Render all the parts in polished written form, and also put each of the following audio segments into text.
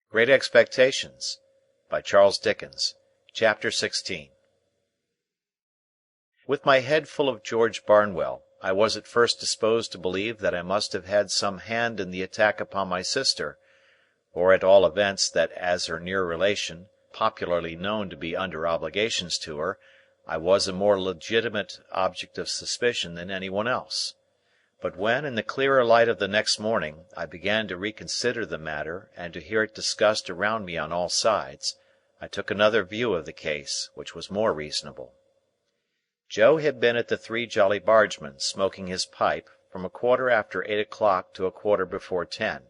Great Expectations by Charles Dickens. Chapter 16. With my head full of George Barnwell, I was at first disposed to believe that I must have had some hand in the attack upon my sister, or at all events that as her near relation, popularly known to be under obligations to her, I was a more legitimate object of suspicion than any one else. But when, in the clearer light of the next morning, I began to reconsider the matter and to hear it discussed around me on all sides, I took another view of the case, which was more reasonable. Joe had been at the Three Jolly Bargemen, smoking his pipe, from 8:15 to 10:15.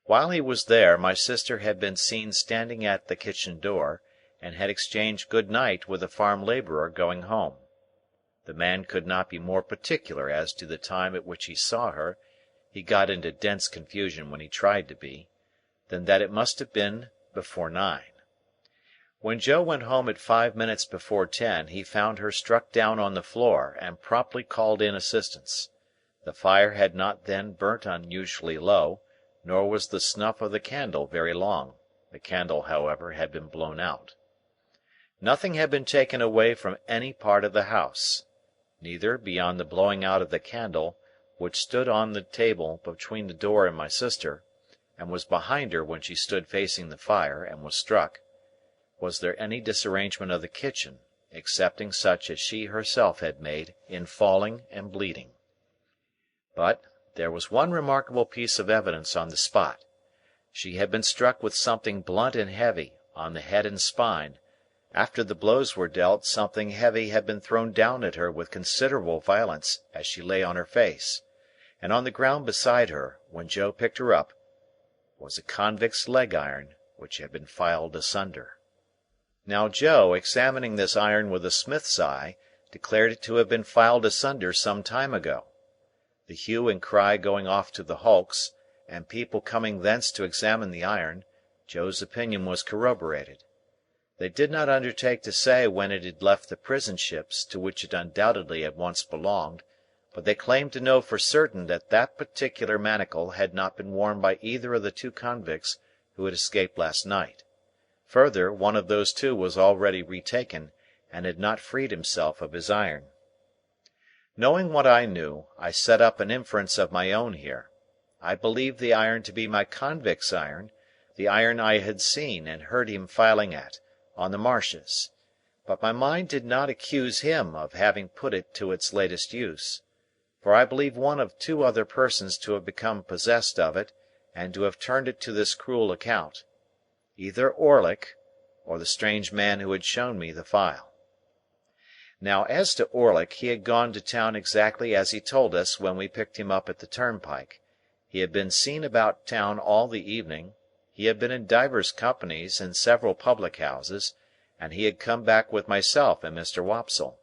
While he was there, my sister had been seen standing at the kitchen door, and had exchanged good night with a farm labourer going home. The man could not be more particular as to the time at which he saw her (he got into dense confusion when he tried to be) than that it must have been before 9. When Joe went home at 5 minutes before 10, he found her struck down on the floor, and promptly called in assistance. The fire had not then burnt unusually low, nor was the snuff of the candle very long; the candle, however, had been blown out. Nothing had been taken away from any part of the house. Neither, beyond the blowing out of the candle, which stood on the table between the door and my sister, and was behind her when she stood facing the fire and was struck, was there any disarrangement of the kitchen, excepting such as she herself had made in falling and bleeding. But, there was one remarkable piece of evidence on the spot. She had been struck with something blunt and heavy, on the head and spine. After the blows were dealt, something heavy had been thrown down at her with considerable violence as she lay on her face, and on the ground beside her, when Joe picked her up, was a convict's leg iron which had been filed asunder. Now Joe, examining this iron with a smith's eye, declared it to have been filed asunder some time ago. The hue and cry going off to the hulks, and people coming thence to examine the iron, Joe's opinion was corroborated. They did not undertake to say when it had left the prison ships to which it undoubtedly had once belonged, but they claimed to know for certain that that particular manacle had not been worn by either of the two convicts who had escaped last night. Further, one of those two was already retaken, and had not freed himself of his iron. Knowing what I knew, I set up an inference of my own here. I believed the iron to be my convict's iron, the iron I had seen and heard him filing at, on the marshes; but my mind did not accuse him of having put it to its latest use, for I believed one of two other persons to have become possessed of it, and to have turned it to this cruel account: either Orlick, or the strange man who had shown me the file. Now, as to Orlick, he had gone to town exactly as he told us when we picked him up at the turnpike. He had been seen about town all the evening. He had been in divers companies in several public houses, and he had come back with myself and Mr. Wopsle.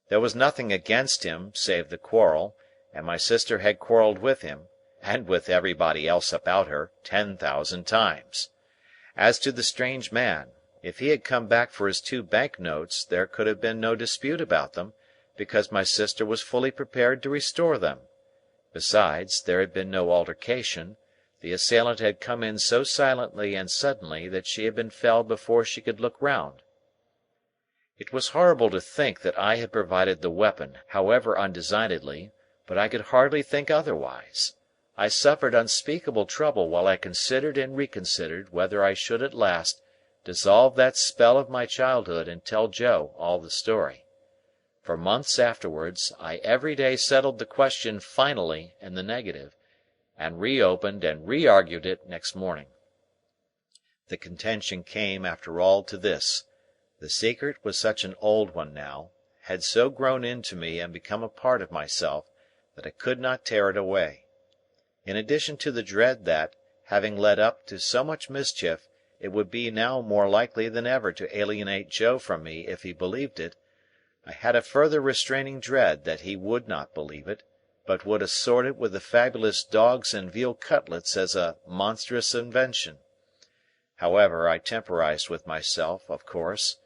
There was nothing against him save the quarrel, and my sister had quarrelled with him, and with everybody else about her, 10,000 times. As to the strange man, if he had come back for his 2 bank notes, there could have been no dispute about them, because my sister was fully prepared to restore them. Besides, there had been no altercation. The assailant had come in so silently and suddenly that she had been felled before she could look round. It was horrible to think that I had provided the weapon, however undesignedly, but I could hardly think otherwise. I suffered unspeakable trouble while I considered and reconsidered whether I should at last dissolve that spell of my childhood and tell Joe all the story. For months afterwards, I every day settled the question finally in the negative, and reopened and re-argued it next morning. The contention came, after all, to this: the secret was such an old one now, had so grown into me and become a part of myself, that I could not tear it away. In addition to the dread that, having led up to so much mischief, it would be now more likely than ever to alienate Joe from me if he believed it, I had a further restraining dread that he would not believe it, but would assort it with the fabulous dogs and veal cutlets as a monstrous invention. However, I temporized with myself, of course,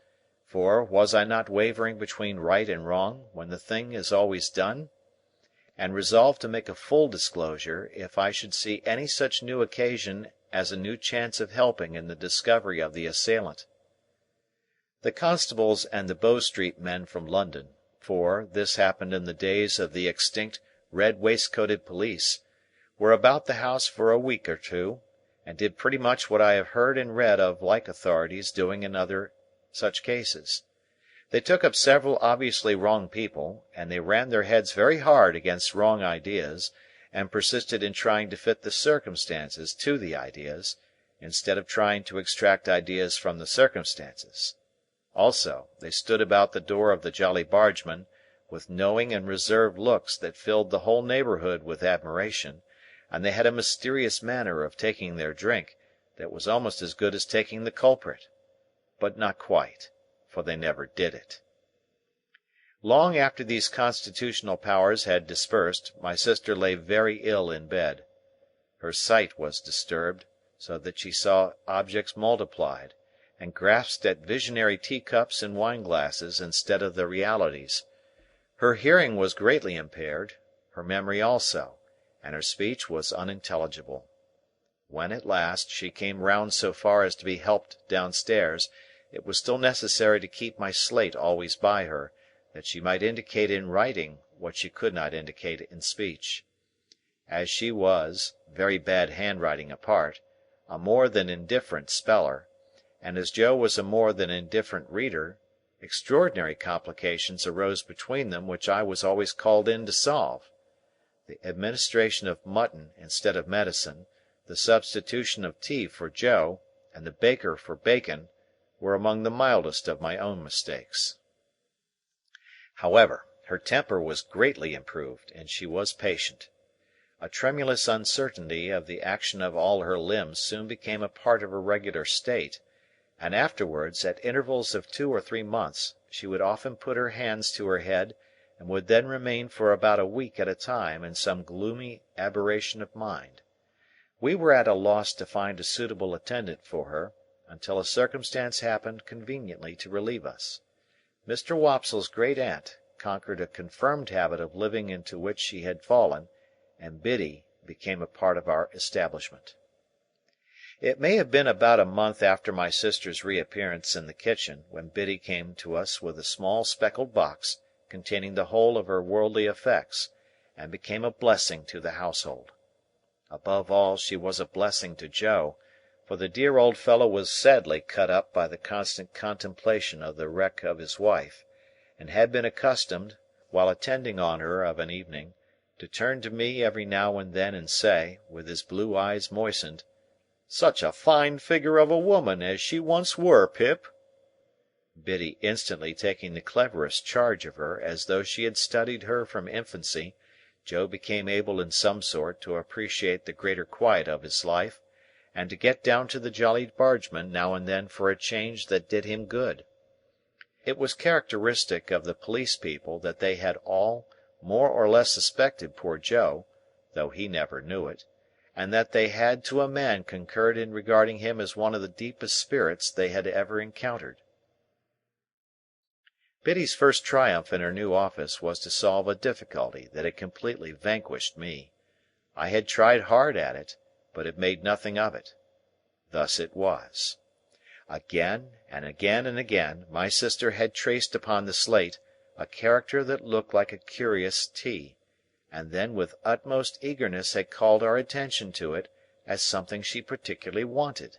for was I not wavering between right and wrong when the thing is always done? And resolved to make a full disclosure, if I should see any such new occasion as a new chance of helping in the discovery of the assailant. The constables and the Bow Street men from London, for this happened in the days of the extinct red waistcoated police, were about the house for a week or two, and did pretty much what I have heard and read of like authorities doing in other such cases. They took up several obviously wrong people, and they ran their heads very hard against wrong ideas, and persisted in trying to fit the circumstances to the ideas, instead of trying to extract ideas from the circumstances. Also, they stood about the door of the Jolly Bargemen, with knowing and reserved looks that filled the whole neighbourhood with admiration, and they had a mysterious manner of taking their drink that was almost as good as taking the culprit. But not quite, for they never did it. Long after these constitutional powers had dispersed, my sister lay very ill in bed. Her sight was disturbed, so that she saw objects multiplied, and grasped at visionary teacups and wine-glasses instead of the realities. Her hearing was greatly impaired, her memory also, and her speech was unintelligible. When at last she came round so far as to be helped downstairs, it was still necessary to keep my slate always by her, that she might indicate in writing what she could not indicate in speech. As she was, very bad handwriting apart, a more than indifferent speller, and as Joe was a more than indifferent reader, extraordinary complications arose between them which I was always called in to solve. The administration of mutton instead of medicine, the substitution of tea for Joe, and the baker for bacon, were among the mildest of my own mistakes. However, her temper was greatly improved, and she was patient. A tremulous uncertainty of the action of all her limbs soon became a part of her regular state, and afterwards, at intervals of 2 or 3 months, she would often put her hands to her head, and would then remain for about a week at a time in some gloomy aberration of mind. We were at a loss to find a suitable attendant for her, until a circumstance happened conveniently to relieve us. Mr. Wopsle's great-aunt conquered a confirmed habit of living into which she had fallen, and Biddy became a part of our establishment. It may have been about a month after my sister's reappearance in the kitchen, when Biddy came to us with a small speckled box containing the whole of her worldly effects, and became a blessing to the household. Above all, she was a blessing to Joe, for the dear old fellow was sadly cut up by the constant contemplation of the wreck of his wife, and had been accustomed, while attending on her of an evening, to turn to me every now and then and say, with his blue eyes moistened, "Such a fine figure of a woman as she once were, Pip!" Biddy instantly taking the cleverest charge of her, as though she had studied her from infancy, Joe became able in some sort to appreciate the greater quiet of his life, and to get down to the Jolly Bargemen now and then for a change that did him good. It was characteristic of the police people that they had all more or less suspected poor Joe, though he never knew it, and that they had to a man concurred in regarding him as one of the deepest spirits they had ever encountered. Biddy's first triumph in her new office was to solve a difficulty that had completely vanquished me. I had tried hard at it, but had made nothing of it. Thus it was. Again, and again, and again, my sister had traced upon the slate a character that looked like a curious T, and then with utmost eagerness had called our attention to it as something she particularly wanted.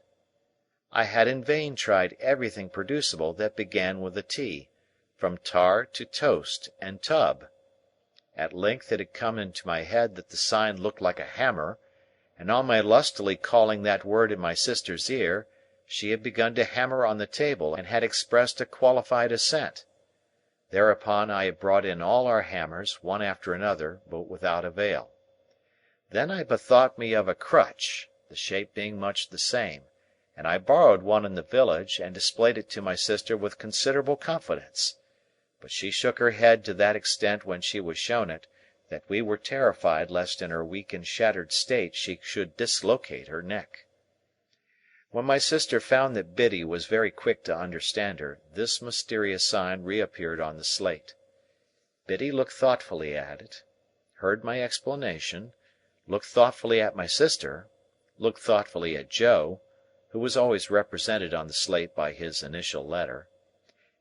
I had in vain tried everything producible that began with a T, from tar to toast and tub. At length it had come into my head that the sign looked like a hammer, and on my lustily calling that word in my sister's ear, she had begun to hammer on the table and had expressed a qualified assent. Thereupon I had brought in all our hammers, one after another, but without avail. Then I bethought me of a crutch, the shape being much the same, and I borrowed one in the village, and displayed it to my sister with considerable confidence. But she shook her head to that extent when she was shown it, that we were terrified lest in her weak and shattered state she should dislocate her neck. When my sister found that Biddy was very quick to understand her, this mysterious sign reappeared on the slate. Biddy looked thoughtfully at it, heard my explanation, looked thoughtfully at my sister, looked thoughtfully at Joe, who was always represented on the slate by his initial letter,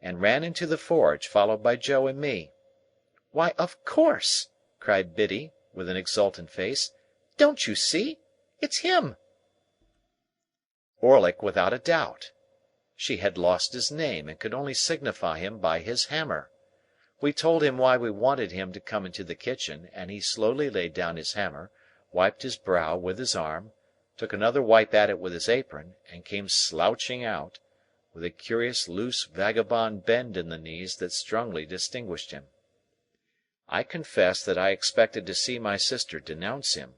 and ran into the forge, followed by Joe and me. "Why, of course!" cried Biddy, with an exultant face. "Don't you see? It's him!" Orlick, without a doubt. She had lost his name, and could only signify him by his hammer. We told him why we wanted him to come into the kitchen, and he slowly laid down his hammer, wiped his brow with his arm, took another wipe at it with his apron, and came slouching out, with a curious loose vagabond bend in the knees that strongly distinguished him. I confess that I expected to see my sister denounce him,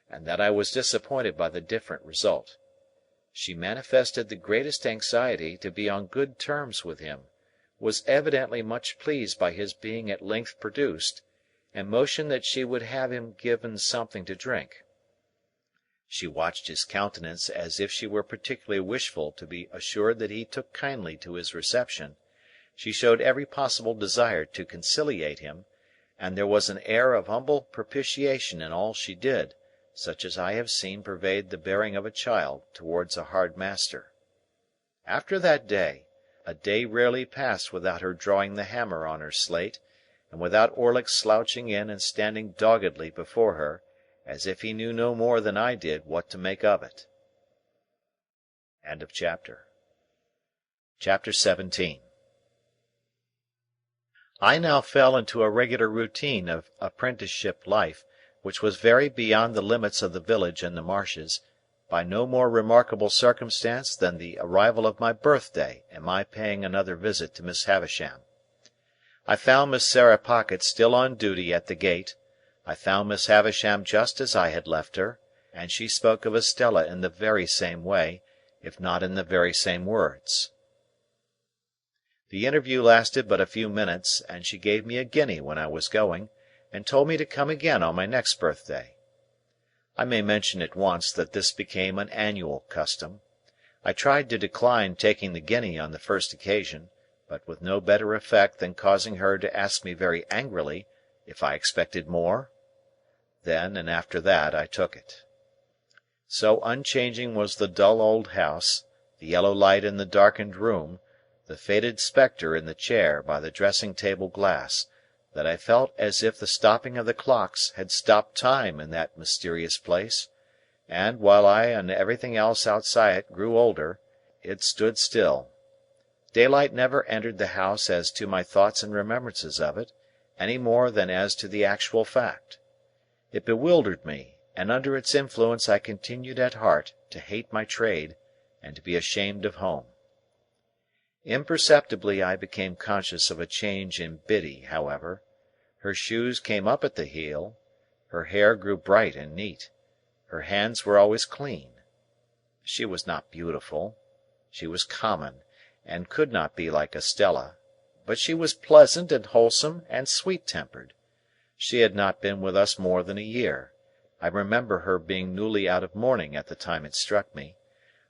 and that I was disappointed by the different result. She manifested the greatest anxiety to be on good terms with him, was evidently much pleased by his being at length produced, and motioned that she would have him given something to drink. She watched his countenance as if she were particularly wishful to be assured that he took kindly to his reception. She showed every possible desire to conciliate him, and there was an air of humble propitiation in all she did, such as I have seen pervade the bearing of a child towards a hard master. After that day, a day rarely passed without her drawing the hammer on her slate, and without Orlick slouching in and standing doggedly before her, as if he knew no more than I did what to make of it. Chapter 17. I now fell into a regular routine of apprenticeship life, which was varied beyond the limits of the village and the marshes, by no more remarkable circumstance than the arrival of my birthday and my paying another visit to Miss Havisham. I found Miss Sarah Pocket still on duty at the gate. I found Miss Havisham just as I had left her, and she spoke of Estella in the very same way, if not in the very same words. The interview lasted but a few minutes, and she gave me a guinea when I was going, and told me to come again on my next birthday. I may mention at once that this became an annual custom. I tried to decline taking the guinea on the first occasion, but with no better effect than causing her to ask me very angrily if I expected more. Then, and after that, I took it. So unchanging was the dull old house, the yellow light in the darkened room, the faded spectre in the chair by the dressing-table glass, that I felt as if the stopping of the clocks had stopped time in that mysterious place, and, while I and everything else outside it grew older, it stood still. Daylight never entered the house as to my thoughts and remembrances of it, any more than as to the actual fact. It bewildered me, and under its influence I continued at heart to hate my trade, and to be ashamed of home. Imperceptibly I became conscious of a change in Biddy, however. Her shoes came up at the heel, her hair grew bright and neat, her hands were always clean. She was not beautiful, she was common, and could not be like Estella, but she was pleasant and wholesome and sweet-tempered. She had not been with us more than a year. I remember her being newly out of mourning at the time it struck me,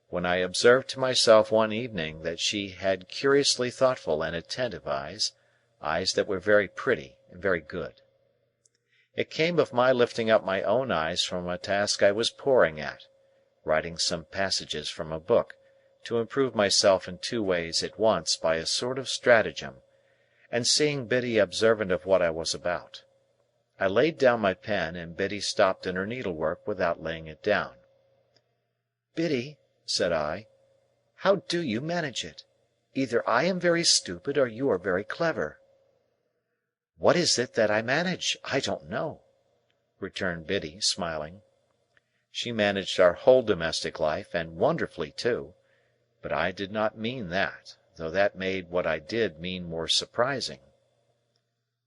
when I observed to myself one evening that she had curiously thoughtful and attentive eyes that were very pretty and very good. It came of my lifting up my own eyes from a task I was poring at, writing some passages from a book, to improve myself in two ways at once by a sort of stratagem, and seeing Biddy observant of what I was about. I laid down my pen, and Biddy stopped in her needlework without laying it down. "Biddy," said I, "how do you manage it? Either I am very stupid, or you are very clever." "What is it that I manage? I don't know," returned Biddy, smiling. She managed our whole domestic life, and wonderfully too, but I did not mean that, though that made what I did mean more surprising.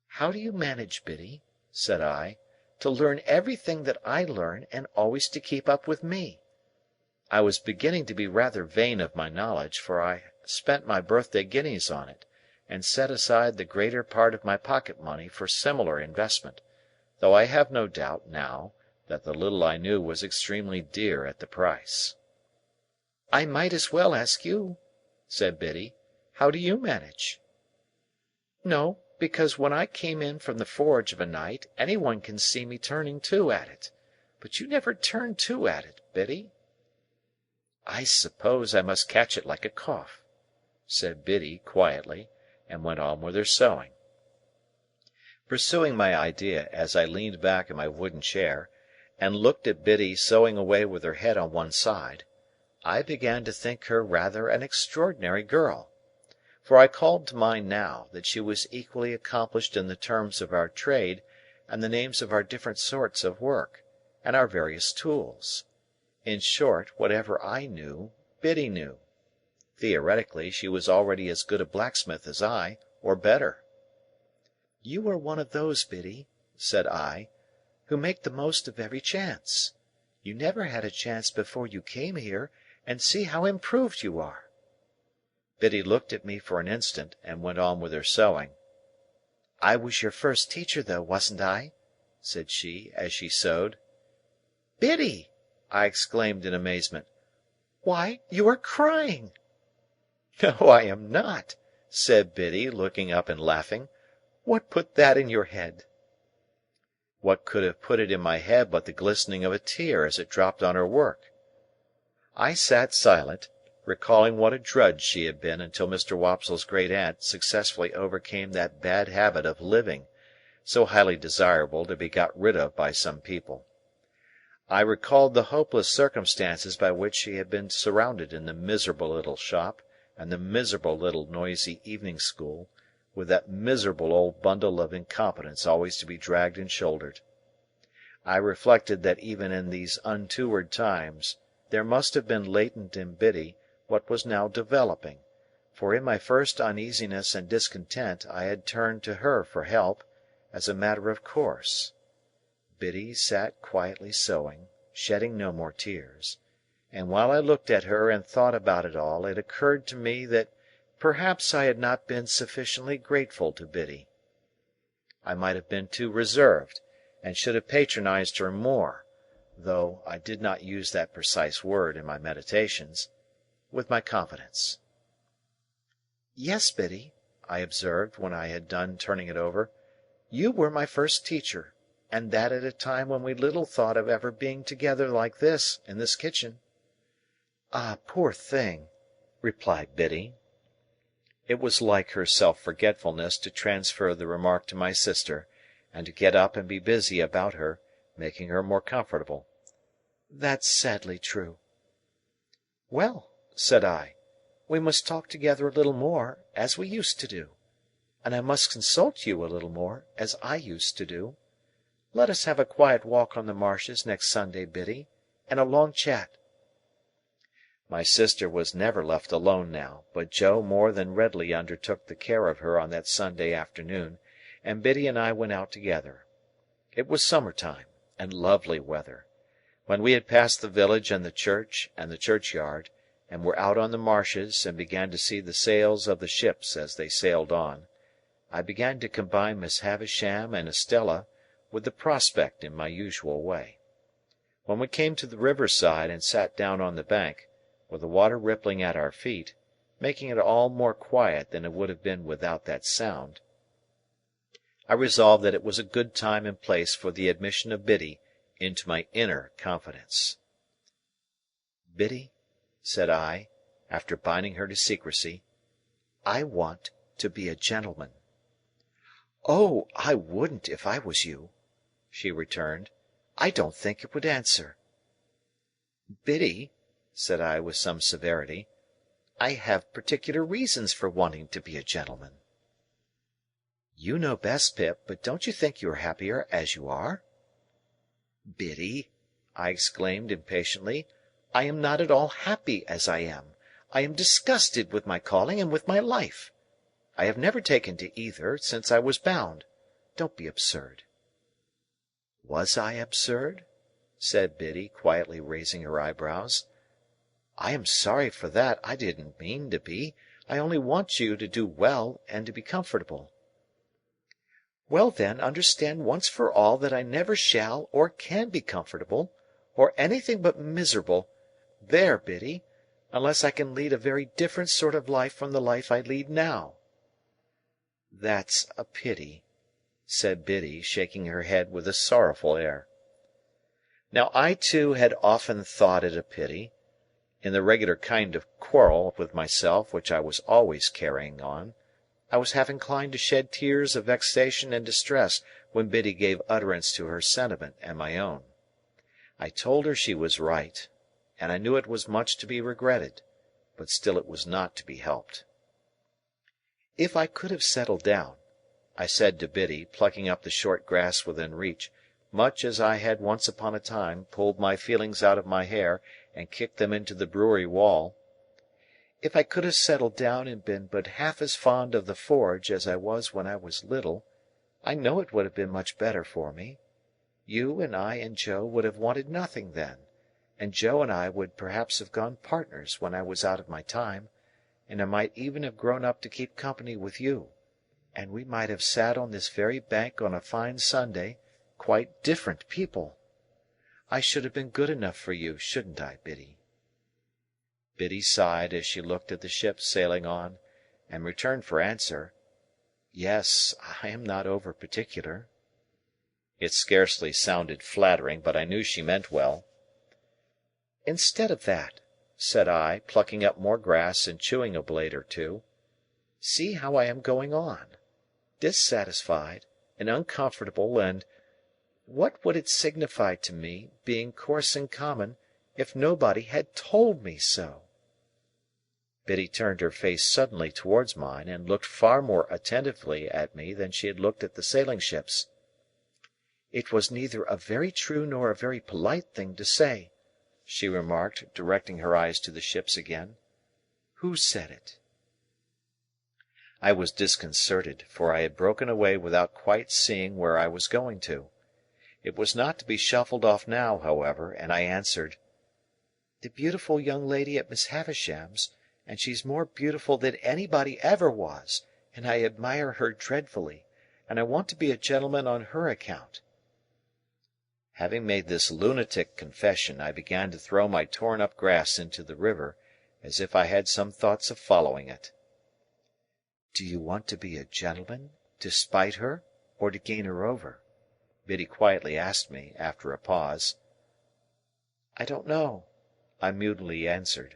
"How do you manage, Biddy," said I, "to learn everything that I learn, and always to keep up with me?" I was beginning to be rather vain of my knowledge, for I spent my birthday guineas on it, and set aside the greater part of my pocket money for similar investment, though I have no doubt, now, that the little I knew was extremely dear at the price. "I might as well ask you," said Biddy. "How do you manage?" "No, because when I came in from the forge of a night, any one can see me turning to at it. But you never turn to at it, Biddy. "I suppose I must catch it like a cough," said Biddy, quietly, and went on with her sewing. Pursuing my idea as I leaned back in my wooden chair, and looked at Biddy sewing away with her head on one side, I began to think her rather an extraordinary girl. For I called to mind now, that she was equally accomplished in the terms of our trade, and the names of our different sorts of work, and our various tools. In short, whatever I knew, Biddy knew. Theoretically, she was already as good a blacksmith as I, or better. "You are one of those, Biddy," said I, "who make the most of every chance. You never had a chance before you came here, and see how improved you are." Biddy looked at me for an instant, and went on with her sewing. "I was your first teacher, though, wasn't I?" said she, as she sewed. "Biddy!" I exclaimed in amazement. "Why, you are crying!" "No, I am not," said Biddy, looking up and laughing. "What put that in your head?" What could have put it in my head but the glistening of a tear as it dropped on her work? I sat silent, recalling what a drudge she had been until Mr. Wopsle's great aunt successfully overcame that bad habit of living, so highly desirable to be got rid of by some people. I recalled the hopeless circumstances by which she had been surrounded in the miserable little shop, and the miserable little noisy evening school, with that miserable old bundle of incompetence always to be dragged and shouldered. I reflected that even in these untoward times there must have been latent in Biddy what was now developing, for in my first uneasiness and discontent I had turned to her for help, as a matter of course. Biddy sat quietly sewing, shedding no more tears, and while I looked at her and thought about it all, it occurred to me that perhaps I had not been sufficiently grateful to Biddy. I might have been too reserved, and should have patronized her more, though I did not use that precise word in my meditations, with my confidence. "Yes, Biddy," I observed, when I had done turning it over, "you were my first teacher, and that at a time when we little thought of ever being together like this, in this kitchen." "Ah, poor thing!" replied Biddy. It was like her self-forgetfulness to transfer the remark to my sister, and to get up and be busy about her, making her more comfortable. "That's sadly true." "Well," said I, "we must talk together a little more, as we used to do. And I must consult you a little more, as I used to do. Let us have a quiet walk on the marshes next Sunday, Biddy, and a long chat." My sister was never left alone now, but Joe more than readily undertook the care of her on that Sunday afternoon, and Biddy and I went out together. It was summer time, and lovely weather. When we had passed the village and the church and the churchyard, and were out on the marshes and began to see the sails of the ships as they sailed on, I began to combine Miss Havisham and Estella with the prospect in my usual way. When we came to the river side and sat down on the bank, with the water rippling at our feet, making it all more quiet than it would have been without that sound, I resolved that it was a good time and place for the admission of Biddy into my inner confidence. "Biddy," said I, after binding her to secrecy, "I want to be a gentleman." "Oh, I wouldn't if I was you," she returned. "I don't think it would answer." "Biddy," said I with some severity, "I have particular reasons for wanting to be a gentleman." "You know best, Pip, but don't you think you are happier as you are?" "Biddy," I exclaimed impatiently, "I am not at all happy as I am. I am disgusted with my calling and with my life. I have never taken to either, since I was bound. Don't be absurd." "Was I absurd?" said Biddy, quietly raising her eyebrows. "I am sorry for that. I didn't mean to be. I only want you to do well, and to be comfortable." "Well, then, understand once for all that I never shall or can be comfortable, or anything but miserable, there, Biddy, unless I can lead a very different sort of life from the life I lead now." "That's a pity," said Biddy, shaking her head with a sorrowful air. Now I too had often thought it a pity, in the regular kind of quarrel with myself which I was always carrying on, I was half inclined to shed tears of vexation and distress when Biddy gave utterance to her sentiment and my own. I told her she was right, and I knew it was much to be regretted, but still it was not to be helped. "If I could have settled down," I said to Biddy, plucking up the short grass within reach, much as I had once upon a time pulled my feelings out of my hair and kicked them into the brewery wall, "if I could have settled down and been but half as fond of the forge as I was when I was little, I know it would have been much better for me. You and I and Joe would have wanted nothing then, and Joe and I would perhaps have gone partners when I was out of my time, and I might even have grown up to keep company with you, and we might have sat on this very bank on a fine Sunday, quite different people. I should have been good enough for you, shouldn't I, Biddy?" Biddy sighed as she looked at the ship sailing on, and returned for answer, "Yes, I am not over particular." It scarcely sounded flattering, but I knew she meant well. "Instead of that," said I, plucking up more grass and chewing a blade or two, "see how I am going on. Dissatisfied, and uncomfortable, and what would it signify to me, being coarse and common, if nobody had told me so?" Biddy turned her face suddenly towards mine, and looked far more attentively at me than she had looked at the sailing ships. "It was neither a very true nor a very polite thing to say," she remarked, directing her eyes to the ships again. "Who said it?" I was disconcerted, for I had broken away without quite seeing where I was going to. It was not to be shuffled off now, however, and I answered, "The beautiful young lady at Miss Havisham's, and she's more beautiful than anybody ever was, and I admire her dreadfully, and I want to be a gentleman on her account." Having made this lunatic confession, I began to throw my torn-up grass into the river, as if I had some thoughts of following it. "Do you want to be a gentleman, to spite her, or to gain her over?" Biddy quietly asked me, after a pause. "I don't know," I mutely answered.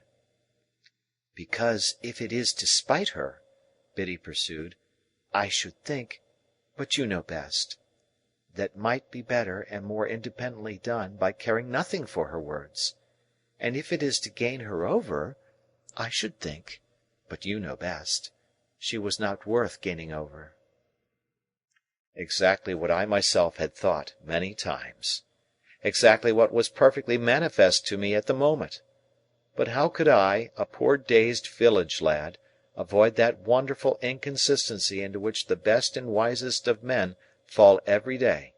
"Because if it is to spite her," Biddy pursued, "I should think—but you know best—that might be better and more independently done by caring nothing for her words. And if it is to gain her over, I should think—but you know best—she was not worth gaining over." Exactly what I myself had thought many times. Exactly what was perfectly manifest to me at the moment. But how could I, a poor dazed village lad, avoid that wonderful inconsistency into which the best and wisest of men fall every day?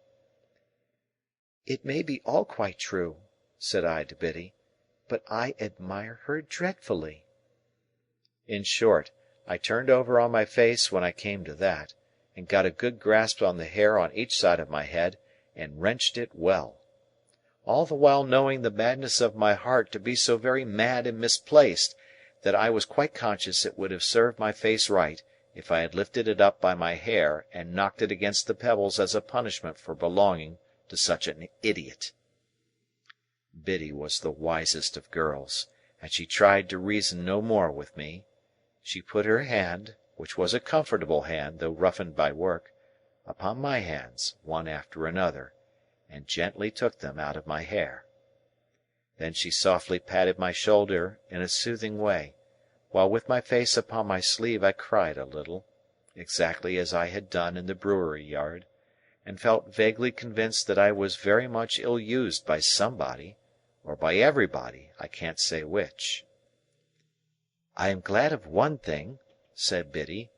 "It may be all quite true," said I to Biddy, "but I admire her dreadfully." In short, I turned over on my face when I came to that, and got a good grasp on the hair on each side of my head, and wrenched it well. All the while knowing the madness of my heart to be so very mad and misplaced, that I was quite conscious it would have served my face right if I had lifted it up by my hair and knocked it against the pebbles as a punishment for belonging to such an idiot. Biddy was the wisest of girls, and she tried to reason no more with me. She put her hand, which was a comfortable hand though roughened by work, upon my hands, one after another, and gently took them out of my hair. Then she softly patted my shoulder in a soothing way, while with my face upon my sleeve I cried a little, exactly as I had done in the brewery yard, and felt vaguely convinced that I was very much ill-used by somebody, or by everybody, I can't say which. "I am glad of one thing," said Biddy,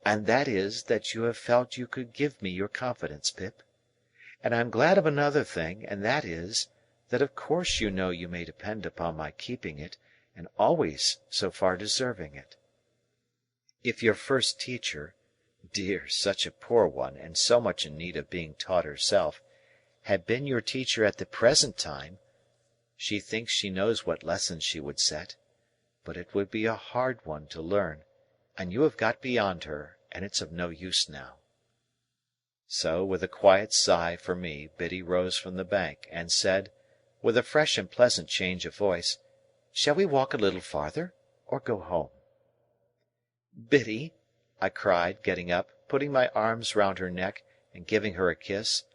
"and that is that you have felt you could give me your confidence, Pip. And I am glad of another thing, and that is, that of course you know you may depend upon my keeping it, and always so far deserving it. If your first teacher—dear, such a poor one, and so much in need of being taught herself—had been your teacher at the present time, she thinks she knows what lessons she would set, but it would be a hard one to learn, and you have got beyond her, and it's of no use now." So, with a quiet sigh for me, Biddy rose from the bank, and said, with a fresh and pleasant change of voice, Shall we walk a little farther, or go home?" "Biddy," I cried, getting up, putting my arms round her neck, and giving her a kiss,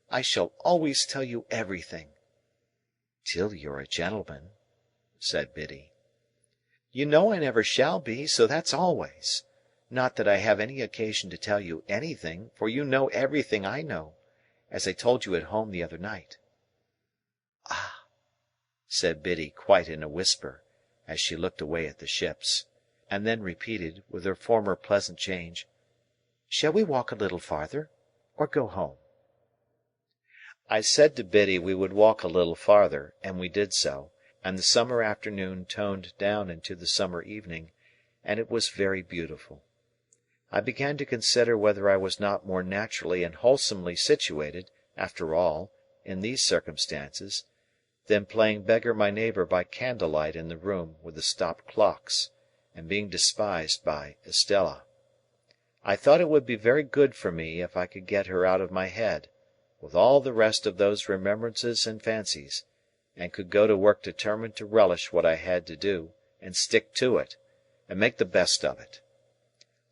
"I shall always tell you everything." "Till you're a gentleman," said Biddy. "You know I never shall be, so that's always. Not that I have any occasion to tell you anything, for you know everything I know, as I told you at home the other night." "Ah!" said Biddy quite in a whisper, as she looked away at the ships, and then repeated, with her former pleasant change, "Shall we walk a little farther, or go home?" I said to Biddy we would walk a little farther, and we did so, and the summer afternoon toned down into the summer evening, and it was very beautiful. I began to consider whether I was not more naturally and wholesomely situated, after all, in these circumstances, than playing beggar my neighbour by candlelight in the room with the stopped clocks, and being despised by Estella. I thought it would be very good for me if I could get her out of my head, with all the rest of those remembrances and fancies, and could go to work determined to relish what I had to do, and stick to it, and make the best of it.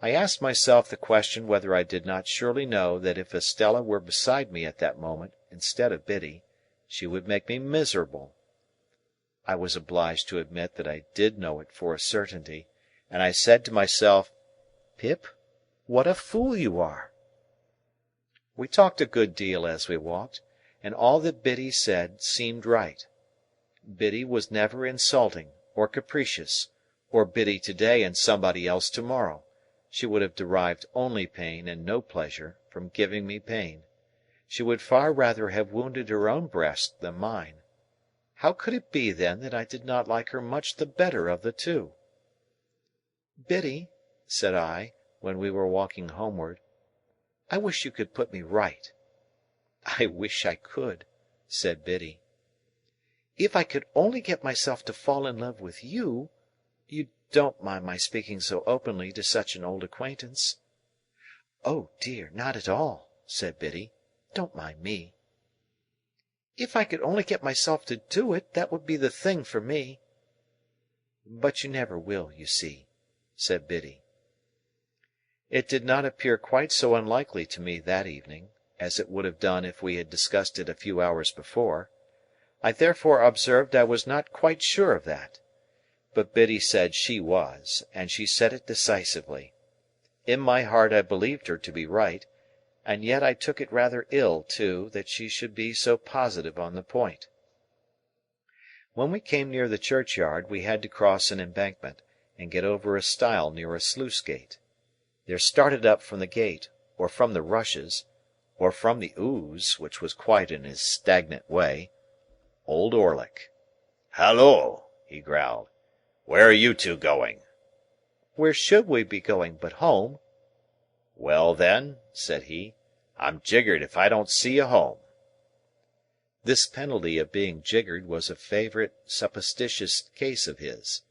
I asked myself the question whether I did not surely know that if Estella were beside me at that moment instead of Biddy, she would make me miserable. I was obliged to admit that I did know it for a certainty, and I said to myself, "Pip, what a fool you are!" We talked a good deal as we walked, and all that Biddy said seemed right. Biddy was never insulting, or capricious, or Biddy to-day and somebody else to-morrow; she would have derived only pain and no pleasure from giving me pain. She would far rather have wounded her own breast than mine. How could it be, then, that I did not like her much the better of the two? "Biddy," said I, when we were walking homeward, "I wish you could put me right." "I wish I could," said Biddy. "If I could only get myself to fall in love with you don't mind my speaking so openly to such an old acquaintance?" "Oh, dear, not at all," said Biddy. "Don't mind me." "If I could only get myself to do it, that would be the thing for me." "But you never will, you see," said Biddy. It did not appear quite so unlikely to me that evening, as it would have done if we had discussed it a few hours before. I therefore observed I was not quite sure of that. But Biddy said she was, and she said it decisively. In my heart I believed her to be right, and yet I took it rather ill, too, that she should be so positive on the point. When we came near the churchyard, we had to cross an embankment, and get over a stile near a sluice gate. There started up from the gate, or from the rushes, or from the ooze, which was quite in his stagnant way, Old Orlick. "Halloa!" he growled. "Where are you two going?" "Where should we be going but home?" "Well, then," said he, "I'm jiggered if I don't see you home." This penalty of being jiggered was a favourite supposititious case of his.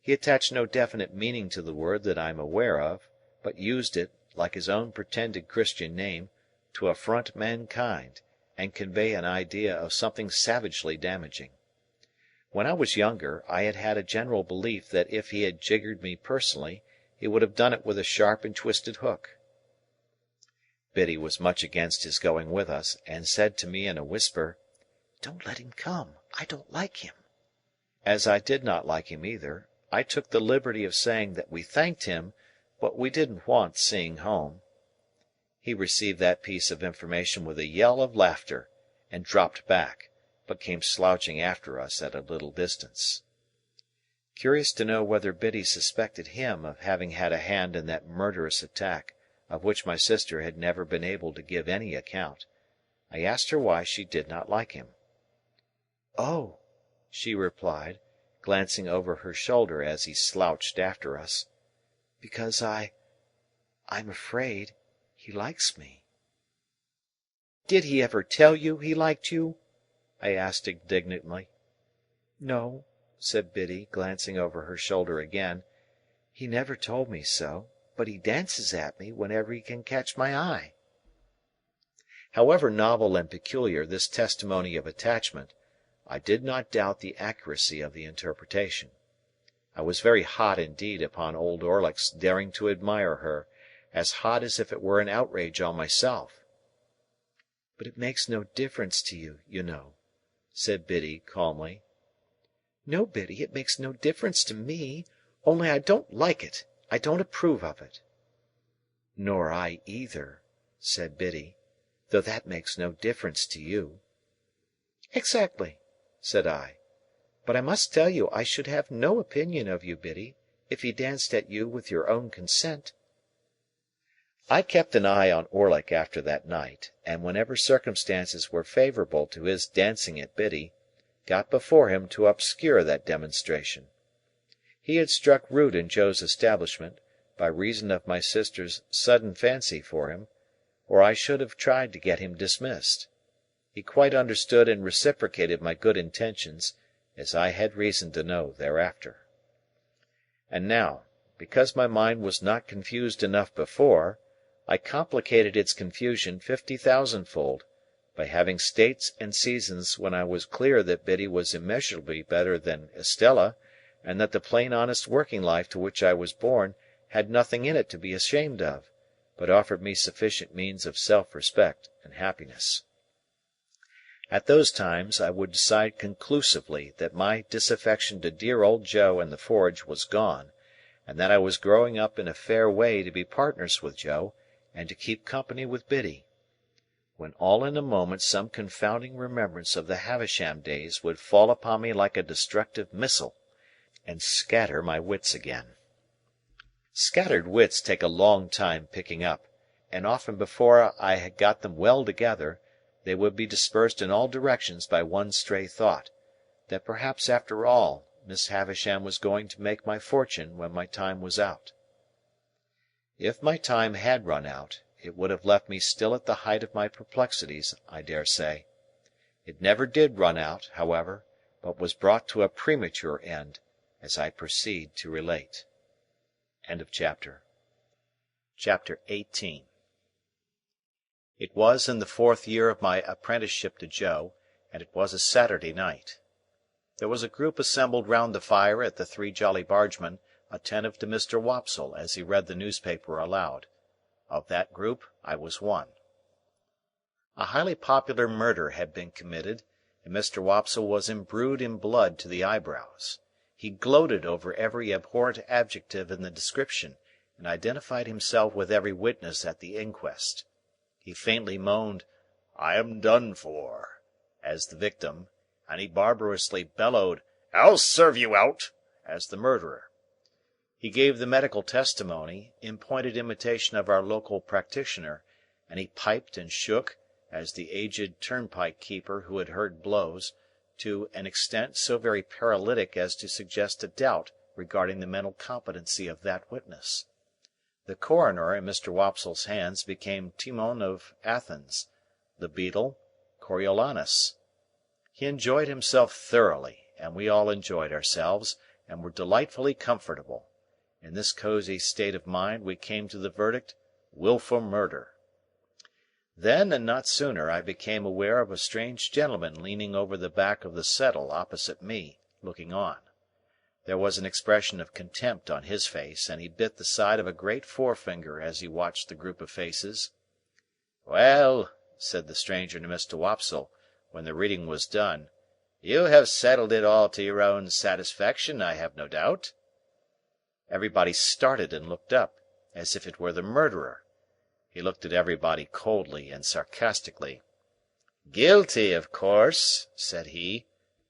He attached no definite meaning to the word that I am aware of, but used it, like his own pretended Christian name, to affront mankind, and convey an idea of something savagely damaging. When I was younger, I had had a general belief that if he had jiggered me personally, he would have done it with a sharp and twisted hook. Biddy was much against his going with us, and said to me in a whisper, "Don't let him come. I don't like him." As I did not like him either, I took the liberty of saying that we thanked him, but we didn't want seeing home. He received that piece of information with a yell of laughter, and dropped back, but came slouching after us at a little distance. Curious to know whether Biddy suspected him of having had a hand in that murderous attack, of which my sister had never been able to give any account, I asked her why she did not like him. "Oh," she replied, glancing over her shoulder as he slouched after us, "because I'm afraid he likes me." "Did he ever tell you he liked you?" I asked indignantly. "No," said Biddy, glancing over her shoulder again. "He never told me so, but he dances at me whenever he can catch my eye." However novel and peculiar this testimony of attachment, I did not doubt the accuracy of the interpretation. I was very hot indeed upon Old Orlick's daring to admire her, as hot as if it were an outrage on myself. "But it makes no difference to you, you know," said Biddy, calmly. "No, Biddy, it makes no difference to me, only I don't like it. I don't approve of it." "Nor I either," said Biddy, "though that makes no difference to you." "Exactly," said I. "But I must tell you I should have no opinion of you, Biddy, if he danced at you with your own consent." I kept an eye on Orlick after that night, and whenever circumstances were favourable to his dancing at Biddy, got before him to obscure that demonstration. He had struck root in Joe's establishment, by reason of my sister's sudden fancy for him, or I should have tried to get him dismissed. He quite understood and reciprocated my good intentions, as I had reason to know thereafter. And now, because my mind was not confused enough before, I complicated its confusion 50,000-fold, by having states and seasons when I was clear that Biddy was immeasurably better than Estella, and that the plain honest working life to which I was born had nothing in it to be ashamed of, but offered me sufficient means of self-respect and happiness. At those times I would decide conclusively that my disaffection to dear old Joe and the forge was gone, and that I was growing up in a fair way to be partners with Joe, and to keep company with Biddy, when all in a moment some confounding remembrance of the Havisham days would fall upon me like a destructive missile, and scatter my wits again. Scattered wits take a long time picking up, and often before I had got them well together, they would be dispersed in all directions by one stray thought, that perhaps after all Miss Havisham was going to make my fortune when my time was out. If my time had run out, it would have left me still at the height of my perplexities, I dare say. It never did run out, however, but was brought to a premature end, as I proceed to relate. Chapter 18. It was in the 4th year of my apprenticeship to Joe, and it was a Saturday night. There was a group assembled round the fire at the Three Jolly Bargemen, attentive to Mr. Wopsle as he read the newspaper aloud. Of that group I was one. A highly popular murder had been committed, and Mr. Wopsle was imbrued in blood to the eyebrows. He gloated over every abhorrent adjective in the description, and identified himself with every witness at the inquest. He faintly moaned, "I am done for," as the victim, and he barbarously bellowed, "I'll serve you out," as the murderer. He gave the medical testimony, in pointed imitation of our local practitioner, and he piped and shook, as the aged turnpike keeper who had heard blows, to an extent so very paralytic as to suggest a doubt regarding the mental competency of that witness. The coroner in Mr. Wopsle's hands became Timon of Athens, the beadle Coriolanus. He enjoyed himself thoroughly, and we all enjoyed ourselves, and were delightfully comfortable. In this cosy state of mind we came to the verdict, "Wilful murder." Then, and not sooner, I became aware of a strange gentleman leaning over the back of the settle opposite me, looking on. There was an expression of contempt on his face, and he bit the side of a great forefinger as he watched the group of faces. "Well," said the stranger to Mr. Wopsle, when the reading was done, "you have settled it all to your own satisfaction, I have no doubt?" Everybody started and looked up, as if it were the murderer. He looked at everybody coldly and sarcastically. "Guilty, of course," said he.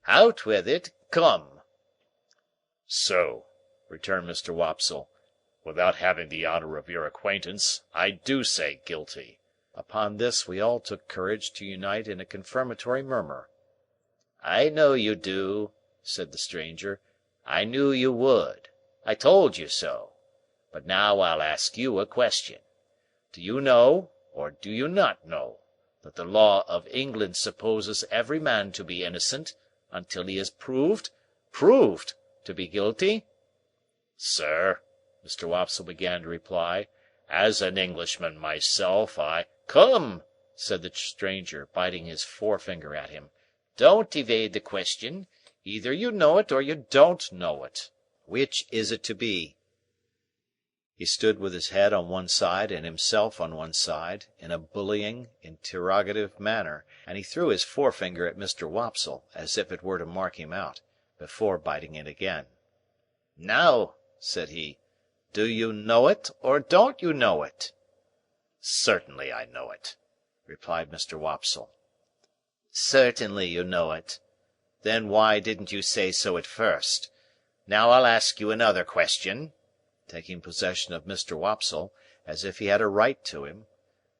"Out with it. Come." "So," returned Mr. Wopsle, "without having the honour of your acquaintance, I do say guilty." Upon this we all took courage to unite in a confirmatory murmur. "I know you do," said the stranger. "I knew you would. I told you so. But now I'll ask you a question. Do you know, or do you not know, that the law of England supposes every man to be innocent, until he is proved, to be guilty?" "Sir," Mr. Wopsle began to reply, "as an Englishman myself, I—" "Come," said the stranger, biting his forefinger at him, Don't evade the question. Either you know it or you don't know it. Which is it to be?" He stood with his head on one side and himself on one side, in a bullying, interrogative manner, and he threw his forefinger at Mr. Wopsle, as if it were to mark him out, before biting it again. "Now," said he, "do you know it, or don't you know it?" "Certainly I know it," replied Mr. Wopsle. "Certainly you know it. Then why didn't you say so at first? Now I'll ask you another question," taking possession of Mr. Wopsle, as if he had a right to him.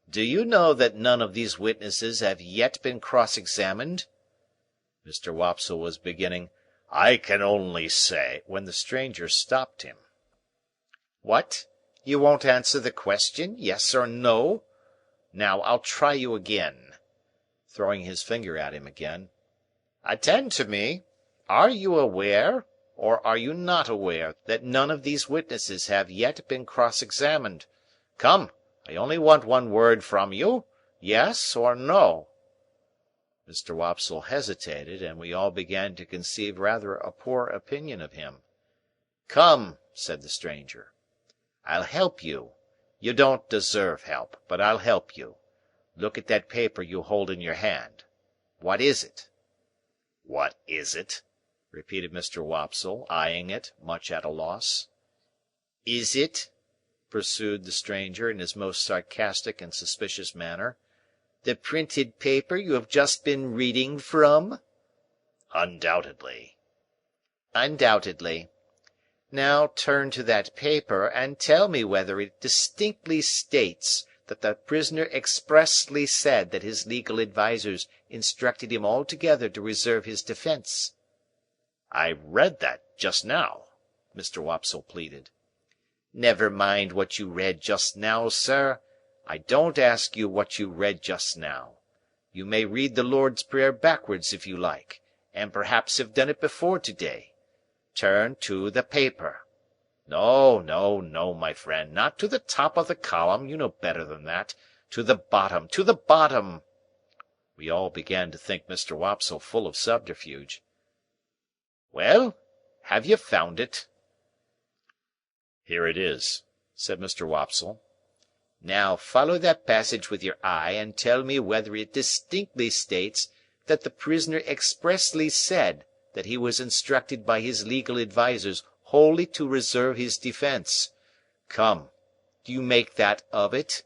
"Do you know that none of these witnesses have yet been cross-examined?" Mr. Wopsle was beginning, "I can only say," when the stranger stopped him. "What? You won't answer the question, yes or no? Now I'll try you again," throwing his finger at him again. "Attend to me. Are you aware, or are you not aware, that none of these witnesses have yet been cross-examined? Come, I only want one word from you. Yes or no?" Mr. Wopsle hesitated, and we all began to conceive rather a poor opinion of him. "Come," said the stranger. "I'll help you. You don't deserve help, but I'll help you. Look at that paper you hold in your hand. What is it?" "What is it?" repeated Mr. Wopsle, eyeing it, much at a loss. "Is it," pursued the stranger in his most sarcastic and suspicious manner, "the printed paper you have just been reading from?" "Undoubtedly." "Undoubtedly. Now turn to that paper, and tell me whether it distinctly states that the prisoner expressly said that his legal advisers instructed him altogether to reserve his defence." "I read that just now," Mr. Wopsle pleaded. "Never mind what you read just now, sir. I don't ask you what you read just now. You may read the Lord's Prayer backwards if you like, and perhaps have done it before to-day. Turn to the paper. No, no, no, my friend, not to the top of the column, you know better than that. To the bottom, to the bottom." We all began to think Mr. Wopsle full of subterfuge. "Well, have you found it?" "Here it is," said Mr. Wopsle. "Now follow that passage with your eye, and tell me whether it distinctly states that the prisoner expressly said that he was instructed by his legal advisers wholly to reserve his defence. Come, do you make that of it?"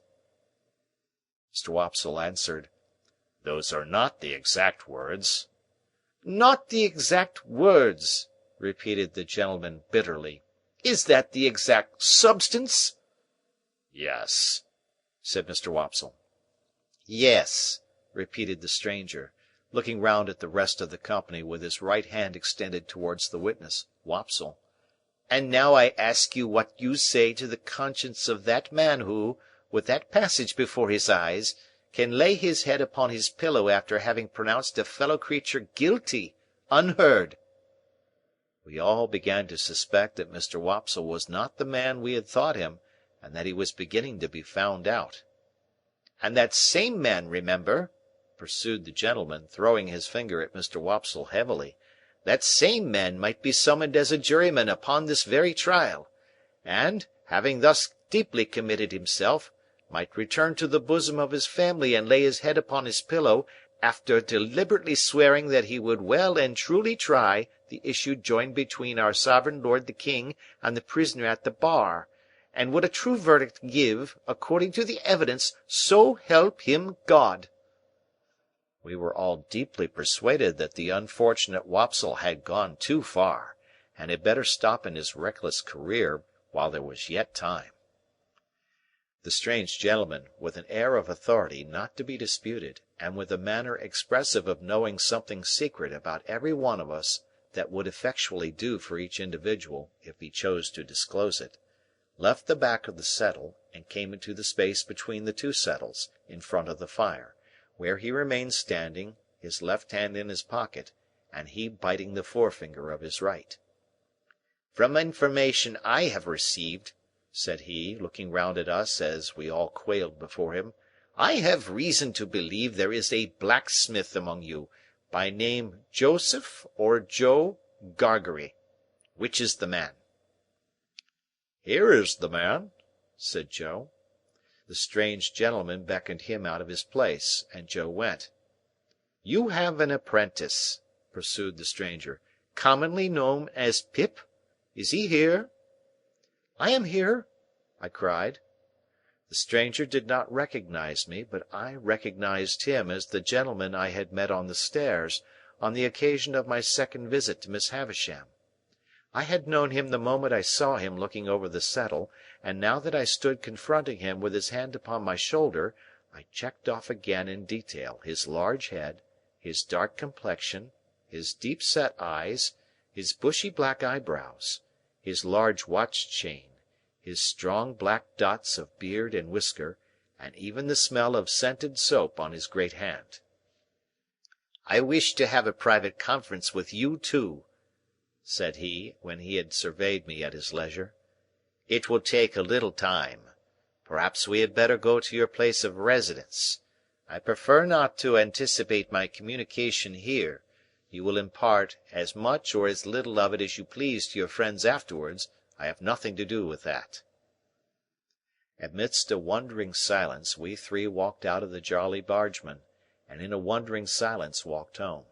Mr. Wopsle answered, "Those are not the exact words." "Not the exact words," repeated the gentleman bitterly. "Is that the exact substance?" "Yes," said Mr. Wopsle. "Yes," repeated the stranger, looking round at the rest of the company with his right hand extended towards the witness, Wopsle. "And now I ask you what you say to the conscience of that man who, with that passage before his eyes, can lay his head upon his pillow after having pronounced a fellow creature guilty, unheard." We all began to suspect that Mr. Wopsle was not the man we had thought him, and that he was beginning to be found out. "And that same man, remember," pursued the gentleman, throwing his finger at Mr. Wopsle heavily, "that same man might be summoned as a juryman upon this very trial, and, having thus deeply committed himself, might return to the bosom of his family and lay his head upon his pillow, after deliberately swearing that he would well and truly try the issue joined between our sovereign lord the king and the prisoner at the bar, and would a true verdict give, according to the evidence, so help him God." We were all deeply persuaded that the unfortunate Wopsle had gone too far, and had better stop in his reckless career while there was yet time. The strange gentleman, with an air of authority not to be disputed, and with a manner expressive of knowing something secret about every one of us that would effectually do for each individual if he chose to disclose it, left the back of the settle, and came into the space between the two settles, in front of the fire, where he remained standing, his left hand in his pocket, and he biting the forefinger of his right. "From information I have received," said he, looking round at us as we all quailed before him, "I have reason to believe there is a blacksmith among you, By name Joseph or Joe Gargery. Which is the man?" "Here is the man," said Joe. The strange gentleman beckoned him out of his place, and Joe went. "You have an apprentice," pursued the stranger, "commonly known as Pip. Is he here?" "I am here," I cried. The stranger did not recognize me, but I recognized him as the gentleman I had met on the stairs, on the occasion of my second visit to Miss Havisham. I had known him the moment I saw him looking over the settle, and now that I stood confronting him with his hand upon my shoulder, I checked off again in detail his large head, his dark complexion, his deep-set eyes, his bushy black eyebrows, his large watch-chain, his strong black dots of beard and whisker, and even the smell of scented soap on his great hand. "I wish to have a private conference with you too," said he, when he had surveyed me at his leisure. "It will take a little time. Perhaps we had better go to your place of residence. I prefer not to anticipate my communication here. You will impart as much or as little of it as you please to your friends afterwards. I have nothing to do with that." Amidst a wondering silence, we three walked out of the Jolly Bargeman, and in a wondering silence walked home.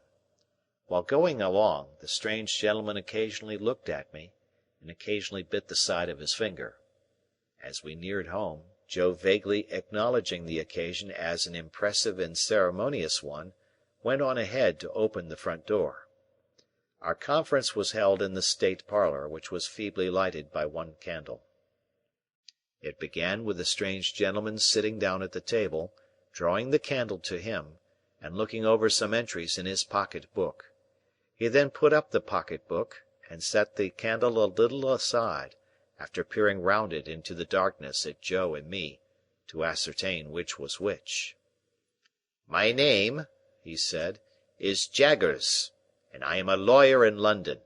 While going along, the strange gentleman occasionally looked at me, and occasionally bit the side of his finger. As we neared home, Joe vaguely acknowledging the occasion as an impressive and ceremonious one, went on ahead to open the front door. Our conference was held in the state parlour, which was feebly lighted by one candle. It began with the strange gentleman sitting down at the table, drawing the candle to him, and looking over some entries in his pocket-book. He then put up the pocket-book, and set the candle a little aside, after peering round it into the darkness at Joe and me, to ascertain which was which. "My name," he said, "is Jaggers, and I am a lawyer in London.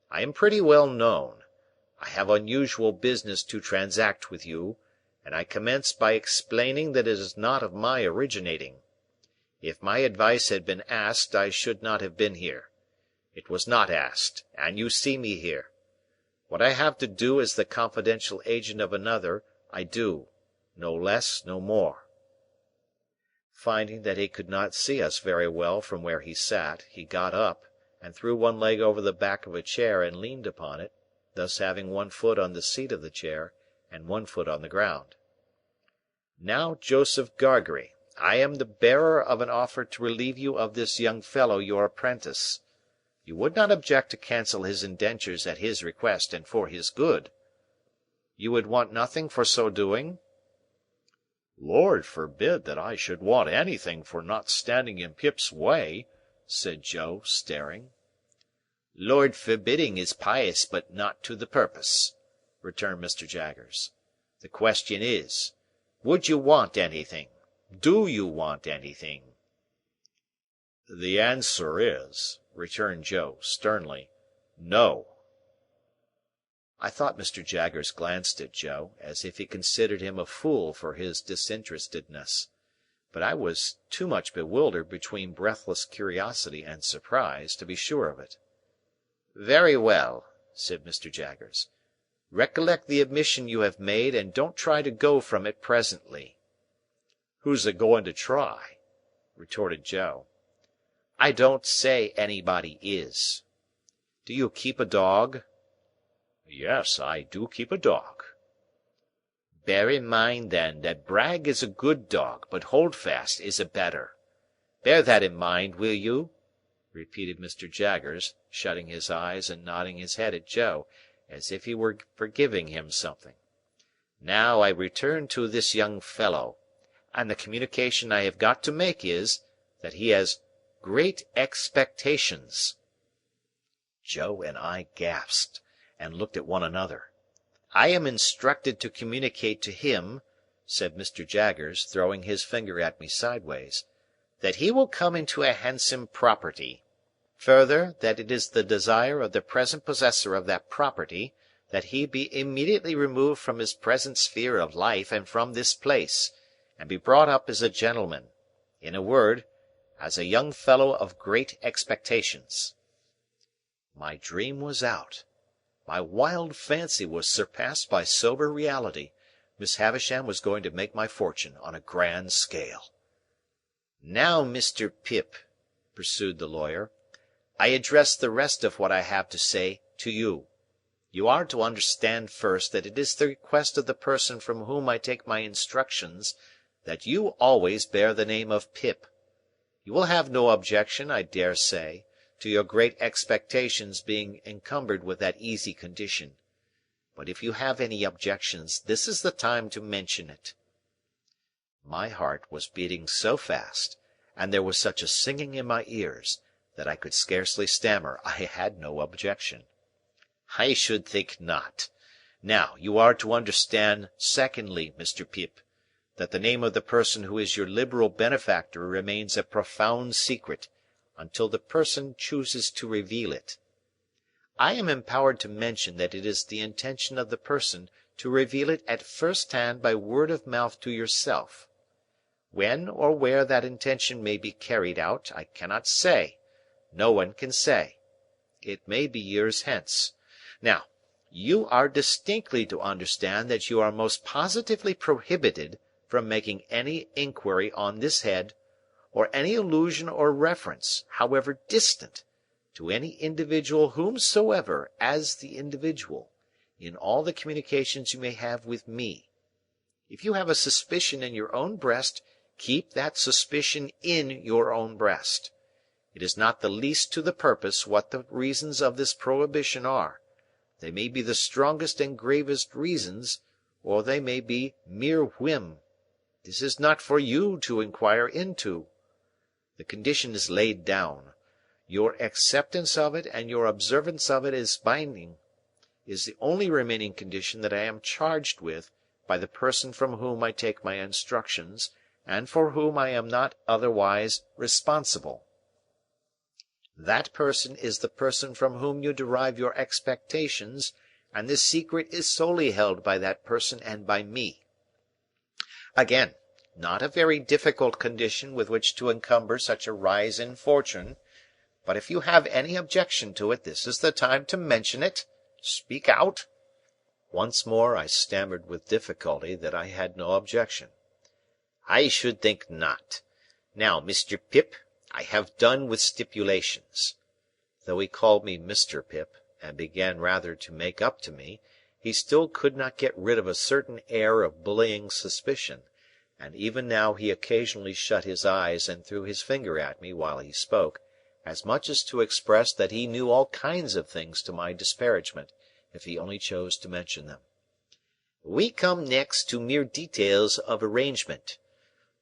I am pretty well known. I have unusual business to transact with you, and I commence by explaining that it is not of my originating. If my advice had been asked, I should not have been here. It was not asked, and you see me here. What I have to do as the confidential agent of another, I do, no less, no more." Finding that he could not see us very well from where he sat, he got up, and threw one leg over the back of a chair and leaned upon it, thus having one foot on the seat of the chair and one foot on the ground. "Now, Joseph Gargery, I am the bearer of an offer to relieve you of this young fellow your apprentice. You would not object to cancel his indentures at his request and for his good? You would want nothing for so doing?" "Lord forbid that I should want anything for not standing in Pip's way," said Joe, staring. "Lord forbidding is pious but not to the purpose," returned Mr. Jaggers. "The question is, would you want anything? Do you want anything?" "The answer is," returned Joe, sternly, "No." I thought Mr. Jaggers glanced at Joe, as if he considered him a fool for his disinterestedness. But I was too much bewildered between breathless curiosity and surprise to be sure of it. "Very well," said Mr. Jaggers. "Recollect the admission you have made, and don't try to go from it presently." "Who's a-going to try?" retorted Joe. "I don't say anybody is. Do you keep a dog?" "Yes, I do keep a dog." "Bear in mind, then, that Bragg is a good dog, but Holdfast is a better. Bear that in mind, will you?" repeated Mr. Jaggers, shutting his eyes and nodding his head at Joe, as if he were forgiving him something. "Now I return to this young fellow, and the communication I have got to make is, that he has great expectations." Joe and I gasped, and looked at one another. "I am instructed to communicate to him," said Mr. Jaggers, throwing his finger at me sideways, "that he will come into a handsome property. Further, that it is the desire of the present possessor of that property that he be immediately removed from his present sphere of life and from this place, and be brought up as a gentleman. In a word, as a young fellow of great expectations." My dream was out. My wild fancy was surpassed by sober reality. Miss Havisham was going to make my fortune on a grand scale. "Now, Mr. Pip," pursued the lawyer, "I address the rest of what I have to say to you. You are to understand first that it is the request of the person from whom I take my instructions that you always bear the name of Pip. You will have no objection, I dare say, to your great expectations being encumbered with that easy condition. But if you have any objections, this is the time to mention it." My heart was beating so fast, and there was such a singing in my ears, that I could scarcely stammer I had no objection. "I should think not. Now, you are to understand, secondly, Mr. Pip, that the name of the person who is your liberal benefactor remains a profound secret, until the person chooses to reveal it. I am empowered to mention that it is the intention of the person to reveal it at first hand by word of mouth to yourself. When or where that intention may be carried out, I cannot say. No one can say. It may be years hence. Now, you are distinctly to understand that you are most positively prohibited from making any inquiry on this head, or any allusion or reference, however distant, to any individual whomsoever as the individual, in all the communications you may have with me. If you have a suspicion in your own breast, keep that suspicion in your own breast. It is not the least to the purpose what the reasons of this prohibition are. They may be the strongest and gravest reasons, or they may be mere whim. This is not for you to inquire into. The condition is laid down. Your acceptance of it and your observance of it as binding is the only remaining condition that I am charged with by the person from whom I take my instructions, and for whom I am not otherwise responsible. That person is the person from whom you derive your expectations, and this secret is solely held by that person and by me. Again, not a very difficult condition with which to encumber such a rise in fortune, but if you have any objection to it, this is the time to mention it. Speak out." Once more I stammered with difficulty that I had no objection. "I should think not. Now, Mr. Pip, I have done with stipulations." Though he called me Mr. Pip, and began rather to make up to me, he still could not get rid of a certain air of bullying suspicion, and even now he occasionally shut his eyes and threw his finger at me while he spoke, as much as to express that he knew all kinds of things to my disparagement, if he only chose to mention them. "We come next to mere details of arrangement.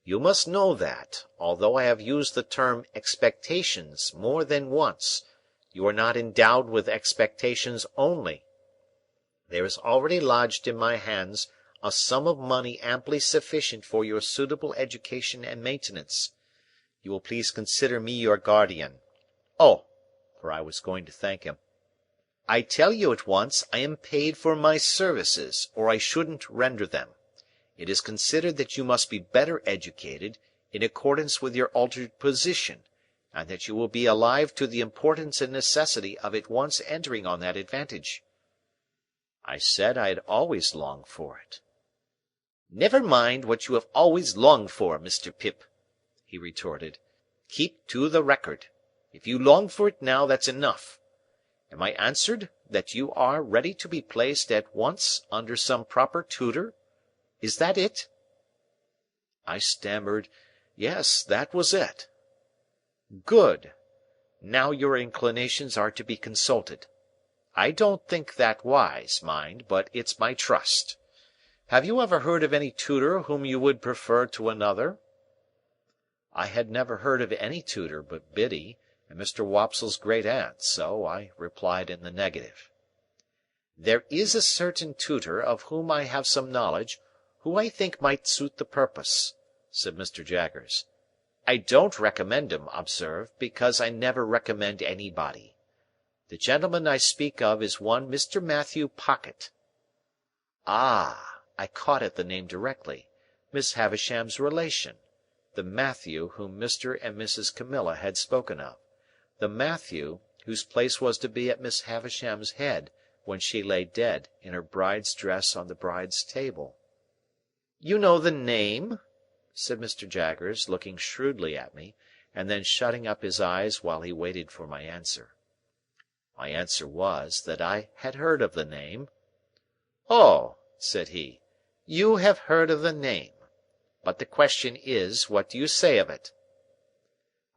You must know that, although I have used the term expectations more than once, you are not endowed with expectations only. There is already lodged in my hands a sum of money amply sufficient for your suitable education and maintenance. You will please consider me your guardian. Oh!" for I was going to thank him, "I tell you at once, I am paid for my services, or I shouldn't render them. It is considered that you must be better educated, in accordance with your altered position, and that you will be alive to the importance and necessity of at once entering on that advantage." I said I had always longed for it. "Never mind what you have always longed for, Mr. Pip," he retorted. "Keep to the record. If you long for it now, that's enough. Am I answered that you are ready to be placed at once under some proper tutor? Is that it?" I stammered, yes, that was it. "Good. Now your inclinations are to be consulted. I don't think that wise, mind, but it's my trust. Have you ever heard of any tutor whom you would prefer to another?" I had never heard of any tutor but Biddy, and Mr. Wopsle's great aunt, so I replied in the negative. "There is a certain tutor, of whom I have some knowledge, who I think might suit the purpose," said Mr. Jaggers. "I don't recommend him, observe, because I never recommend anybody. The gentleman I speak of is one Mr. Matthew Pocket." "Ah!" I caught at the name directly. "Miss Havisham's relation. the Matthew whom Mr. and Mrs. Camilla had spoken of, the Matthew whose place was to be at Miss Havisham's head when she lay dead in her bride's dress on the bride's table. "You know the name?" said Mr. Jaggers, looking shrewdly at me, and then shutting up his eyes while he waited for my answer. My answer was, that I had heard of the name. "Oh," said he, "you have heard of the name. But the question is, what do you say of it?"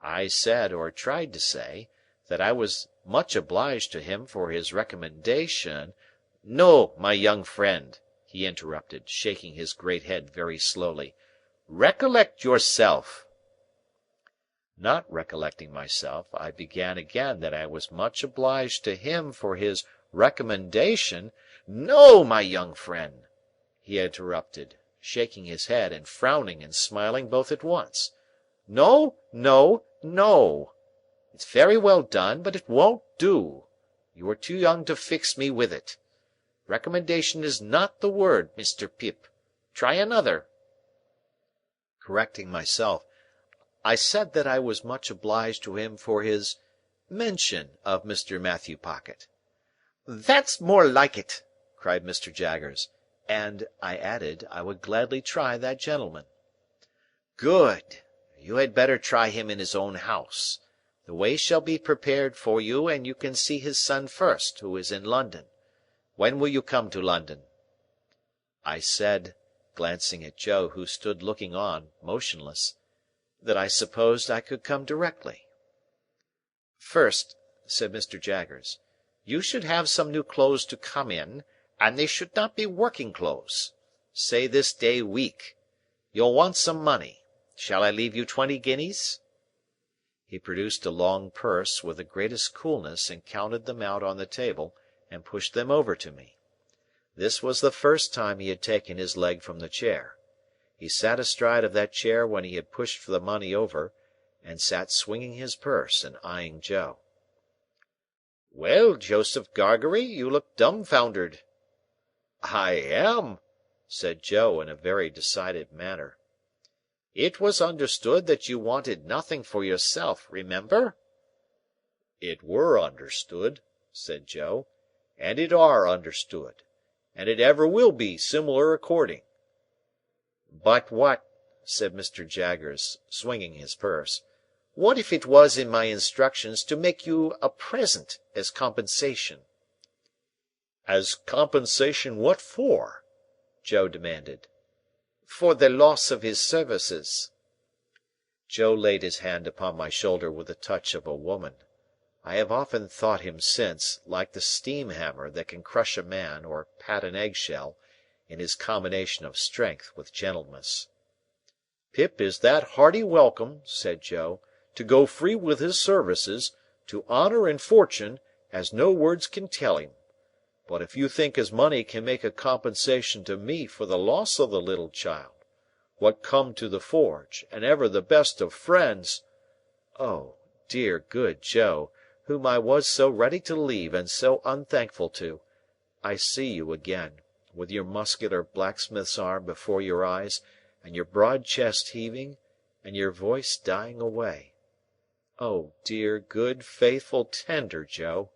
I said, or tried to say, that I was much obliged to him for his recommendation— "No, my young friend," he interrupted, shaking his great head very slowly. "Recollect yourself." Not recollecting myself, I began again that I was much obliged to him for his recommendation— "No, my young friend," he interrupted, shaking his head, and frowning and smiling both at once. "No, no, no. It's very well done, but it won't do. You are too young to fix me with it. Recommendation is not the word, Mr. Pip. Try another." Correcting myself, I said that I was much obliged to him for his mention of Mr. Matthew Pocket. "That's more like it!" cried Mr. Jaggers. And, I added, I would gladly try that gentleman. "Good! You had better try him in his own house. The way shall be prepared for you, and you can see his son first, who is in London. When will you come to London?" I said, glancing at Joe, who stood looking on, motionless, that I supposed I could come directly. "First," said Mr. Jaggers, "you should have some new clothes to come in, and they should not be working clothes. Say this day week. You'll want some money. Shall I leave you 20 guineas?" He produced a long purse with the greatest coolness and counted them out on the table, and pushed them over to me. This was the first time he had taken his leg from the chair. He sat astride of that chair when he had pushed the money over, and sat swinging his purse and eyeing Joe. "Well, Joseph Gargery, you look dumbfoundered." "I am," said Joe in a very decided manner. "It was understood that you wanted nothing for yourself, remember?" "It were understood," said Joe, "and it are understood, and it ever will be similar according." "But what," said Mr. Jaggers, swinging his purse, "what if it was in my instructions to make you a present as compensation?" "As compensation what for?" Joe demanded. "For the loss of his services." Joe laid his hand upon my shoulder with the touch of a woman. I have often thought him since, like the steam hammer that can crush a man or pat an egg-shell, in his combination of strength with gentleness. "Pip is that hearty welcome," said Joe, "to go free with his services, to honour and fortune, as no words can tell him. But if you think as money can make a compensation to me for the loss of the little child, what come to the forge, and ever the best of friends—" "Oh, dear good Joe, whom I was so ready to leave and so unthankful to, I see you again, with your muscular blacksmith's arm before your eyes, and your broad chest heaving, and your voice dying away. Oh, dear, good, faithful, tender Joe!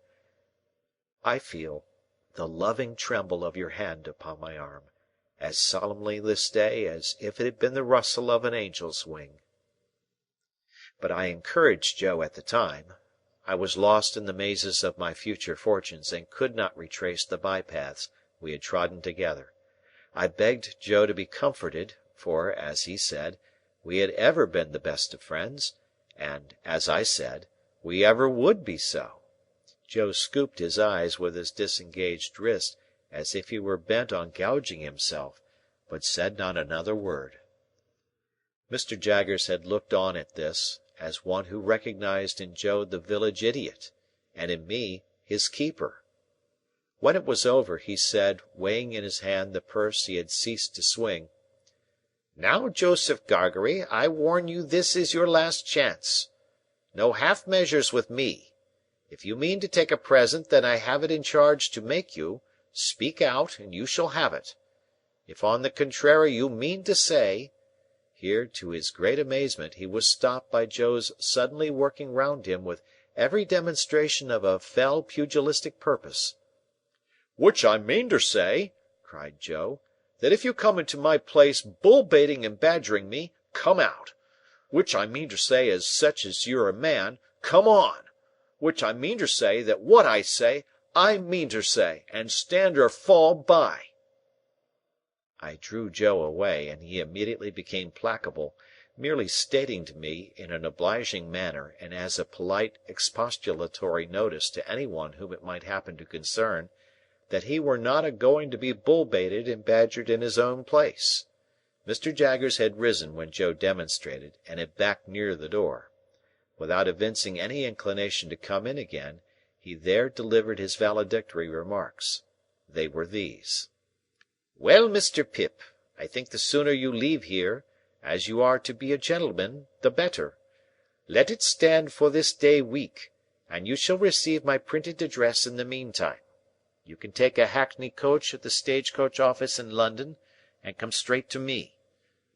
I feel the loving tremble of your hand upon my arm, as solemnly this day as if it had been the rustle of an angel's wing. But I encouraged Joe at the time. I was lost in the mazes of my future fortunes, and could not retrace the by-paths we had trodden together. I begged Joe to be comforted, for, as he said, we had ever been the best of friends, and, as I said, we ever would be so. Joe scooped his eyes with his disengaged wrist, as if he were bent on gouging himself, but said not another word. Mr. Jaggers had looked on at this, as one who recognized in Joe the village idiot, and in me his keeper. When it was over, he said, weighing in his hand the purse he had ceased to swing, "Now, Joseph Gargery, I warn you this is your last chance. No half measures with me. If you mean to take a present that I have it in charge to make you, speak out, and you shall have it. If on the contrary you mean to say," Here, to his great amazement, he was stopped by Joe's suddenly working round him with every demonstration of a fell pugilistic purpose. "Which I meantersay," cried Joe, "that if you come into my place bull-baiting and badgering me, come out. Which I meantersay as sech as you're a man, come on. Which I meantersay that what I say, I meantersay, and stand or fall by." I drew Joe away, and he immediately became placable, merely stating to me, in an obliging manner and as a polite expostulatory notice to any one whom it might happen to concern, that he were not a-going to be bull-baited and badgered in his own place. Mr. Jaggers had risen when Joe demonstrated, and had backed near the door. Without evincing any inclination to come in again, he there delivered his valedictory remarks. They were these: "Well, Mr. Pip, I think the sooner you leave here, as you are to be a gentleman, the better. Let it stand for this day week, and you shall receive my printed address in the meantime. You can take a hackney coach at the stage-coach office in London, and come straight to me.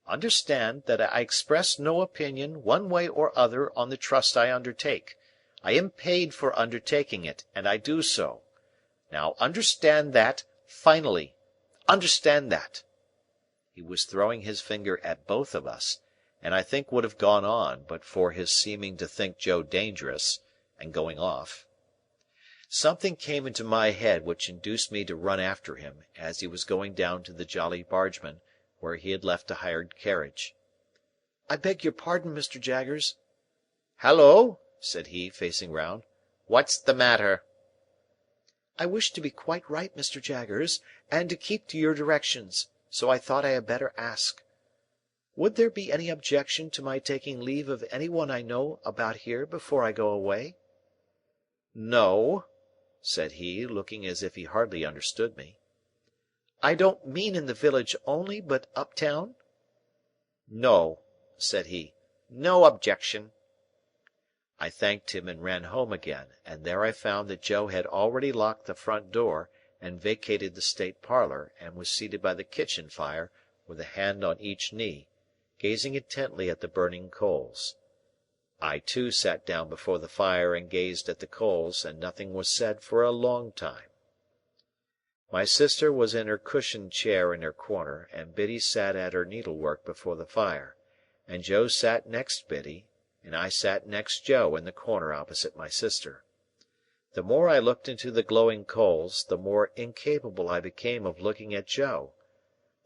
Understand that I express no opinion one way or other on the trust I undertake. I am paid for undertaking it, and I do so. Now understand that, finally. Understand that." He was throwing his finger at both of us, and I think would have gone on, but for his seeming to think Joe dangerous, and going off. Something came into my head which induced me to run after him, as he was going down to the Jolly Bargemen, where he had left a hired carriage. "I beg your pardon, Mr. Jaggers." "Halloa!" said he, facing round. "What's the matter?" "I wish to be quite right, Mr. Jaggers, and to keep to your directions, so I thought I had better ask. Would there be any objection to my taking leave of any one I know about here before I go away?" "No," said he, looking as if he hardly understood me. "I don't mean in the village only, but uptown?" "No," said he. "No objection." I thanked him and ran home again, and there I found that Joe had already locked the front door and vacated the state parlour, and was seated by the kitchen fire, with a hand on each knee, gazing intently at the burning coals. I too sat down before the fire and gazed at the coals, and nothing was said for a long time. My sister was in her cushioned chair in her corner, and Biddy sat at her needlework before the fire, and Joe sat next Biddy, and I sat next Joe in the corner opposite my sister. The more I looked into the glowing coals, the more incapable I became of looking at Joe.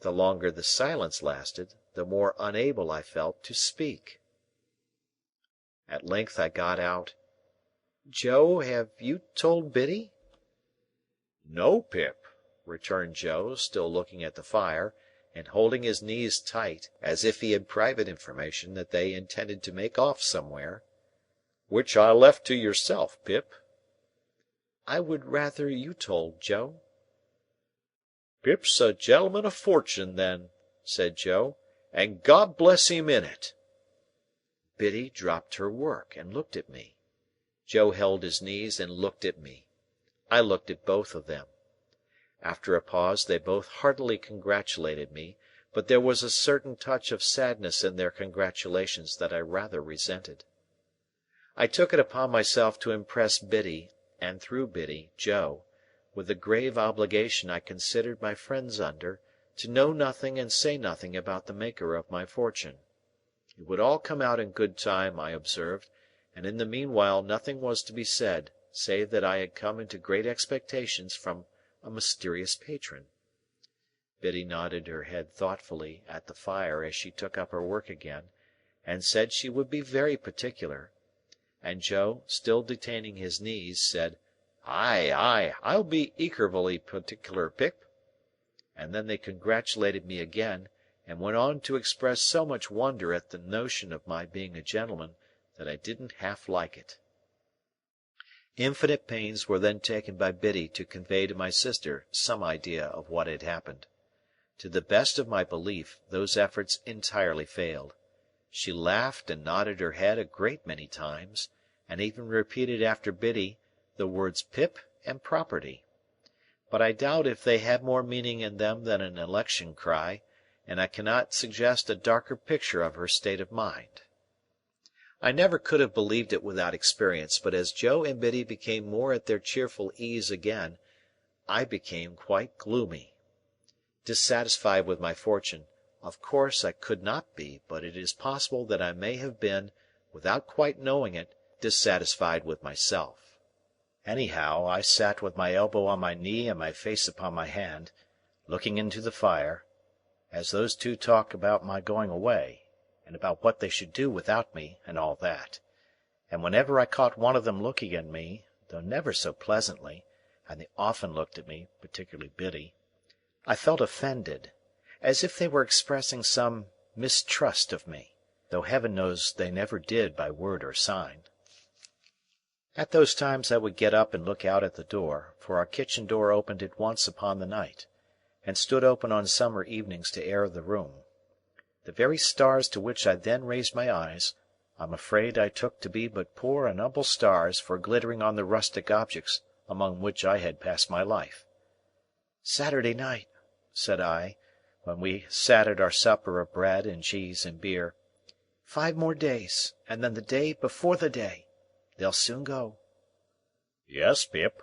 The longer the silence lasted, the more unable I felt to speak. At length I got out, "Joe, have you told Biddy?" "No, Pip," returned Joe, still looking at the fire, and holding his knees tight, as if he had private information that they intended to make off somewhere. "Which I left to yourself, Pip." "I would rather you told, Joe." "Pip's a gentleman of fortune, then," said Joe, "and God bless him in it." Biddy dropped her work, and looked at me. Joe held his knees and looked at me. I looked at both of them. After a pause they both heartily congratulated me, but there was a certain touch of sadness in their congratulations that I rather resented. I took it upon myself to impress Biddy, and through Biddy, Joe, with the grave obligation I considered my friends under, to know nothing and say nothing about the maker of my fortune. It would all come out in good time, I observed, and in the meanwhile nothing was to be said, save that I had come into great expectations from a mysterious patron. Biddy nodded her head thoughtfully at the fire as she took up her work again, and said she would be very particular; and Joe, still detaining his knees, said, "Ay, ay, I'll be ekervally particular, Pip." And then they congratulated me again, and went on to express so much wonder at the notion of my being a gentleman that I didn't half like it. Infinite pains were then taken by Biddy to convey to my sister some idea of what had happened. To the best of my belief, those efforts entirely failed. She laughed and nodded her head a great many times, and even repeated after Biddy the words Pip and property. But I doubt if they had more meaning in them than an election cry, and I cannot suggest a darker picture of her state of mind. I never could have believed it without experience, but as Joe and Biddy became more at their cheerful ease again, I became quite gloomy. Dissatisfied with my fortune, of course I could not be, but it is possible that I may have been, without quite knowing it, dissatisfied with myself. Anyhow, I sat with my elbow on my knee and my face upon my hand, looking into the fire, as those two talked about my going away, and about what they should do without me, and all that. And whenever I caught one of them looking at me, though never so pleasantly, and they often looked at me, particularly Biddy, I felt offended, as if they were expressing some mistrust of me, though heaven knows they never did by word or sign. At those times I would get up and look out at the door, for our kitchen door opened at once upon the night, and stood open on summer evenings to air the room. The very stars to which I then raised my eyes, I'm afraid I took to be but poor and humble stars for glittering on the rustic objects among which I had passed my life. "Saturday night," said I, when we sat at our supper of bread and cheese and beer. "5 more days, and then the day before the day. They'll soon go." "Yes, Pip,"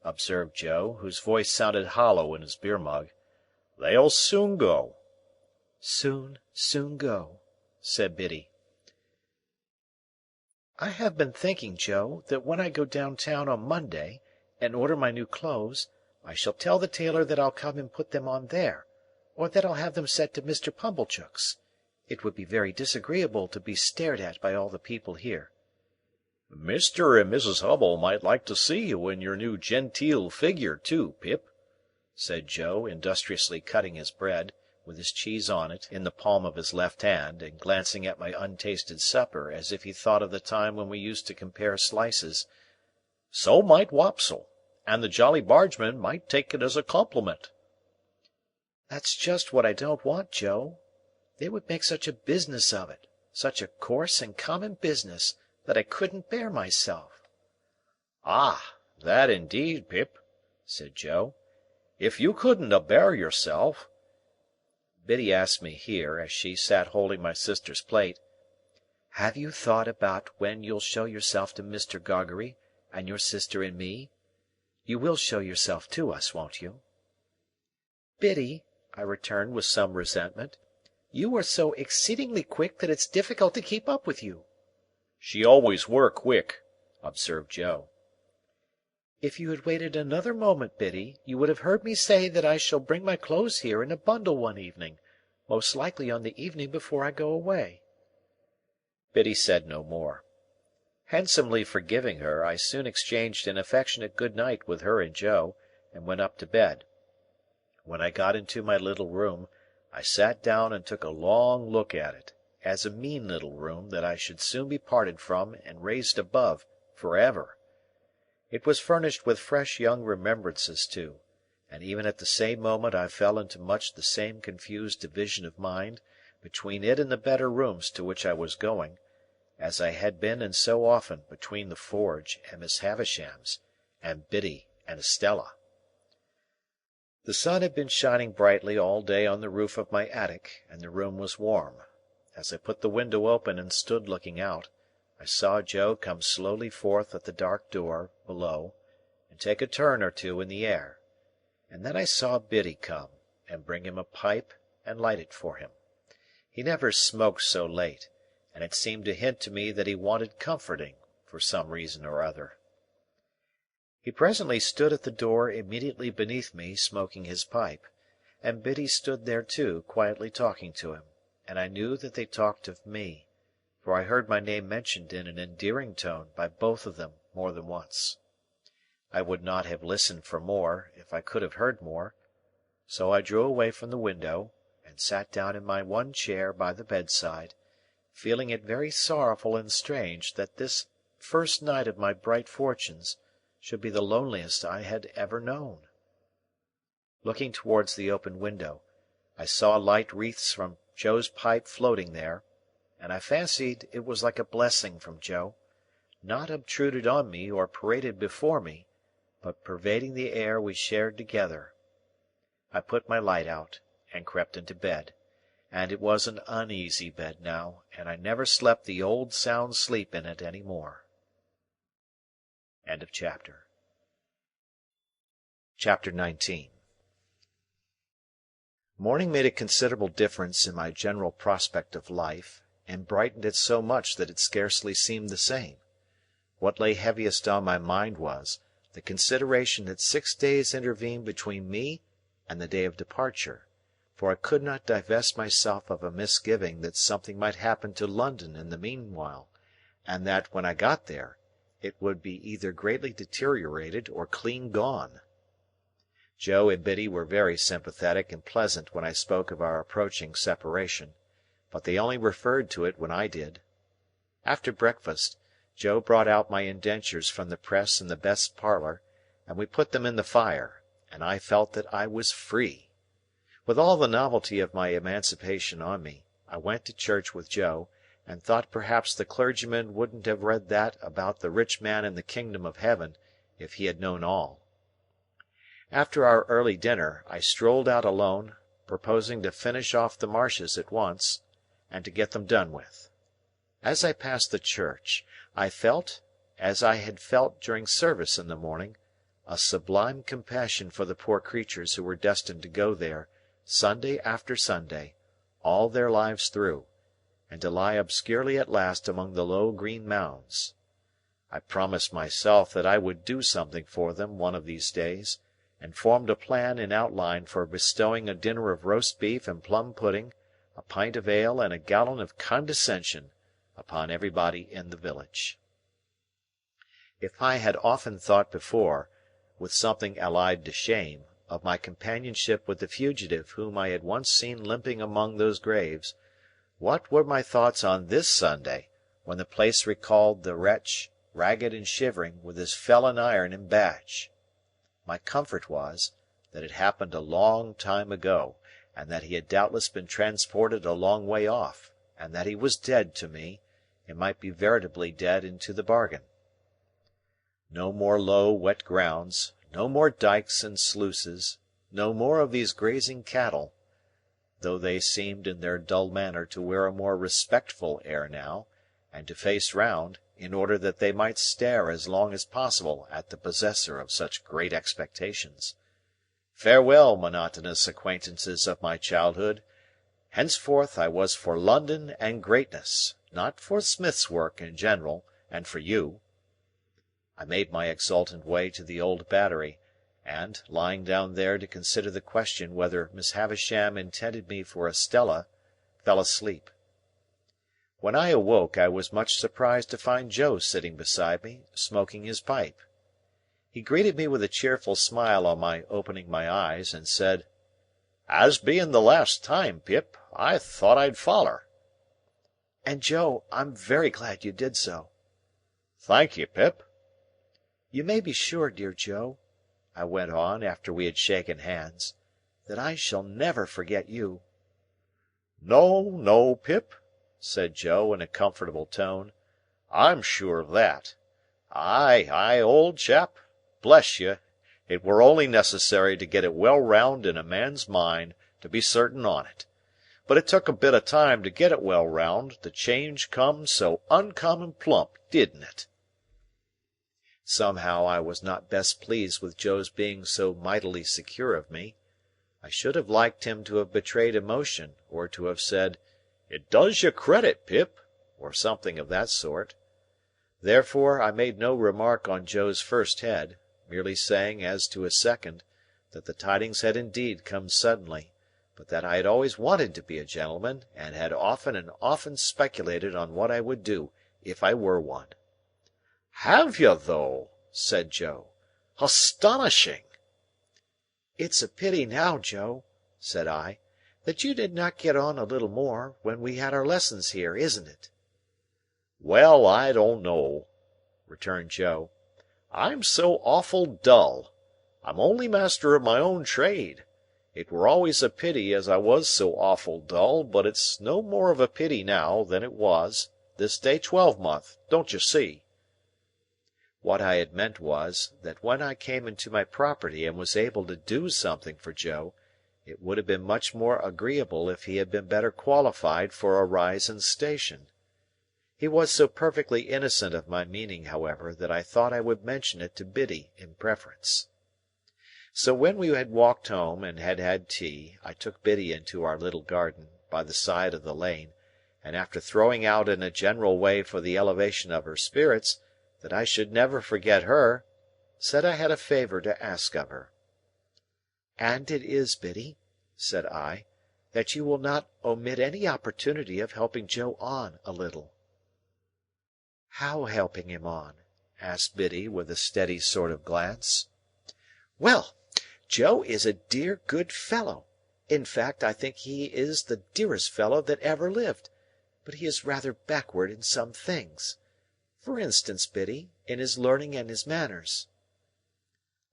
observed Joe, whose voice sounded hollow in his beer mug. "They'll soon go." "Soon, soon go," said Biddy. "I have been thinking, Joe, that when I go downtown on Monday, and order my new clothes, I shall tell the tailor that I'll come and put them on there, or that I'll have them sent to Mr. Pumblechook's. It would be very disagreeable to be stared at by all the people here." "Mr. and Mrs. Hubble might like to see you in your new genteel figure, too, Pip," said Joe, industriously cutting his bread, with his cheese on it, in the palm of his left hand, and glancing at my untasted supper as if he thought of the time when we used to compare slices. "So might Wopsle, and the Jolly Bargemen might take it as a compliment." "That's just what I don't want, Joe. They would make such a business of it, such a coarse and common business, that I couldn't bear myself." "Ah, that indeed, Pip," said Joe. "If you couldn't bear yourself—" Biddy asked me here, as she sat holding my sister's plate, "Have you thought about when you'll show yourself to Mr. Gargery, and your sister and me? You will show yourself to us, won't you?" "Biddy," I returned with some resentment, "you are so exceedingly quick that it's difficult to keep up with you." "She always were quick," observed Joe. "If you had waited another moment, Biddy, you would have heard me say that I shall bring my clothes here in a bundle one evening, most likely on the evening before I go away." Biddy said no more. Handsomely forgiving her, I soon exchanged an affectionate good night with her and Joe, and went up to bed. When I got into my little room, I sat down and took a long look at it, as a mean little room that I should soon be parted from and raised above for ever. It was furnished with fresh young remembrances too, and even at the same moment I fell into much the same confused division of mind between it and the better rooms to which I was going, as I had been in so often between the forge and Miss Havisham's, and Biddy and Estella. The sun had been shining brightly all day on the roof of my attic, and the room was warm. As I put the window open and stood looking out, I saw Joe come slowly forth at the dark door below, and take a turn or two in the air, and then I saw Biddy come, and bring him a pipe and light it for him. He never smoked so late, and it seemed to hint to me that he wanted comforting, for some reason or other. He presently stood at the door immediately beneath me, smoking his pipe, and Biddy stood there too, quietly talking to him, and I knew that they talked of me, for I heard my name mentioned in an endearing tone by both of them more than once. I would not have listened for more, if I could have heard more, so I drew away from the window, and sat down in my one chair by the bedside, feeling it very sorrowful and strange that this first night of my bright fortunes should be the loneliest I had ever known. Looking towards the open window, I saw light wreaths from Joe's pipe floating there, and I fancied it was like a blessing from Joe, not obtruded on me or paraded before me, but pervading the air we shared together. I put my light out, and crept into bed, and it was an uneasy bed now, and I never slept the old sound sleep in it any more. Chapter 19. Morning made a considerable difference in my general prospect of life, and brightened it so much that it scarcely seemed the same. What lay heaviest on my mind was, the consideration that 6 days intervened between me and the day of departure, for I could not divest myself of a misgiving that something might happen to London in the meanwhile, and that, when I got there, it would be either greatly deteriorated or clean gone. Joe and Biddy were very sympathetic and pleasant when I spoke of our approaching separation, but they only referred to it when I did. After breakfast, Joe brought out my indentures from the press in the best parlour, and we put them in the fire, and I felt that I was free. With all the novelty of my emancipation on me, I went to church with Joe, and thought perhaps the clergyman wouldn't have read that about the rich man in the kingdom of heaven, if he had known all. After our early dinner, I strolled out alone, proposing to finish off the marshes at once, and to get them done with. As I passed the church, I felt, as I had felt during service in the morning, a sublime compassion for the poor creatures who were destined to go there, Sunday after Sunday, all their lives through, and to lie obscurely at last among the low green mounds. I promised myself that I would do something for them one of these days, and formed a plan in outline for bestowing a dinner of roast beef and plum pudding, a pint of ale, and a gallon of condescension upon everybody in the village. If I had often thought before, with something allied to shame, of my companionship with the fugitive whom I had once seen limping among those graves, what were my thoughts on this Sunday, when the place recalled the wretch, ragged and shivering, with his felon iron and badge? My comfort was, that it happened a long time ago, and that he had doubtless been transported a long way off, and that he was dead to me, and might be veritably dead into the bargain. No more low wet grounds, no more dikes and sluices, no more of these grazing cattle, though they seemed in their dull manner to wear a more respectful air now, and to face round, in order that they might stare as long as possible at the possessor of such great expectations. Farewell, monotonous acquaintances of my childhood. Henceforth I was for London and greatness, not for smith's work in general, and for you. I made my exultant way to the old Battery, and, lying down there to consider the question whether Miss Havisham intended me for Estella, fell asleep. When I awoke, I was much surprised to find Joe sitting beside me, smoking his pipe. He greeted me with a cheerful smile on my opening my eyes, and said, "As being the last time, Pip, I thought I'd foller." And, Joe, I'm very glad you did so. "Thank you, Pip." You may be sure, dear Joe," I went on, after we had shaken hands, "that I shall never forget you." "No, no, Pip," said Joe, in a comfortable tone. "I'm sure of that. Ay, ay, old chap. Bless you, it were only necessary to get it well round in a man's mind to be certain on it. But it took a bit of time to get it well round, the change come so uncommon plump, didn't it?" Somehow I was not best pleased with Joe's being so mightily secure of me. I should have liked him to have betrayed emotion, or to have said, "It does you credit, Pip," or something of that sort. Therefore I made no remark on Joe's first head, merely saying as to his second, that the tidings had indeed come suddenly, but that I had always wanted to be a gentleman, and had often and often speculated on what I would do, if I were one. "Have you, though?" said Joe. "Astonishing!" "It's a pity now, Joe," said I, "that you did not get on a little more, when we had our lessons here, isn't it?" "Well, I don't know," returned Joe. "I'm so awful dull. I'm only master of my own trade. It were always a pity as I was so awful dull, but it's no more of a pity now than it was, this day twelvemonth, don't you see?" What I had meant was, that when I came into my property and was able to do something for Joe, It would have been much more agreeable if he had been better qualified for a rise in station. He was so perfectly innocent of my meaning, however, that I thought I would mention it to Biddy in preference. So when we had walked home and had had tea, I took Biddy into our little garden, by the side of the lane, and after throwing out in a general way for the elevation of her spirits, that I should never forget her, said I had a favour to ask of her. "And it is, Biddy," said I, "that you will not omit any opportunity of helping Joe on a little." "How helping him on?" asked Biddy, with a steady sort of glance. "Well, Joe is a dear good fellow. In fact, I think he is the dearest fellow that ever lived, but he is rather backward in some things. For instance, Biddy, in his learning and his manners."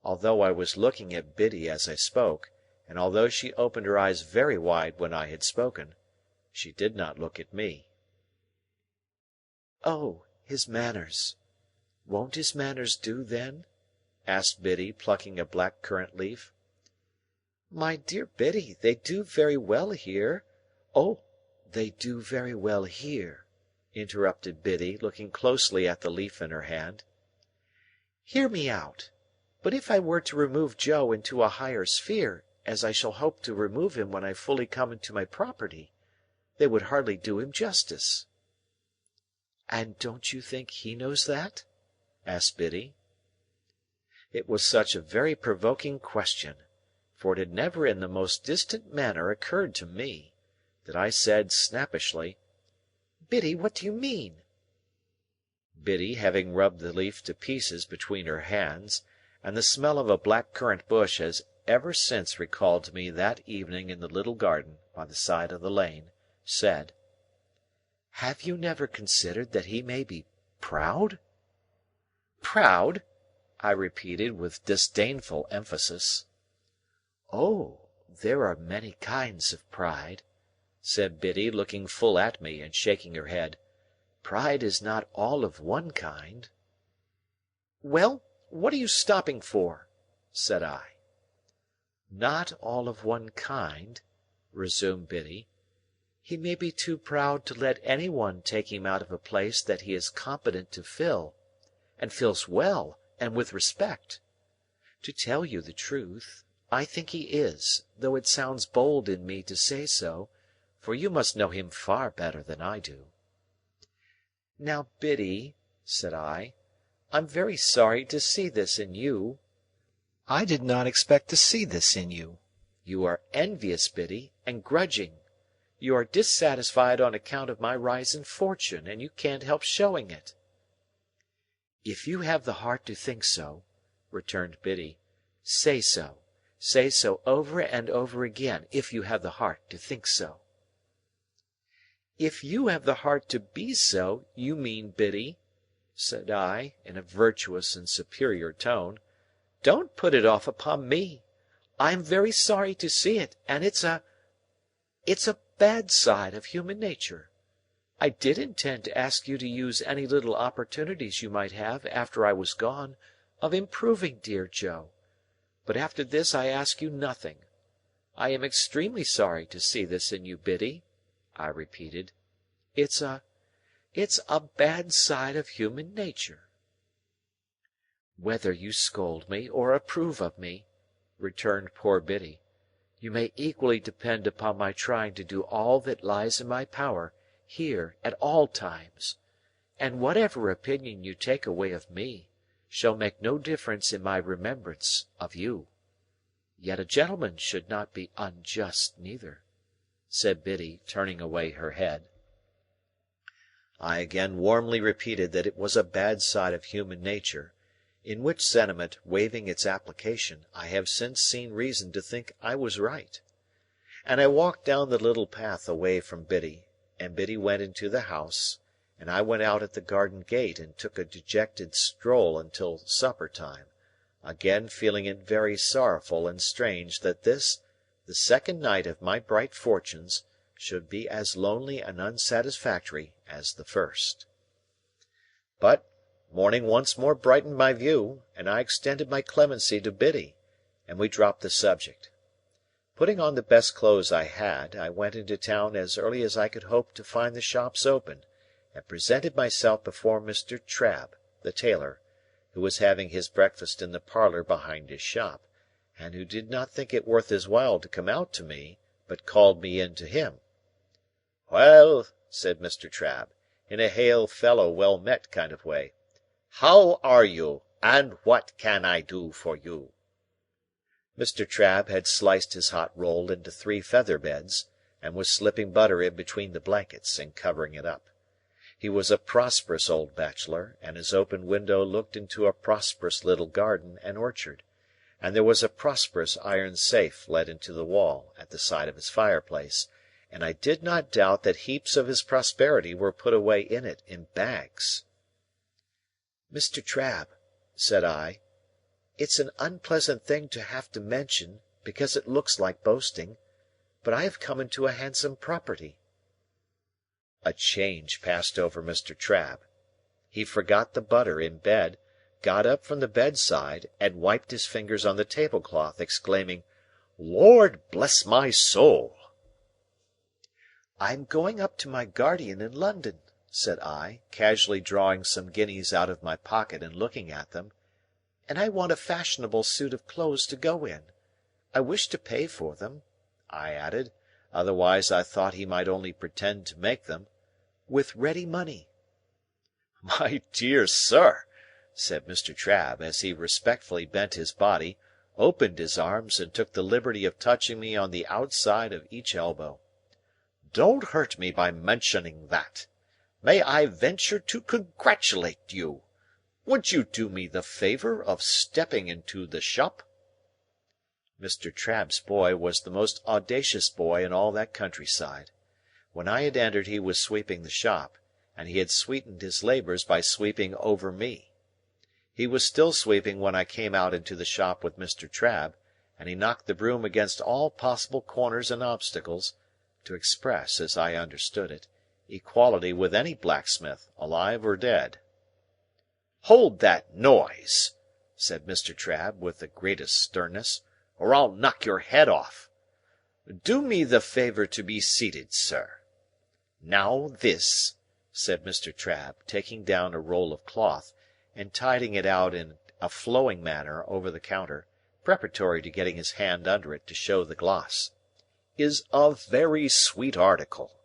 Although I was looking at Biddy as I spoke, and although she opened her eyes very wide when I had spoken, she did not look at me. "Oh, his manners. Won't his manners do, then?" asked Biddy, plucking a black currant leaf. "My dear Biddy, they do very well here." "Oh, they do very well here," interrupted Biddy, looking closely at the leaf in her hand. "Hear me out. But if I were to remove Joe into a higher sphere, as I shall hope to remove him when I fully come into my property, they would hardly do him justice." "And don't you think he knows that?" asked Biddy. It was such a very provoking question, for it had never in the most distant manner occurred to me, that I said snappishly, "Biddy, what do you mean?" Biddy, having rubbed the leaf to pieces between her hands, and the smell of a black currant bush has ever since recalled to me that evening in the little garden by the side of the lane, said, "Have you never considered that he may be proud?" "Proud?" I repeated, with disdainful emphasis. "Oh, there are many kinds of pride," said Biddy, looking full at me and shaking her head. "Pride is not all of one kind." "Well, what are you stopping for?" said I. "Not all of one kind," resumed Biddy. "He may be too proud to let any one take him out of a place that he is competent to fill, and fills well and with respect. To tell you the truth, I think he is, though it sounds bold in me to say so, for you must know him far better than I do." "Now, Biddy," said I, "I'm very sorry to see this in you. I did not expect to see this in you. You are envious, Biddy, and grudging. You are dissatisfied on account of my rise in fortune, and you can't help showing it." "If you have the heart to think so," returned Biddy, "say so. Say so over and over again, if you have the heart to think so." "If you have the heart to be so, you mean, Biddy," said I, in a virtuous and superior tone, "don't put it off upon me. I am very sorry to see it, and it's a bad side of human nature. I did intend to ask you to use any little opportunities you might have, after I was gone, of improving dear Joe. But after this I ask you nothing. I am extremely sorry to see this in you, Biddy," I repeated. It's a bad side of human nature." "Whether you scold me or approve of me," returned poor Biddy, "you may equally depend upon my trying to do all that lies in my power, here, at all times. And whatever opinion you take away of me, shall make no difference in my remembrance of you. Yet a gentleman should not be unjust neither," said Biddy, turning away her head. I again warmly repeated that it was a bad side of human nature, in which sentiment, waiving its application, I have since seen reason to think I was right. And I walked down the little path away from Biddy, and Biddy went into the house, and I went out at the garden gate and took a dejected stroll until supper time, again feeling it very sorrowful and strange that this, the second night of my bright fortunes, should be as lonely and unsatisfactory as the first. But, morning once more brightened my view, and I extended my clemency to Biddy, and we dropped the subject. Putting on the best clothes I had, I went into town as early as I could hope to find the shops open, and presented myself before Mr. Trabb, the tailor, who was having his breakfast in the parlour behind his shop, and who did not think it worth his while to come out to me, but called me in to him. "Well," said Mr. Trabb, in a hail fellow well met kind of way, "how are you, and what can I do for you?" Mr. Trabb had sliced his hot roll into 3 feather beds, and was slipping butter in between the blankets, and covering it up. He was a prosperous old bachelor, and his open window looked into a prosperous little garden and orchard, and there was a prosperous iron safe let into the wall at the side of his fireplace, and I did not doubt that heaps of his prosperity were put away in it in bags. "Mr. Trabb," said I, "it's an unpleasant thing to have to mention, because it looks like boasting, but I have come into a handsome property." A change passed over Mr. Trabb. He forgot the butter in bed, got up from the bedside, and wiped his fingers on the tablecloth, exclaiming, "Lord bless my soul!" "I am going up to my guardian in London," said I, casually drawing some guineas out of my pocket and looking at them, "and I want a fashionable suit of clothes to go in. I wish to pay for them," I added, otherwise I thought he might only pretend to make them, "with ready money." "My dear sir," said Mr. Trabb, as he respectfully bent his body, opened his arms, and took the liberty of touching me on the outside of each elbow, "don't hurt me by mentioning that. May I venture to congratulate you? Would you do me the favour of stepping into the shop?" Mr. Trabb's boy was the most audacious boy in all that countryside. When I had entered he was sweeping the shop, and he had sweetened his labours by sweeping over me. He was still sweeping when I came out into the shop with Mr. Trabb, and he knocked the broom against all possible corners and obstacles, to express, as I understood it, equality with any blacksmith, alive or dead. "Hold that noise!" said Mr. Trabb, with the greatest sternness, "or I'll knock your head off. Do me the favour to be seated, sir. Now this," said Mr. Trabb, taking down a roll of cloth, and tidying it out in a flowing manner over the counter, preparatory to getting his hand under it to show the gloss, "is a very sweet article.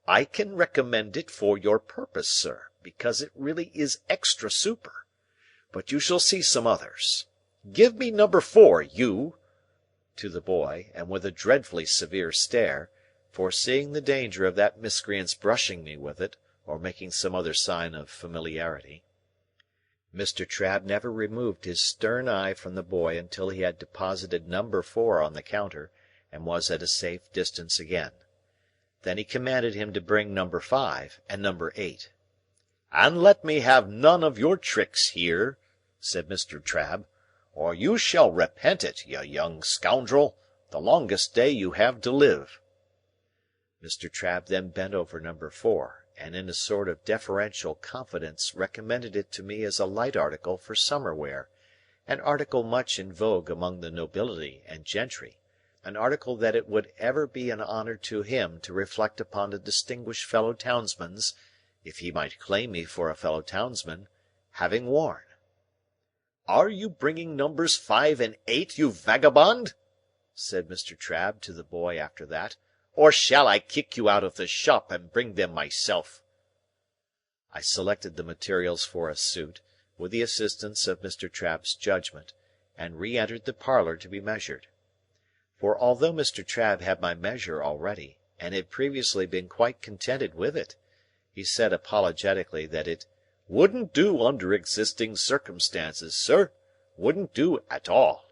I can recommend it for your purpose, sir, because it really is extra super. But you shall see some others. Give me number 4, you," to the boy, and with a dreadfully severe stare, foreseeing the danger of that miscreant's brushing me with it, or making some other sign of familiarity. Mr. Trabb never removed his stern eye from the boy until he had deposited number 4 on the counter, and was at a safe distance again. Then he commanded him to bring number 5 and number 8. "And let me have none of your tricks here," said Mr. Trabb, "or you shall repent it, you young scoundrel, the longest day you have to live." Mr. Trabb then bent over number 4, and in a sort of deferential confidence recommended it to me as a light article for summer wear, an article much in vogue among the nobility and gentry, an article that it would ever be an honour to him to reflect upon a distinguished fellow townsman's, if he might claim me for a fellow townsman, having worn. "Are you bringing numbers 5 and 8, you vagabond?" said Mr. Trabb to the boy after that, "or shall I kick you out of the shop and bring them myself?" I selected the materials for a suit, with the assistance of Mr. Trabb's judgment, and re-entered the parlour to be measured. For although Mr. Trabb had my measure already, and had previously been quite contented with it, he said apologetically that it "wouldn't do under existing circumstances, sir. Wouldn't do at all."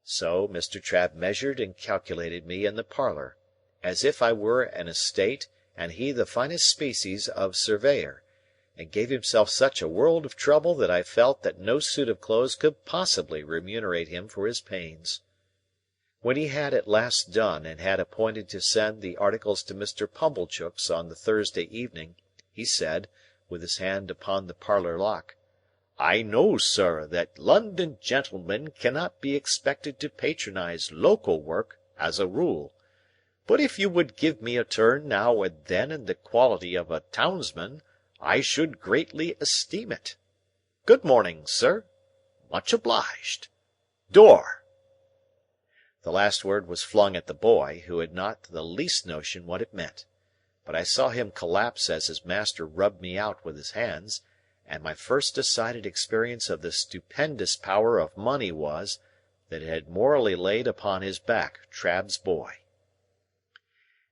So, Mr. Trabb measured and calculated me in the parlour, as if I were an estate and he the finest species of surveyor, and gave himself such a world of trouble that I felt that no suit of clothes could possibly remunerate him for his pains. When he had at last done, and had appointed to send the articles to Mr. Pumblechook's on the Thursday evening, he said, with his hand upon the parlour lock, "I know, sir, that London gentlemen cannot be expected to patronize local work as a rule. But if you would give me a turn now and then in the quality of a townsman, I should greatly esteem it. Good morning, sir. Much obliged. Door!" The last word was flung at the boy, who had not the least notion what it meant. But I saw him collapse as his master rubbed me out with his hands, and my first decided experience of the stupendous power of money was, that it had morally laid upon his back Trabb's boy.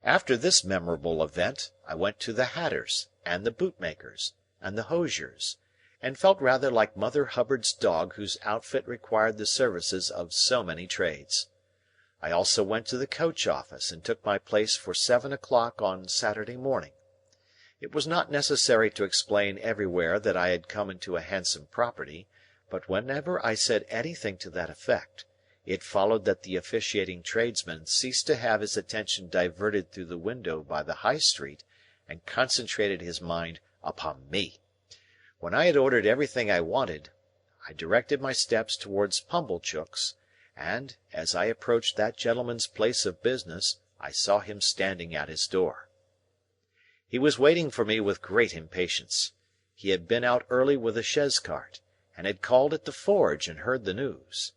After this memorable event, I went to the hatters, and the bootmakers, and the hosiers, and felt rather like Mother Hubbard's dog whose outfit required the services of so many trades. I also went to the coach office, and took my place for 7 o'clock on Saturday morning. It was not necessary to explain everywhere that I had come into a handsome property, but whenever I said anything to that effect, it followed that the officiating tradesman ceased to have his attention diverted through the window by the High Street, and concentrated his mind upon me. When I had ordered everything I wanted, I directed my steps towards Pumblechook's, and, as I approached that gentleman's place of business, I saw him standing at his door. He was waiting for me with great impatience. He had been out early with a chaise cart, and had called at the forge and heard the news.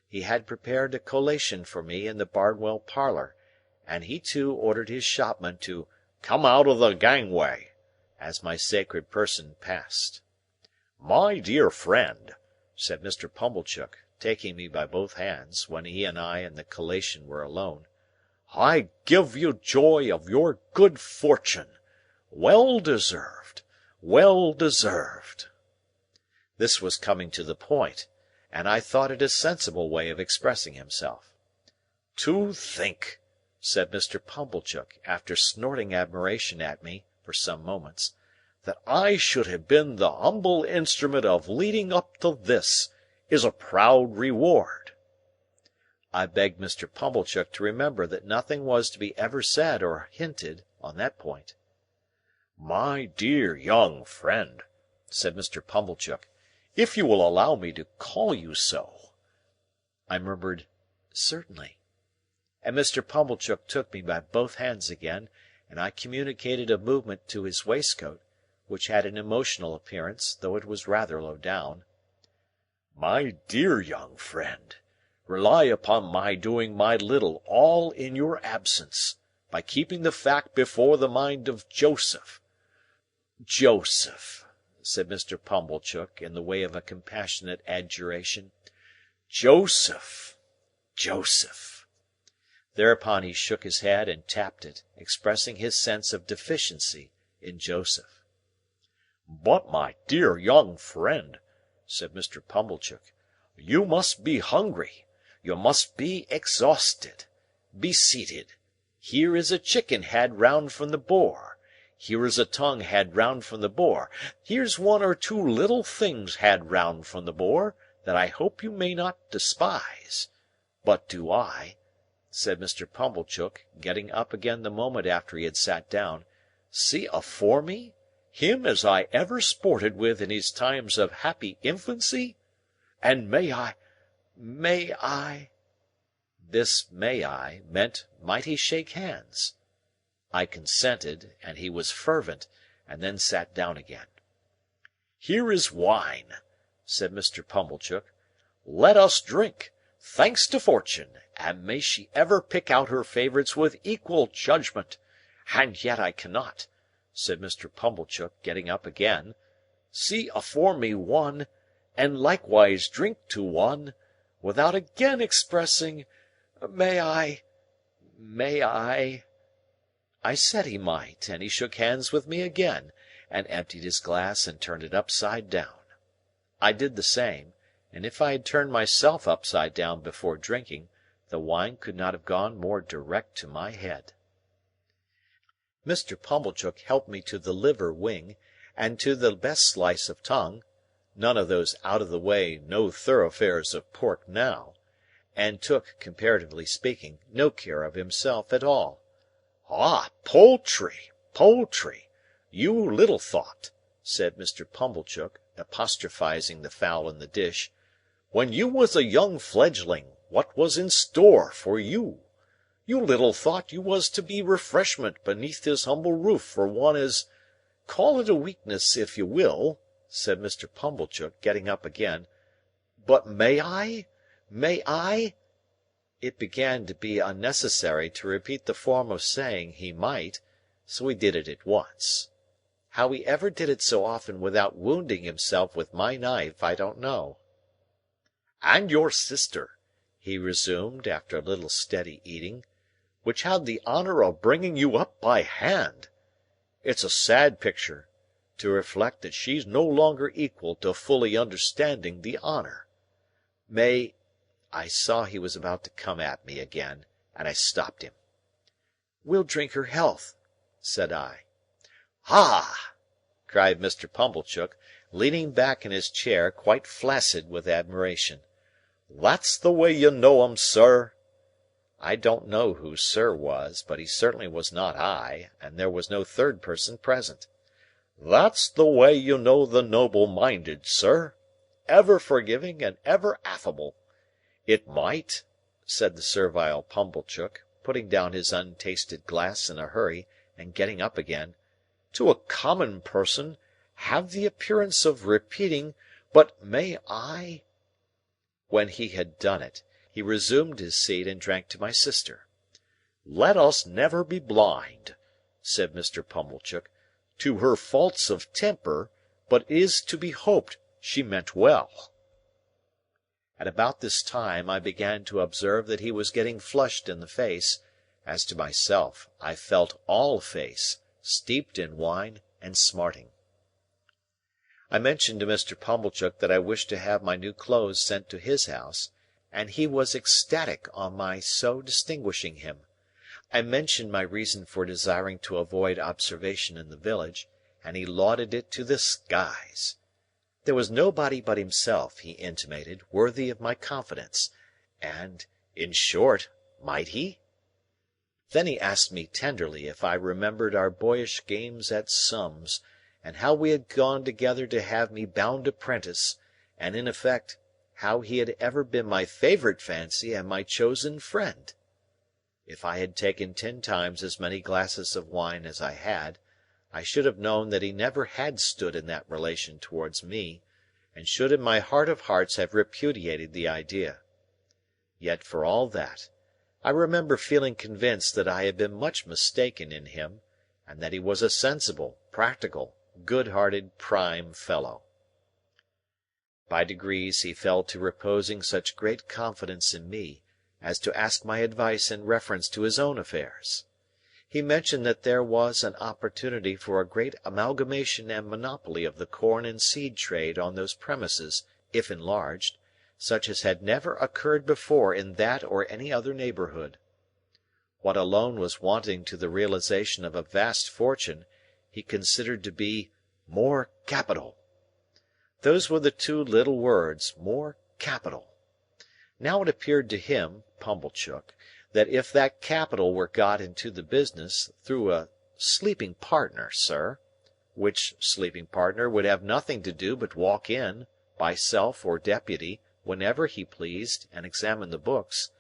He had prepared a collation for me in the Barnwell parlour, and he too ordered his shopman to "come out of the gangway," as my sacred person passed. "My dear friend," said Mr. Pumblechook, taking me by both hands, when he and I and the collation were alone, "I give you joy of your good fortune. Well deserved, well deserved." This was coming to the point, and I thought it a sensible way of expressing himself. "To think," said Mr. Pumblechook, after snorting admiration at me for some moments, "that I should have been the humble instrument of leading up to this, is a proud reward." I begged Mr. Pumblechook to remember that nothing was to be ever said or hinted on that point. "My dear young friend," said Mr. Pumblechook, "if you will allow me to call you so." I murmured, "Certainly." And Mr. Pumblechook took me by both hands again, and I communicated a movement to his waistcoat, which had an emotional appearance, though it was rather low down. "My dear young friend, rely upon my doing my little all in your absence, by keeping the fact before the mind of Joseph." "Joseph," said Mr. Pumblechook, in the way of a compassionate adjuration. "Joseph, Joseph." Thereupon he shook his head and tapped it, expressing his sense of deficiency in Joseph. "But, my dear young friend," said Mr. Pumblechook, "you must be hungry. You must be exhausted. Be seated. Here is a chicken had round from the boar. Here is a tongue had round from the boar. Here's one or two little things had round from the boar, that I hope you may not despise. But do I," said Mr. Pumblechook, getting up again the moment after he had sat down, "see afore me him as I ever sported with in his times of happy infancy? And may I— This "may I" meant might he shake hands? I consented, and he was fervent, and then sat down again. "Here is wine," said Mr. Pumblechook. "Let us drink. Thanks to Fortune, and may she ever pick out her favourites with equal judgment. And yet I cannot," said Mr. Pumblechook, getting up again, "see afore me one, and likewise drink to one, without again expressing, may I— I said he might, and he shook hands with me again, and emptied his glass and turned it upside down. I did the same, and if I had turned myself upside down before drinking, the wine could not have gone more direct to my head. Mr. Pumblechook helped me to the liver wing, and to the best slice of tongue, none of those out-of-the-way no-thoroughfares of pork now, and took, comparatively speaking, no care of himself at all. "Ah, poultry, poultry! You little thought," said Mr. Pumblechook, apostrophising the fowl in the dish, "when you was a young fledgling, what was in store for you. You little thought you was to be refreshment beneath his humble roof for one as—call it a weakness if you will," said Mr. Pumblechook, getting up again, "but may I? May I?" It began to be unnecessary to repeat the form of saying he might, so he did it at once. How he ever did it so often without wounding himself with my knife, I don't know. "And your sister," he resumed, after a little steady eating, "which had the honour of bringing you up by hand. It's a sad picture, to reflect that she's no longer equal to fully understanding the honour. May—" I saw he was about to come at me again, and I stopped him. "We'll drink her health," said I. "Ha!" cried Mr. Pumblechook, leaning back in his chair, quite flaccid with admiration. "That's the way you know 'em, sir." I don't know who "sir" was, but he certainly was not I, and there was no third person present. "That's the way you know the noble-minded, sir. Ever forgiving and ever affable. It might," said the servile Pumblechook, putting down his untasted glass in a hurry, and getting up again, "to a common person, have the appearance of repeating, 'But may I—'" When he had done it, he resumed his seat and drank to my sister. "Let us never be blind," said Mr. Pumblechook, "to her faults of temper, but it is to be hoped she meant well." At about this time I began to observe that he was getting flushed in the face; as to myself, I felt all face, steeped in wine, and smarting. I mentioned to Mr. Pumblechook that I wished to have my new clothes sent to his house, and he was ecstatic on my so distinguishing him. I mentioned my reason for desiring to avoid observation in the village, and he lauded it to the skies. There was nobody but himself, he intimated, worthy of my confidence, and, in short, might he? Then he asked me tenderly if I remembered our boyish games at sums, and how we had gone together to have me bound apprentice, and in effect, how he had ever been my favourite fancy and my chosen friend. If I had taken 10 times as many glasses of wine as I had, I should have known that he never had stood in that relation towards me, and should in my heart of hearts have repudiated the idea. Yet for all that, I remember feeling convinced that I had been much mistaken in him, and that he was a sensible, practical, good-hearted, prime fellow. By degrees he fell to reposing such great confidence in me as to ask my advice in reference to his own affairs. He mentioned that there was an opportunity for a great amalgamation and monopoly of the corn and seed trade on those premises, if enlarged, such as had never occurred before in that or any other neighbourhood. What alone was wanting to the realization of a vast fortune, he considered to be more capital. Those were the 2 little words, more capital. Now it appeared to him, Pumblechook, that if that capital were got into the business through a sleeping partner, sir, which sleeping partner would have nothing to do but walk in, by self or deputy, whenever he pleased, and examine the books,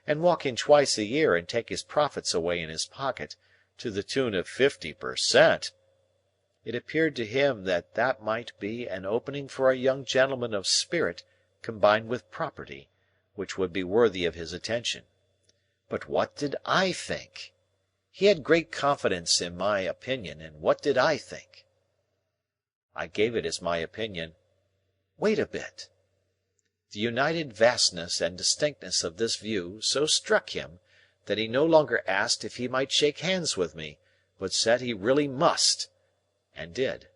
and walk in twice a year and take his profits away in his pocket, to the tune of 50 per cent. It appeared to him that that might be an opening for a young gentleman of spirit combined with property, which would be worthy of his attention. But what did I think? He had great confidence in my opinion, and what did I think? I gave it as my opinion. Wait a bit. The united vastness and distinctness of this view so struck him, that he no longer asked if he might shake hands with me, but said he really must, and did.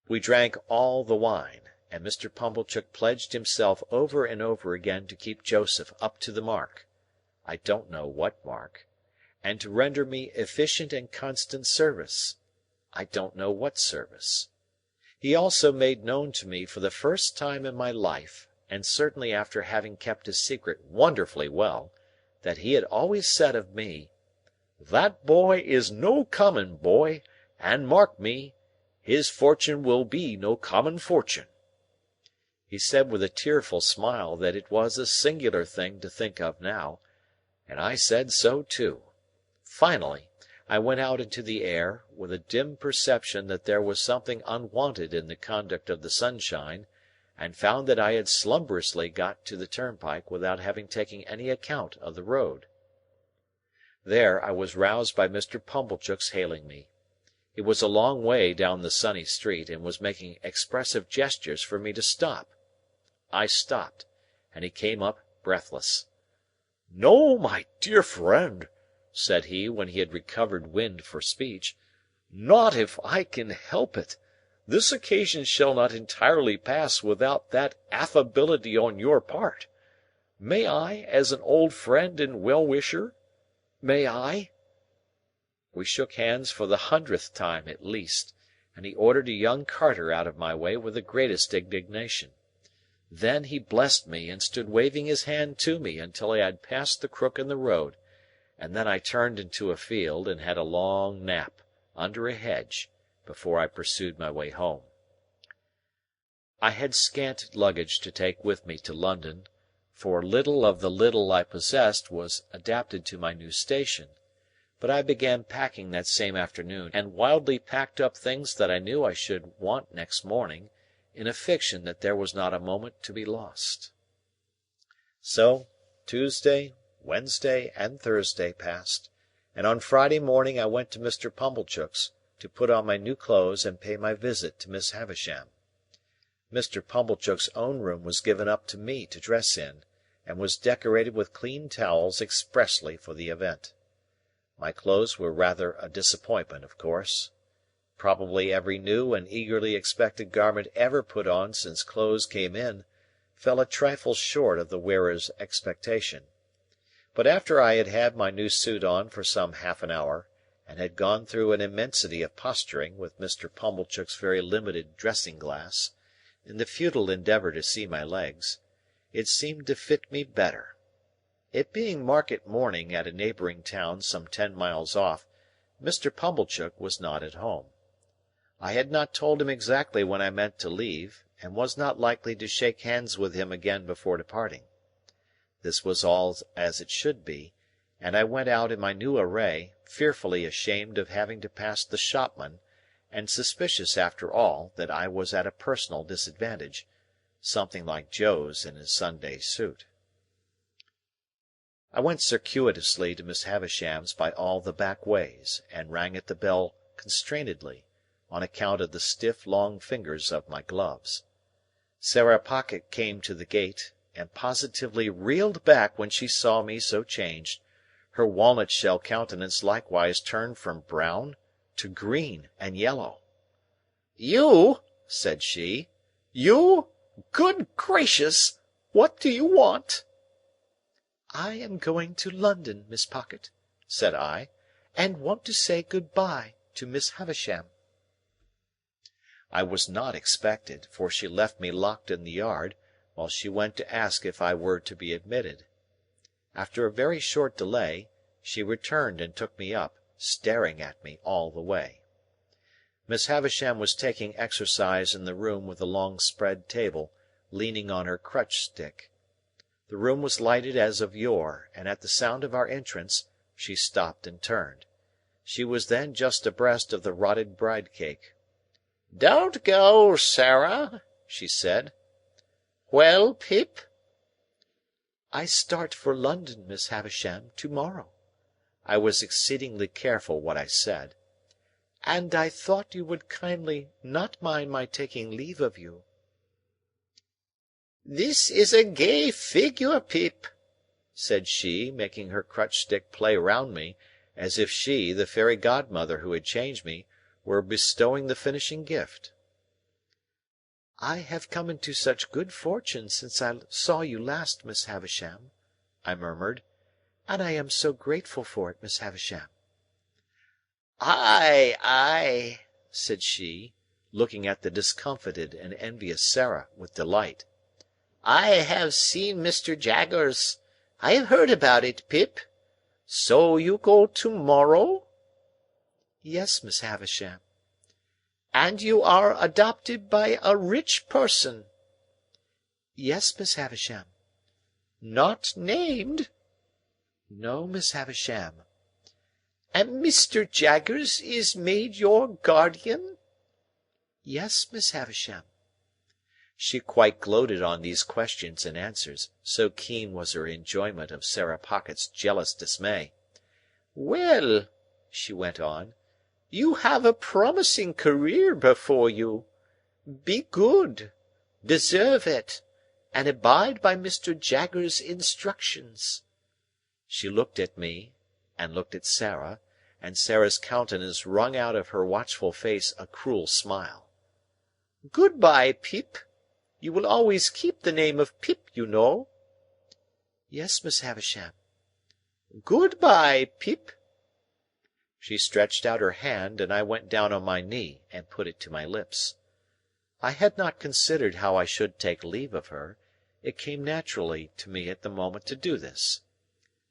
We drank all the wine, and Mr. Pumblechook pledged himself over and over again to keep Joseph up to the mark, I don't know what mark, and to render me efficient and constant service, I don't know what service. He also made known to me for the first time in my life, and certainly after having kept his secret wonderfully well, that he had always said of me, "That boy is no common boy, and mark me, his fortune will be no common fortune." He said with a tearful smile that it was a singular thing to think of now, and I said so too. Finally, I went out into the air, with a dim perception that there was something unwonted in the conduct of the sunshine, and found that I had slumberously got to the turnpike without having taken any account of the road. There, I was roused by Mr. Pumblechook's hailing me. He was a long way down the sunny street, and was making expressive gestures for me to stop. I stopped, and he came up breathless. "No, my dear friend," said he, when he had recovered wind for speech, "not if I can help it. This occasion shall not entirely pass without that affability on your part. May I, as an old friend and well-wisher—may I—" We shook hands for the 100th time at least, and he ordered a young carter out of my way with the greatest indignation. Then he blessed me, and stood waving his hand to me until I had passed the crook in the road, and then I turned into a field, and had a long nap, under a hedge, before I pursued my way home. I had scant luggage to take with me to London, for little of the little I possessed was adapted to my new station; but I began packing that same afternoon, and wildly packed up things that I knew I should want next morning, in a fiction that there was not a moment to be lost. So, Tuesday, Wednesday, and Thursday passed, and on Friday morning I went to Mr. Pumblechook's, to put on my new clothes and pay my visit to Miss Havisham. Mr. Pumblechook's own room was given up to me to dress in, and was decorated with clean towels expressly for the event. My clothes were rather a disappointment, of course. Probably every new and eagerly expected garment ever put on since clothes came in, fell a trifle short of the wearer's expectation. But after I had had my new suit on for some half an hour, and had gone through an immensity of posturing with Mr. Pumblechook's very limited dressing-glass, in the futile endeavour to see my legs, it seemed to fit me better. It being market morning at a neighbouring town some 10 miles off, Mr. Pumblechook was not at home. I had not told him exactly when I meant to leave, and was not likely to shake hands with him again before departing. This was all as it should be, and I went out in my new array, fearfully ashamed of having to pass the shopman, and suspicious after all that I was at a personal disadvantage, something like Joe's in his Sunday suit. I went circuitously to Miss Havisham's by all the back ways, and rang at the bell constrainedly, on account of the stiff long fingers of my gloves. Sarah Pocket came to the gate, and positively reeled back when she saw me so changed, her walnut-shell countenance likewise turned from brown to green and yellow. "You!" said she. "You! Good gracious! What do you want?" "I am going to London, Miss Pocket," said I, "and want to say good-bye to Miss Havisham." I was not expected, for she left me locked in the yard, while she went to ask if I were to be admitted. After a very short delay, she returned and took me up, staring at me all the way. Miss Havisham was taking exercise in the room with a long spread table, leaning on her crutch-stick. The room was lighted as of yore, and at the sound of our entrance, she stopped and turned. She was then just abreast of the rotted bride-cake. "Don't go, Sarah," she said. "Well, Pip?" "I start for London, Miss Havisham, to-morrow." I was exceedingly careful what I said. "And I thought you would kindly not mind my taking leave of you." "This is a gay figure, Pip," said she, making her crutch-stick play round me, as if she, the fairy godmother who had changed me, were bestowing the finishing gift. "I have come into such good fortune since I saw you last, Miss Havisham," I murmured, "and I am so grateful for it, Miss Havisham." "Ay, ay," said she, looking at the discomfited and envious Sarah with delight. "I have seen Mr. Jaggers. I have heard about it, Pip. So you go to-morrow?" "Yes, Miss Havisham." "And you are adopted by a rich person?" "Yes, Miss Havisham." "Not named?" "No, Miss Havisham." "And Mr. Jaggers is made your guardian?" "Yes, Miss Havisham." She quite gloated on these questions and answers, so keen was her enjoyment of Sarah Pocket's jealous dismay. "Well," she went on, "you have a promising career before you. Be good, deserve it, and abide by Mr. Jaggers' instructions." She looked at me, and looked at Sarah, and Sarah's countenance wrung out of her watchful face a cruel smile. "Good-bye, Pip. You will always keep the name of Pip, you know." "Yes, Miss Havisham." "Good-bye, Pip." She stretched out her hand, and I went down on my knee and put it to my lips. I had not considered how I should take leave of her. It came naturally to me at the moment to do this.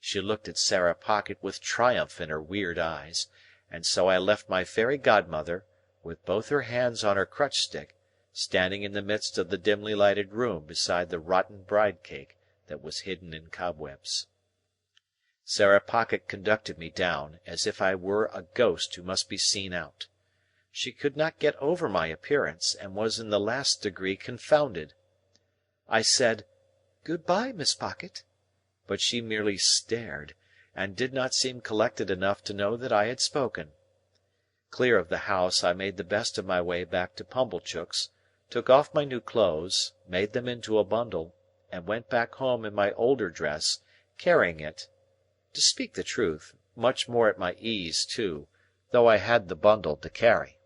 She looked at Sarah Pocket with triumph in her weird eyes, and so I left my fairy godmother, with both her hands on her crutch-stick, standing in the midst of the dimly lighted room beside the rotten bride-cake that was hidden in cobwebs. Sarah Pocket conducted me down, as if I were a ghost who must be seen out. She could not get over my appearance, and was in the last degree confounded. I said, "Good-bye, Miss Pocket," but she merely stared, and did not seem collected enough to know that I had spoken. Clear of the house, I made the best of my way back to Pumblechook's, took off my new clothes, made them into a bundle, and went back home in my older dress, carrying it, to speak the truth, much more at my ease too, though I had the bundle to carry.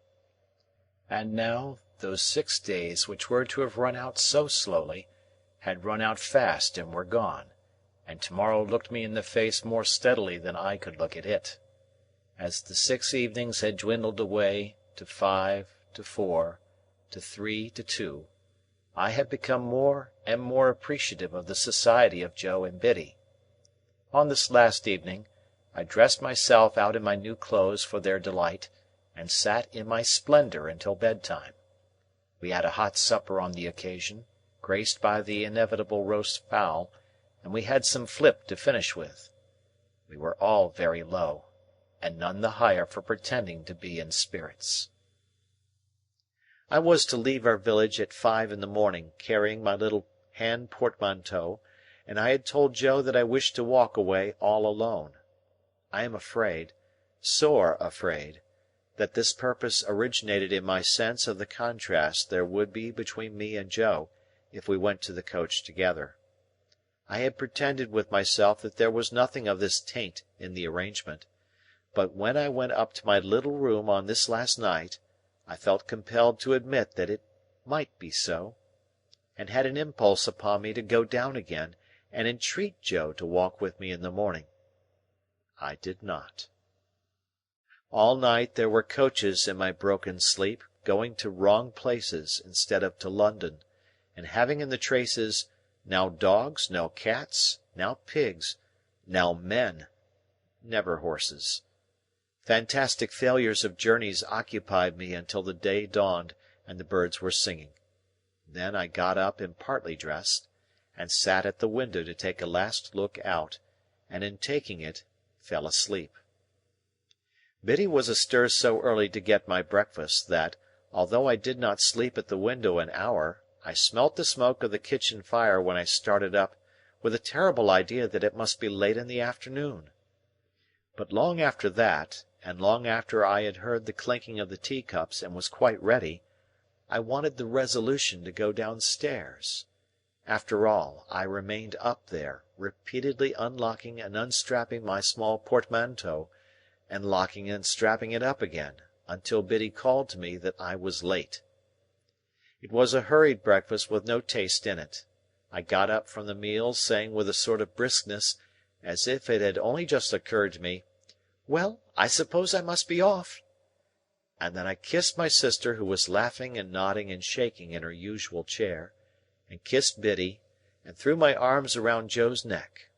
And now, those 6 days which were to have run out so slowly, had run out fast and were gone, and to-morrow looked me in the face more steadily than I could look at it. As the 6 evenings had dwindled away to 5, to 4, to 3, to 2, I had become more and more appreciative of the society of Joe and Biddy. On this last evening, I dressed myself out in my new clothes for their delight, and sat in my splendour until bedtime. We had a hot supper on the occasion, graced by the inevitable roast fowl, and we had some flip to finish with. We were all very low, and none the higher for pretending to be in spirits. I was to leave our village at 5 in the morning, carrying my little hand portmanteau, and I had told Joe that I wished to walk away all alone. I am afraid, sore afraid, that this purpose originated in my sense of the contrast there would be between me and Joe if we went to the coach together. I had pretended with myself that there was nothing of this taint in the arrangement, but when I went up to my little room on this last night, I felt compelled to admit that it might be so, and had an impulse upon me to go down again and entreat Joe to walk with me in the morning. I did not. All night there were coaches in my broken sleep, going to wrong places instead of to London, and having in the traces, now dogs, now cats, now pigs, now men, never horses. Fantastic failures of journeys occupied me until the day dawned and the birds were singing. Then I got up and partly dressed, and sat at the window to take a last look out, and in taking it, fell asleep. Biddy was astir so early to get my breakfast that, although I did not sleep at the window an hour, I smelt the smoke of the kitchen fire when I started up, with a terrible idea that it must be late in the afternoon. But long after that, and long after I had heard the clinking of the teacups and was quite ready, I wanted the resolution to go downstairs. After all, I remained up there, repeatedly unlocking and unstrapping my small portmanteau, and locking and strapping it up again, until Biddy called to me that I was late. It was a hurried breakfast with no taste in it. I got up from the meal saying with a sort of briskness, as if it had only just occurred to me, "Well, I suppose I must be off." And then I kissed my sister, who was laughing and nodding and shaking in her usual chair, and kissed Biddy, and threw my arms around Joe's neck.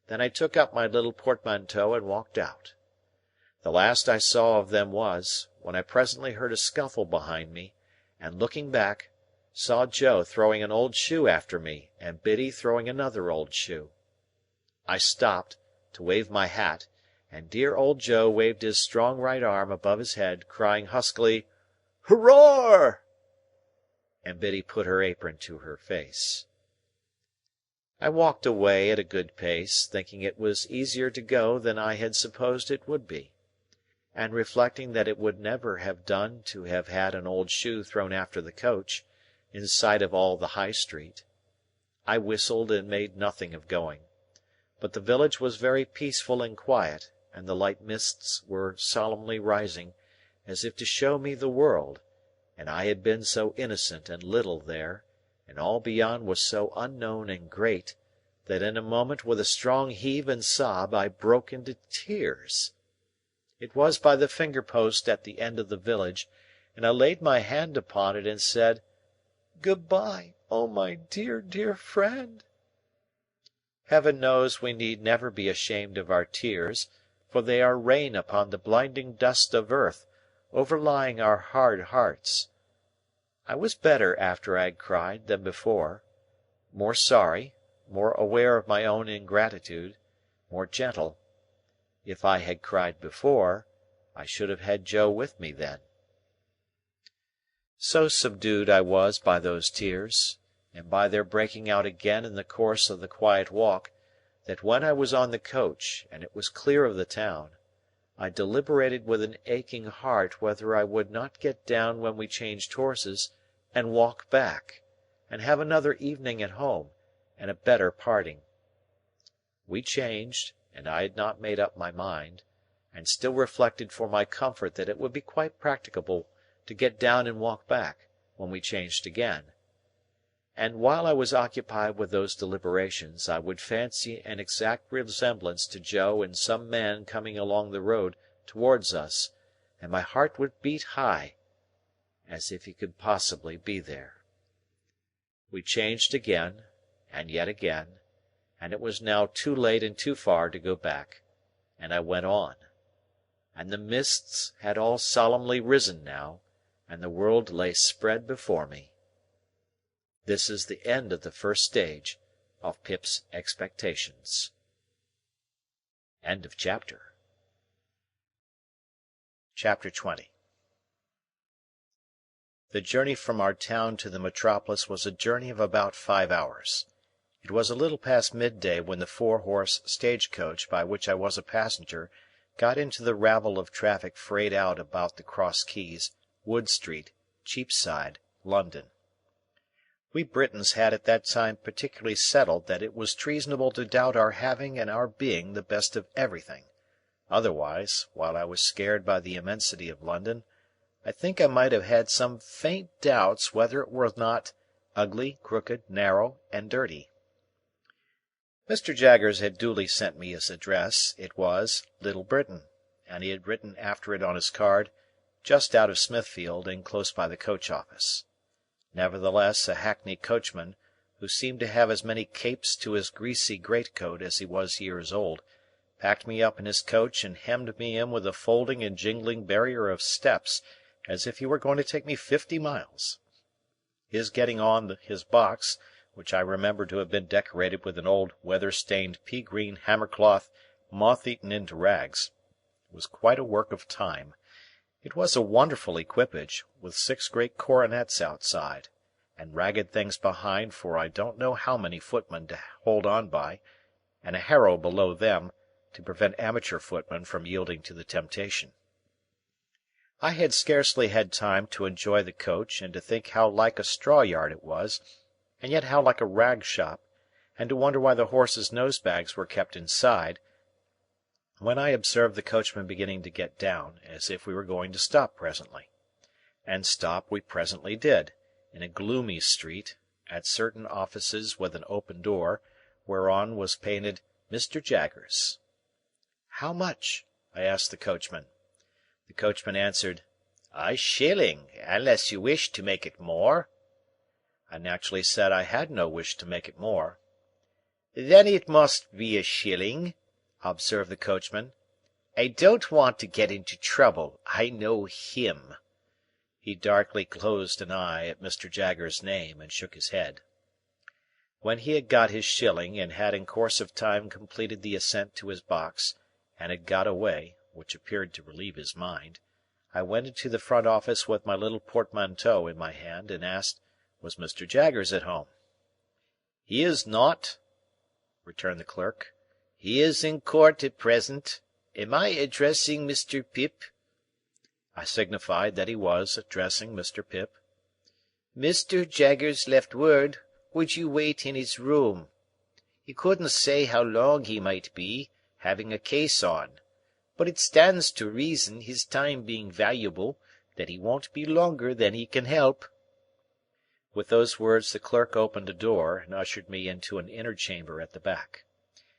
Then I took up my little portmanteau and walked out. The last I saw of them was, when I presently heard a scuffle behind me, and looking back, saw Joe throwing an old shoe after me, and Biddy throwing another old shoe. I stopped, to wave my hat, and dear old Joe waved his strong right arm above his head, crying huskily, "Hurrah!" and Biddy put her apron to her face. I walked away at a good pace, thinking it was easier to go than I had supposed it would be, and reflecting that it would never have done to have had an old shoe thrown after the coach, in sight of all the High Street. I whistled and made nothing of going. But the village was very peaceful and quiet, and the light mists were solemnly rising, as if to show me the world, and I had been so innocent and little there, and all beyond was so unknown and great, that in a moment with a strong heave and sob I broke into tears. It was by the finger-post at the end of the village, and I laid my hand upon it and said, "Good-bye, O my dear, dear friend!" Heaven knows we need never be ashamed of our tears, for they are rain upon the blinding dust of earth, overlying our hard hearts. I was better after I had cried than before, more sorry, more aware of my own ingratitude, more gentle. If I had cried before, I should have had Joe with me then. So subdued I was by those tears, and by their breaking out again in the course of the quiet walk, that when I was on the coach, and it was clear of the town, I deliberated with an aching heart whether I would not get down when we changed horses, and walk back, and have another evening at home, and a better parting. We changed, and I had not made up my mind, and still reflected for my comfort that it would be quite practicable to get down and walk back, when we changed again. And while I was occupied with those deliberations, I would fancy an exact resemblance to Joe in some man coming along the road towards us, and my heart would beat high, as if he could possibly be there. We changed again, and yet again, and it was now too late and too far to go back, and I went on. And the mists had all solemnly risen now, and the world lay spread before me. This is the end of the first stage of Pip's expectations. End of chapter. Chapter 20. The journey from our town to the metropolis was a journey of about 5 hours. It was a little past midday when the 4-horse stage-coach by which I was a passenger got into the rabble of traffic frayed out about the Cross Keys, Wood Street, Cheapside, London. We Britons had at that time particularly settled that it was treasonable to doubt our having and our being the best of everything. Otherwise, while I was scared by the immensity of London, I think I might have had some faint doubts whether it were not ugly, crooked, narrow, and dirty. Mr. Jaggers had duly sent me his address. It was Little Britain, and he had written after it on his card, "Just out of Smithfield, and close by the coach-office." Nevertheless, a hackney coachman, who seemed to have as many capes to his greasy greatcoat as he was years old, packed me up in his coach and hemmed me in with a folding and jingling barrier of steps, as if he were going to take me 50 miles. His getting on his box, which I remember to have been decorated with an old weather-stained pea-green hammercloth moth-eaten into rags, was quite a work of time. It was a wonderful equipage, with 6 great coronets outside, and ragged things behind for I don't know how many footmen to hold on by, and a harrow below them, to prevent amateur footmen from yielding to the temptation. I had scarcely had time to enjoy the coach, and to think how like a straw-yard it was, and yet how like a rag-shop, and to wonder why the horses' nose-bags were kept inside, when I observed the coachman beginning to get down, as if we were going to stop presently. And stop we presently did, in a gloomy street, at certain offices with an open door, whereon was painted Mr. Jaggers. "How much?" I asked the coachman. The coachman answered, "A shilling, unless you wish to make it more." I naturally said I had no wish to make it more. "Then it must be a shilling," observed the coachman. "I don't want to get into trouble. I know him." He darkly closed an eye at Mr. Jaggers's name, and shook his head. When he had got his shilling, and had in course of time completed the ascent to his box, and had got away, which appeared to relieve his mind, I went into the front office with my little portmanteau in my hand, and asked, was Mr. Jaggers at home? "He is not," returned the clerk. "He is in court at present. Am I addressing Mr. Pip?" I signified that he was addressing Mr. Pip. "Mr. Jaggers left word, would you wait in his room? He couldn't say how long he might be, having a case on, but it stands to reason, his time being valuable, that he won't be longer than he can help." With those words the clerk opened a door, and ushered me into an inner chamber at the back.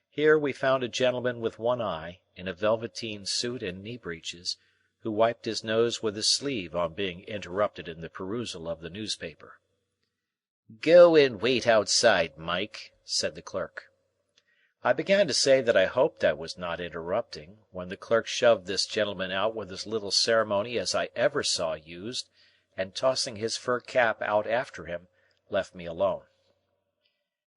Here we found a gentleman with one eye, in a velveteen suit and knee breeches, who wiped his nose with his sleeve on being interrupted in the perusal of the newspaper. "Go and wait outside, Mike," said the clerk. I began to say that I hoped I was not interrupting, when the clerk shoved this gentleman out with as little ceremony as I ever saw used, and tossing his fur cap out after him, left me alone.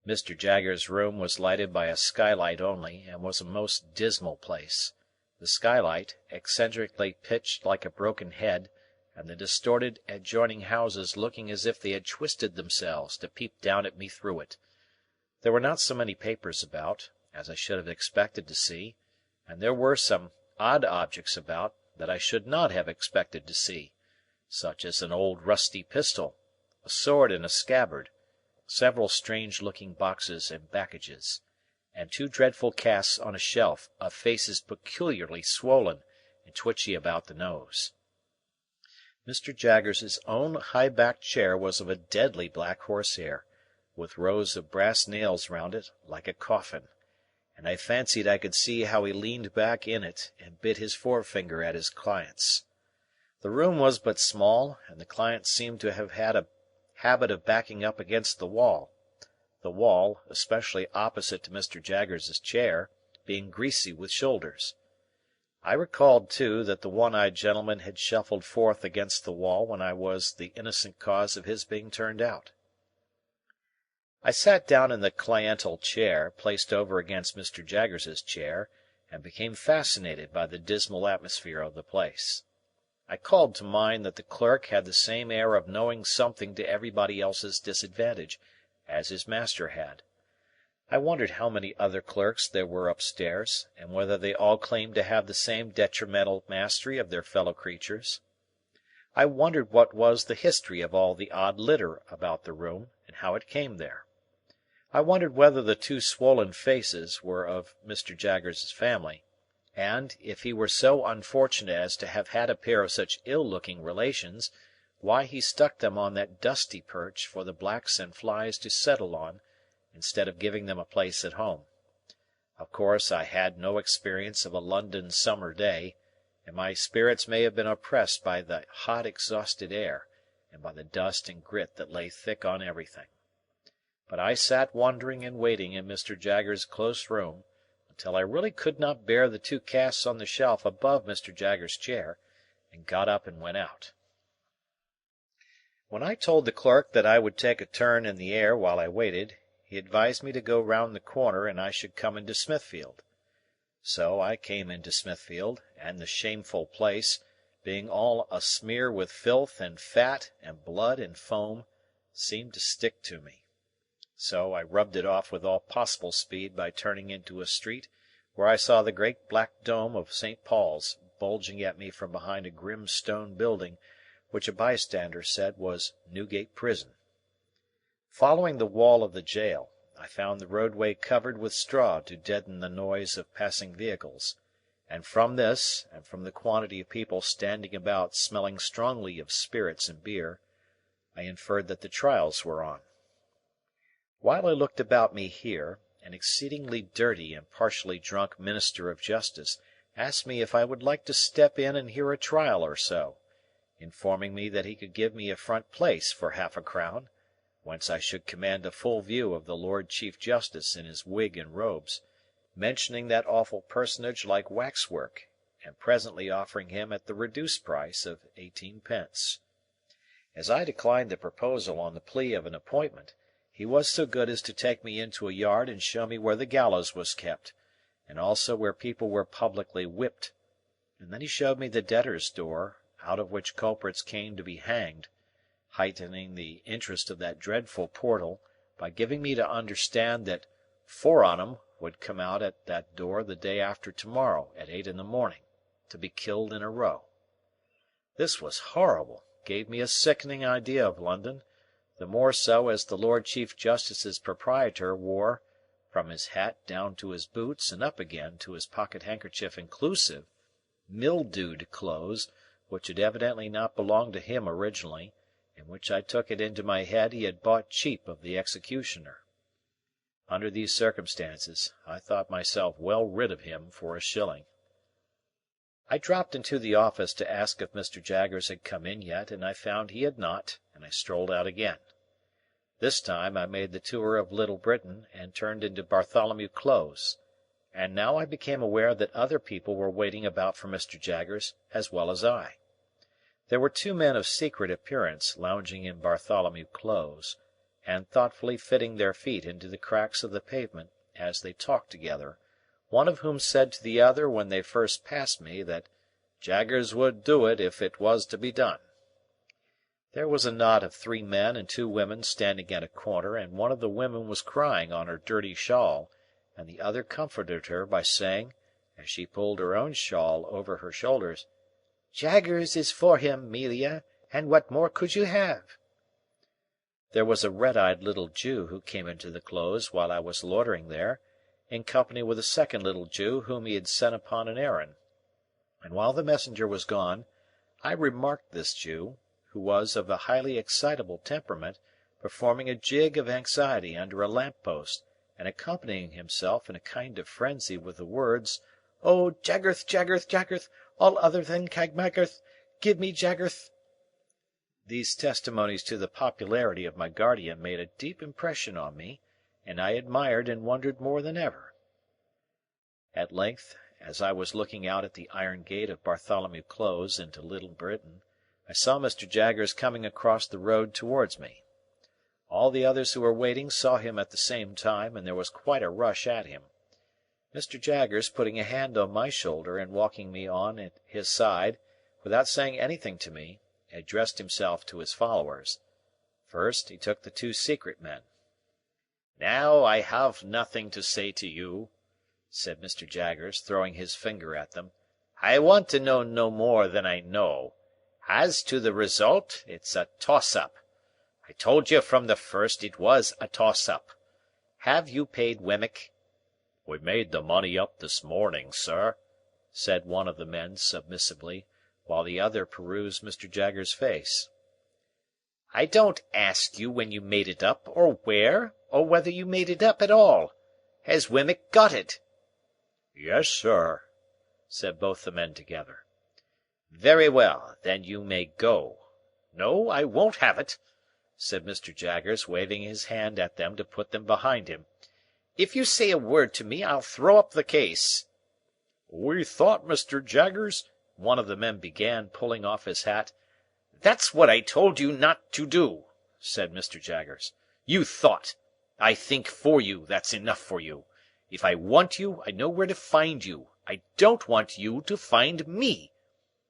Mr. Jaggers's room was lighted by a skylight only, and was a most dismal place. The skylight, eccentrically pitched like a broken head, and the distorted adjoining houses looking as if they had twisted themselves to peep down at me through it. There were not so many papers about, as I should have expected to see, and there were some odd objects about that I should not have expected to see, such as an old rusty pistol, a sword in a scabbard, several strange-looking boxes and packages, and two dreadful casts on a shelf of faces peculiarly swollen and twitchy about the nose. Mr. Jaggers's own high-backed chair was of a deadly black horsehair, with rows of brass nails round it like a coffin, and I fancied I could see how he leaned back in it and bit his forefinger at his clients. The room was but small, and the clients seemed to have had a habit of backing up against the wall, especially opposite to Mr. Jaggers's chair, being greasy with shoulders. I recalled, too, that the one-eyed gentleman had shuffled forth against the wall when I was the innocent cause of his being turned out. I sat down in the cliental chair, placed over against Mr. Jaggers's chair, and became fascinated by the dismal atmosphere of the place. I called to mind that the clerk had the same air of knowing something to everybody else's disadvantage, as his master had. I wondered how many other clerks there were upstairs, and whether they all claimed to have the same detrimental mastery of their fellow creatures. I wondered what was the history of all the odd litter about the room, and how it came there. I wondered whether the two swollen faces were of Mr. Jaggers's family, and, if he were so unfortunate as to have had a pair of such ill-looking relations, why he stuck them on that dusty perch for the blacks and flies to settle on, instead of giving them a place at home. Of course I had no experience of a London summer day, and my spirits may have been oppressed by the hot exhausted air, and by the dust and grit that lay thick on everything. But I sat wondering and waiting in Mr. Jaggers's close room, until I really could not bear the two casts on the shelf above Mr. Jaggers's chair, and got up and went out. When I told the clerk that I would take a turn in the air while I waited, he advised me to go round the corner and I should come into Smithfield. So I came into Smithfield, and the shameful place, being all a smear with filth and fat and blood and foam, seemed to stick to me. So I rubbed it off with all possible speed by turning into a street where I saw the great black dome of St. Paul's bulging at me from behind a grim stone building which a bystander said was Newgate Prison. Following the wall of the jail, I found the roadway covered with straw to deaden the noise of passing vehicles, and from this, and from the quantity of people standing about smelling strongly of spirits and beer, I inferred that the trials were on. While I looked about me here, an exceedingly dirty and partially drunk minister of justice asked me if I would like to step in and hear a trial or so, informing me that he could give me a front place for half-a-crown, whence I should command a full view of the Lord Chief Justice in his wig and robes, mentioning that awful personage like waxwork, and presently offering him at the reduced price of 18 pence. As I declined the proposal on the plea of an appointment, He was so good as to take me into a yard and show me where the gallows was kept, and also where people were publicly whipped, and then he showed me the debtors' door, out of which culprits came to be hanged, heightening the interest of that dreadful portal by giving me to understand that 4 on 'em would come out at that door the day after tomorrow at 8 in the morning, to be killed in a row. This was horrible, gave me a sickening idea of London, the more so as the Lord Chief Justice's proprietor wore, from his hat down to his boots and up again to his pocket-handkerchief inclusive, mildewed clothes which had evidently not belonged to him originally, and which I took it into my head he had bought cheap of the executioner. Under these circumstances, I thought myself well rid of him for a shilling. I dropped into the office to ask if Mr. Jaggers had come in yet, and I found he had not, and I strolled out again. This time I made the tour of Little Britain, and turned into Bartholomew Close, and now I became aware that other people were waiting about for Mr. Jaggers as well as I. There were 2 men of secret appearance lounging in Bartholomew Close, and thoughtfully fitting their feet into the cracks of the pavement as they talked together, one of whom said to the other when they first passed me that Jaggers would do it if it was to be done. There was a knot of 3 men and 2 women standing at a corner, and one of the women was crying on her dirty shawl, and the other comforted her by saying, as she pulled her own shawl over her shoulders, "Jaggers is for him, 'Melia, and what more could you have?" There was a red-eyed little Jew who came into the Close while I was loitering there, in company with a second little Jew whom he had sent upon an errand, and while the messenger was gone, I remarked this Jew, who was of a highly excitable temperament, performing a jig of anxiety under a lamp-post, and accompanying himself in a kind of frenzy with the words, "Oh, Jaggerth, Jaggerth, Jaggerth, all other than Cagmaggerth, give me Jaggerth." These testimonies to the popularity of my guardian made a deep impression on me, and I admired and wondered more than ever. At length, as I was looking out at the iron gate of Bartholomew Close into Little Britain, I saw Mr. Jaggers coming across the road towards me. All the others who were waiting saw him at the same time, and there was quite a rush at him. Mr. Jaggers, putting a hand on my shoulder and walking me on at his side, without saying anything to me, addressed himself to his followers. First, he took the 2 secret men. "Now I have nothing to say to you," said Mr. Jaggers, throwing his finger at them. "I want to know no more than I know. As to the result, it's a toss-up. I told you from the first it was a toss-up. Have you paid Wemmick?" "We made the money up this morning, sir," said one of the men submissively, while the other perused Mr. Jaggers's face. "I don't ask you when you made it up, or where, or whether you made it up at all. Has Wemmick got it?" "Yes, sir," said both the men together. "Very well, then you may go. No, I won't have it," said Mr. Jaggers, waving his hand at them to put them behind him. "If you say a word to me, I'll throw up the case." "We thought, Mr. Jaggers," one of the men began, pulling off his hat. "That's what I told you not to do," said Mr. Jaggers. "You thought. I think for you, that's enough for you. If I want you, I know where to find you. I don't want you to find me.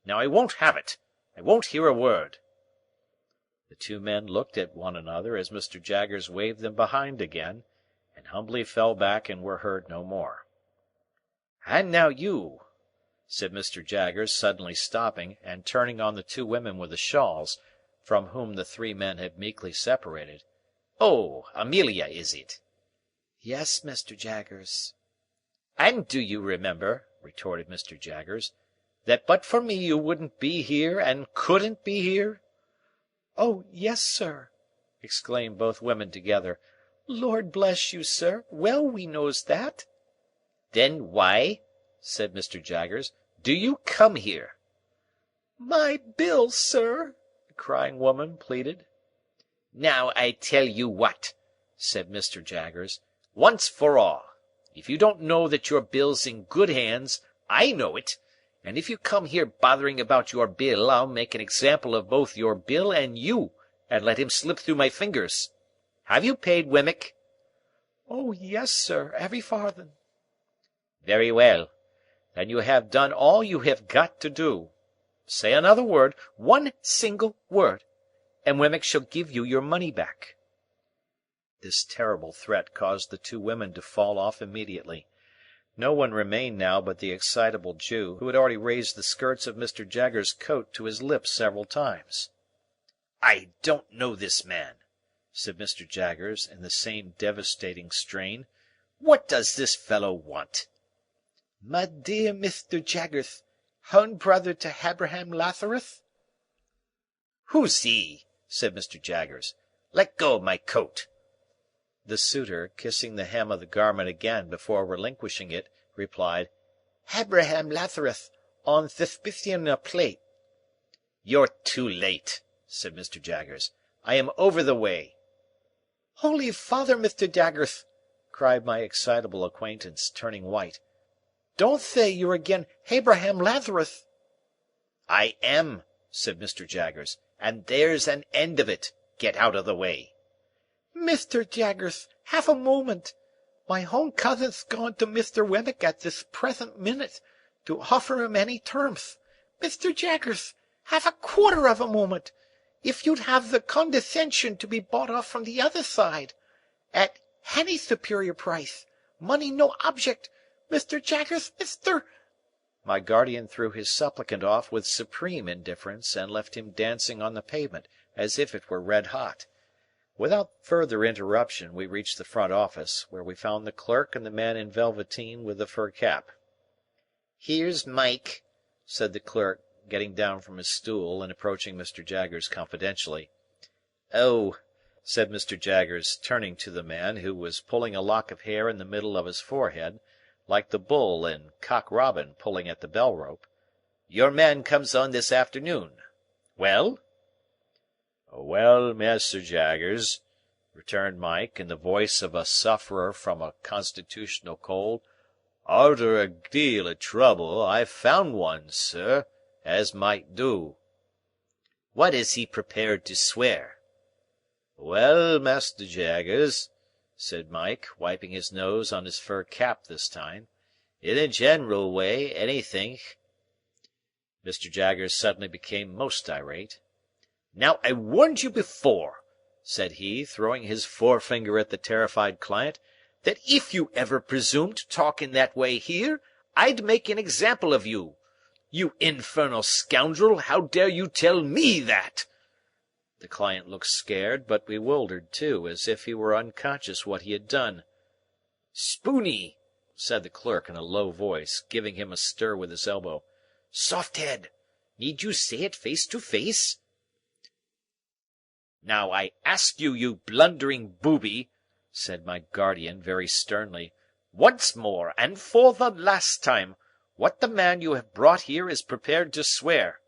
Now I won't have it. I won't hear a word." The 2 men looked at one another as Mr. Jaggers waved them behind again, and humbly fell back and were heard no more. "And now you," said Mr. Jaggers, suddenly stopping, and turning on the 2 women with the shawls, from whom the 3 men had meekly separated. "Oh, Amelia, is it?" "Yes, Mr. Jaggers." "And do you remember," retorted Mr. Jaggers, "that but for me you wouldn't be here and couldn't be here?" "Oh, yes, sir," exclaimed both women together. "Lord bless you, sir, well we knows that." "Then why," said Mr. Jaggers, "do you come here?" "My bill, sir," the crying woman pleaded. "Now I tell you what," said Mr. Jaggers, "once for all. If you don't know that your bill's in good hands, I know it, and if you come here bothering about your bill, I'll make an example of both your bill and you, and let him slip through my fingers." Have you paid Wemmick?" "Oh, yes, sir, every farthing." "Very well. Then you have done all you have got to do. Say another word, one single word, and Wemmick shall give you your money back." This terrible threat caused the two women to fall off immediately. No one remained now but the excitable Jew, who had already raised the skirts of Mr. Jaggers's coat to his lips several times. "I don't know this man," said Mr. Jaggers, in the same devastating strain. "What does this fellow want?" "My dear Mr. Jaggers, own brother to Abraham Latharus?" "Who's he?" said Mr. Jaggers. "Let go of my coat." The suitor, kissing the hem of the garment again before relinquishing it, replied, "Abraham Latharus, on Thespisian plate." "You're too late," said Mr. Jaggers. "I am over the way." "Holy Father, Mr. Jaggers," cried my excitable acquaintance, turning white, "don't say you're again Abraham Latharus." "I am," said Mr. Jaggers, "and there's an end of it. Get out of the way." "Mr. Jaggers, half a moment. My own cousin's gone to Mr. Wemmick at this present minute, to offer him any terms. Mr. Jaggers, half a quarter of a moment. If you'd have the condescension to be bought off from the other side, at any superior price, money no object. Mr. Jaggers, Mr. My guardian threw his supplicant off with supreme indifference, and left him dancing on the pavement as if it were red hot. Without further interruption, we reached the front office, where we found the clerk and the man in velveteen with the fur cap. "Here's Mike," said the clerk, getting down from his stool and approaching Mr. Jaggers confidentially. "Oh," said Mr. Jaggers, turning to the man, who was pulling a lock of hair in the middle of his forehead, like the bull in Cock Robin pulling at the bell rope, "your man comes on this afternoon. Well?" "Well, Master Jaggers," returned Mike, in the voice of a sufferer from a constitutional cold, "arter a deal of trouble, I've found one, sir, as might do." "What is he prepared to swear?" "Well, Master Jaggers," said Mike, wiping his nose on his fur cap this time, "in a general way, anythink." Mr. Jaggers suddenly became most irate. "Now I warned you before," said he, throwing his forefinger at the terrified client, "that if you ever presumed to talk in that way here, I'd make an example of you. You infernal scoundrel, how dare you tell me that?" The client looked scared, but bewildered too, as if he were unconscious what he had done. "Spooney," said the clerk in a low voice, giving him a stir with his elbow. "Soft head, need you say it face to face?" "Now I ask you, you blundering booby," said my guardian very sternly, "once more, and for the last time, what the man you have brought here is prepared to swear."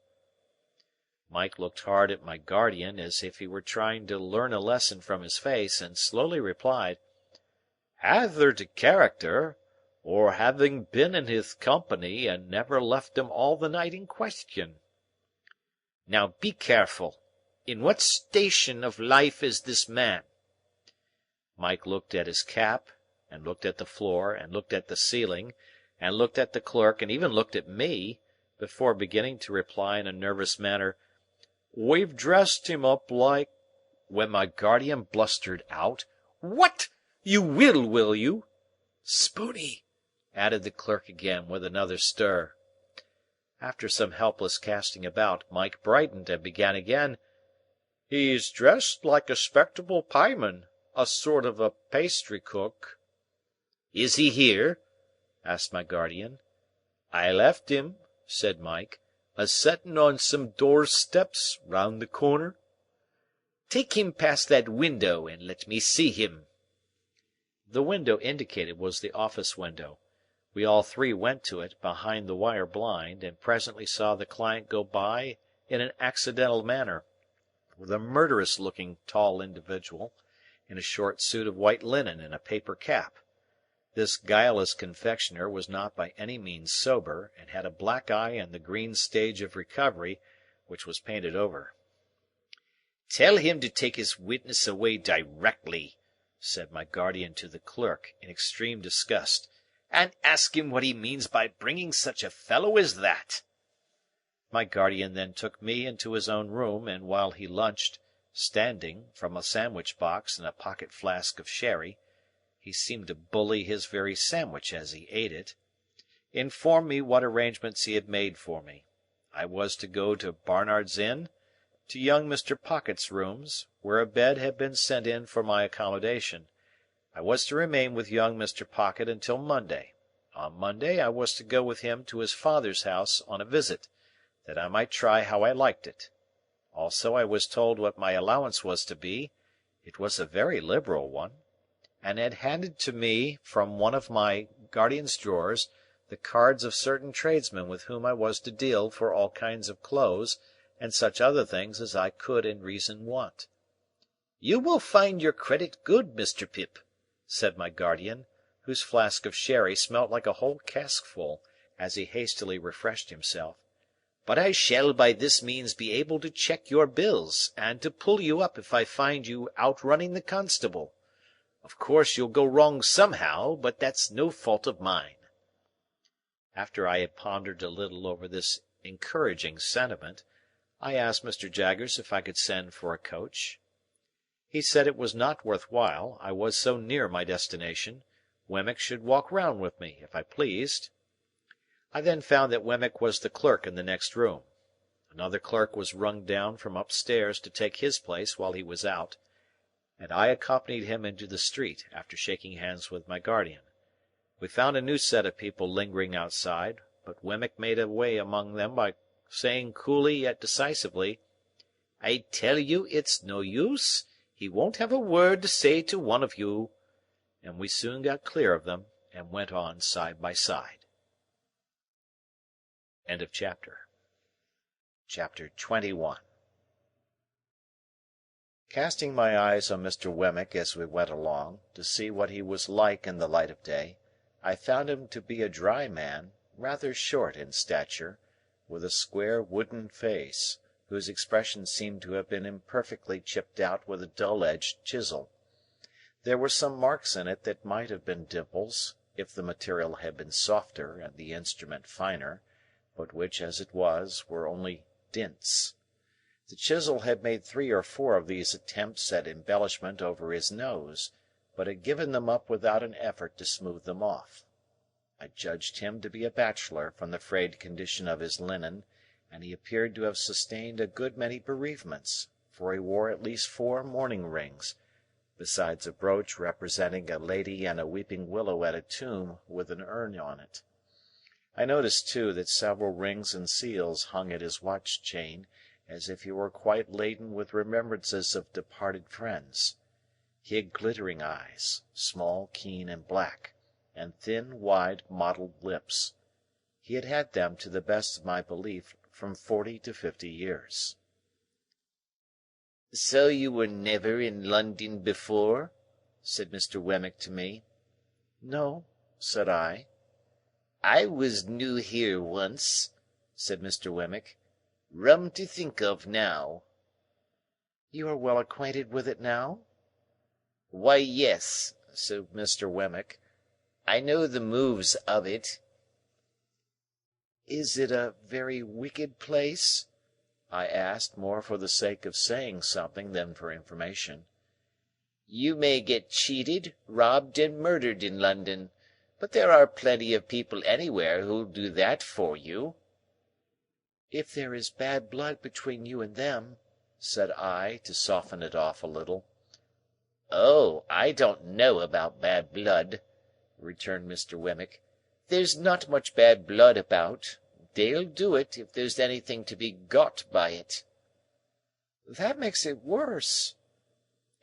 Mike looked hard at my guardian, as if he were trying to learn a lesson from his face, and slowly replied, "Either to character, or having been in his company and never left him all the night in question." "Now be careful. In what station of life is this man?" Mike looked at his cap, and looked at the floor, and looked at the ceiling, and looked at the clerk, and even looked at me, before beginning to reply in a nervous manner, "We've dressed him up like—" when my guardian blustered out, "What? You will you?" "Spooney," added the clerk again, with another stir. After some helpless casting about, Mike brightened and began again, "He's dressed like a 'spectable pieman, a sort of a pastry cook." "Is he here?" asked my guardian. "I left him," said Mike, "a settin' on some door steps round the corner." "Take him past that window, and let me see him." The window indicated was the office window. We all three went to it, behind the wire blind, and presently saw the client go by in an accidental manner, with a murderous-looking tall individual, in a short suit of white linen and a paper cap. This guileless confectioner was not by any means sober, and had a black eye and the green stage of recovery, which was painted over. "Tell him to take his witness away directly," said my guardian to the clerk, in extreme disgust, "and ask him what he means by bringing such a fellow as that." My guardian then took me into his own room, and while he lunched, standing, from a sandwich box and a pocket flask of sherry (he seemed to bully his very sandwich as he ate it), informed me what arrangements he had made for me. I was to go to Barnard's Inn, to young Mr. Pocket's rooms, where a bed had been sent in for my accommodation. I was to remain with young Mr. Pocket until Monday. On Monday I was to go with him to his father's house on a visit, that I might try how I liked it. Also I was told what my allowance was to be (it was a very liberal one), and had handed to me from one of my guardian's drawers the cards of certain tradesmen with whom I was to deal for all kinds of clothes and such other things as I could in reason want. "You will find your credit good, Mr. Pip," said my guardian, whose flask of sherry smelt like a whole caskful, as he hastily refreshed himself, "but I shall by this means be able to check your bills, and to pull you up if I find you outrunning the constable. Of course you'll go wrong somehow, but that's no fault of mine." After I had pondered a little over this encouraging sentiment, I asked Mr. Jaggers if I could send for a coach. He said it was not worth while, I was so near my destination; Wemmick should walk round with me, if I pleased. I then found that Wemmick was the clerk in the next room. Another clerk was rung down from upstairs to take his place while he was out, and I accompanied him into the street, after shaking hands with my guardian. We found a new set of people lingering outside, but Wemmick made a way among them by saying coolly yet decisively, "I tell you it's no use. He won't have a word to say to one of you," and we soon got clear of them, and went on side by side. Chapter 21. Casting my eyes on Mr. Wemmick as we went along, to see what he was like in the light of day, I found him to be a dry man, rather short in stature, with a square wooden face, whose expression seemed to have been imperfectly chipped out with a dull-edged chisel. There were some marks in it that might have been dimples, if the material had been softer and the instrument finer, but which, as it was, were only dints. The chisel had made 3 or 4 of these attempts at embellishment over his nose, but had given them up without an effort to smooth them off. I judged him to be a bachelor from the frayed condition of his linen, and he appeared to have sustained a good many bereavements, for he wore at least 4 mourning rings, besides a brooch representing a lady and a weeping willow at a tomb with an urn on it. I noticed, too, that several rings and seals hung at his watch-chain, as if he were quite laden with remembrances of departed friends. He had glittering eyes, small, keen, and black, and thin, wide, mottled lips. He had had them, to the best of my belief, from 40 to 50 years. "So you were never in London before?" said Mr. Wemmick to me. "No," said I. "I was new here once," said Mr. Wemmick. "Rum to think of now." "You are well acquainted with it now?" "Why, yes," said Mr. Wemmick. "I know the moves of it." "Is it a very wicked place?" I asked, more for the sake of saying something than for information. "You may get cheated, robbed, and murdered in London, but there are plenty of people anywhere who'll do that for you." "If there is bad blood between you and them," said I, to soften it off a little. "Oh, I don't know about bad blood," returned Mr. Wemmick. "There's not much bad blood about. They'll do it, if there's anything to be got by it." "That makes it worse."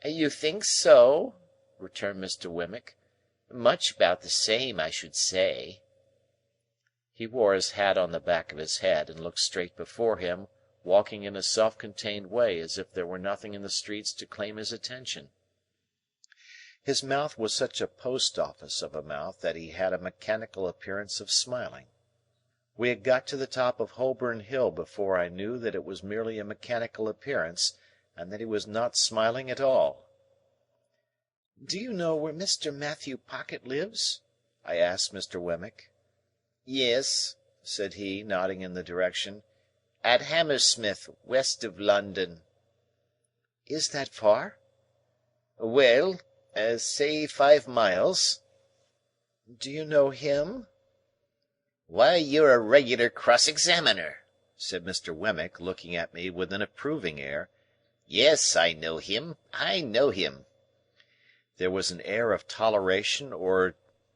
"You think so?" returned Mr. Wemmick. "Much about the same, I should say." He wore his hat on the back of his head, and looked straight before him, walking in a self-contained way as if there were nothing in the streets to claim his attention. His mouth was such a post-office of a mouth that he had a mechanical appearance of smiling. We had got to the top of Holborn Hill before I knew that it was merely a mechanical appearance, and that he was not smiling at all. "Do you know where Mr. Matthew Pocket lives?" I asked Mr. Wemmick. Yes," said he, nodding in the direction. "At Hammersmith, west of London." "Is that far?" "Well, say 5 miles." "Do you know him?" "Why, you're a regular cross-examiner," said Mr. Wemmick, looking at me with an approving air. "Yes, I know him. I know him." There was an air of toleration or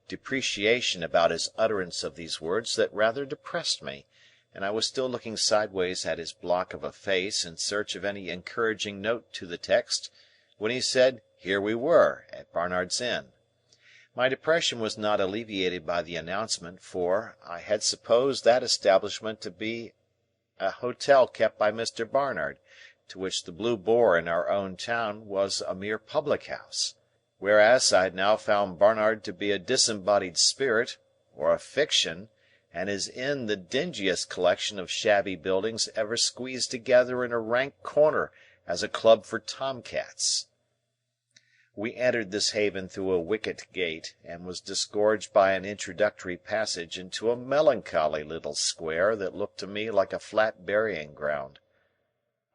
depreciation about his utterance of these words that rather depressed me, and I was still looking sideways at his block of a face in search of any encouraging note to the text, when he said, here we were, at Barnard's Inn. My depression was not alleviated by the announcement, for I had supposed that establishment to be an hotel kept by Mr. Barnard, to which the Blue Boar in our own town was a mere public-house. Whereas I had now found Barnard to be a disembodied spirit, or a fiction, and his inn the dingiest collection of shabby buildings ever squeezed together in a rank corner as a club for tom-cats. We entered this haven through a wicket gate, and was disgorged by an introductory passage into a melancholy little square that looked to me like a flat burying-ground.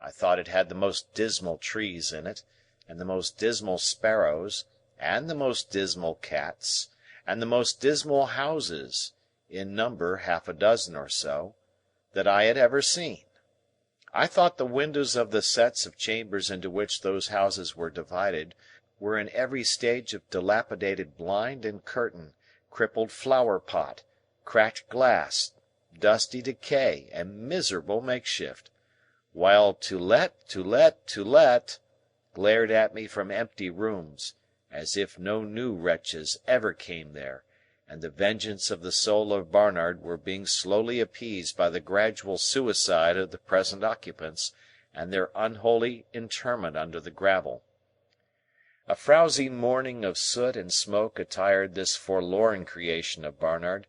I thought it had the most dismal trees in it, and the most dismal sparrows, and the most dismal cats, and the most dismal houses, in number 6 or so, that I had ever seen. I thought the windows of the sets of chambers into which those houses were divided were in every stage of dilapidated blind and curtain, crippled flower-pot, cracked glass, dusty decay, and miserable makeshift, while "To Let, To Let, To Let" glared at me from empty rooms, as if no new wretches ever came there, and the vengeance of the soul of Barnard were being slowly appeased by the gradual suicide of the present occupants, and their unholy interment under the gravel. A frowsy morning of soot and smoke attired this forlorn creation of Barnard,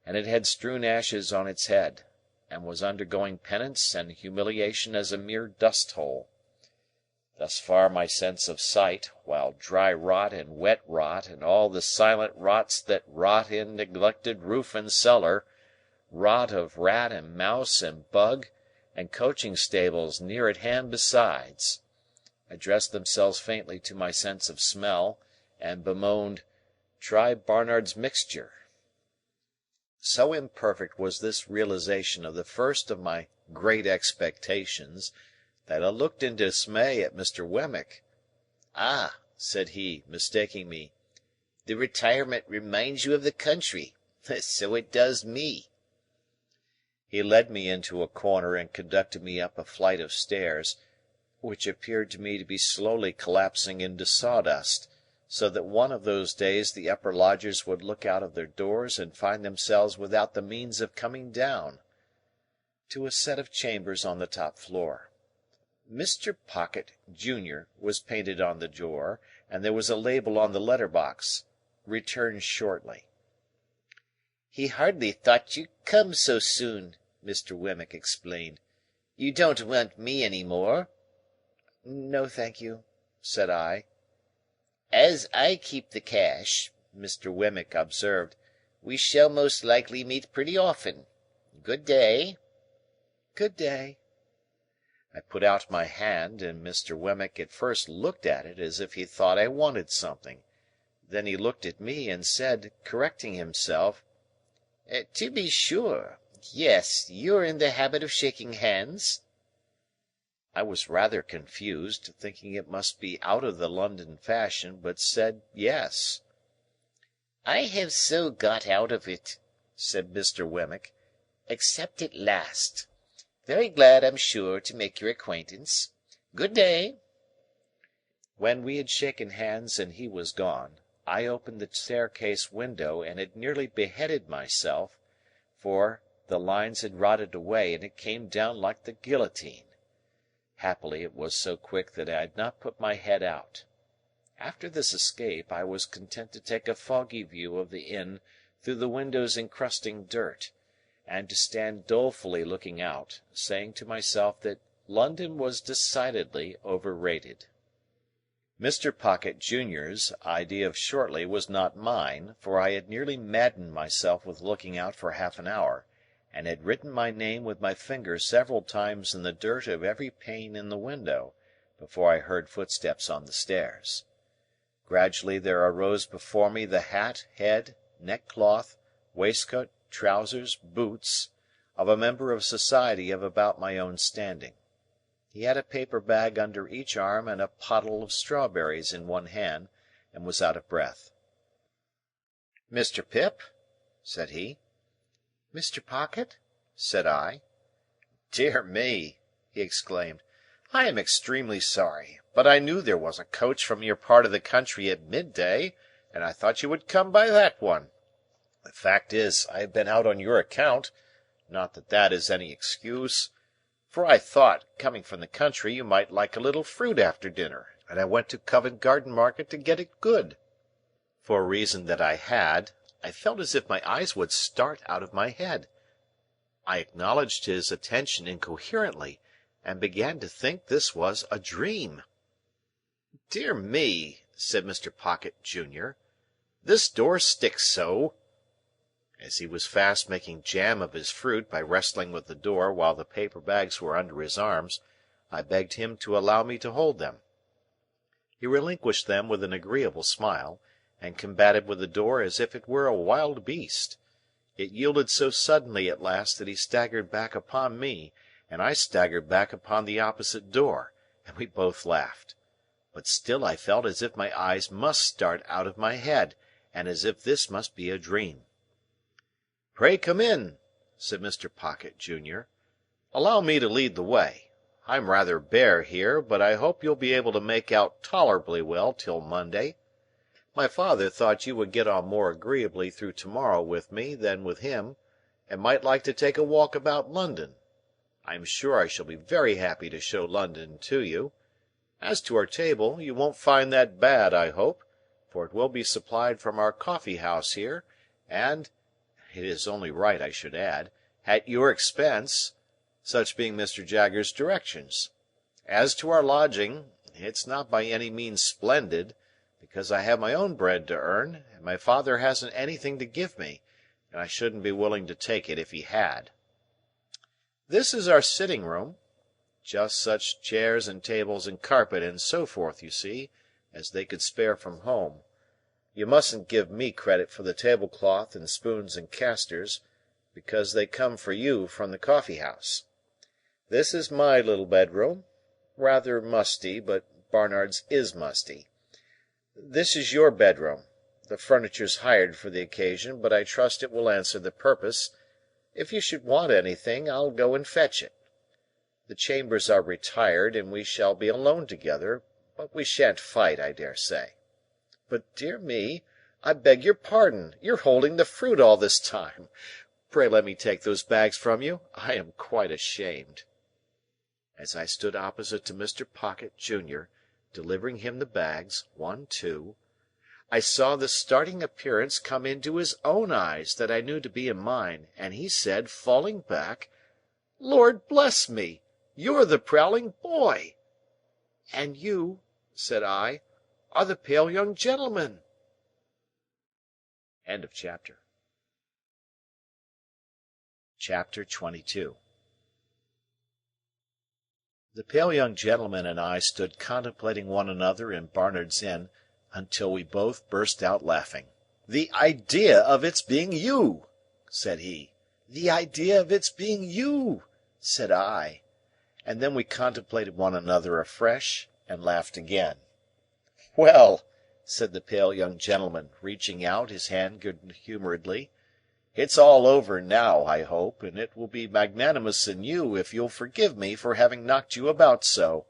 and it had strewn ashes on its head, and was undergoing penance and humiliation as a mere dust-hole. Thus far my sense of sight, while dry rot and wet rot and all the silent rots that rot in neglected roof and cellar, rot of rat and mouse and bug, and coaching-stables near at hand besides, addressed themselves faintly to my sense of smell, and bemoaned, "Try Barnard's mixture." So imperfect was this realization of the first of my great expectations, that I looked in dismay at Mr. Wemmick. "Ah," said he, mistaking me, "the retirement reminds you of the country. So it does me." He led me into a corner and conducted me up a flight of stairs, which appeared to me to be slowly collapsing into sawdust, so that one of those days the upper lodgers would look out of their doors and find themselves without the means of coming down, to a set of chambers on the top floor. Mr. Pocket, Junior, was painted on the door, and there was a label on the letter-box, "Return shortly." "He hardly thought you'd come so soon," Mr. Wemmick explained. "You don't want me any more?" "No, thank you," said I. "As I keep the cash," Mr. Wemmick observed, "we shall most likely meet pretty often. Good day." "Good day." I put out my hand, and Mr. Wemmick at first looked at it as if he thought I wanted something. Then he looked at me, and said, correcting himself, "To be sure. Yes, you're in the habit of shaking hands." I was rather confused, thinking it must be out of the London fashion, but said yes. "I have so got out of it," said Mr. Wemmick, "except at last. Very glad, I'm sure, to make your acquaintance. Good day." When we had shaken hands and he was gone, I opened the staircase window and had nearly beheaded myself, for the lines had rotted away and it came down like the guillotine. Happily it was so quick that I had not put my head out. After this escape, I was content to take a foggy view of the inn through the windows encrusting dirt, and to stand dolefully looking out, saying to myself that London was decidedly overrated. Mr. Pocket, Junior's, idea of shortly was not mine, for I had nearly maddened myself with looking out for half an hour, and had written my name with my finger several times in the dirt of every pane in the window, before I heard footsteps on the stairs. Gradually there arose before me the hat, head, neckcloth, waistcoat, trousers, boots, of a member of society of about my own standing. He had a paper bag under each arm and a pottle of strawberries in one hand, and was out of breath. "Mr. Pip?" said he. "Mr. Pocket?" said I. "Dear me!" he exclaimed. "I am extremely sorry, but I knew there was a coach from your part of the country at midday, and I thought you would come by that one. The fact is, I have been out on your account, not that that is any excuse, for I thought, coming from the country, you might like a little fruit after dinner, and I went to Covent Garden Market to get it good." For a reason that I had, I felt as if my eyes would start out of my head. I acknowledged his attention incoherently, and began to think this was a dream. "Dear me!" said Mr. Pocket, Junior, "this door sticks so." As he was fast making jam of his fruit by wrestling with the door while the paper bags were under his arms, I begged him to allow me to hold them. He relinquished them with an agreeable smile, and combated with the door as if it were a wild beast. It yielded so suddenly at last that he staggered back upon me, and I staggered back upon the opposite door, and we both laughed. But still I felt as if my eyes must start out of my head, and as if this must be a dream. "Pray come in," said Mr. Pocket, Junior. "Allow me to lead the way. I'm rather bare here, but I hope you'll be able to make out tolerably well till Monday. My father thought you would get on more agreeably through tomorrow with me than with him, and might like to take a walk about London. I am sure I shall be very happy to show London to you. As to our table, you won't find that bad, I hope, for it will be supplied from our coffee-house here, and, it is only right I should add, at your expense, such being Mr. Jaggers's directions. As to our lodging, it's not by any means splendid, because I have my own bread to earn, and my father hasn't anything to give me, and I shouldn't be willing to take it if he had. This is our sitting-room. Just such chairs and tables and carpet and so forth, you see, as they could spare from home. You mustn't give me credit for the tablecloth and spoons and castors, because they come for you from the coffee-house. This is my little bedroom. Rather musty, but Barnard's is musty. This is your bedroom. The furniture's hired for the occasion, but I trust it will answer the purpose. If you should want anything, I'll go and fetch it. The chambers are retired, and we shall be alone together, but we shan't fight, I dare say. But, dear me, I beg your pardon, you're holding the fruit all this time. Pray let me take those bags from you. I am quite ashamed." As I stood opposite to Mr. Pocket, Junior, delivering him the bags, 1, 2, I saw the starting appearance come into his own eyes that I knew to be in mine, and he said, falling back, "Lord bless me! You're the prowling boy!" "And you," said I, "are the pale young gentleman." Chapter 22. The pale young gentleman and I stood contemplating one another in Barnard's Inn until we both burst out laughing. "The idea of its being you!" said he. "The idea of its being you!" said I. And then we contemplated one another afresh, and laughed again. "Well," said the pale young gentleman, reaching out his hand good-humouredly, "it's all over now, I hope, and it will be magnanimous in you if you'll forgive me for having knocked you about so."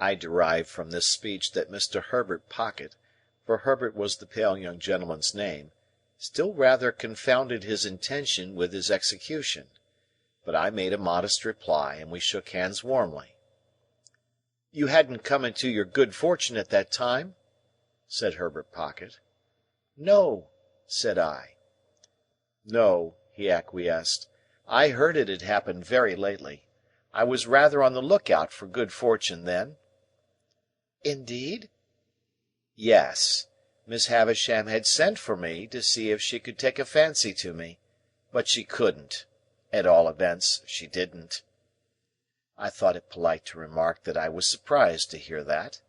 I derived from this speech that Mr. Herbert Pocket, for Herbert was the pale young gentleman's name, still rather confounded his intention with his execution. But I made a modest reply, and we shook hands warmly. "You hadn't come into your good fortune at that time?" said Herbert Pocket. "No," said I. "No," he acquiesced. "I heard it had happened very lately. I was rather on the look-out for good fortune then." "Indeed?" "Yes. Miss Havisham had sent for me to see if she could take a fancy to me, but she couldn't. At all events, she didn't." I thought it polite to remark that I was surprised to hear that.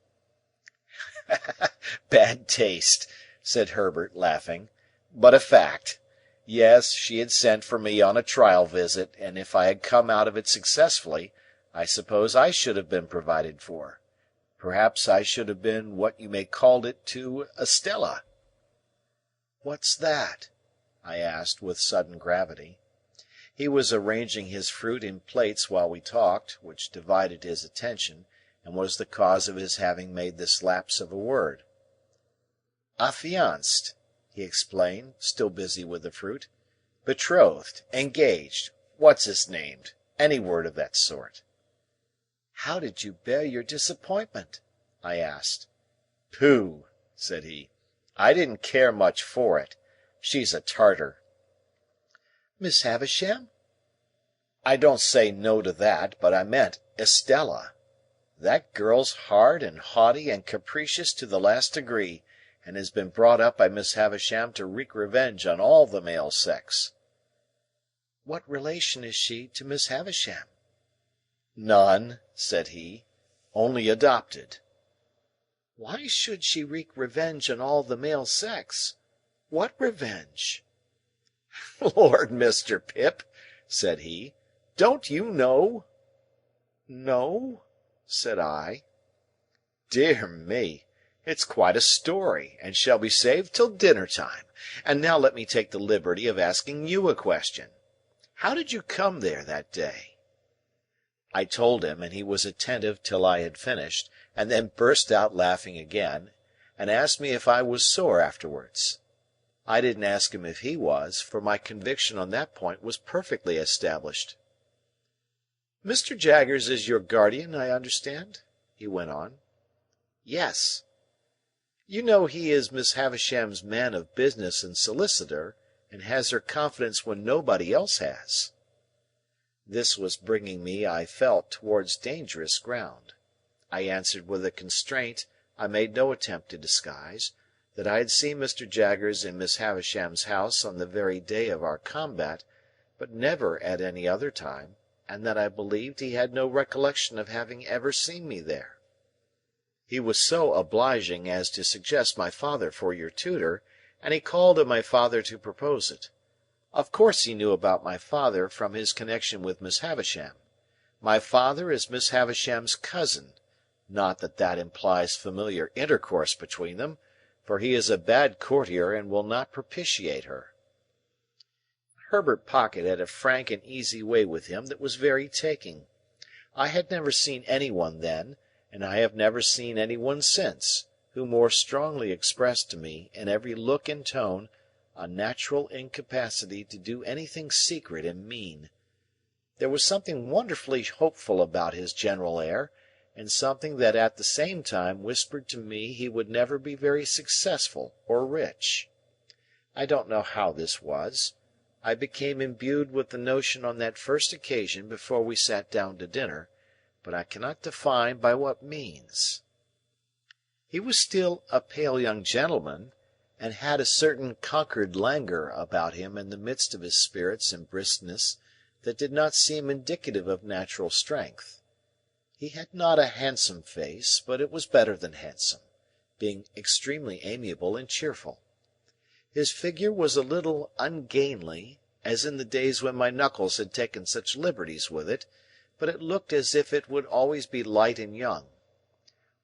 "Bad taste," said Herbert, laughing, "but a fact. Yes, she had sent for me on a trial visit, and if I had come out of it successfully, I suppose I should have been provided for. Perhaps I should have been what you may call it to Estella." "What's that?" I asked, with sudden gravity. He was arranging his fruit in plates while we talked, which divided his attention, and was the cause of his having made this lapse of a word. "Affianced," he explained, still busy with the fruit. "Betrothed, engaged, what's his named, any word of that sort." "How did you bear your disappointment?" I asked. "Pooh!" said he. "I didn't care much for it. She's a Tartar." "Miss Havisham?" "I don't say no to that, but I meant Estella. That girl's hard and haughty and capricious to the last degree, and has been brought up by Miss Havisham to wreak revenge on all the male sex." "What relation is she to Miss Havisham?" "None," said he. "Only adopted." "Why should she wreak revenge on all the male sex? What revenge?" "Lord, Mr. Pip," said he, "don't you know?" "No," said I. "Dear me! It's quite a story, and shall be saved till dinner-time. And now let me take the liberty of asking you a question. How did you come there that day?" I told him, and he was attentive till I had finished, and then burst out laughing again, and asked me if I was sore afterwards. I didn't ask him if he was, for my conviction on that point was perfectly established. "Mr. Jaggers is your guardian, I understand?" he went on. "Yes." "You know he is Miss Havisham's man of business and solicitor, and has her confidence when nobody else has." This was bringing me, I felt, towards dangerous ground. I answered with a constraint I made no attempt to disguise, that I had seen Mr. Jaggers in Miss Havisham's house on the very day of our combat, but never at any other time, and that I believed he had no recollection of having ever seen me there. He was so obliging as to suggest my father for your tutor, and he called on my father to propose it. Of course he knew about my father from his connection with Miss Havisham. My father is Miss Havisham's cousin, not that that implies familiar intercourse between them, for he is a bad courtier and will not propitiate her. Herbert Pocket had a frank and easy way with him that was very taking. I had never seen any one then, and I have never seen any one since, who more strongly expressed to me, in every look and tone, a natural incapacity to do anything secret and mean. There was something wonderfully hopeful about his general air, and something that at the same time whispered to me he would never be very successful or rich. I don't know how this was. I became imbued with the notion on that first occasion before we sat down to dinner, but I cannot define by what means. He was still a pale young gentleman, and had a certain conquered languor about him in the midst of his spirits and briskness that did not seem indicative of natural strength. He had not a handsome face, but it was better than handsome, being extremely amiable and cheerful. His figure was a little ungainly, as in the days when my knuckles had taken such liberties with it, but it looked as if it would always be light and young.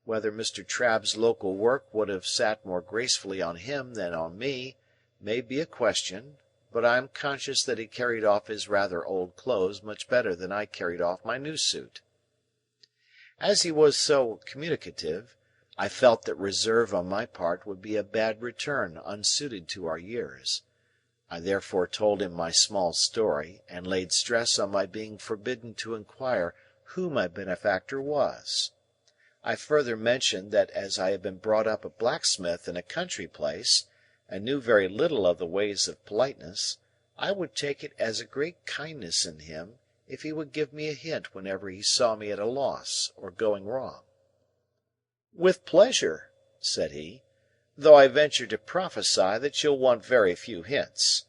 Whether Mr. Trabb's local work would have sat more gracefully on him than on me, may be a question, but I am conscious that he carried off his rather old clothes much better than I carried off my new suit. As he was so communicative, I felt that reserve on my part would be a bad return unsuited to our years. I therefore told him my small story, and laid stress on my being forbidden to inquire who my benefactor was. I further mentioned that as I had been brought up a blacksmith in a country place, and knew very little of the ways of politeness, I would take it as a great kindness in him if he would give me a hint whenever he saw me at a loss or going wrong. "With pleasure," said he, "though I venture to prophesy that you'll want very few hints.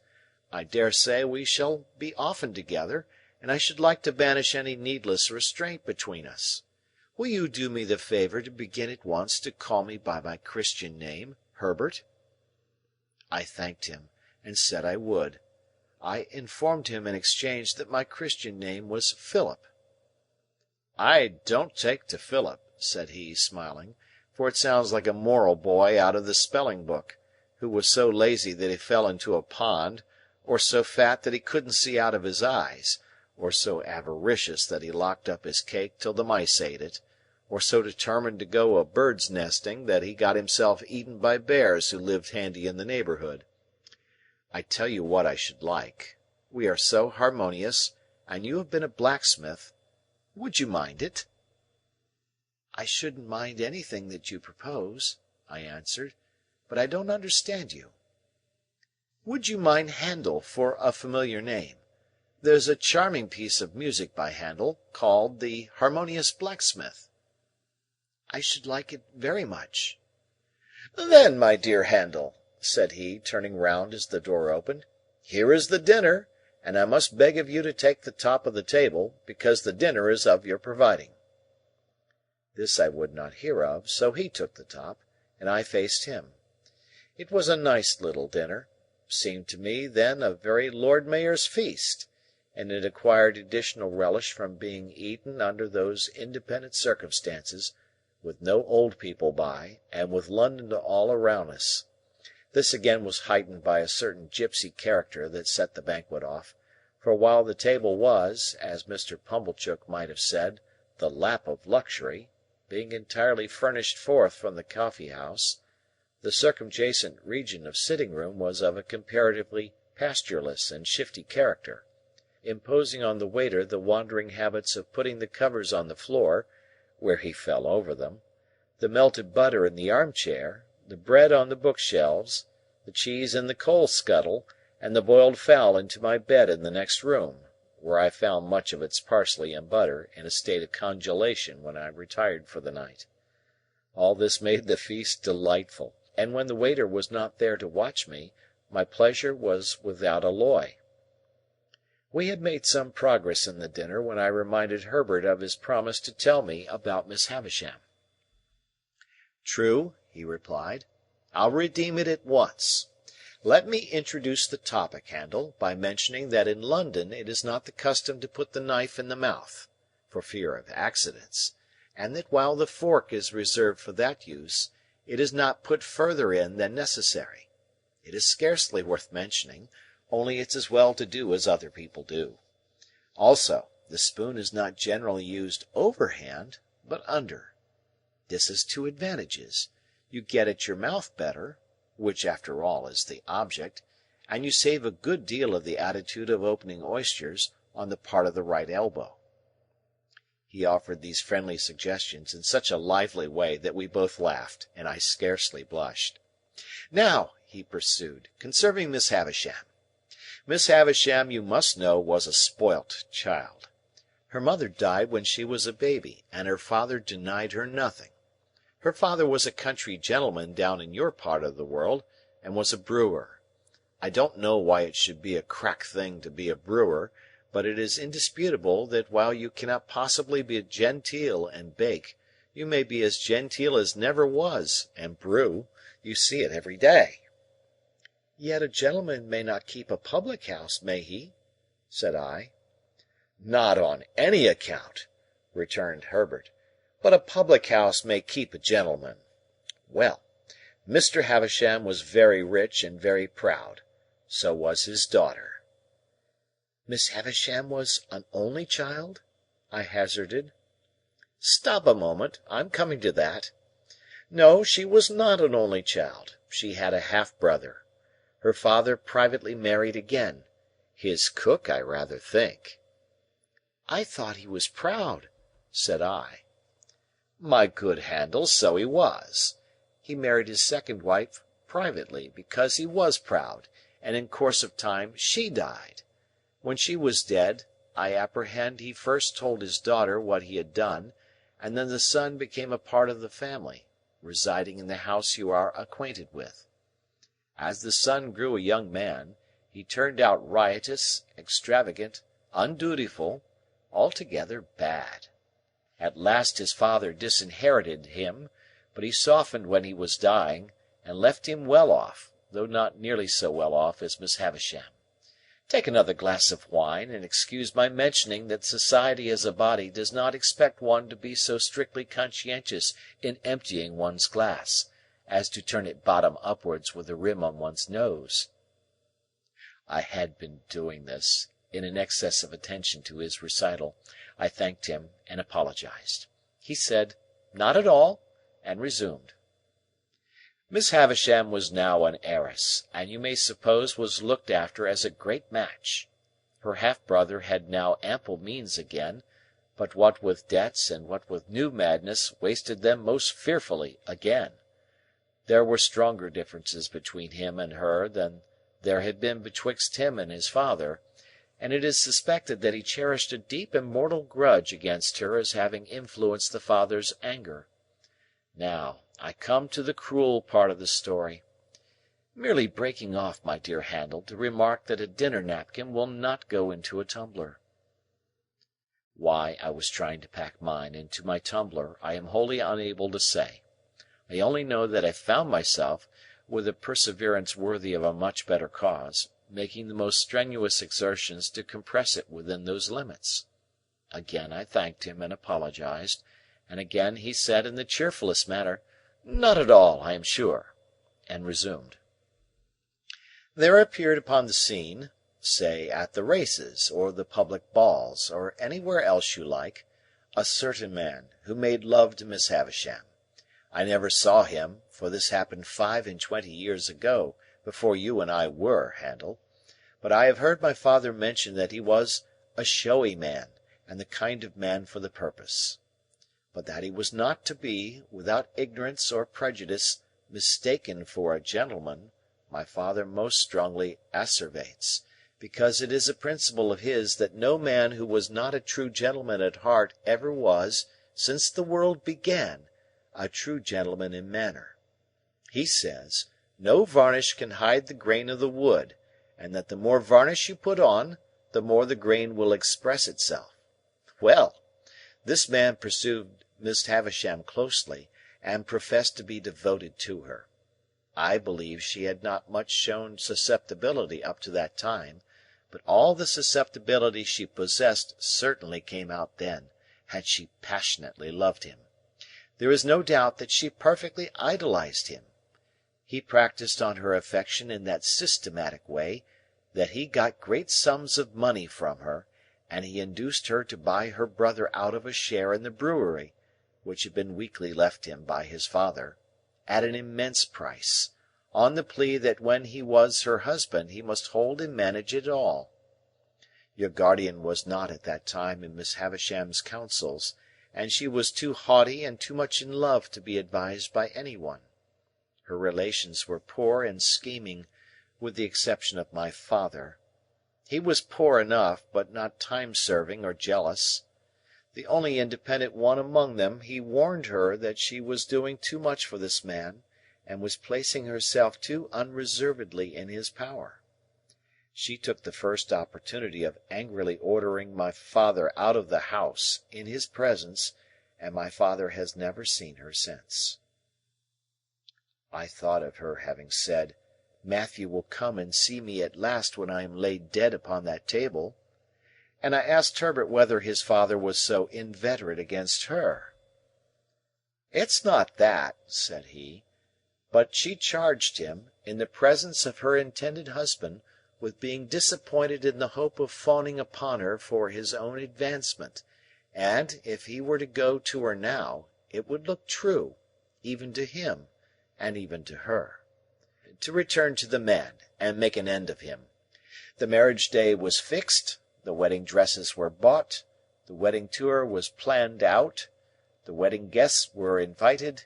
I dare say we shall be often together, and I should like to banish any needless restraint between us. Will you do me the favour to begin at once to call me by my Christian name, Herbert?" I thanked him, and said I would. I informed him in exchange that my Christian name was Philip. "I don't take to Philip," said he, smiling, "for it sounds like a moral boy out of the spelling book, who was so lazy that he fell into a pond, or so fat that he couldn't see out of his eyes, or so avaricious that he locked up his cake till the mice ate it, or so determined to go a bird's nesting that he got himself eaten by bears who lived handy in the neighbourhood. I tell you what I should like. We are so harmonious, and you have been a blacksmith. Would you mind it?" "I shouldn't mind anything that you propose," I answered, "but I don't understand you." "Would you mind Handel for a familiar name? There's a charming piece of music by Handel, called the Harmonious Blacksmith." "I should like it very much." "Then, my dear Handel," said he, turning round as the door opened, "here is the dinner, and I must beg of you to take the top of the table, because the dinner is of your providing." This I would not hear of, so he took the top, and I faced him. It was a nice little dinner, seemed to me then a very Lord Mayor's feast, and it acquired additional relish from being eaten under those independent circumstances, with no old people by, and with London all around us. This again was heightened by a certain gipsy character that set the banquet off, for while the table was, as Mr. Pumblechook might have said, the lap of luxury, being entirely furnished forth from the coffee-house, the circumjacent region of sitting-room was of a comparatively pastureless and shifty character, imposing on the waiter the wandering habits of putting the covers on the floor, where he fell over them, the melted butter in the armchair, the bread on the bookshelves, the cheese in the coal-scuttle, and the boiled fowl into my bed in the next room, where I found much of its parsley and butter in a state of congelation when I retired for the night. All this made the feast delightful, and when the waiter was not there to watch me, my pleasure was without alloy. We had made some progress in the dinner when I reminded Herbert of his promise to tell me about Miss Havisham. "True," he replied. "I'll redeem it at once. Let me introduce the topic, Handel, by mentioning that in London it is not the custom to put the knife in the mouth, for fear of accidents, and that while the fork is reserved for that use, it is not put further in than necessary. It is scarcely worth mentioning, only it's as well to do as other people do. Also, the spoon is not generally used overhand, but under. This has two advantages. You get at your mouth better, which after all is the object, and you save a good deal of the attitude of opening oysters on the part of the right elbow." He offered these friendly suggestions in such a lively way that we both laughed, and I scarcely blushed. "Now," he pursued, "concerning Miss Havisham. Miss Havisham, you must know, was a spoilt child. Her mother died when she was a baby, and her father denied her nothing. Her father was a country gentleman down in your part of the world, and was a brewer. I don't know why it should be a crack thing to be a brewer, but it is indisputable that while you cannot possibly be genteel and bake, you may be as genteel as never was, and brew. You see it every day." "Yet a gentleman may not keep a public-house, may he?" said I. "Not on any account," returned Herbert, "but a public-house may keep a gentleman. Well, Mr. Havisham was very rich and very proud. So was his daughter." "Miss Havisham was an only child?" I hazarded. "Stop a moment. I'm coming to that. No, she was not an only child. She had a half-brother. Her father privately married again. His cook, I rather think." "I thought he was proud," said I. "My good Handel, so he was. He married his second wife privately, because he was proud, and in course of time she died. When she was dead, I apprehend he first told his daughter what he had done, and then the son became a part of the family, residing in the house you are acquainted with. As the son grew a young man, he turned out riotous, extravagant, undutiful, altogether bad. At last his father disinherited him, but he softened when he was dying, and left him well off, though not nearly so well off as Miss Havisham. Take another glass of wine, and excuse my mentioning that society as a body does not expect one to be so strictly conscientious in emptying one's glass, as to turn it bottom upwards with the rim on one's nose. I had been doing this. In an excess of attention to his recital, I thanked him and apologized. He said, "Not at all," and resumed. Miss Havisham was now an heiress, and you may suppose was looked after as a great match. Her half-brother had now ample means again, but what with debts and what with new madness wasted them most fearfully again. There were stronger differences between him and her than there had been betwixt him and his father, and it is suspected that he cherished a deep and mortal grudge against her as having influenced the father's anger. Now, I come to the cruel part of the story. Merely breaking off, my dear Handel, to remark that a dinner napkin will not go into a tumbler. Why I was trying to pack mine into my tumbler, I am wholly unable to say. I only know that I found myself, with a perseverance worthy of a much better cause, making the most strenuous exertions to compress it within those limits. Again I thanked him and apologized, and again he said in the cheerfullest manner, "Not at all, I am sure," and resumed. There appeared upon the scene, say at the races, or the public balls, or anywhere else you like, a certain man, who made love to Miss Havisham. I never saw him, for this happened 25 years ago, before you and I were, Handel, but I have heard my father mention that he was a showy man, and the kind of man for the purpose. But that he was not to be, without ignorance or prejudice, mistaken for a gentleman, my father most strongly asseverates, because it is a principle of his that no man who was not a true gentleman at heart ever was, since the world began, a true gentleman in manner. He says, no varnish can hide the grain of the wood, and that the more varnish you put on, the more the grain will express itself. Well, this man pursued Miss Havisham closely, and professed to be devoted to her. I believe she had not much shown susceptibility up to that time, but all the susceptibility she possessed certainly came out then, and she passionately loved him. There is no doubt that she perfectly idolized him. He practised on her affection in that systematic way that he got great sums of money from her, and he induced her to buy her brother out of a share in the brewery, which had been weakly left him by his father, at an immense price, on the plea that when he was her husband he must hold and manage it all. Your guardian was not at that time in Miss Havisham's counsels, and she was too haughty and too much in love to be advised by any one. Her relations were poor and scheming, with the exception of my father. He was poor enough, but not time-serving or jealous. The only independent one among them, he warned her that she was doing too much for this man, and was placing herself too unreservedly in his power. She took the first opportunity of angrily ordering my father out of the house, in his presence, and my father has never seen her since. I thought of her having said, "Matthew will come and see me at last when I am laid dead upon that table," and I asked Herbert whether his father was so inveterate against her. "It's not that," said he, "but she charged him, in the presence of her intended husband, with being disappointed in the hope of fawning upon her for his own advancement, and, if he were to go to her now, it would look true, even to him, and even to her. To return to the man, and make an end of him. The marriage day was fixed, the wedding dresses were bought, the wedding tour was planned out, the wedding guests were invited.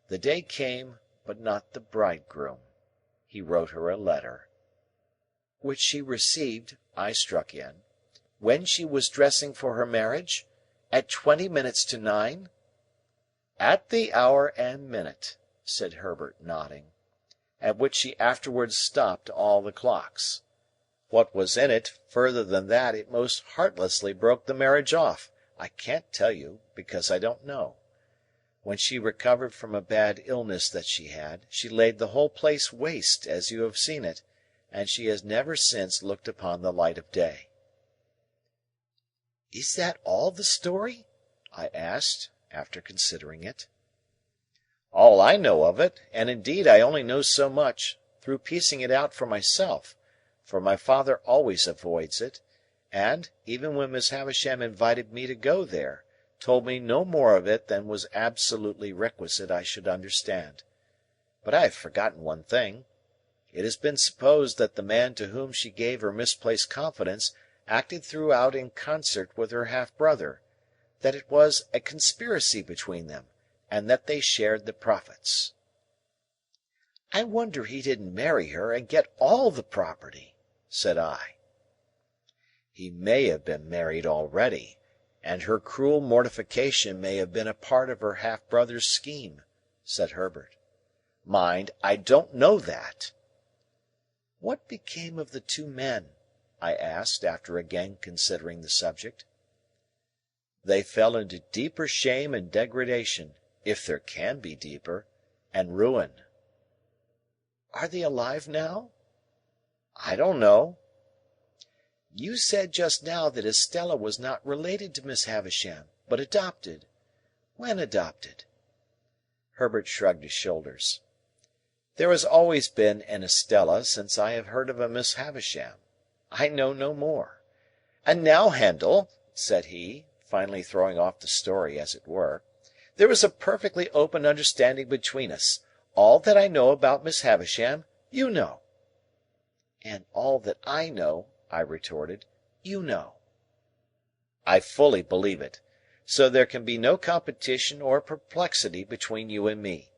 The day came, but not the bridegroom. He wrote her a letter." "Which she received," I struck in, when she was dressing for her marriage? At 20 minutes to 9? At the hour and minute, said Herbert, nodding, at which she afterwards stopped all the clocks. What was in it, further than that it most heartlessly broke the marriage off, I can't tell you, because I don't know. When she recovered from a bad illness that she had, she laid the whole place waste, as you have seen it, and she has never since looked upon the light of day. Is that all the story? I asked, after considering it. All I know of it, and indeed I only know so much, through piecing it out for myself, for my father always avoids it, and, even when Miss Havisham invited me to go there, told me no more of it than was absolutely requisite I should understand. But I have forgotten one thing. It has been supposed that the man to whom she gave her misplaced confidence acted throughout in concert with her half-brother, that it was a conspiracy between them, and that they shared the profits. I wonder he didn't marry her and get all the property, said I. He may have been married already, and her cruel mortification may have been a part of her half-brother's scheme, said Herbert. Mind, I don't know that. What became of the two men? I asked, after again considering the subject. They fell into deeper shame and degradation, if there can be deeper, and ruin. Are they alive now? I don't know. You said just now that Estella was not related to Miss Havisham, but adopted. When adopted? Herbert shrugged his shoulders. There has always been an Estella since I have heard of a Miss Havisham. I know no more. And now, Handel, said he, finally throwing off the story, as it were, there is a perfectly open understanding between us. All that I know about Miss Havisham, you know. And all that I know, I retorted, you know. I fully believe it. So there can be no competition or perplexity between you and me.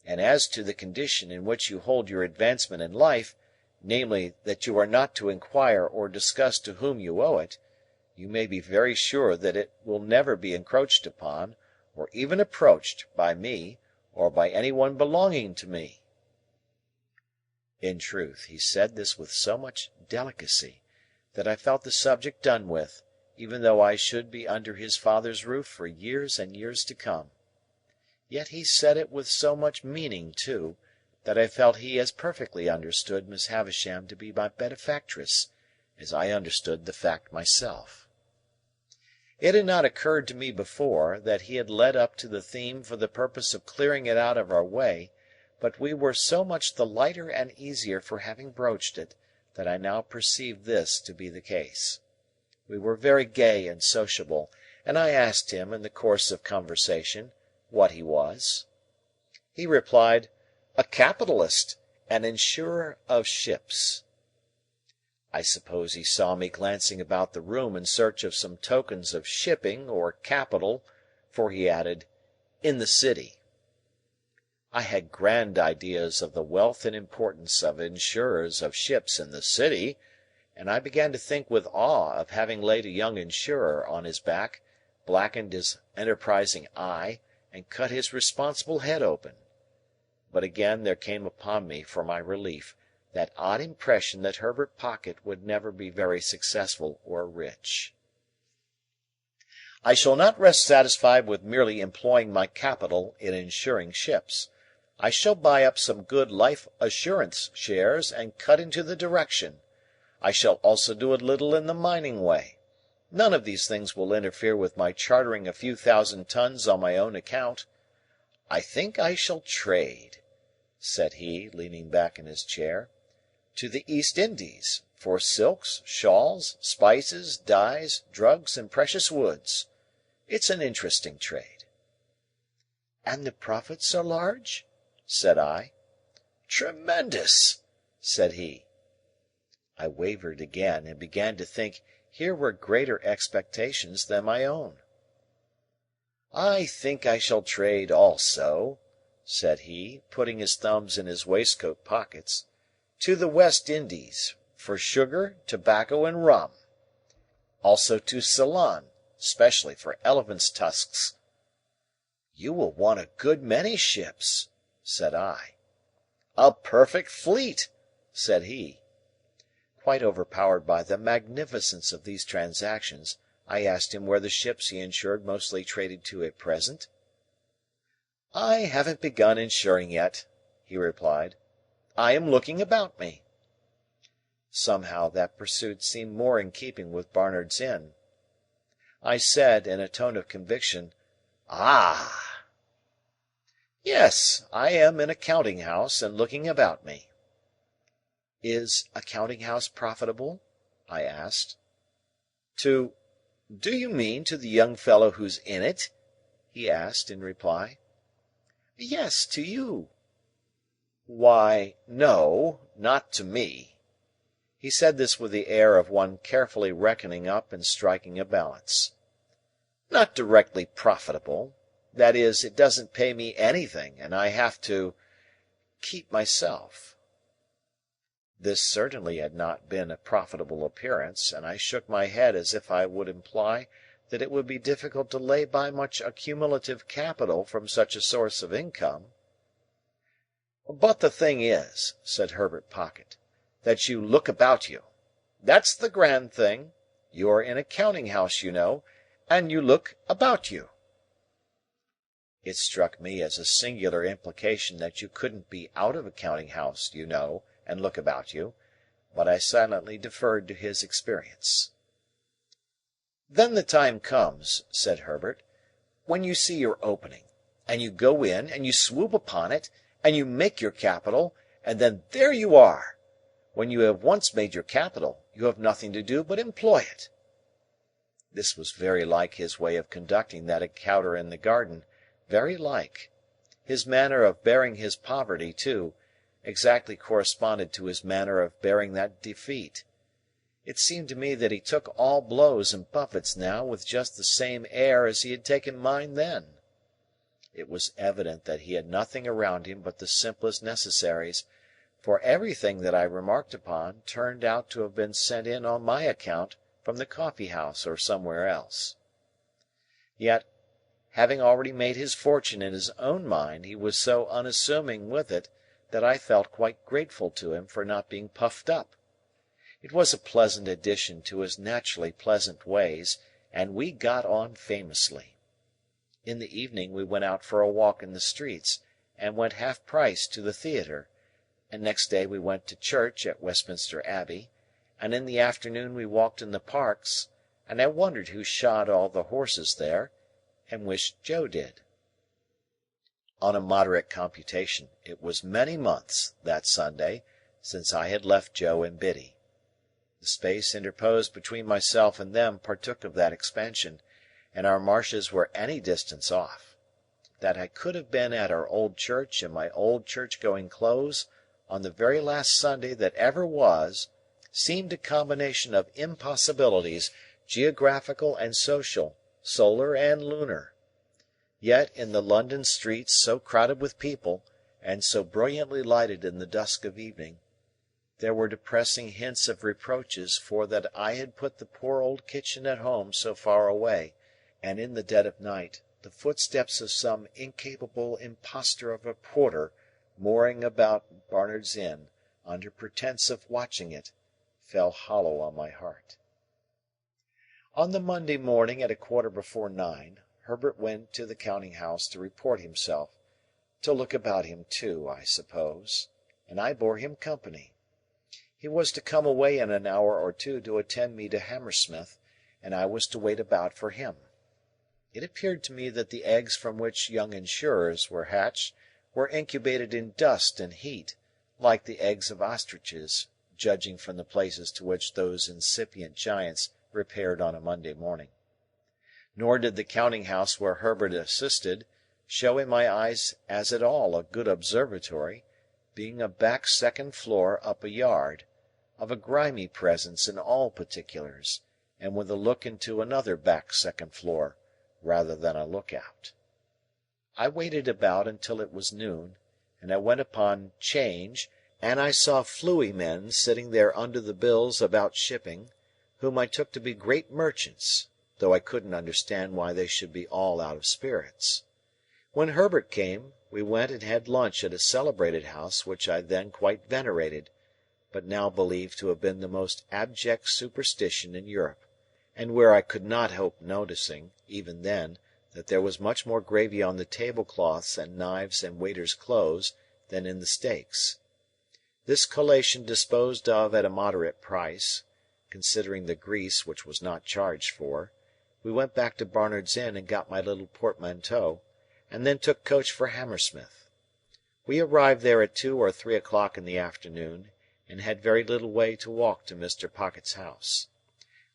And as to the condition in which you hold your advancement in life, namely, that you are not to inquire or discuss to whom you owe it, you may be very sure that it will never be encroached upon, or even approached, by me, or by any one belonging to me. In truth, he said this with so much delicacy, that I felt the subject done with, even though I should be under his father's roof for years and years to come. Yet he said it with so much meaning, too, that I felt he as perfectly understood Miss Havisham to be my benefactress, as I understood the fact myself. It had not occurred to me before that he had led up to the theme for the purpose of clearing it out of our way, but we were so much the lighter and easier for having broached it, that I now perceived this to be the case. We were very gay and sociable, and I asked him, in the course of conversation, what he was. He replied, a capitalist, an insurer of ships. I suppose he saw me glancing about the room in search of some tokens of shipping or capital, for he added, in the city. I had grand ideas of the wealth and importance of insurers of ships in the city, and I began to think with awe of having laid a young insurer on his back, blackened his enterprising eye, and cut his responsible head open. But again there came upon me, for my relief, that odd impression that Herbert Pocket would never be very successful or rich. I shall not rest satisfied with merely employing my capital in insuring ships. I shall buy up some good life assurance shares and cut into the direction. I shall also do a little in the mining way. None of these things will interfere with my chartering a few thousand tons on my own account. I think I shall trade, said he, leaning back in his chair, to the East Indies, for silks, shawls, spices, dyes, drugs, and precious woods. It's an interesting trade. And the profits are large? Said I. Tremendous, said he. I wavered again, and began to think here were greater expectations than my own. I think I shall trade also, said he, putting his thumbs in his waistcoat pockets, to the West Indies, for sugar, tobacco, and rum. also to Ceylon, especially for elephants' tusks." "You will want a good many ships," said I. "A perfect fleet," said he. Quite overpowered by the magnificence of these transactions, I asked him where the ships he insured mostly traded to at present. "I haven't begun insuring yet," he replied. "I am looking about me." Somehow that pursuit seemed more in keeping with Barnard's Inn. I said, in a tone of conviction, "Ah!" "Yes, I am in a counting house and looking about me." "Is a counting house profitable?" I asked. "Do you mean to the young fellow who's in it?" he asked, in reply. "Yes, to you." "Why, no, not to me." He said this with the air of one carefully reckoning up and striking a balance. "Not directly profitable. That is, it doesn't pay me anything, and I have to keep myself." This certainly had not been a profitable appearance, and I shook my head as if I would imply that it would be difficult to lay by much accumulative capital from such a source of income. "But the thing is," said Herbert Pocket, "that you look about you. That's the grand thing. You are in a counting house, you know, and you look about you." It struck me as a singular implication that you couldn't be out of a counting house, you know, and look about you, but I silently deferred to his experience. "Then the time comes," said Herbert, "when you see your opening, and you go in, and you swoop upon it, and you make your capital, and then there you are! When you have once made your capital, you have nothing to do but employ it." This was very like his way of conducting that encounter in the garden, very like. His manner of bearing his poverty, too, exactly corresponded to his manner of bearing that defeat. It seemed to me that he took all blows and buffets now with just the same air as he had taken mine then. It was evident that he had nothing around him but the simplest necessaries, for everything that I remarked upon turned out to have been sent in on my account from the coffee-house or somewhere else. Yet, having already made his fortune in his own mind, he was so unassuming with it that I felt quite grateful to him for not being puffed up. It was a pleasant addition to his naturally pleasant ways, and we got on famously. In the evening we went out for a walk in the streets, and went half-price to the theatre, and next day we went to church at Westminster Abbey, and in the afternoon we walked in the parks, and I wondered who shod all the horses there, and wished Joe did. On a moderate computation, it was many months, that Sunday, since I had left Joe and Biddy. The space interposed between myself and them partook of that expansion, and our marshes were any distance off. That I could have been at our old church in my old church-going clothes, on the very last Sunday that ever was, seemed a combination of impossibilities, geographical and social, solar and lunar. Yet, in the London streets so crowded with people, and so brilliantly lighted in the dusk of evening, there were depressing hints of reproaches for that I had put the poor old kitchen at home so far away, and in the dead of night, the footsteps of some incapable impostor of a porter, mooring about Barnard's Inn, under pretence of watching it, fell hollow on my heart. On the Monday morning at 9:15, Herbert went to the counting-house to report himself, to look about him too, I suppose, and I bore him company. He was to come away in an hour or two to attend me to Hammersmith, and I was to wait about for him. It appeared to me that the eggs from which young insurers were hatched were incubated in dust and heat, like the eggs of ostriches, judging from the places to which those incipient giants repaired on a Monday morning. Nor did the counting-house where Herbert assisted show in my eyes as at all a good observatory, being a back second floor up a yard, of a grimy presence in all particulars, and with a look into another back second floor, rather than a look-out. I waited about until it was noon, and I went upon 'Change, and I saw fluey men sitting there under the bills about shipping, whom I took to be great merchants, though I couldn't understand why they should be all out of spirits. When Herbert came, we went and had lunch at a celebrated house which I then quite venerated, but now believed to have been the most abject superstition in Europe, and where I could not help noticing, even then, that there was much more gravy on the tablecloths and knives and waiters' clothes than in the steaks. This collation disposed of at a moderate price, considering the grease which was not charged for, we went back to Barnard's Inn and got my little portmanteau, and then took coach for Hammersmith. We arrived there at 2 or 3 o'clock in the afternoon, and had very little way to walk to Mr. Pocket's house.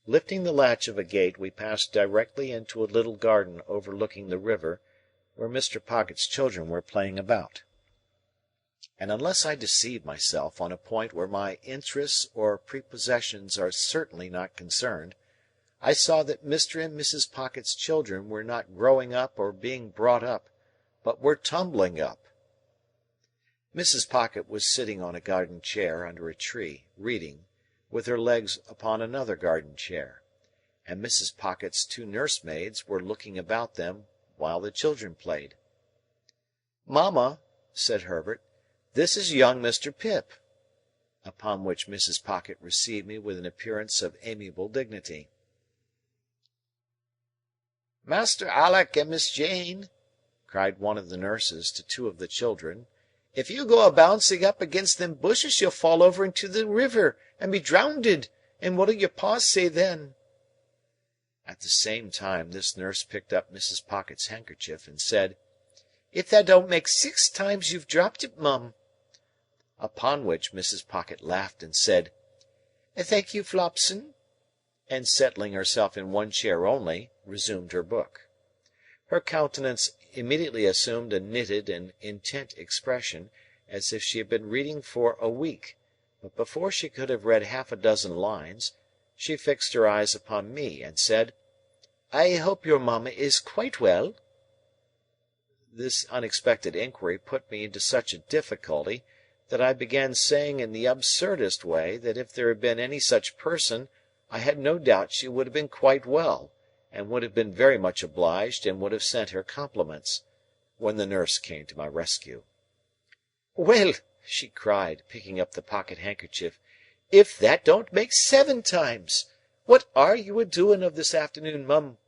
Lifting the latch of a gate, we passed directly into a little garden overlooking the river, where Mr. Pocket's children were playing about. And unless I deceive myself on a point where my interests or prepossessions are certainly not concerned, I saw that Mr. and Mrs. Pocket's children were not growing up or being brought up, but were tumbling up. Mrs. Pocket was sitting on a garden chair under a tree, reading, with her legs upon another garden chair, and Mrs. Pocket's 2 nursemaids were looking about them while the children played. "Mamma," said Herbert, "this is young Mr. Pip." Upon which Mrs. Pocket received me with an appearance of amiable dignity. "Master Alick and Miss Jane," cried one of the nurses to 2 of the children, "if you go a-bouncing up against them bushes you'll fall over into the river and be drownded, and what'll your pa say then?" At the same time this nurse picked up Mrs. Pocket's handkerchief, and said, "If that don't make 6 times you've dropped it, mum." Upon which Mrs. Pocket laughed and said, "Thank you, Flopson," and settling herself in one chair only, resumed her book. Her countenance immediately assumed a knitted and intent expression, as if she had been reading for a week, but before she could have read half a dozen lines, she fixed her eyes upon me, and said, "I hope your mamma is quite well?" This unexpected inquiry put me into such a difficulty, that I began saying in the absurdest way that if there had been any such person, I had no doubt she would have been quite well, and would have been very much obliged and would have sent her compliments, when the nurse came to my rescue. "Well," she cried, picking up the pocket-handkerchief, "if that don't make 7 times! What are you a-doing of this afternoon, mum?"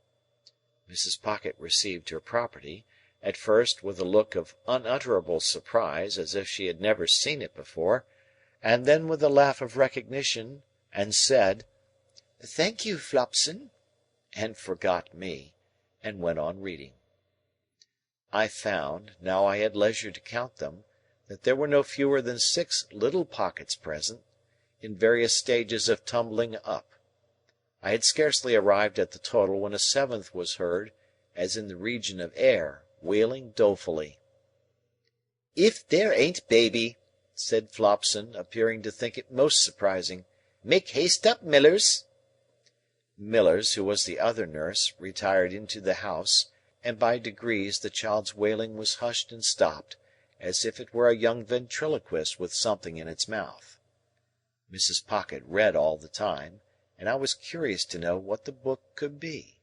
Mrs. Pocket received her property, at first with a look of unutterable surprise, as if she had never seen it before, and then with a laugh of recognition, and said, "Thank you, Flopson," and forgot me, and went on reading. I found, now I had leisure to count them, that there were no fewer than 6 little Pockets present, in various stages of tumbling up. I had scarcely arrived at the total when a 7th was heard, as in the region of air, wailing dolefully. "If there ain't baby!" said Flopson, appearing to think it most surprising. "Make haste up, Millers!" Millers, who was the other nurse, retired into the house, and by degrees the child's wailing was hushed and stopped, as if it were a young ventriloquist with something in its mouth. Mrs. Pocket read all the time, and I was curious to know what the book could be.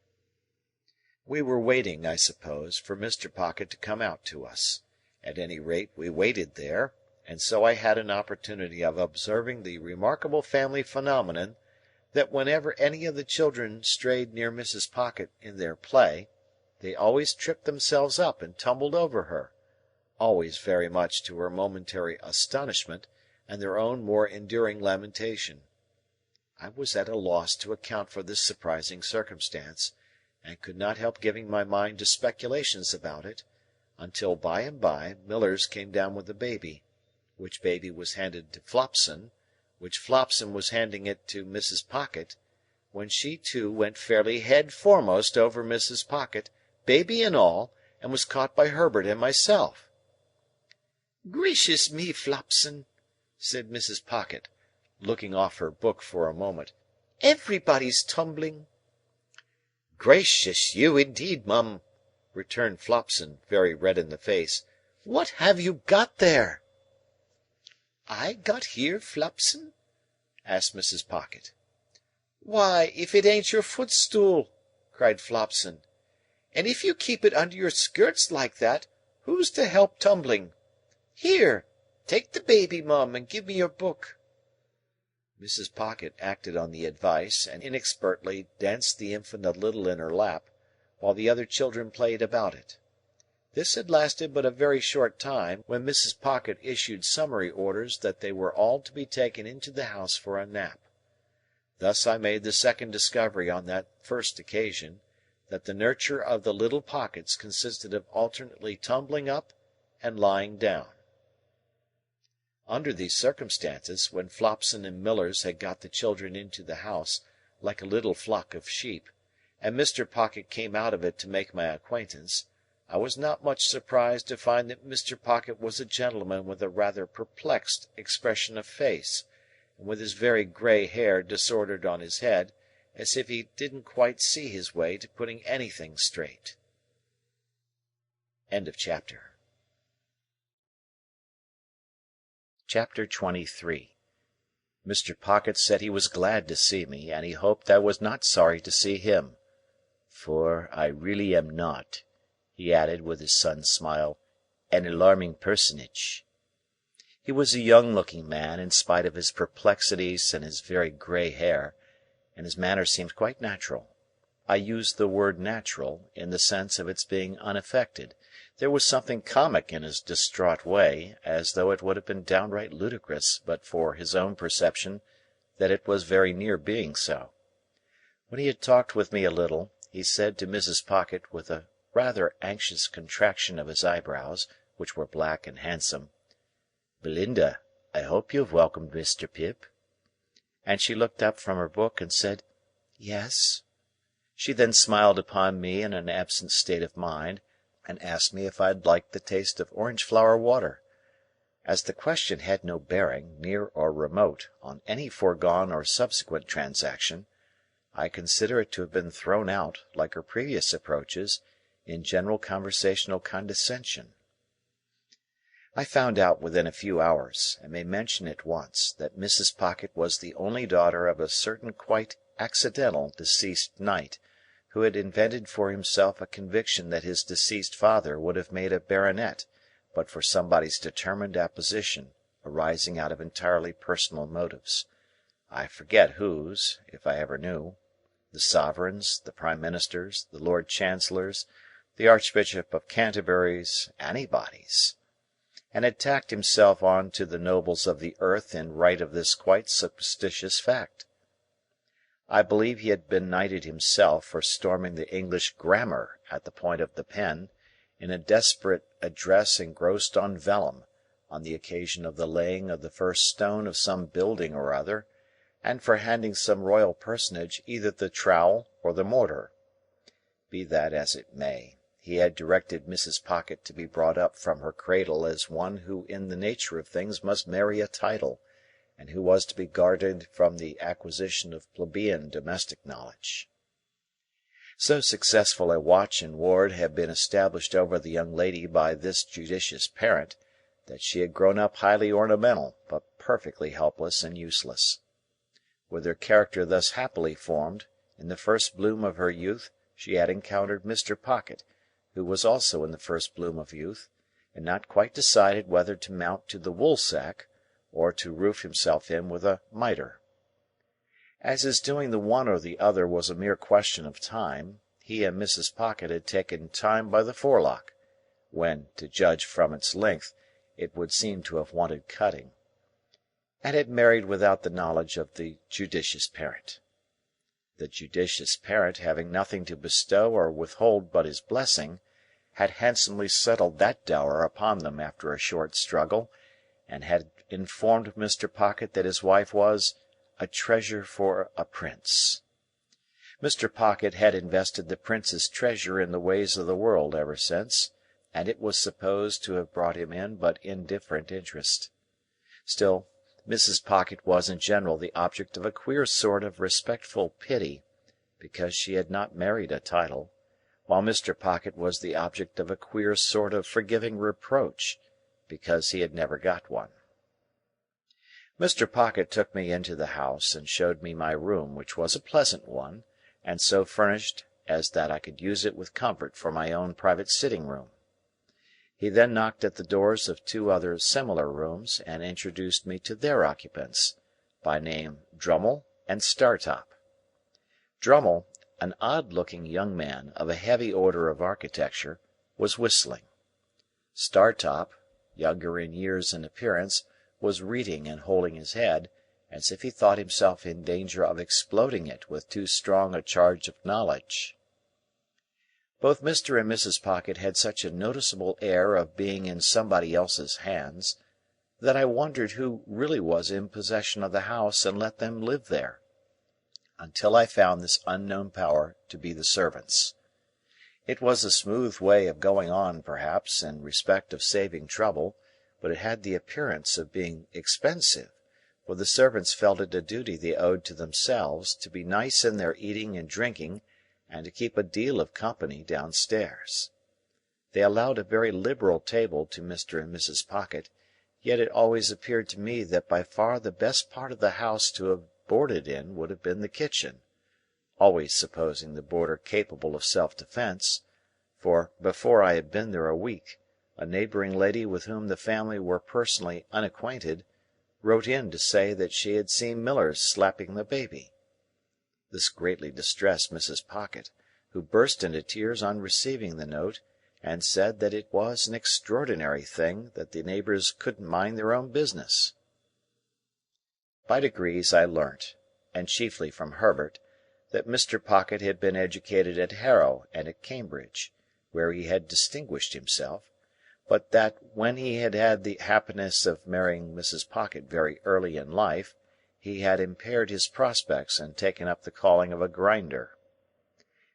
We were waiting, I suppose, for Mr. Pocket to come out to us. At any rate, we waited there, and so I had an opportunity of observing the remarkable family phenomenon that whenever any of the children strayed near Mrs. Pocket in their play, they always tripped themselves up and tumbled over her, always very much to her momentary astonishment and their own more enduring lamentation. I was at a loss to account for this surprising circumstance, and could not help giving my mind to speculations about it, until by and by Millers came down with the baby, which baby was handed to Flopson, which Flopson was handing it to Mrs. Pocket, when she too went fairly head foremost over Mrs. Pocket, baby and all, and was caught by Herbert and myself. "Gracious me, Flopson!" said Mrs. Pocket, looking off her book for a moment. "Everybody's tumbling." "Gracious you indeed, mum!" returned Flopson, very red in the face. "What have you got there?" "I got here, Flopson?" asked Mrs. Pocket. "Why, if it ain't your footstool!" cried Flopson. "And if you keep it under your skirts like that, who's to help tumbling? Here! Take the baby, Mum, and give me your book." Mrs. Pocket acted on the advice, and inexpertly danced the infant a little in her lap, while the other children played about it. This had lasted but a very short time, when Mrs. Pocket issued summary orders that they were all to be taken into the house for a nap. Thus I made the second discovery on that first occasion, that the nurture of the little Pockets consisted of alternately tumbling up and lying down. Under these circumstances, when Flopson and Millers had got the children into the house, like a little flock of sheep, and Mr. Pocket came out of it to make my acquaintance, I was not much surprised to find that Mr. Pocket was a gentleman with a rather perplexed expression of face, and with his very grey hair disordered on his head, as if he didn't quite see his way to putting anything straight. Chapter 23. Mr. Pocket said he was glad to see me, and he hoped I was not sorry to see him. "For I really am not," he added, with his son's smile, "an alarming personage." He was a young-looking man, in spite of his perplexities and his very grey hair, and his manner seemed quite natural. I use the word natural, in the sense of its being unaffected. There was something comic in his distraught way, as though it would have been downright ludicrous but for his own perception that it was very near being so. When he had talked with me a little, he said to Mrs. Pocket, with a rather anxious contraction of his eyebrows, which were black and handsome, "Belinda, I hope you have welcomed Mr. Pip?" And she looked up from her book and said, "Yes." She then smiled upon me in an absent state of mind, and asked me if I had liked the taste of orange-flower water. As the question had no bearing, near or remote, on any foregone or subsequent transaction, I consider it to have been thrown out, like her previous approaches, in general conversational condescension. I found out within a few hours, and may mention at once, that Mrs. Pocket was the only daughter of a certain quite accidental deceased knight, who had invented for himself a conviction that his deceased father would have made a baronet, but for somebody's determined opposition, arising out of entirely personal motives. I forget whose, if I ever knew. The Sovereign's, the Prime Minister's, the Lord Chancellor's, the Archbishop of Canterbury's, anybody's. And had tacked himself on to the nobles of the earth in right of this quite superstitious fact. I believe he had been knighted himself for storming the English grammar at the point of the pen, in a desperate address engrossed on vellum, on the occasion of the laying of the first stone of some building or other, and for handing some royal personage either the trowel or the mortar. Be that as it may, he had directed Mrs. Pocket to be brought up from her cradle as one who in the nature of things must marry a title, and who was to be guarded from the acquisition of plebeian domestic knowledge. So successful a watch and ward had been established over the young lady by this judicious parent, that she had grown up highly ornamental, but perfectly helpless and useless. With her character thus happily formed, in the first bloom of her youth she had encountered Mr. Pocket, who was also in the first bloom of youth, and not quite decided whether to mount to the woolsack, or to roof himself in with a mitre. As his doing the one or the other was a mere question of time, he and Mrs. Pocket had taken time by the forelock, when, to judge from its length, it would seem to have wanted cutting, and had married without the knowledge of the judicious parent. The judicious parent, having nothing to bestow or withhold but his blessing, had handsomely settled that dower upon them after a short struggle, and had informed Mr. Pocket that his wife was a treasure for a prince. Mr. Pocket had invested the prince's treasure in the ways of the world ever since, and it was supposed to have brought him in but indifferent interest. Still, Mrs. Pocket was in general the object of a queer sort of respectful pity, because she had not married a title, while Mr. Pocket was the object of a queer sort of forgiving reproach, because he had never got one. Mr. Pocket took me into the house, and showed me my room, which was a pleasant one, and so furnished as that I could use it with comfort for my own private sitting-room. He then knocked at the doors of two other similar rooms, and introduced me to their occupants, by name Drummle and Startop. Drummle, an odd-looking young man of a heavy order of architecture, was whistling. Startop, younger in years and appearance, was reading and holding his head, as if he thought himself in danger of exploding it with too strong a charge of knowledge. Both Mr. and Mrs. Pocket had such a noticeable air of being in somebody else's hands, that I wondered who really was in possession of the house and let them live there, until I found this unknown power to be the servants. It was a smooth way of going on, perhaps, in respect of saving trouble, but it had the appearance of being expensive, for the servants felt it a duty they owed to themselves to be nice in their eating and drinking, and to keep a deal of company downstairs. They allowed a very liberal table to Mr. and Mrs. Pocket, yet it always appeared to me that by far the best part of the house to have boarded in would have been the kitchen, always supposing the boarder capable of self-defence, for, before I had been there a week, a neighbouring lady with whom the family were personally unacquainted wrote in to say that she had seen Millers slapping the baby. This greatly distressed Mrs. Pocket, who burst into tears on receiving the note, and said that it was an extraordinary thing that the neighbours couldn't mind their own business. By degrees I learnt, and chiefly from Herbert, that Mr. Pocket had been educated at Harrow and at Cambridge, where he had distinguished himself, but that when he had had the happiness of marrying Mrs. Pocket very early in life, he had impaired his prospects and taken up the calling of a grinder.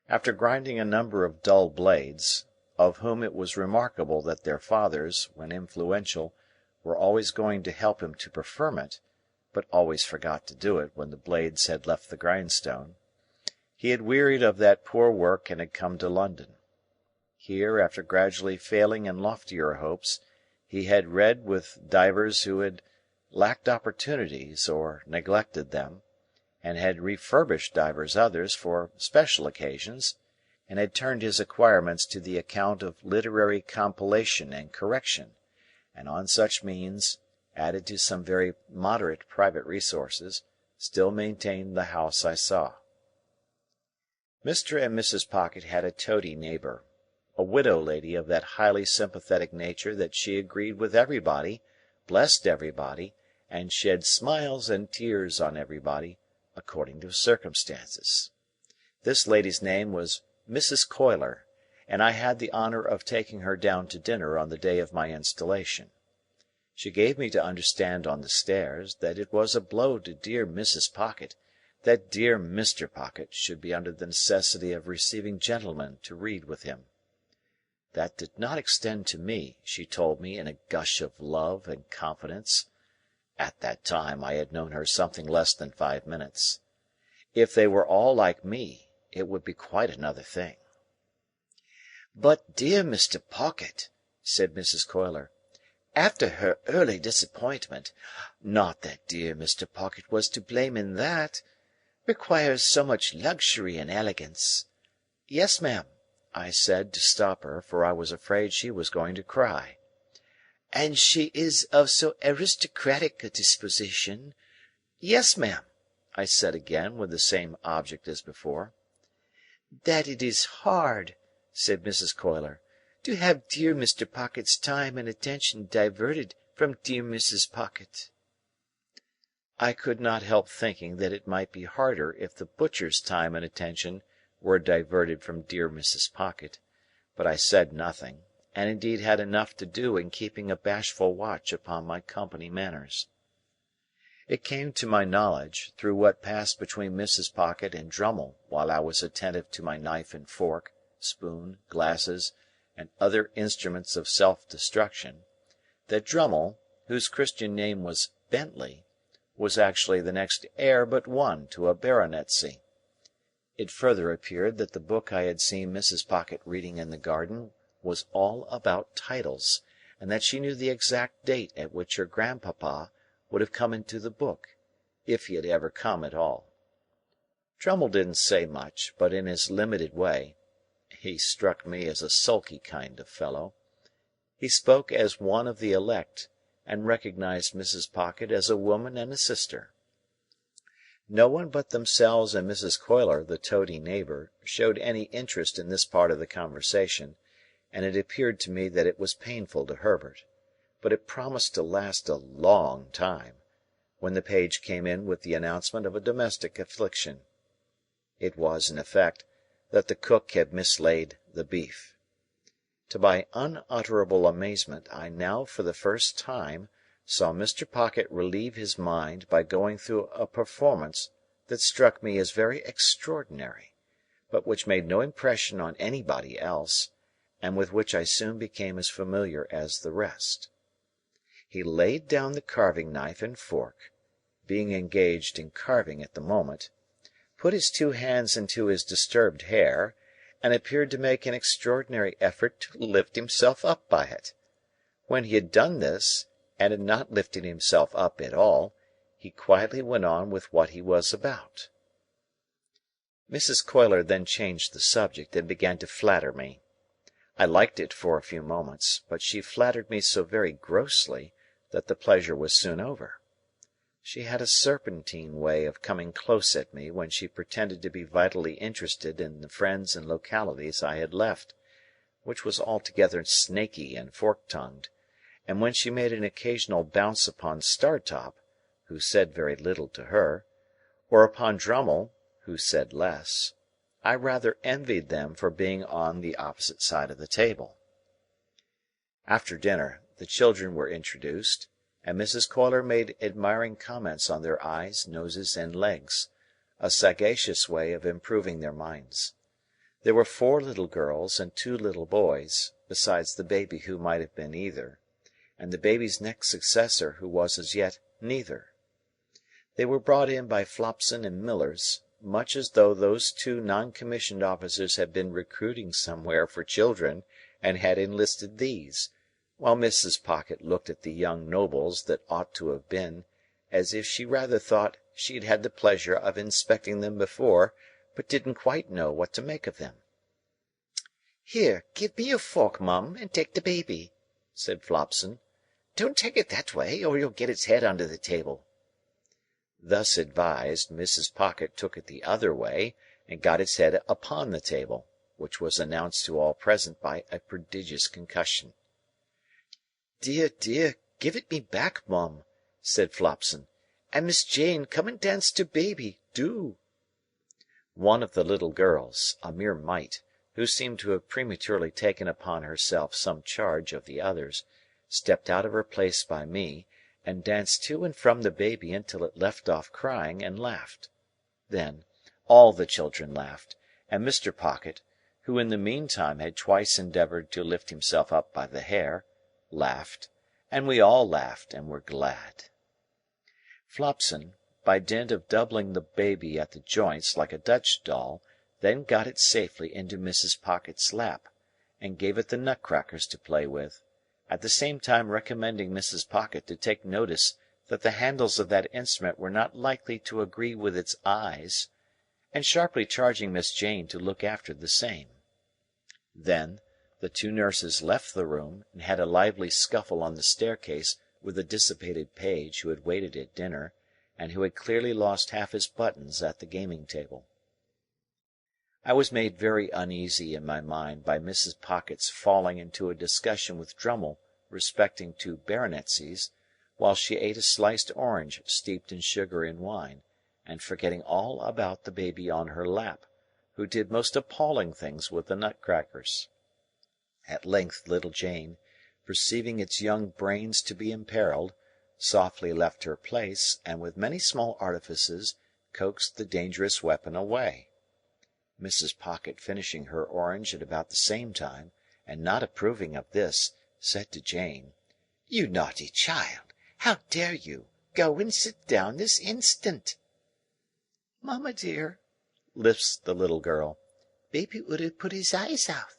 After grinding a number of dull blades, of whom it was remarkable that their fathers, when influential, were always going to help him to preferment, but always forgot to do it when the blades had left the grindstone, he had wearied of that poor work and had come to London. Here, after gradually failing in loftier hopes, he had read with divers who had lacked opportunities or neglected them, and had refurbished divers others for special occasions, and had turned his acquirements to the account of literary compilation and correction, and on such means, added to some very moderate private resources, still maintained the house I saw. Mr. and Mrs. Pocket had a toady neighbour, a widow lady of that highly sympathetic nature that she agreed with everybody, blessed everybody, and shed smiles and tears on everybody, according to circumstances. This lady's name was Mrs. Coiler, and I had the honour of taking her down to dinner on the day of my installation. She gave me to understand on the stairs that it was a blow to dear Mrs. Pocket that dear Mr. Pocket should be under the necessity of receiving gentlemen to read with him. That did not extend to me, she told me in a gush of love and confidence. At that time I had known her something less than 5 minutes. If they were all like me, it would be quite another thing. "But dear Mr. Pocket," said Mrs. Coiler, "after her early disappointment—not that dear Mr. Pocket was to blame in that—requires so much luxury and elegance." "Yes, ma'am," I said to stop her, for I was afraid she was going to cry. "And she is of so aristocratic a disposition—" "Yes, ma'am," I said again, with the same object as before. "That it is hard," said Mrs. Coiler, "to have dear Mr. Pocket's time and attention diverted from dear Mrs. Pocket." I could not help thinking that it might be harder if the butcher's time and attention were diverted from dear Mrs. Pocket, but I said nothing, and indeed had enough to do in keeping a bashful watch upon my company manners. It came to my knowledge, through what passed between Mrs. Pocket and Drummle while I was attentive to my knife and fork, spoon, glasses, and other instruments of self-destruction, that Drummle, whose Christian name was Bentley, was actually the next heir but one to a baronetcy. It further appeared that the book I had seen Mrs. Pocket reading in the garden was all about titles, and that she knew the exact date at which her grandpapa would have come into the book, if he had ever come at all. Drummle didn't say much, but in his limited way (he struck me as a sulky kind of fellow) he spoke as one of the elect, and recognized Mrs. Pocket as a woman and a sister. No one but themselves and Mrs. Coiler, the toady neighbour, showed any interest in this part of the conversation, and it appeared to me that it was painful to Herbert, but it promised to last a long time, when the page came in with the announcement of a domestic affliction. It was, in effect, that the cook had mislaid the beef. To my unutterable amazement, I now for the first time saw Mr. Pocket relieve his mind by going through a performance that struck me as very extraordinary, but which made no impression on anybody else, and with which I soon became as familiar as the rest. He laid down the carving knife and fork, being engaged in carving at the moment, put his two hands into his disturbed hair, and appeared to make an extraordinary effort to lift himself up by it. When he had done this, and had not lifted himself up at all, he quietly went on with what he was about. Mrs. Coiler then changed the subject, and began to flatter me. I liked it for a few moments, but she flattered me so very grossly that the pleasure was soon over. She had a serpentine way of coming close at me when she pretended to be vitally interested in the friends and localities I had left, which was altogether snaky and fork-tongued, and when she made an occasional bounce upon Startop, who said very little to her, or upon Drummle, who said less, I rather envied them for being on the opposite side of the table. After dinner, the children were introduced, and Mrs. Coiler made admiring comments on their eyes, noses, and legs, a sagacious way of improving their minds. There were 4 little girls and 2 little boys, besides the baby who might have been either, and the baby's next successor who was as yet neither. They were brought in by Flopson and Millers, much as though those 2 non-commissioned officers had been recruiting somewhere for children and had enlisted these, while Mrs. Pocket looked at the young nobles that ought to have been, as if she rather thought she had had the pleasure of inspecting them before, but didn't quite know what to make of them. "Here, give me your fork, Mum, and take the baby," said Flopson. "Don't take it that way, or you'll get its head under the table." Thus advised, Mrs. Pocket took it the other way, and got its head upon the table, which was announced to all present by a prodigious concussion. "Dear, dear, give it me back, Mum," said Flopson. "And Miss Jane, come and dance to baby, do." One of the little girls, a mere mite, who seemed to have prematurely taken upon herself some charge of the others, stepped out of her place by me, and danced to and from the baby until it left off crying and laughed. Then, all the children laughed, and Mr. Pocket, who in the meantime had twice endeavoured to lift himself up by the hair, laughed, and we all laughed and were glad. Flopson, by dint of doubling the baby at the joints like a Dutch doll, then got it safely into Mrs. Pocket's lap, and gave it the nutcrackers to play with, at the same time recommending Mrs. Pocket to take notice that the handles of that instrument were not likely to agree with its eyes, and sharply charging Miss Jane to look after the same. Then, the 2 nurses left the room, and had a lively scuffle on the staircase with the dissipated page who had waited at dinner, and who had clearly lost half his buttons at the gaming-table. I was made very uneasy in my mind by Mrs. Pocket's falling into a discussion with Drummle respecting 2 baronetcies, while she ate a sliced orange steeped in sugar and wine, and forgetting all about the baby on her lap, who did most appalling things with the nutcrackers. At length little Jane, perceiving its young brains to be imperilled, softly left her place, and with many small artifices coaxed the dangerous weapon away. Mrs. Pocket finishing her orange at about the same time, and not approving of this, said to Jane, "You naughty child, how dare you? Go and sit down this instant." "Mamma dear," lisped the little girl, "baby would have put his eyes out."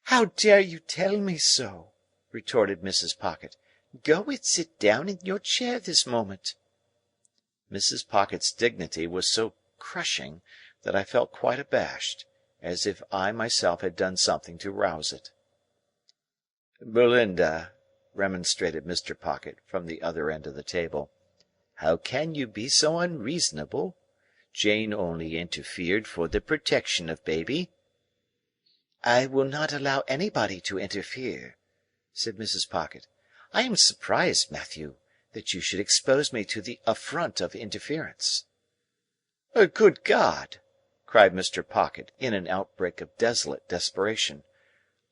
"How dare you tell me so?" retorted Mrs. Pocket. Go and sit down in your chair this moment." Mrs. Pocket's dignity was so crushing that I felt quite abashed, as if I myself had done something to rouse it. "Belinda," remonstrated Mr. Pocket, from the other end of the table, "how can you be so unreasonable? Jane only interfered for the protection of baby." "I will not allow anybody to interfere," said Mrs. Pocket. "I am surprised, Matthew, that you should expose me to the affront of interference." "Good God!" cried Mr. Pocket, in an outbreak of desolate desperation.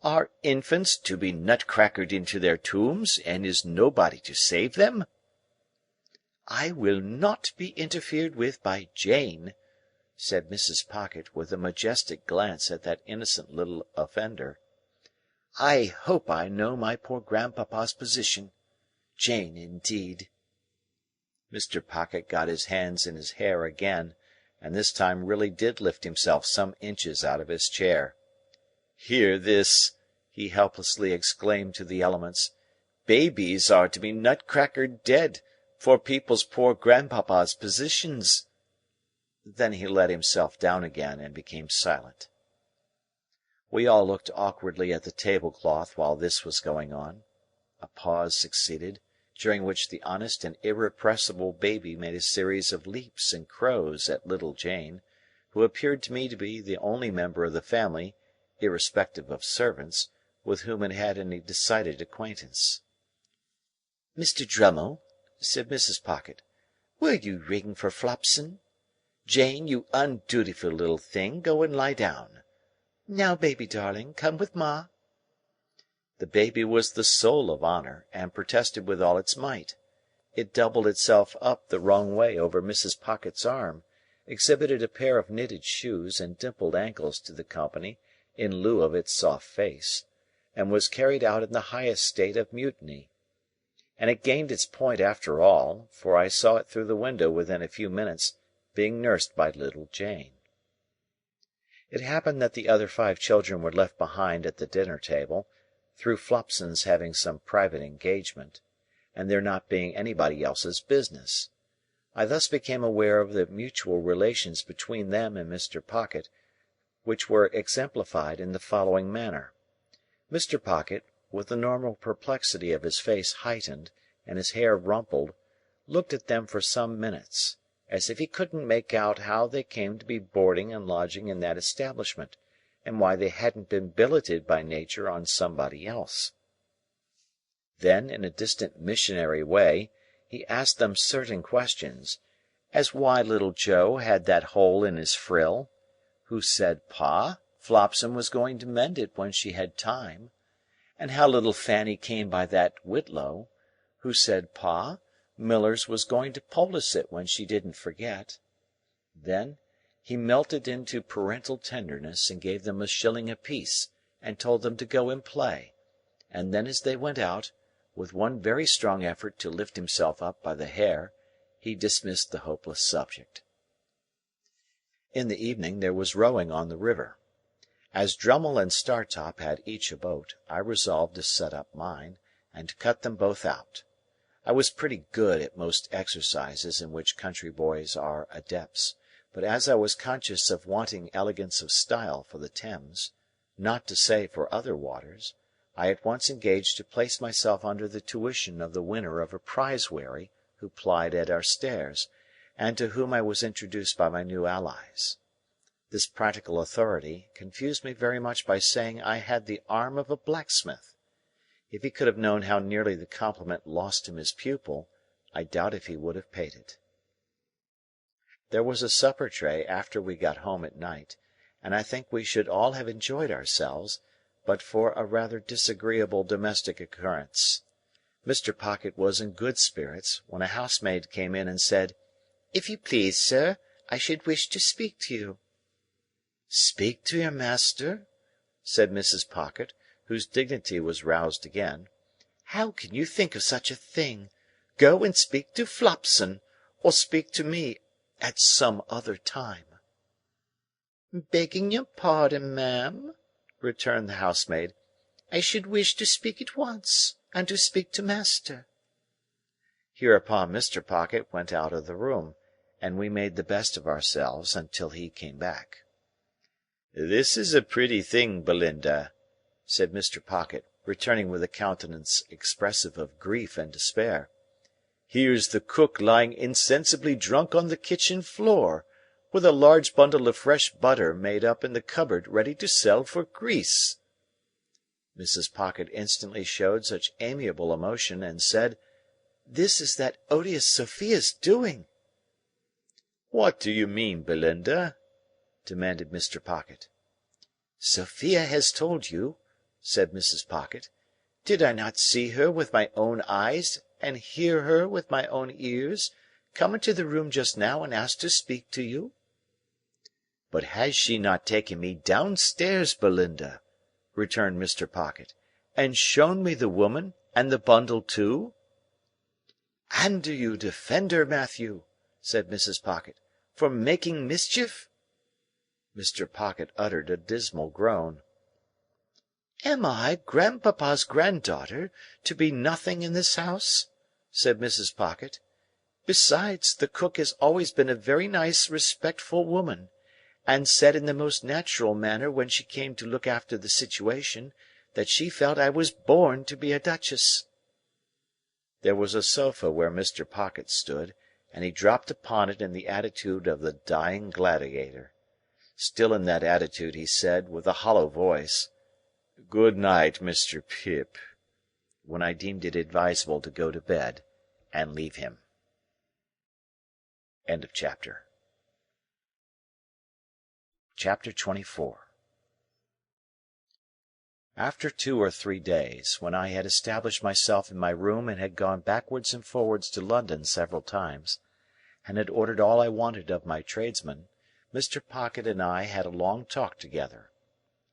"Are infants to be nutcrackered into their tombs, and is nobody to save them?" "I will not be interfered with by Jane," said Mrs. Pocket, with a majestic glance at that innocent little offender. "I hope I know my poor grandpapa's position. Jane, indeed!" Mr. Pocket got his hands in his hair again, and this time really did lift himself some inches out of his chair. "Hear this!" he helplessly exclaimed to the elements. "Babies are to be nutcrackered dead, for people's poor grandpapa's positions." Then he let himself down again, and became silent. We all looked awkwardly at the tablecloth while this was going on. A pause succeeded, during which the honest and irrepressible baby made a series of leaps and crows at little Jane, who appeared to me to be the only member of the family, irrespective of servants, with whom it had any decided acquaintance. "Mr. Drummle," said Mrs. Pocket, "will you ring for Flopson? Jane, you undutiful little thing, go and lie down. Now, baby darling, come with ma." The baby was the soul of honour, and protested with all its might. It doubled itself up the wrong way over Mrs. Pocket's arm, exhibited a pair of knitted shoes and dimpled ankles to the company in lieu of its soft face, and was carried out in the highest state of mutiny. And it gained its point after all, for I saw it through the window within a few minutes, being nursed by little Jane. It happened that the other 5 children were left behind at the dinner table, through Flopson's having some private engagement, and there not being anybody else's business. I thus became aware of the mutual relations between them and Mr. Pocket, which were exemplified in the following manner. Mr. Pocket, with the normal perplexity of his face heightened and his hair rumpled, looked at them for some minutes, as if he couldn't make out how they came to be boarding and lodging in that establishment, and why they hadn't been billeted by nature on somebody else. Then, in a distant missionary way, he asked them certain questions, as why little Joe had that hole in his frill, who said Pa, Flopson was going to mend it when she had time, and how little Fanny came by that whitlow, who said Pa, Millers was going to poultice it when she didn't forget. Then he melted into parental tenderness and gave them a shilling apiece, and told them to go and play, and then as they went out, with one very strong effort to lift himself up by the hair, he dismissed the hopeless subject. In the evening there was rowing on the river. As Drummle and Startop had each a boat, I resolved to set up mine, and to cut them both out. I was pretty good at most exercises in which country boys are adepts, but as I was conscious of wanting elegance of style for the Thames, not to say for other waters, I at once engaged to place myself under the tuition of the winner of a prize wherry who plied at our stairs, and to whom I was introduced by my new allies. This practical authority confused me very much by saying I had the arm of a blacksmith. If he could have known how nearly the compliment lost him his pupil, I doubt if he would have paid it. There was a supper tray after we got home at night, and I think we should all have enjoyed ourselves, but for a rather disagreeable domestic occurrence. Mr. Pocket was in good spirits, when a housemaid came in and said, "If you please, sir, I should wish to speak to you." "Speak to your master?" said Mrs. Pocket, whose dignity was roused again. "How can you think of such a thing? Go and speak to Flopson, or speak to me at some other time." "Begging your pardon, ma'am," returned the housemaid, "I should wish to speak at once. and to speak to master." Hereupon Mr. Pocket went out of the room, and we made the best of ourselves until he came back. "This is a pretty thing, Belinda," said Mr. Pocket, returning with a countenance expressive of grief and despair. "Here's the cook lying insensibly drunk on the kitchen floor, with a large bundle of fresh butter made up in the cupboard ready to sell for grease." Mrs. Pocket instantly showed such amiable emotion, and said, "This is that odious Sophia's doing." "What do you mean, Belinda?" demanded Mr. Pocket. "Sophia has told you," said Mrs. Pocket. "Did I not see her with my own eyes, and hear her with my own ears, come into the room just now and ask to speak to you?" "But has she not taken me downstairs, Belinda," returned Mr. Pocket, "and shown me the woman, and the bundle too?" "And do you defend her, Matthew," said Mrs. Pocket, "for making mischief?" Mr. Pocket uttered a dismal groan. "Am I, grandpapa's granddaughter, to be nothing in this house?" said Mrs. Pocket. "Besides, the cook has always been a very nice, respectful woman, and said in the most natural manner when she came to look after the situation, that she felt I was born to be a duchess." There was a sofa where Mr. Pocket stood, and he dropped upon it in the attitude of the dying gladiator. Still in that attitude, he said, with a hollow voice, "Good night, Mr. Pip," when I deemed it advisable to go to bed and leave him. Chapter 24. After 2 or 3 days, when I had established myself in my room and had gone backwards and forwards to London several times, and had ordered all I wanted of my tradesmen, Mr. Pocket and I had a long talk together.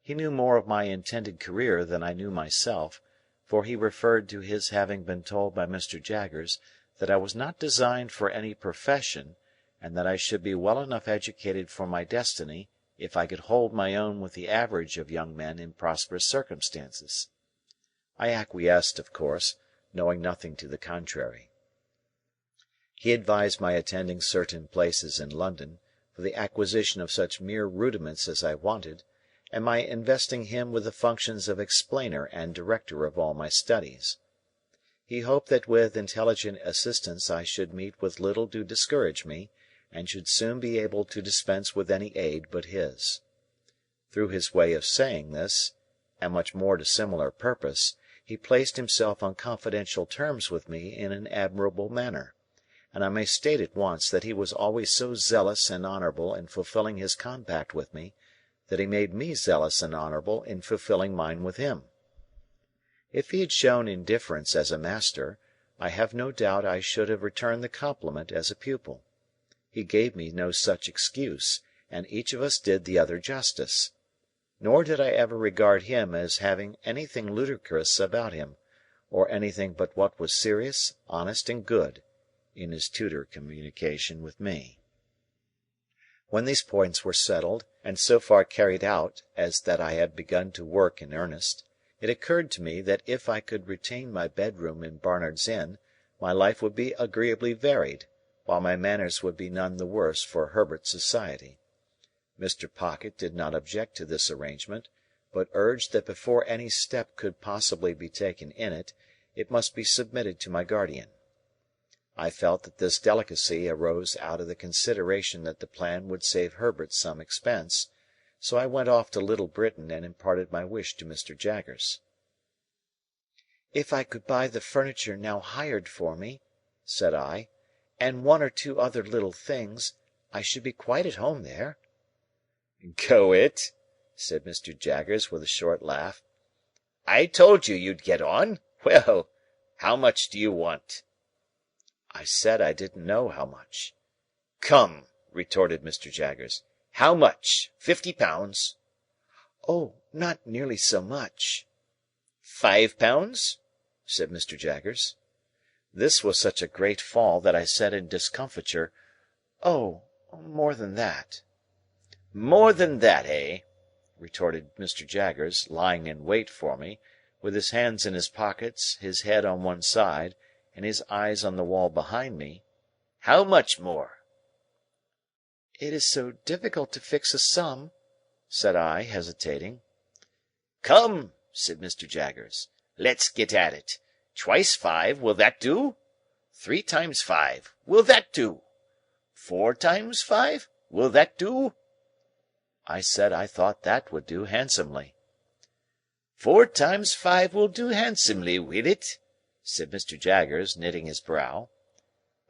He knew more of my intended career than I knew myself, for he referred to his having been told by Mr. Jaggers that I was not designed for any profession, and that I should be well enough educated for my destiny if I could hold my own with the average of young men in prosperous circumstances. I acquiesced, of course, knowing nothing to the contrary. He advised my attending certain places in London, for the acquisition of such mere rudiments as I wanted, and my investing him with the functions of explainer and director of all my studies. He hoped that with intelligent assistance I should meet with little to discourage me, and should soon be able to dispense with any aid but his. Through his way of saying this, and much more to similar purpose, he placed himself on confidential terms with me in an admirable manner, and I may state at once that he was always so zealous and honourable in fulfilling his compact with me, that he made me zealous and honourable in fulfilling mine with him. If he had shown indifference as a master, I have no doubt I should have returned the compliment as a pupil. He gave me no such excuse, and each of us did the other justice. Nor did I ever regard him as having anything ludicrous about him, or anything but what was serious, honest, and good, in his tutor communication with me. When these points were settled, and so far carried out as that I had begun to work in earnest, it occurred to me that if I could retain my bedroom in Barnard's Inn, my life would be agreeably varied, while my manners would be none the worse for Herbert's society. Mr. Pocket did not object to this arrangement, but urged that before any step could possibly be taken in it, it must be submitted to my guardian. I felt that this delicacy arose out of the consideration that the plan would save Herbert some expense, so I went off to Little Britain and imparted my wish to Mr. Jaggers. "If I could buy the furniture now hired for me," said I, "and 1 or 2 other little things, I should be quite at home there." "Go it!" said Mr. Jaggers, with a short laugh. "I told you you'd get on. Well, how much do you want?" I said I didn't know how much. "Come," retorted Mr. Jaggers, "how much? £50?" "Oh, not nearly so much." "£5?" said Mr. Jaggers. This was such a great fall that I said in discomfiture, "Oh, more than that." "More than that, eh?" retorted Mr. Jaggers, lying in wait for me, with his hands in his pockets, his head on one side, and his eyes on the wall behind me. "How much more?" "It is so difficult to fix a sum," said I, hesitating. "Come," said Mr. Jaggers, "let's get at it. Twice 5, will that do? 3 times 5, will that do? 4 times 5, will that do?" I said I thought that would do handsomely. 4 times 5 will do handsomely, will it?" said Mr. Jaggers, knitting his brow.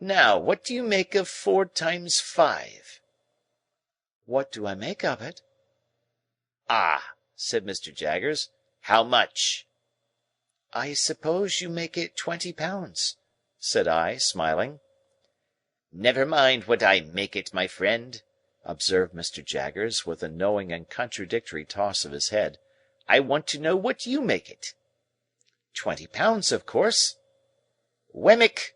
"Now, what do you make of 4 times 5?" "What do I make of it?" "Ah!" said Mr. Jaggers. "How much?" "I suppose you make it £20," said I, smiling. "Never mind what I make it, my friend," observed Mr. Jaggers, with a knowing and contradictory toss of his head. "I want to know what you make it." £20, of course." "Wemmick,"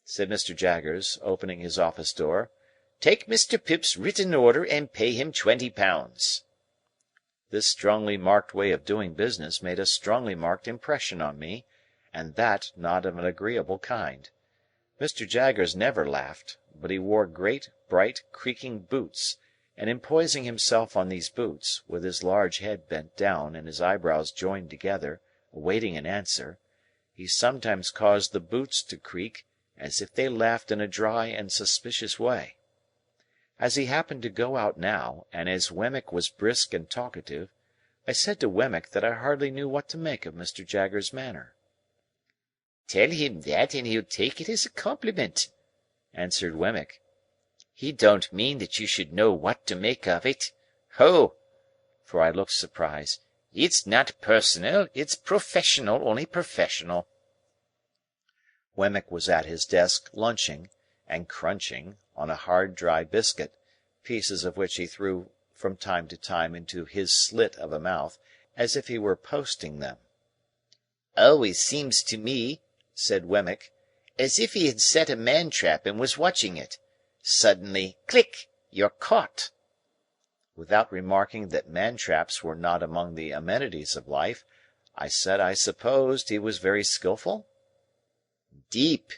said Mr. Jaggers, opening his office door, "take Mr. Pip's written order and pay him £20." This strongly marked way of doing business made a strongly marked impression on me, and that not of an agreeable kind. Mr. Jaggers never laughed, but he wore great, bright, creaking boots, and in poising himself on these boots, with his large head bent down and his eyebrows joined together, awaiting an answer, he sometimes caused the boots to creak as if they laughed in a dry and suspicious way. As he happened to go out now, and as Wemmick was brisk and talkative, I said to Wemmick that I hardly knew what to make of Mr. Jaggers' manner. "Tell him that, and he'll take it as a compliment," answered Wemmick. "He don't mean that you should know what to make of it. Ho!" for I looked surprised. "It's not personal, it's professional, only professional." Wemmick was at his desk lunching, and crunching, on a hard dry biscuit, pieces of which he threw from time to time into his slit of a mouth, as if he were posting them. "Always seems to me," said Wemmick, "as if he had set a man-trap and was watching it. Suddenly, click, you're caught." Without remarking that man-traps were not among the amenities of life, I said I supposed he was very skilful? "Deep,"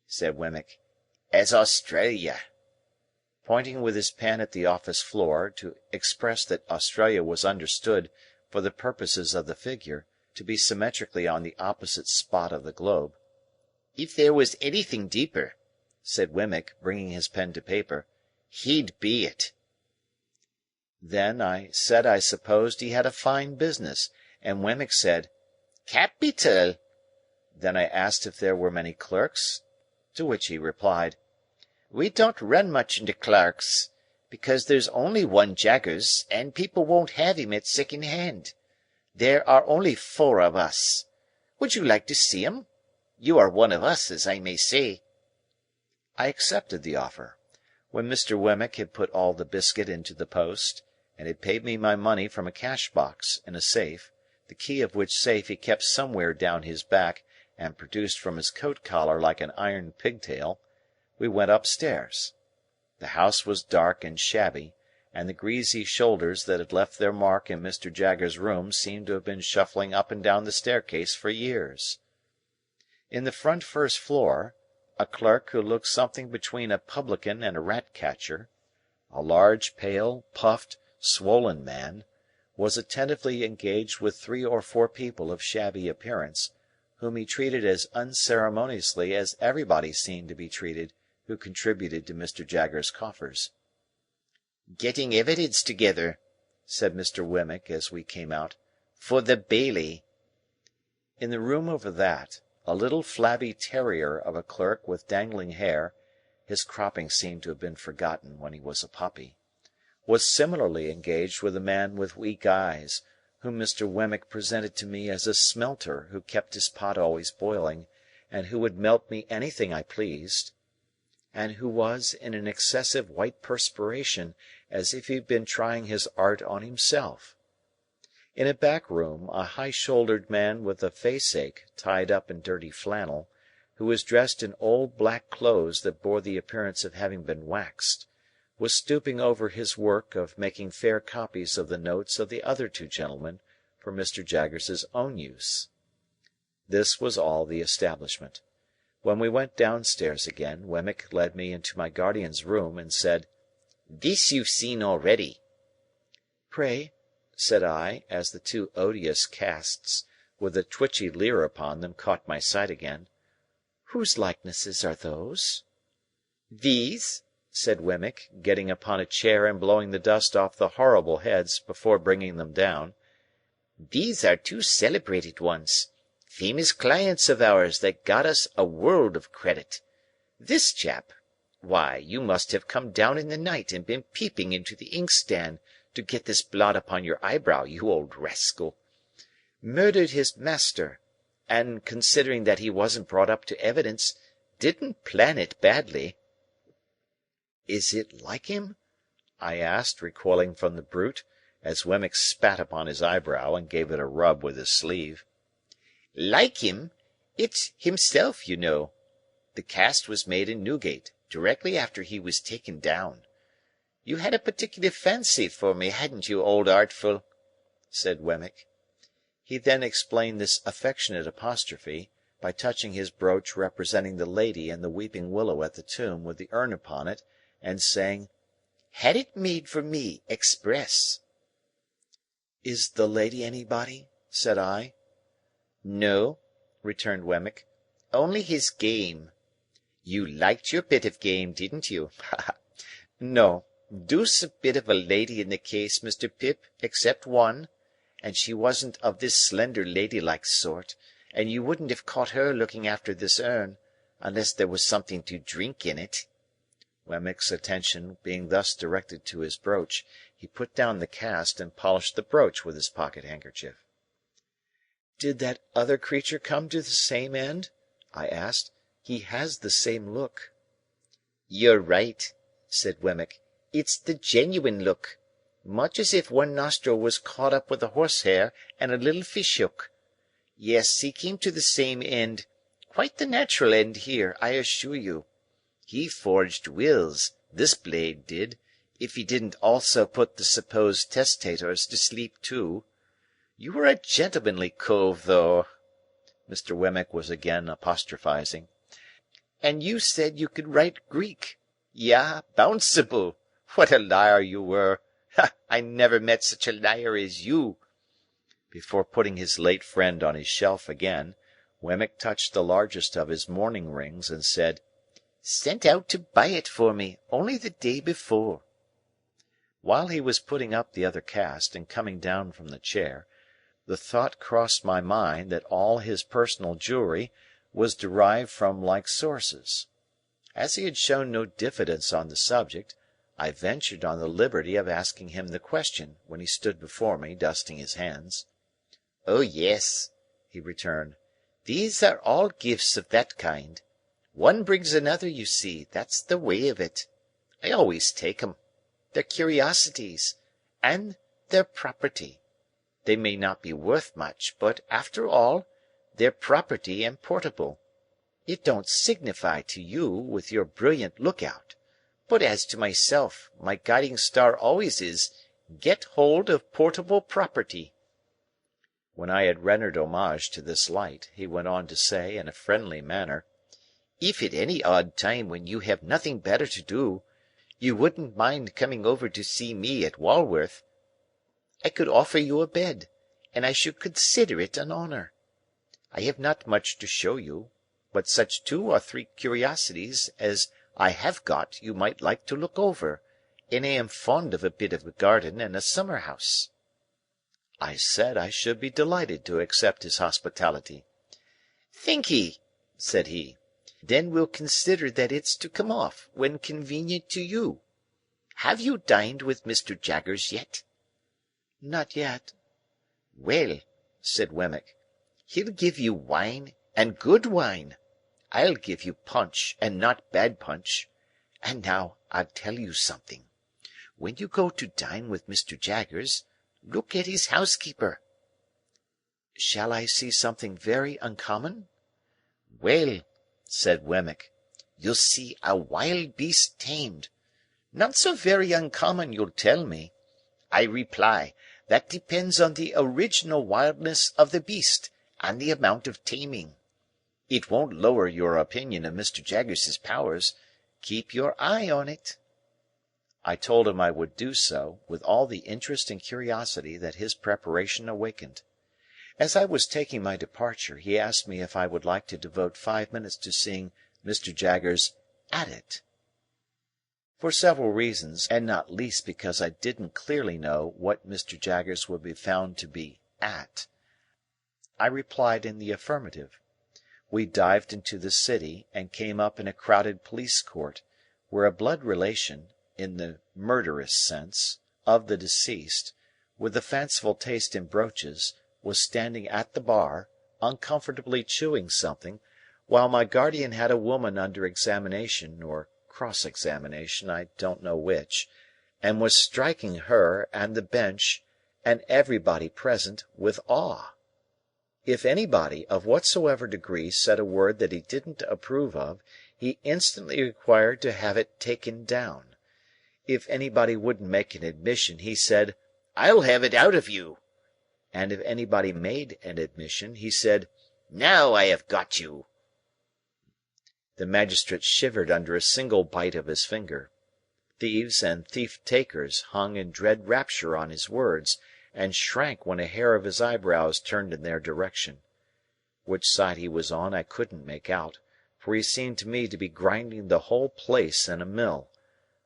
said Wemmick, "as Australia." Pointing with his pen at the office floor, to express that Australia was understood, for the purposes of the figure, to be symmetrically on the opposite spot of the globe. "If there was anything deeper," said Wemmick, bringing his pen to paper, "he'd be it." Then I said I supposed he had a fine business, and Wemmick said, "Capital." Then I asked if there were many clerks, to which he replied, "We don't run much into clerks, because there's only one Jaggers, and people won't have him at second hand. There are only 4 of us. Would you like to see 'em? You are one of us, as I may say." I accepted the offer. When Mr. Wemmick had put all the biscuit into the post, and had paid me my money from a cash-box in a safe, the key of which safe he kept somewhere down his back and produced from his coat-collar like an iron pigtail, we went upstairs. The house was dark and shabby, and the greasy shoulders that had left their mark in Mr. Jaggers' room seemed to have been shuffling up and down the staircase for years. In the front first floor, a clerk who looked something between a publican and a rat-catcher, a large, pale, puffed, swollen man, was attentively engaged with 3 or 4 people of shabby appearance, whom he treated as unceremoniously as everybody seemed to be treated who contributed to Mr. Jaggers' coffers. "Getting evidence together," said Mr. Wemmick as we came out, "for the Bailey." In the room over that, a little flabby terrier of a clerk with dangling hair (his cropping seemed to have been forgotten when he was a puppy) was similarly engaged with a man with weak eyes, whom Mr. Wemmick presented to me as a smelter who kept his pot always boiling, and who would melt me anything I pleased, and who was in an excessive white perspiration, as if he had been trying his art on himself. In a back room, a high-shouldered man with a face-ache tied up in dirty flannel, who was dressed in old black clothes that bore the appearance of having been waxed, was stooping over his work of making fair copies of the notes of the other 2 gentlemen, for Mr. Jaggers's own use. This was all the establishment. When we went downstairs again, Wemmick led me into my guardian's room, and said, "This you've seen already." "Pray," said I, as the two odious casts, with a twitchy leer upon them, caught my sight again, "whose likenesses are those?" "These," said Wemmick, getting upon a chair and blowing the dust off the horrible heads before bringing them down, "these are two celebrated ones. Famous clients of ours that got us a world of credit. This chap, why, you must have come down in the night and been peeping into the inkstand to get this blot upon your eyebrow, you old rascal. Murdered his master, and, considering that he wasn't brought up to evidence, didn't plan it badly." "Is it like him?" I asked, recoiling from the brute, as Wemmick spat upon his eyebrow and gave it a rub with his sleeve. "Like him? It's himself, you know. The cast was made in Newgate, directly after he was taken down. You had a particular fancy for me, hadn't you, old Artful?" said Wemmick. He then explained this affectionate apostrophe, by touching his brooch representing the lady and the weeping willow at the tomb with the urn upon it, and saying, "Had it made for me, express." "Is the lady anybody?" said I. "No," returned Wemmick, "only his game. You liked your bit of game, didn't you? No, deuce a bit of a lady in the case, Mr. Pip, except one, and she wasn't of this slender ladylike sort, and you wouldn't have caught her looking after this urn, unless there was something to drink in it." Wemmick's attention being thus directed to his brooch, he put down the cast and polished the brooch with his pocket-handkerchief. "Did that other creature come to the same end?" I asked. "He has the same look." "You're right," said Wemmick. "It's the genuine look. Much as if one nostril was caught up with a horsehair and a little fish-hook. Yes, he came to the same end. Quite the natural end here, I assure you. He forged wills, this blade did, if he didn't also put the supposed testators to sleep too. You were a gentlemanly cove, though." Mr. Wemmick was again apostrophising. "And you said you could write Greek. Yah, bounceable! What a liar you were! Ha! I never met such a liar as you." Before putting his late friend on his shelf again, Wemmick touched the largest of his mourning rings, and said, "Sent out to buy it for me, only the day before." While he was putting up the other cast and coming down from the chair, the thought crossed my mind that all his personal jewellery was derived from like sources. As he had shown no diffidence on the subject, I ventured on the liberty of asking him the question when he stood before me dusting his hands. "Oh yes," he returned, "these are all gifts of that kind. One brings another, you see, that's the way of it. I always take 'em. They're curiosities, and they're property. They may not be worth much, but, after all, they're property and portable. It don't signify to you with your brilliant look-out, but as to myself, my guiding star always is, get hold of portable property." When I had rendered homage to this light, he went on to say, in a friendly manner, "If at any odd time when you have nothing better to do, you wouldn't mind coming over to see me at Walworth, I could offer you a bed, and I should consider it an honour. I have not much to show you, but such 2 or 3 curiosities as I have got you might like to look over, and I am fond of a bit of a garden and a summer-house." I said I should be delighted to accept his hospitality. "Thank'ee," said he. "Then we'll consider that it's to come off when convenient to you. Have you dined with Mr. Jaggers yet?" "Not yet." "Well," said Wemmick, "he'll give you wine, and good wine. I'll give you punch, and not bad punch. And now I'll tell you something. When you go to dine with Mr. Jaggers, look at his housekeeper." "Shall I see something very uncommon?" "Well," said Wemmick, "you'll see a wild beast tamed. Not so very uncommon, you'll tell me. I reply, That depends on the original wildness of the beast, and the amount of taming. It won't lower your opinion of Mr. Jaggers's powers. Keep your eye on it." I told him I would do so, with all the interest and curiosity that his preparation awakened. As I was taking my departure, he asked me if I would like to devote 5 minutes to seeing Mr. Jaggers at it. For several reasons, and not least because I didn't clearly know what Mr. Jaggers would be found to be at, I replied in the affirmative. We dived into the city, and came up in a crowded police court, where a blood relation, in the murderous sense, of the deceased, with a fanciful taste in brooches, was standing at the bar, uncomfortably chewing something, while my guardian had a woman under examination, or cross-examination, I don't know which, and was striking her, and the bench, and everybody present, with awe. If anybody, of whatsoever degree, said a word that he didn't approve of, he instantly required to have it taken down. If anybody wouldn't make an admission, he said, "I'll have it out of you." And if anybody made an admission, he said, "Now I have got you." The magistrate shivered under a single bite of his finger. Thieves and thief-takers hung in dread rapture on his words, and shrank when a hair of his eyebrows turned in their direction. Which side he was on I couldn't make out, for he seemed to me to be grinding the whole place in a mill.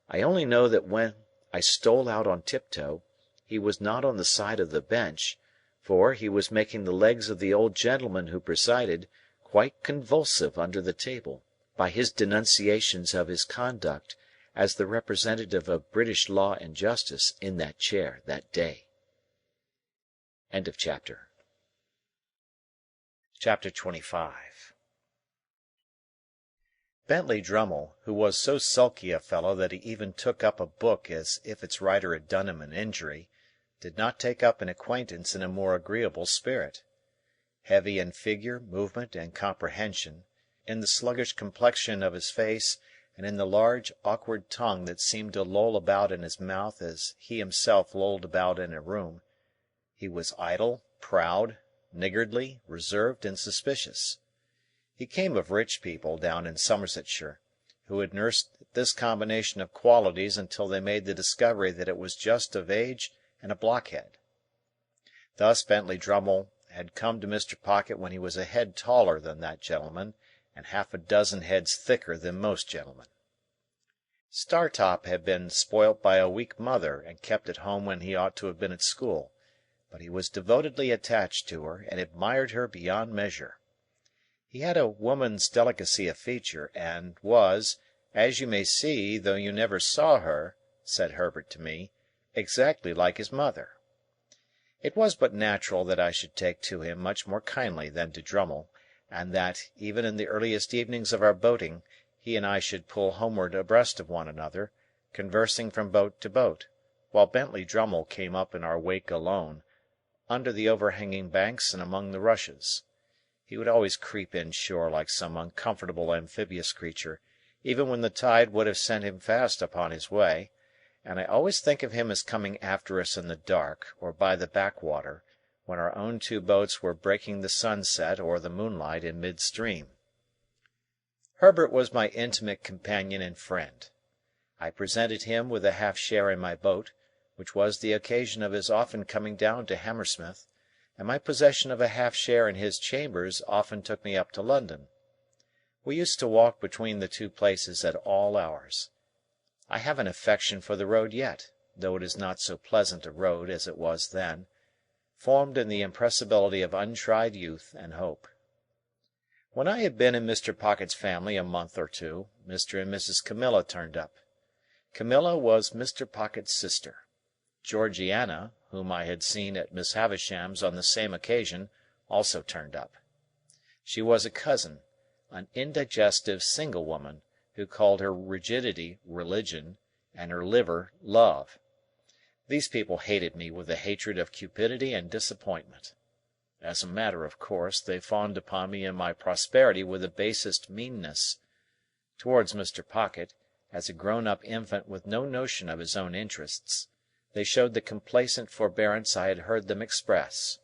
I only know that when I stole out on tiptoe, he was not on the side of the bench, for he was making the legs of the old gentleman who presided quite convulsive under the table, by his denunciations of his conduct as the representative of British law and justice in that chair that day. Chapter 25. Bentley Drummle, who was so sulky a fellow that he even took up a book as if its writer had done him an injury, did not take up an acquaintance in a more agreeable spirit. Heavy in figure, movement, and comprehension, in the sluggish complexion of his face, and in the large awkward tongue that seemed to loll about in his mouth as he himself lolled about in a room, he was idle, proud, niggardly, reserved, and suspicious. He came of rich people down in Somersetshire, who had nursed this combination of qualities until they made the discovery that it was just of age and a blockhead. Thus Bentley Drummle had come to Mr. Pocket when he was a head taller than that gentleman, and half a dozen heads thicker than most gentlemen. Startop had been spoilt by a weak mother and kept at home when he ought to have been at school, but he was devotedly attached to her and admired her beyond measure. He had a woman's delicacy of feature, and was, as you may see though you never saw her, said Herbert to me, exactly like his mother. It was but natural that I should take to him much more kindly than to Drummle, and that, even in the earliest evenings of our boating, he and I should pull homeward abreast of one another, conversing from boat to boat, while Bentley Drummle came up in our wake alone, under the overhanging banks and among the rushes. He would always creep inshore like some uncomfortable amphibious creature, even when the tide would have sent him fast upon his way, and I always think of him as coming after us in the dark, or by the backwater, when our own two boats were breaking the sunset or the moonlight in mid-stream. Herbert was my intimate companion and friend. I presented him with a half-share in my boat, which was the occasion of his often coming down to Hammersmith, and my possession of a half-share in his chambers often took me up to London. We used to walk between the two places at all hours. I have an affection for the road yet, though it is not so pleasant a road as it was then, formed in the impressibility of untried youth and hope. When I had been in Mr. Pocket's family a month or two, Mr. and Mrs. Camilla turned up. Camilla was Mr. Pocket's sister. Georgiana, whom I had seen at Miss Havisham's on the same occasion, also turned up. She was a cousin, an indigestive single woman, who called her rigidity religion, and her liver love. These people hated me with a hatred of cupidity and disappointment. As a matter of course, they fawned upon me in my prosperity with the basest meanness. Towards Mr. Pocket, as a grown-up infant with no notion of his own interests, they showed the complacent forbearance I had heard them express.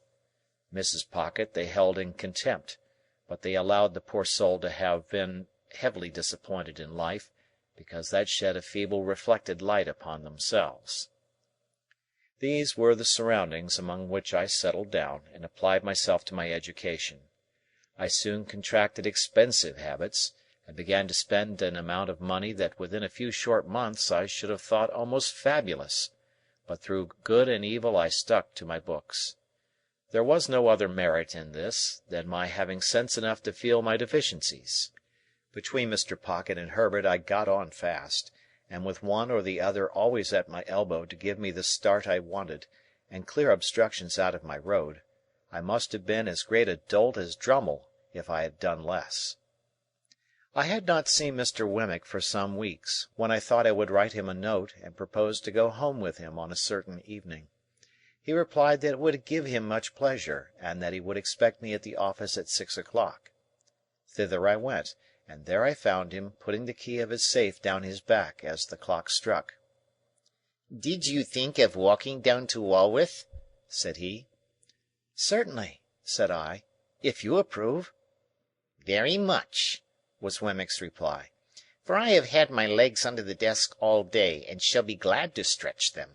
Mrs. Pocket they held in contempt, but they allowed the poor soul to have been heavily disappointed in life, because that shed a feeble reflected light upon themselves. These were the surroundings among which I settled down and applied myself to my education. I soon contracted expensive habits, and began to spend an amount of money that within a few short months I should have thought almost fabulous, but through good and evil I stuck to my books. There was no other merit in this than my having sense enough to feel my deficiencies. Between Mr. Pocket and Herbert I got on fast, and with one or the other always at my elbow to give me the start I wanted, and clear obstructions out of my road, I must have been as great a dolt as Drummle, if I had done less. I had not seen Mr. Wemmick for some weeks, when I thought I would write him a note and propose to go home with him on a certain evening. He replied that it would give him much pleasure, and that he would expect me at the office at 6 o'clock. Thither I went, and there I found him putting the key of his safe down his back as the clock struck. "Did you think of walking down to Walworth?" said he. "Certainly," said I, "if you approve." "Very much," was Wemmick's reply, "for I have had my legs under the desk all day, and shall be glad to stretch them.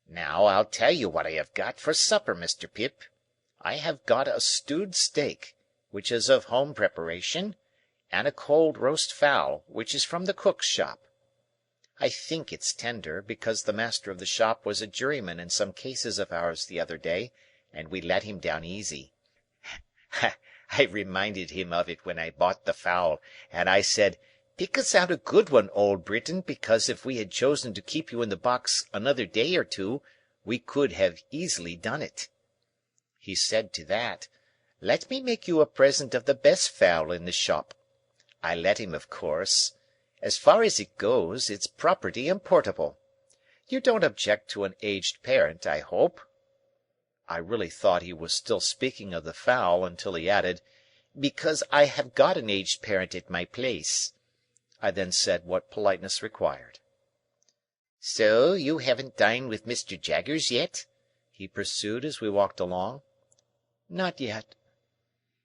Now I'll tell you what I have got for supper, Mr. Pip. I have got a stewed steak, which is of home preparation, and a cold roast fowl, which is from the cook's shop. I think it's tender, because the master of the shop was a juryman in some cases of ours the other day, and we let him down easy. I reminded him of it when I bought the fowl, and I said, 'Pick us out a good one, Old Britain, because if we had chosen to keep you in the box another day or two, we could have easily done it.' He said to that, 'Let me make you a present of the best fowl in the shop.' I let him, of course. As far as it goes, it's property and portable. You don't object to an aged parent, I hope?" I really thought he was still speaking of the fowl until he added, "Because I have got an aged parent at my place." I then said what politeness required. "So you haven't dined with Mr. Jaggers yet?" he pursued as we walked along. "Not yet."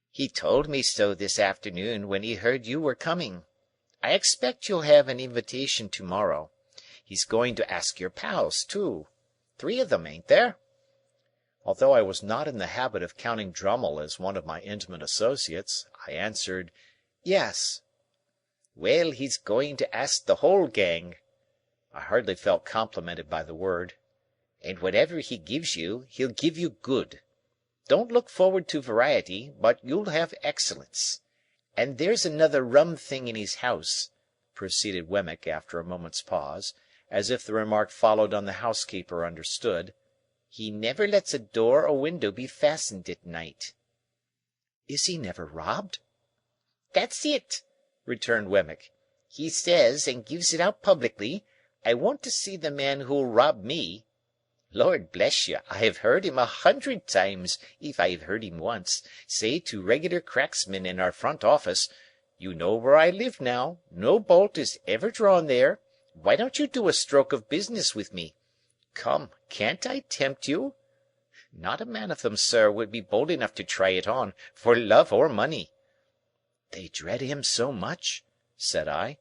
"He told me so this afternoon when he heard you were coming. I expect you'll have an invitation to-morrow. He's going to ask your pals, too. 3 of them, ain't there?" Although I was not in the habit of counting Drummle as one of my intimate associates, I answered, "Yes." "Well, he's going to ask the whole gang." I hardly felt complimented by the word. "And whatever he gives you, he'll give you good. Don't look forward to variety, but you'll have excellence. And there's another rum thing in his house," proceeded Wemmick after a moment's pause, as if the remark followed on the housekeeper understood. "He never lets a door or window be fastened at night." "Is he never robbed?" "That's it," returned Wemmick. "He says, and gives it out publicly, 'I want to see the man who'll rob me.' Lord bless you, I have heard him 100 times, if I have heard him once, say to regular cracksmen in our front office, 'You know where I live now, no bolt is ever drawn there, why don't you do a stroke of business with me? Come, can't I tempt you?' Not a man of them, sir, would be bold enough to try it on, for love or money." "They dread him so much?" said I.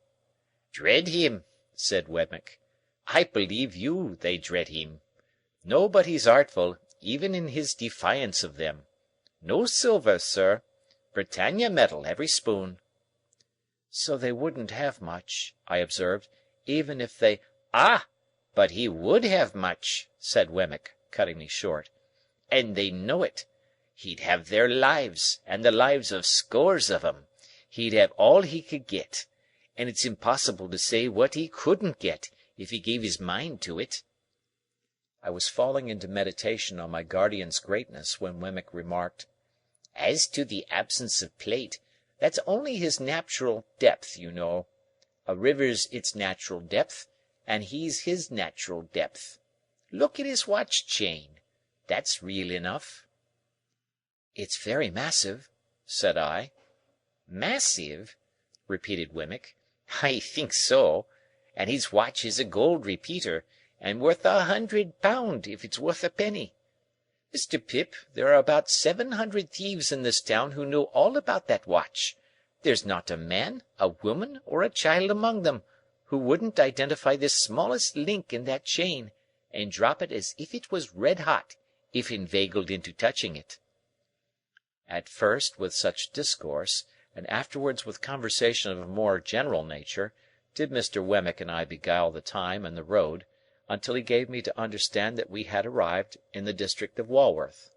"Dread him?" said Wemmick. "I believe you they dread him. No, but he's artful, even in his defiance of them. No silver, sir. Britannia metal, every spoon." "So they wouldn't have much," I observed, "even if they—" "Ah! But he would have much," said Wemmick, cutting me short. "And they know it. He'd have their lives, and the lives of scores of 'em. He'd have all he could get. And it's impossible to say what he couldn't get, if he gave his mind to it." I was falling into meditation on my guardian's greatness when Wemmick remarked, "As to the absence of plate, that's only his natural depth, you know. A river's its natural depth, and he's his natural depth. Look at his watch-chain. That's real enough." "It's very massive," said I. "Massive?" repeated Wemmick. "I think so. And his watch is a gold repeater, and worth £100 if it's worth a penny. Mr. Pip, there are about 700 thieves in this town who know all about that watch. There's not a man, a woman, or a child among them who wouldn't identify the smallest link in that chain, and drop it as if it was red-hot, if inveigled into touching it." At first with such discourse, and afterwards with conversation of a more general nature, did Mr. Wemmick and I beguile the time and the road, until he gave me to understand that we had arrived in the district of Walworth.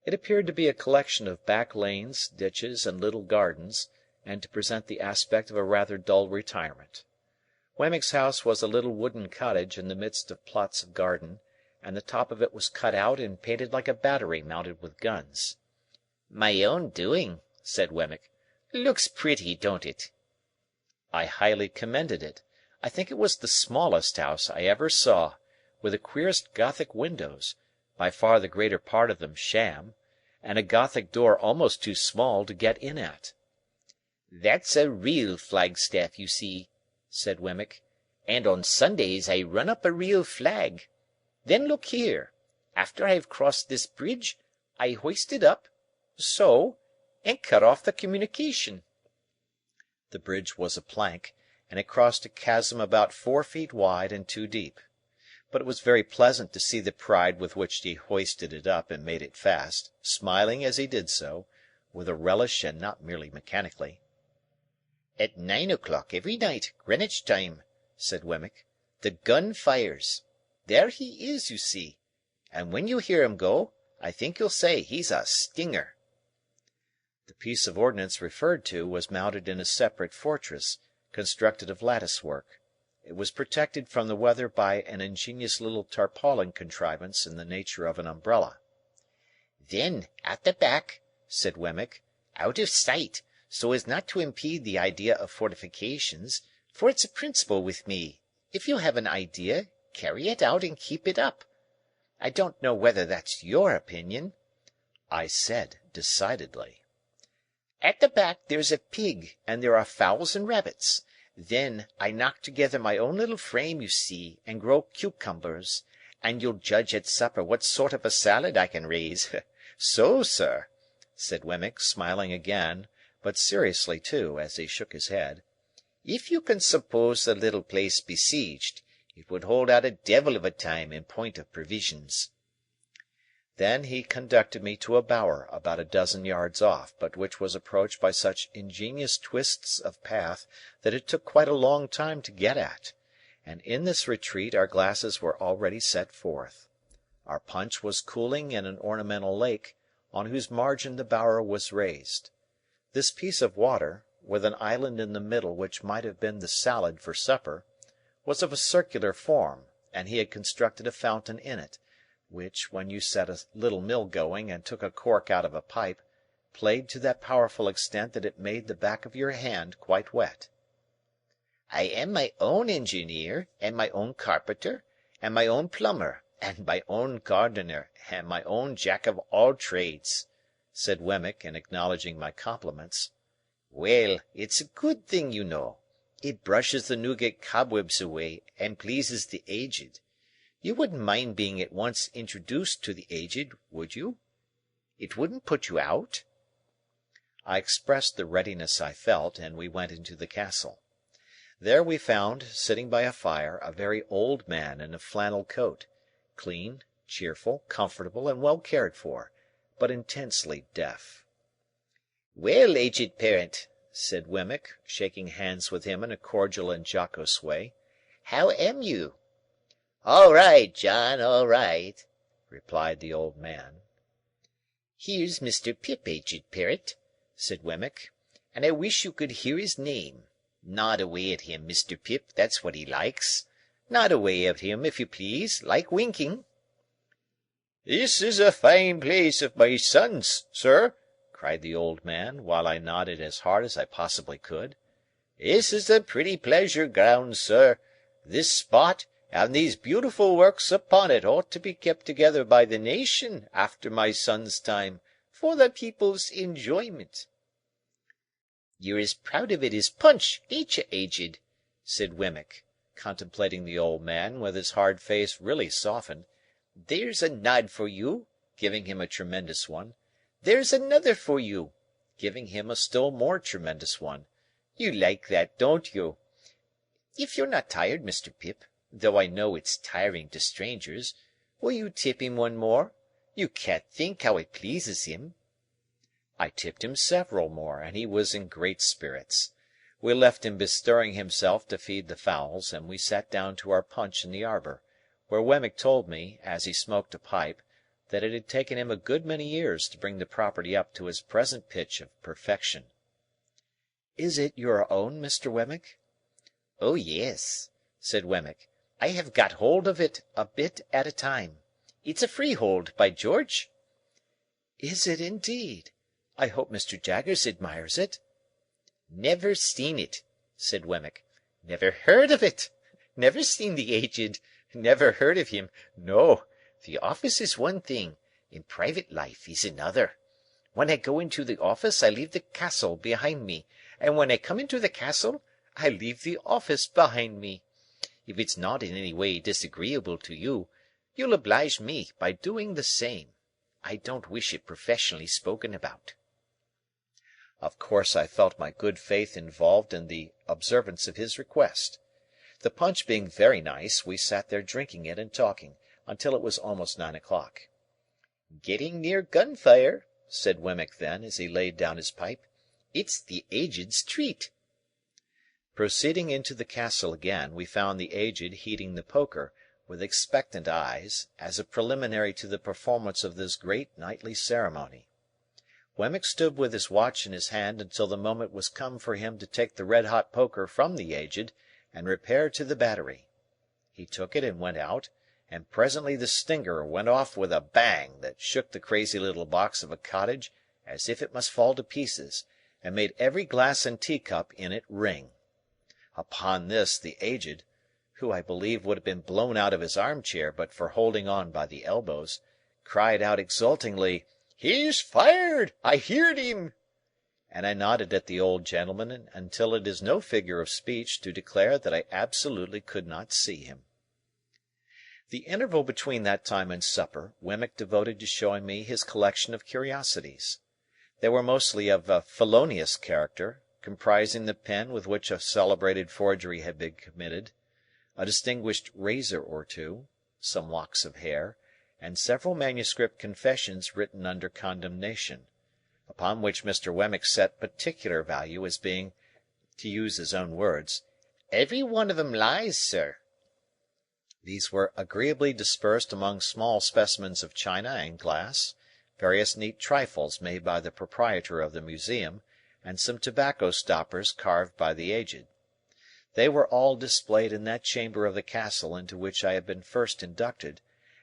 It appeared to be a collection of back lanes, ditches, and little gardens, and to present the aspect of a rather dull retirement. Wemmick's house was a little wooden cottage in the midst of plots of garden, and the top of it was cut out and painted like a battery mounted with guns. "My own doing," said Wemmick. "Looks pretty, don't it?" I highly commended it. I think it was the smallest house I ever saw, with the queerest Gothic windows, by far the greater part of them sham, and a Gothic door almost too small to get in at. "That's a real flagstaff, you see," said Wemmick, "and on Sundays I run up a real flag. Then look here. After I have crossed this bridge, I hoist it up, so, and cut off the communication." The bridge was a plank, and it crossed a chasm about 4 feet wide and 2 deep. But it was very pleasant to see the pride with which he hoisted it up and made it fast, smiling as he did so, with a relish and not merely mechanically. "At 9 o'clock every night, Greenwich time," said Wemmick, "the gun fires. There he is, you see, and when you hear him go, I think you'll say he's a stinger." The piece of ordnance referred to was mounted in a separate fortress, constructed of lattice-work. It was protected from the weather by an ingenious little tarpaulin contrivance in the nature of an umbrella. "Then, at the back," said Wemmick, "out of sight, so as not to impede the idea of fortifications, for it's a principle with me, if you have an idea, carry it out and keep it up. I don't know whether that's your opinion," I said decidedly. "At the back there's a pig, and there are fowls and rabbits. Then, I knock together my own little frame, you see, and grow cucumbers, and you'll judge at supper what sort of a salad I can raise. So, sir," said Wemmick, smiling again, but seriously too, as he shook his head, "if you can suppose the little place besieged, it would hold out a devil of a time in point of provisions." Then he conducted me to a bower about a dozen yards off, but which was approached by such ingenious twists of path that it took quite a long time to get at, and in this retreat our glasses were already set forth. Our punch was cooling in an ornamental lake, on whose margin the bower was raised. This piece of water, with an island in the middle which might have been the salad for supper, was of a circular form, and he had constructed a fountain in it, which, when you set a little mill going and took a cork out of a pipe, played to that powerful extent that it made the back of your hand quite wet. "I am my own engineer, and my own carpenter, and my own plumber, and my own gardener, and my own jack-of-all-trades," said Wemmick, in acknowledging my compliments. "Well, it's a good thing, you know. It brushes the Newgate cobwebs away, and pleases the aged. You wouldn't mind being at once introduced to the aged, would you? It wouldn't put you out?" I expressed the readiness I felt, and we went into the castle. There we found, sitting by a fire, a very old man in a flannel coat, clean, cheerful, comfortable, and well cared for, but intensely deaf. "Well, aged parent," said Wemmick, shaking hands with him in a cordial and jocose way, "how am you?" "All right, John, all right," replied the old man. "Here's Mr. Pip, aged parent," said Wemmick, "and I wish you could hear his name. Nod away at him, Mr. Pip, that's what he likes. Nod away at him, if you please, like winking." "This is a fine place of my son's, sir," cried the old man, while I nodded as hard as I possibly could. "This is a pretty pleasure ground, sir. This spot, and these beautiful works upon it ought to be kept together by the nation, after my son's time, for the people's enjoyment." "You're as proud of it as Punch, ain't you, aged?" said Wemmick, contemplating the old man, with his hard face really softened. "There's a nod for you," giving him a tremendous one. "There's another for you," giving him a still more tremendous one. "You like that, don't you? If you're not tired, Mr. Pip, though I know it's tiring to strangers, will you tip him one more? You can't think how it pleases him." I tipped him several more, and he was in great spirits. We left him bestirring himself to feed the fowls, and we sat down to our punch in the arbour, where Wemmick told me, as he smoked a pipe, that it had taken him a good many years to bring the property up to its present pitch of perfection. "Is it your own, Mr. Wemmick?" "Oh, yes," said Wemmick. "I have got hold of it a bit at a time. It's a freehold, by George." "Is it indeed? I hope Mr. Jaggers admires it." "Never seen it," said Wemmick. "Never heard of it. Never seen the Aged. Never heard of him. No. The office is one thing, and private life is another. When I go into the office I leave the castle behind me, and when I come into the castle I leave the office behind me. If it's not in any way disagreeable to you, you'll oblige me by doing the same. I don't wish it professionally spoken about." Of course I felt my good faith involved in the observance of his request. The punch being very nice, we sat there drinking it and talking, until it was almost 9 o'clock. "Getting near gunfire," said Wemmick then, as he laid down his pipe. "It's the Aged's treat." Proceeding into the castle again, we found the Aged heating the poker, with expectant eyes, as a preliminary to the performance of this great nightly ceremony. Wemmick stood with his watch in his hand until the moment was come for him to take the red-hot poker from the Aged and repair to the battery. He took it and went out, and presently the stinger went off with a bang that shook the crazy little box of a cottage as if it must fall to pieces, and made every glass and teacup in it ring. Upon this the Aged, who I believe would have been blown out of his armchair but for holding on by the elbows, cried out exultingly, "He's fired! I heerd him!" And I nodded at the old gentleman until it is no figure of speech to declare that I absolutely could not see him. The interval between that time and supper Wemmick devoted to showing me his collection of curiosities. They were mostly of a felonious character, comprising the pen with which a celebrated forgery had been committed, a distinguished razor or two, some locks of hair, and several manuscript confessions written under condemnation, upon which Mr. Wemmick set particular value as being, to use his own words, "Every one of 'em lies, sir." These were agreeably dispersed among small specimens of china and glass, various neat trifles made by the proprietor of the museum, and some tobacco stoppers carved by the Aged. They were all displayed in that chamber of the castle into which I had been first inducted,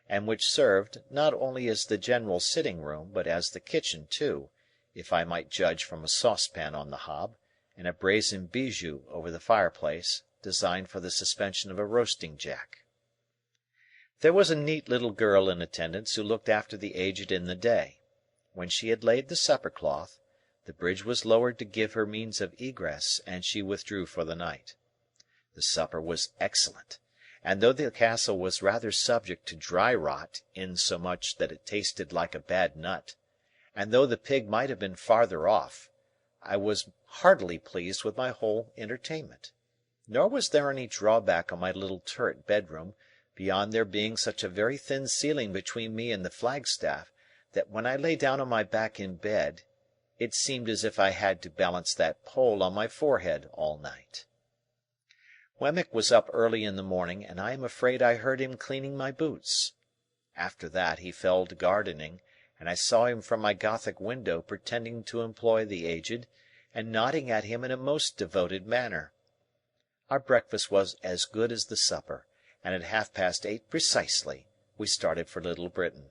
and which served, not only as the general sitting-room, but as the kitchen too, if I might judge from a saucepan on the hob, and a brazen bijou over the fireplace, designed for the suspension of a roasting-jack. There was a neat little girl in attendance who looked after the Aged in the day. When she had laid the supper-cloth, the bridge was lowered to give her means of egress, and she withdrew for the night. The supper was excellent, and though the castle was rather subject to dry rot insomuch that it tasted like a bad nut, and though the pig might have been farther off, I was heartily pleased with my whole entertainment. Nor was there any drawback on my little turret bedroom, beyond there being such a very thin ceiling between me and the flagstaff, that when I lay down on my back in bed, it seemed as if I had to balance that pole on my forehead all night. Wemmick was up early in the morning, and I am afraid I heard him cleaning my boots. After that he fell to gardening, and I saw him from my Gothic window pretending to employ the Aged, and nodding at him in a most devoted manner. Our breakfast was as good as the supper, and at 8:30 precisely we started for Little Britain.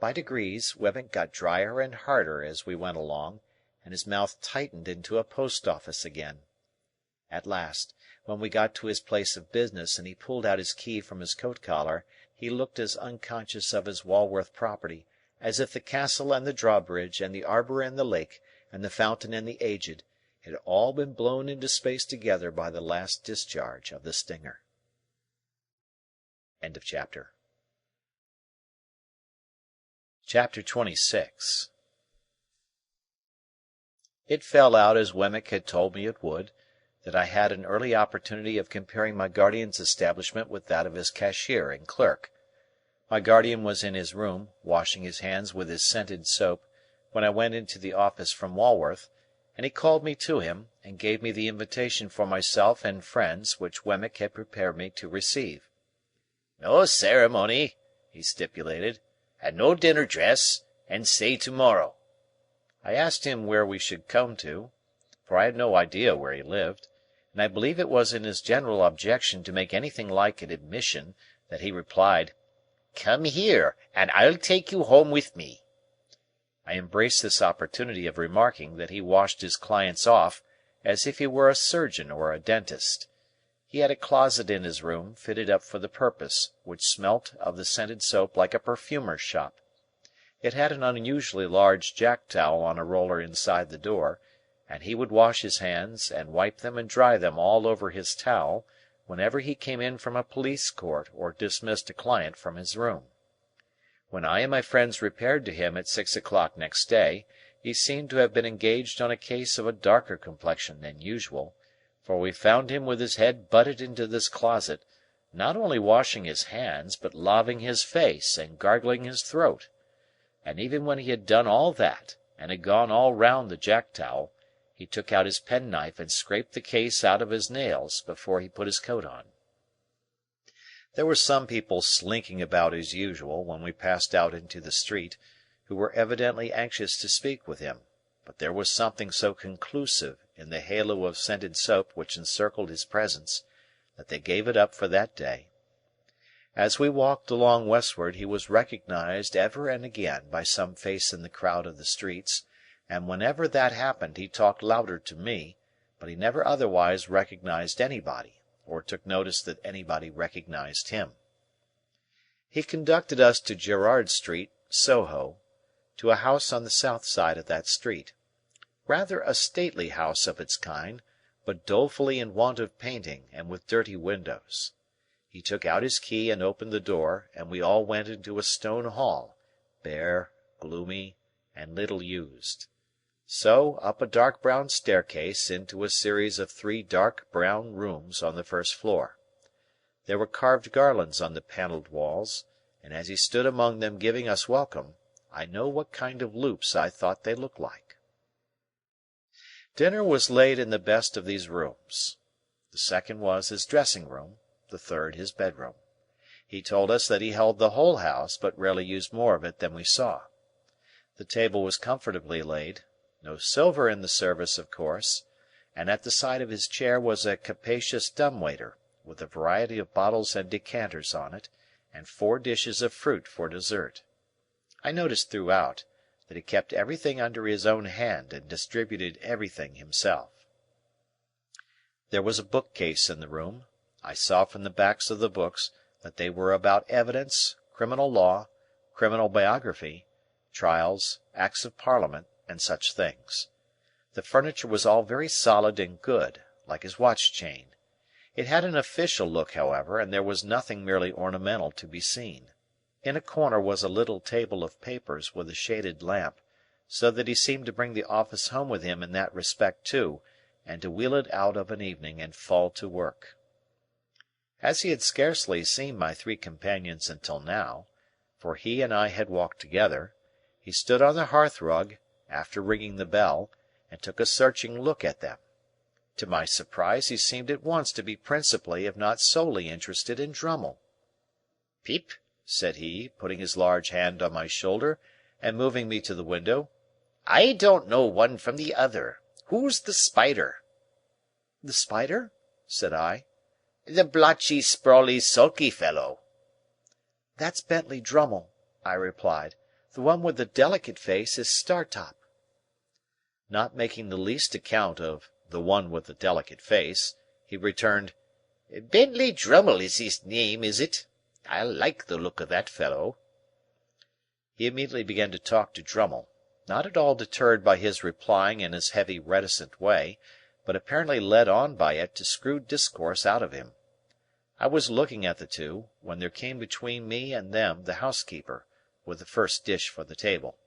By degrees Wemmick got drier and harder as we went along, and his mouth tightened into a post-office again. At last, when we got to his place of business and he pulled out his key from his coat-collar, he looked as unconscious of his Walworth property as if the castle and the drawbridge and the arbour and the lake and the fountain and the Aged had all been blown into space together by the last discharge of the stinger. Chapter 26. It fell out as Wemmick had told me it would, that I had an early opportunity of comparing my guardian's establishment with that of his cashier and clerk. My guardian was in his room, washing his hands with his scented soap, when I went into the office from Walworth, and he called me to him, and gave me the invitation for myself and friends which Wemmick had prepared me to receive. No ceremony, he stipulated, and no dinner dress, and say to-morrow. I asked him where we should come to, for I had no idea where he lived, and I believe it was in his general objection to make anything like an admission that he replied, "Come here, and I'll take you home with me." I embraced this opportunity of remarking that he washed his clients off as if he were a surgeon or a dentist. He had a closet in his room, fitted up for the purpose, which smelt of the scented soap like a perfumer's shop. It had an unusually large jack-towel on a roller inside the door, and he would wash his hands, and wipe them and dry them all over his towel, whenever he came in from a police court or dismissed a client from his room. When I and my friends repaired to him at 6 o'clock next day, he seemed to have been engaged on a case of a darker complexion than usual, for we found him with his head butted into this closet, not only washing his hands, but laving his face and gargling his throat. And even when he had done all that, and had gone all round the jack-towel, he took out his penknife and scraped the case out of his nails before he put his coat on. There were some people slinking about as usual when we passed out into the street, who were evidently anxious to speak with him, but there was something so conclusive in the halo of scented soap which encircled his presence, that they gave it up for that day. As we walked along westward, he was recognized ever and again by some face in the crowd of the streets, and whenever that happened he talked louder to me, but he never otherwise recognized anybody, or took notice that anybody recognized him. He conducted us to Gerrard Street, Soho, to a house on the south side of that street. Rather a stately house of its kind, but dolefully in want of painting, and with dirty windows. He took out his key and opened the door, and we all went into a stone hall, bare, gloomy, and little used. So, up a dark brown staircase into a series of 3 dark brown rooms on the first floor. There were carved garlands on the panelled walls, and as he stood among them giving us welcome, I know what kind of loops I thought they looked like. Dinner was laid in the best of these rooms. The second was his dressing-room, the third his bedroom. He told us that he held the whole house, but rarely used more of it than we saw. The table was comfortably laid, no silver in the service of course, and at the side of his chair was a capacious dumb-waiter, with a variety of bottles and decanters on it, and 4 dishes of fruit for dessert. I noticed throughout that he kept everything under his own hand and distributed everything himself. There was a bookcase in the room. I saw from the backs of the books that they were about evidence, criminal law, criminal biography, trials, acts of Parliament, and such things. The furniture was all very solid and good, like his watch-chain. It had an official look, however, and there was nothing merely ornamental to be seen. In a corner was a little table of papers with a shaded lamp, so that he seemed to bring the office home with him in that respect too, and to wheel it out of an evening and fall to work. As he had scarcely seen my 3 companions until now, for he and I had walked together, he stood on the hearth-rug, after ringing the bell, and took a searching look at them. To my surprise he seemed at once to be principally if not solely interested in Drummle. "Pip," said he, putting his large hand on my shoulder, and moving me to the window, "I don't know one from the other. Who's the spider?" "The spider?" said I. "The blotchy, sprawly, sulky fellow." "That's Bentley Drummle," I replied. "The one with the delicate face is Startop." Not making the least account of "the one with the delicate face," he returned, "Bentley Drummle is his name, is it? I like the look of that fellow." He immediately began to talk to Drummle, not at all deterred by his replying in his heavy reticent way, but apparently led on by it to screw discourse out of him. I was looking at the two, when there came between me and them the housekeeper, with the first dish for the table.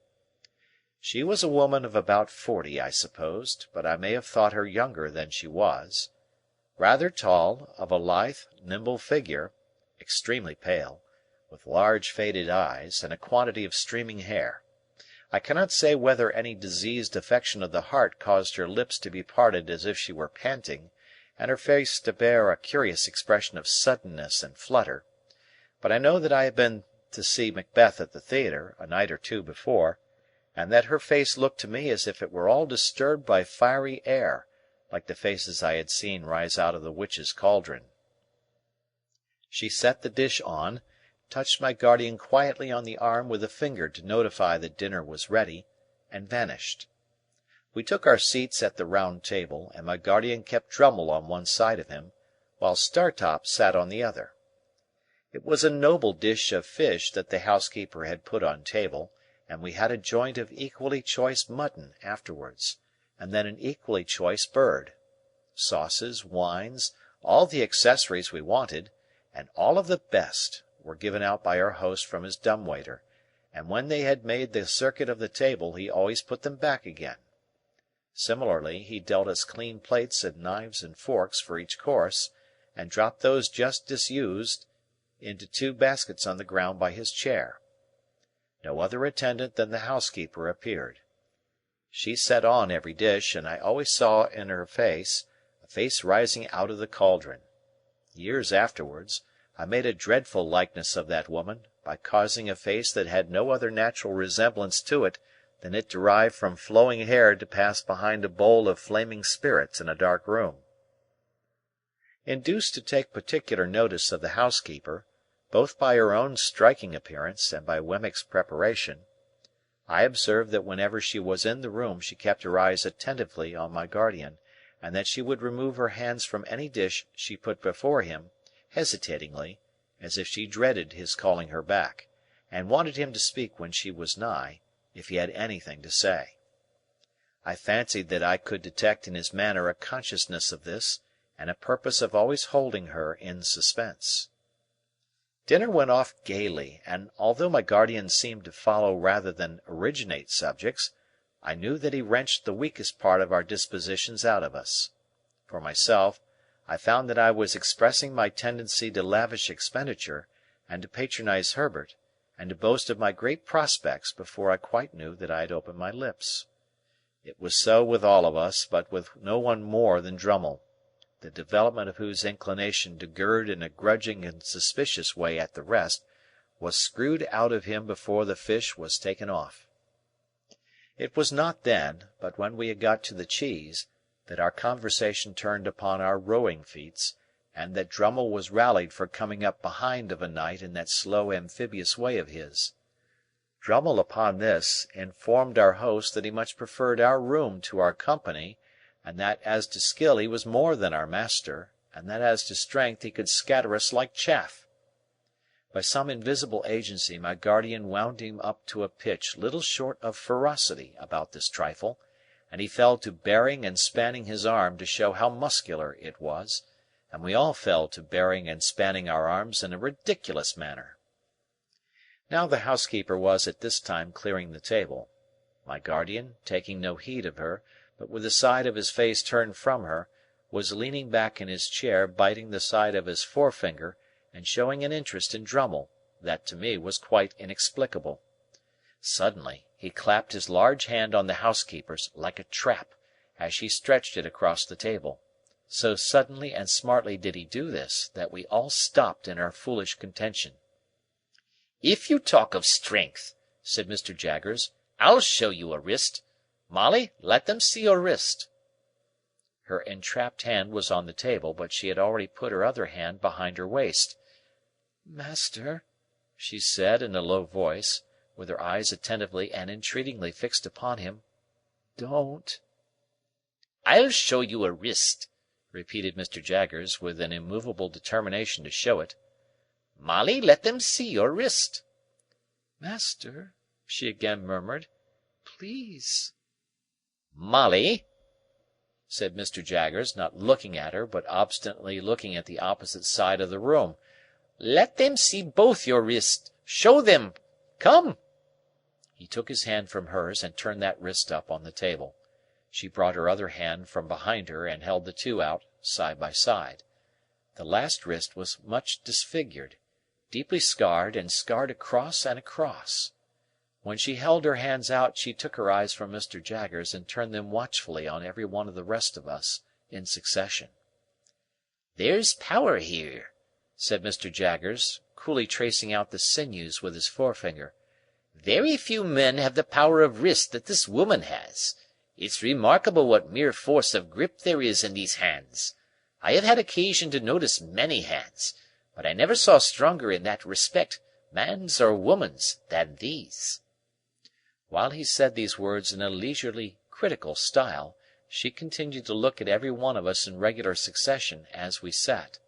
She was a woman of about 40, I supposed, but I may have thought her younger than she was. Rather tall, of a lithe, nimble figure, extremely pale, with large faded eyes, and a quantity of streaming hair. I cannot say whether any diseased affection of the heart caused her lips to be parted as if she were panting, and her face to bear a curious expression of suddenness and flutter, but I know that I had been to see Macbeth at the theatre a night or two before, and that her face looked to me as if it were all disturbed by fiery air, like the faces I had seen rise out of the witch's cauldron. She set the dish on, touched my guardian quietly on the arm with a finger to notify that dinner was ready, and vanished. We took our seats at the round table, and my guardian kept Drummle on one side of him, while Startop sat on the other. It was a noble dish of fish that the housekeeper had put on table, and we had a joint of equally choice mutton afterwards, and then an equally choice bird. Sauces, wines, all the accessories we wanted, and all of the best, were given out by our host from his dumb-waiter, and when they had made the circuit of the table he always put them back again. Similarly, he dealt us clean plates and knives and forks for each course, and dropped those just disused into 2 baskets on the ground by his chair. No other attendant than the housekeeper appeared. She set on every dish, and I always saw in her face a face rising out of the cauldron. Years afterwards, I made a dreadful likeness of that woman, by causing a face that had no other natural resemblance to it than it derived from flowing hair to pass behind a bowl of flaming spirits in a dark room. Induced to take particular notice of the housekeeper, both by her own striking appearance and by Wemmick's preparation, I observed that whenever she was in the room she kept her eyes attentively on my guardian, and that she would remove her hands from any dish she put before him, hesitatingly, as if she dreaded his calling her back, and wanted him to speak when she was nigh, if he had anything to say. I fancied that I could detect in his manner a consciousness of this, and a purpose of always holding her in suspense. Dinner went off gaily, and although my guardian seemed to follow rather than originate subjects, I knew that he wrenched the weakest part of our dispositions out of us. For myself, I found that I was expressing my tendency to lavish expenditure, and to patronize Herbert, and to boast of my great prospects before I quite knew that I had opened my lips. It was so with all of us, but with no one more than Drummle, the development of whose inclination to gird in a grudging and suspicious way at the rest was screwed out of him before the fish was taken off. It was not then, but when we had got to the cheese, that our conversation turned upon our rowing feats, and that Drummle was rallied for coming up behind of a night in that slow amphibious way of his. Drummle upon this informed our host that he much preferred our room to our company, and that as to skill he was more than our master, and that as to strength he could scatter us like chaff. By some invisible agency my guardian wound him up to a pitch little short of ferocity about this trifle, and he fell to bearing and spanning his arm to show how muscular it was, and we all fell to bearing and spanning our arms in a ridiculous manner. Now the housekeeper was at this time clearing the table. My guardian, taking no heed of her, but with the side of his face turned from her, was leaning back in his chair biting the side of his forefinger and showing an interest in Drummle that to me was quite inexplicable. Suddenly he clapped his large hand on the housekeeper's like a trap, as she stretched it across the table. So suddenly and smartly did he do this, that we all stopped in our foolish contention. "If you talk of strength," said Mr. Jaggers, "I'll show you a wrist. Molly, let them see your wrist." Her entrapped hand was on the table, but she had already put her other hand behind her waist. "Master," she said in a low voice, with her eyes attentively and entreatingly fixed upon him, "don't." "I'll show you a wrist," repeated Mr. Jaggers, with an immovable determination to show it. "Molly, let them see your wrist." "Master," she again murmured, "please." "Molly!" said Mr. Jaggers, not looking at her, but obstinately looking at the opposite side of the room. "Let them see both your wrists. Show them. Come!" He took his hand from hers and turned that wrist up on the table. She brought her other hand from behind her and held the two out side by side. The last wrist was much disfigured, deeply scarred, and scarred across and across. When she held her hands out she took her eyes from Mr. Jaggers and turned them watchfully on every one of the rest of us in succession. "There's power here," said Mr. Jaggers, coolly tracing out the sinews with his forefinger. "Very few men have the power of wrist that this woman has. It's remarkable what mere force of grip there is in these hands. I have had occasion to notice many hands, but I never saw stronger in that respect, man's or woman's, than these." While he said these words in a leisurely, critical style, she continued to look at every one of us in regular succession as we sat.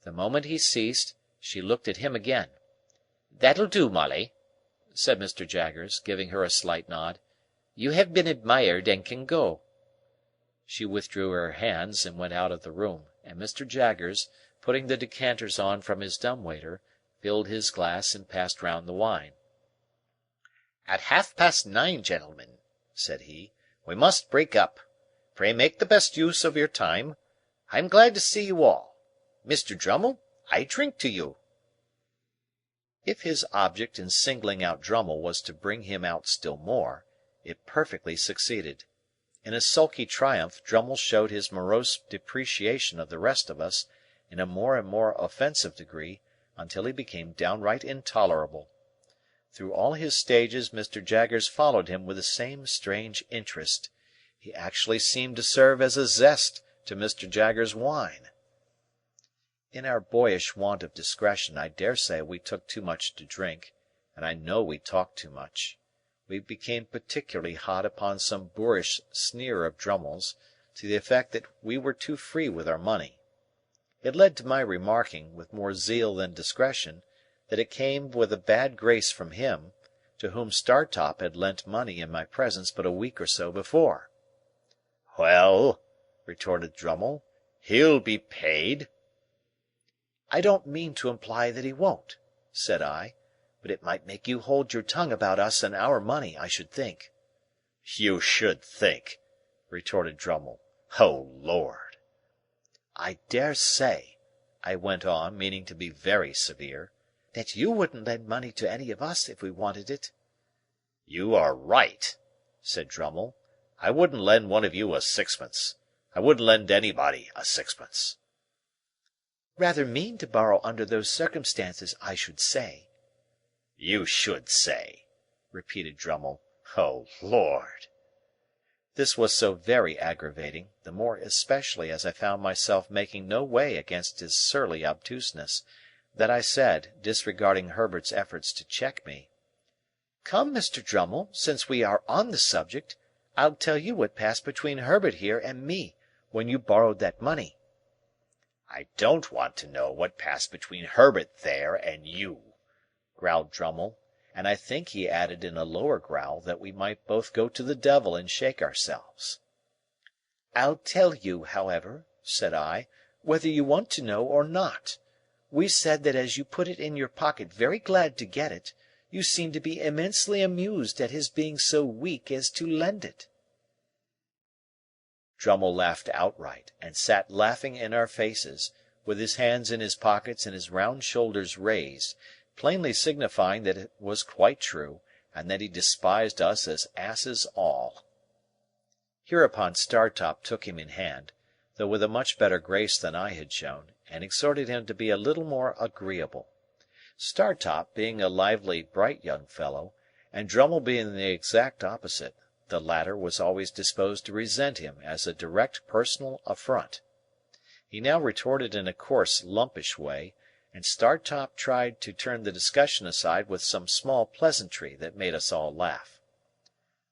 The moment he ceased, she looked at him again. "That'll do, Molly," said Mr. Jaggers, giving her a slight nod. "You have been admired and can go." She withdrew her hands and went out of the room, and Mr. Jaggers, putting the decanters on from his dumb-waiter, filled his glass and passed round the wine. "At 9:30, gentlemen," said he, "we must break up. Pray make the best use of your time. I am glad to see you all. Mr. Drummle, I drink to you." If his object in singling out Drummle was to bring him out still more, it perfectly succeeded. In a sulky triumph Drummle showed his morose depreciation of the rest of us in a more and more offensive degree, until he became downright intolerable. Through all his stages Mr. Jaggers followed him with the same strange interest. He actually seemed to serve as a zest to Mr. Jaggers' wine. In our boyish want of discretion I dare say we took too much to drink, and I know we talked too much. We became particularly hot upon some boorish sneer of Drummle's, to the effect that we were too free with our money. It led to my remarking, with more zeal than discretion, that it came with a bad grace from him, to whom Startop had lent money in my presence but a week or so before. "Well," retorted Drummle, "he'll be paid." "I don't mean to imply that he won't," said I, "but it might make you hold your tongue about us and our money, I should think." "You should think," retorted Drummle. "O Lord!" "I dare say," I went on, meaning to be very severe, "that you wouldn't lend money to any of us if we wanted it." "You are right," said Drummle. "I wouldn't lend one of you a sixpence. I wouldn't lend anybody a sixpence." "Rather mean to borrow under those circumstances, I should say." "You should say," repeated Drummle. "O Lord!" This was so very aggravating, the more especially as I found myself making no way against his surly obtuseness, that I said, disregarding Herbert's efforts to check me, "Come, Mr. Drummle, since we are on the subject, I'll tell you what passed between Herbert here and me when you borrowed that money." "I don't want to know what passed between Herbert there and you," growled Drummle, and I think he added in a lower growl that we might both go to the devil and shake ourselves. "I'll tell you, however," said I, "whether you want to know or not. We said that as you put it in your pocket very glad to get it, you seemed to be immensely amused at his being so weak as to lend it." Drummle laughed outright, and sat laughing in our faces, with his hands in his pockets and his round shoulders raised, plainly signifying that it was quite true, and that he despised us as asses all. Hereupon Startop took him in hand, though with a much better grace than I had shown, and exhorted him to be a little more agreeable. Startop being a lively, bright young fellow, and Drummle being the exact opposite, the latter was always disposed to resent him as a direct personal affront. He now retorted in a coarse, lumpish way, and Startop tried to turn the discussion aside with some small pleasantry that made us all laugh.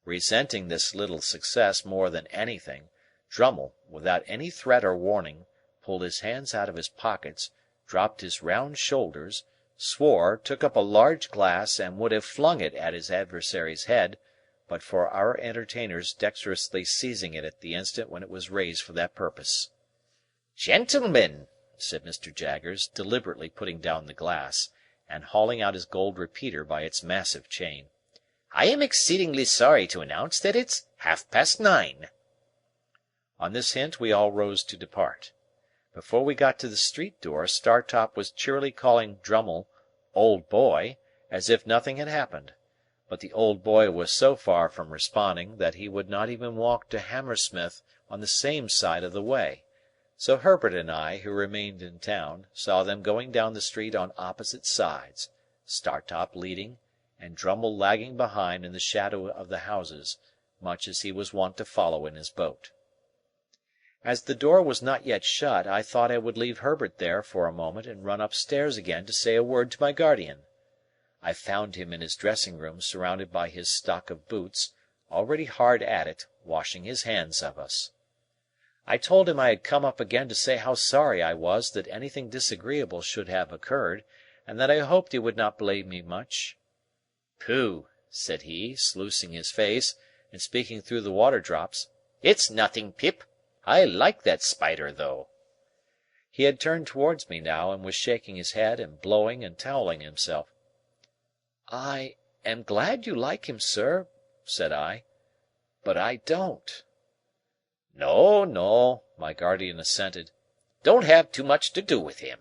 Resenting this little success more than anything, Drummle, without any threat or warning, pulled his hands out of his pockets, dropped his round shoulders, swore, took up a large glass, and would have flung it at his adversary's head, but for our entertainers dexterously seizing it at the instant when it was raised for that purpose. "Gentlemen," said Mr. Jaggers, deliberately putting down the glass, and hauling out his gold repeater by its massive chain, "I am exceedingly sorry to announce that it's 9:30. On this hint we all rose to depart. Before we got to the street door, Startop was cheerily calling Drummle "old boy," as if nothing had happened; but the old boy was so far from responding that he would not even walk to Hammersmith on the same side of the way, so Herbert and I, who remained in town, saw them going down the street on opposite sides, Startop leading, and Drummle lagging behind in the shadow of the houses, much as he was wont to follow in his boat. As the door was not yet shut, I thought I would leave Herbert there for a moment and run upstairs again to say a word to my guardian. I found him in his dressing-room surrounded by his stock of boots, already hard at it, washing his hands of us. I told him I had come up again to say how sorry I was that anything disagreeable should have occurred, and that I hoped he would not blame me much. "Pooh!" said he, sluicing his face, and speaking through the water drops. "It's nothing, Pip. I like that spider, though." He had turned towards me now, and was shaking his head and blowing and towelling himself. "I am glad you like him, sir," said I, "but I don't." "No, no," my guardian assented. "Don't have too much to do with him.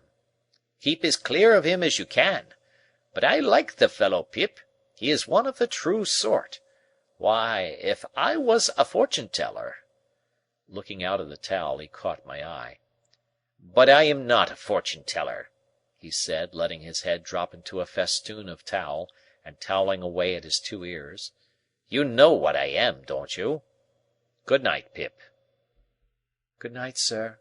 Keep as clear of him as you can. But I like the fellow, Pip. He is one of the true sort. Why, if I was a fortune-teller—" Looking out of the towel, he caught my eye. "But I am not a fortune-teller," he said, letting his head drop into a festoon of towel, and toweling away at his 2 ears. "You know what I am, don't you? Good night, Pip." "Good night, sir."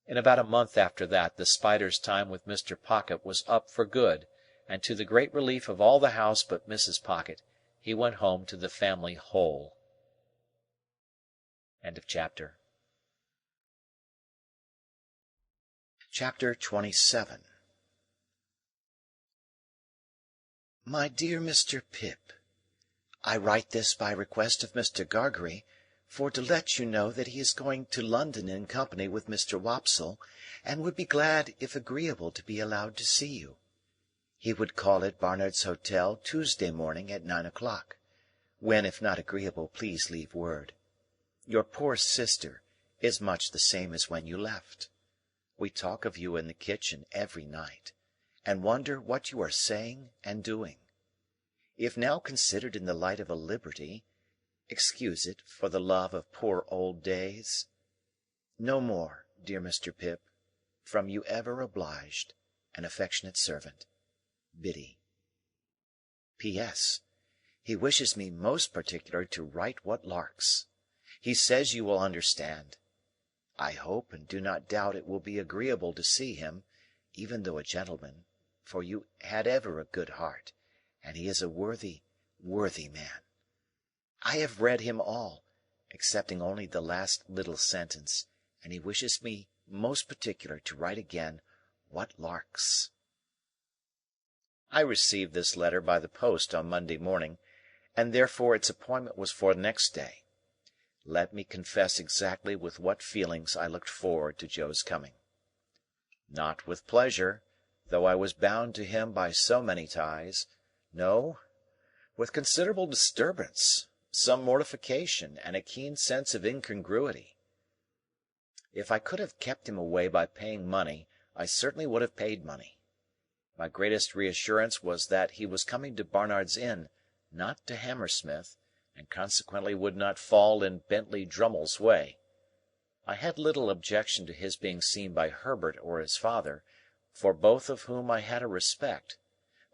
In about a month after that, the Spider's time with Mr. Pocket was up for good, and to the great relief of all the house but Mrs. Pocket, he went home to the family whole. Chapter 27. My dear Mr. Pip, I write this by request of Mr. Gargery, for to let you know that he is going to London in company with Mr. Wopsle, and would be glad, if agreeable, to be allowed to see you. He would call at Barnard's Hotel Tuesday morning at 9 o'clock, when, if not agreeable, please leave word. Your poor sister is much the same as when you left. We talk of you in the kitchen every night, and wonder what you are saying and doing. If now considered in the light of a liberty, excuse it for the love of poor old days. No more, dear Mr. Pip, from you ever obliged and affectionate servant, Biddy. P.S. He wishes me most particular to write what larks. He says you will understand. I hope and do not doubt it will be agreeable to see him, even though a gentleman, for you had ever a good heart, and he is a worthy, worthy man. I have read him all, excepting only the last little sentence, and he wishes me most particular to write again what larks. I received this letter by the post on Monday morning, and therefore its appointment was for next day. Let me confess exactly with what feelings I looked forward to Joe's coming. Not with pleasure, though I was bound to him by so many ties; no, with considerable disturbance, some mortification, and a keen sense of incongruity. If I could have kept him away by paying money, I certainly would have paid money. My greatest reassurance was that he was coming to Barnard's Inn, not to Hammersmith, and consequently would not fall in Bentley Drummle's way. I had little objection to his being seen by Herbert or his father, for both of whom I had a respect,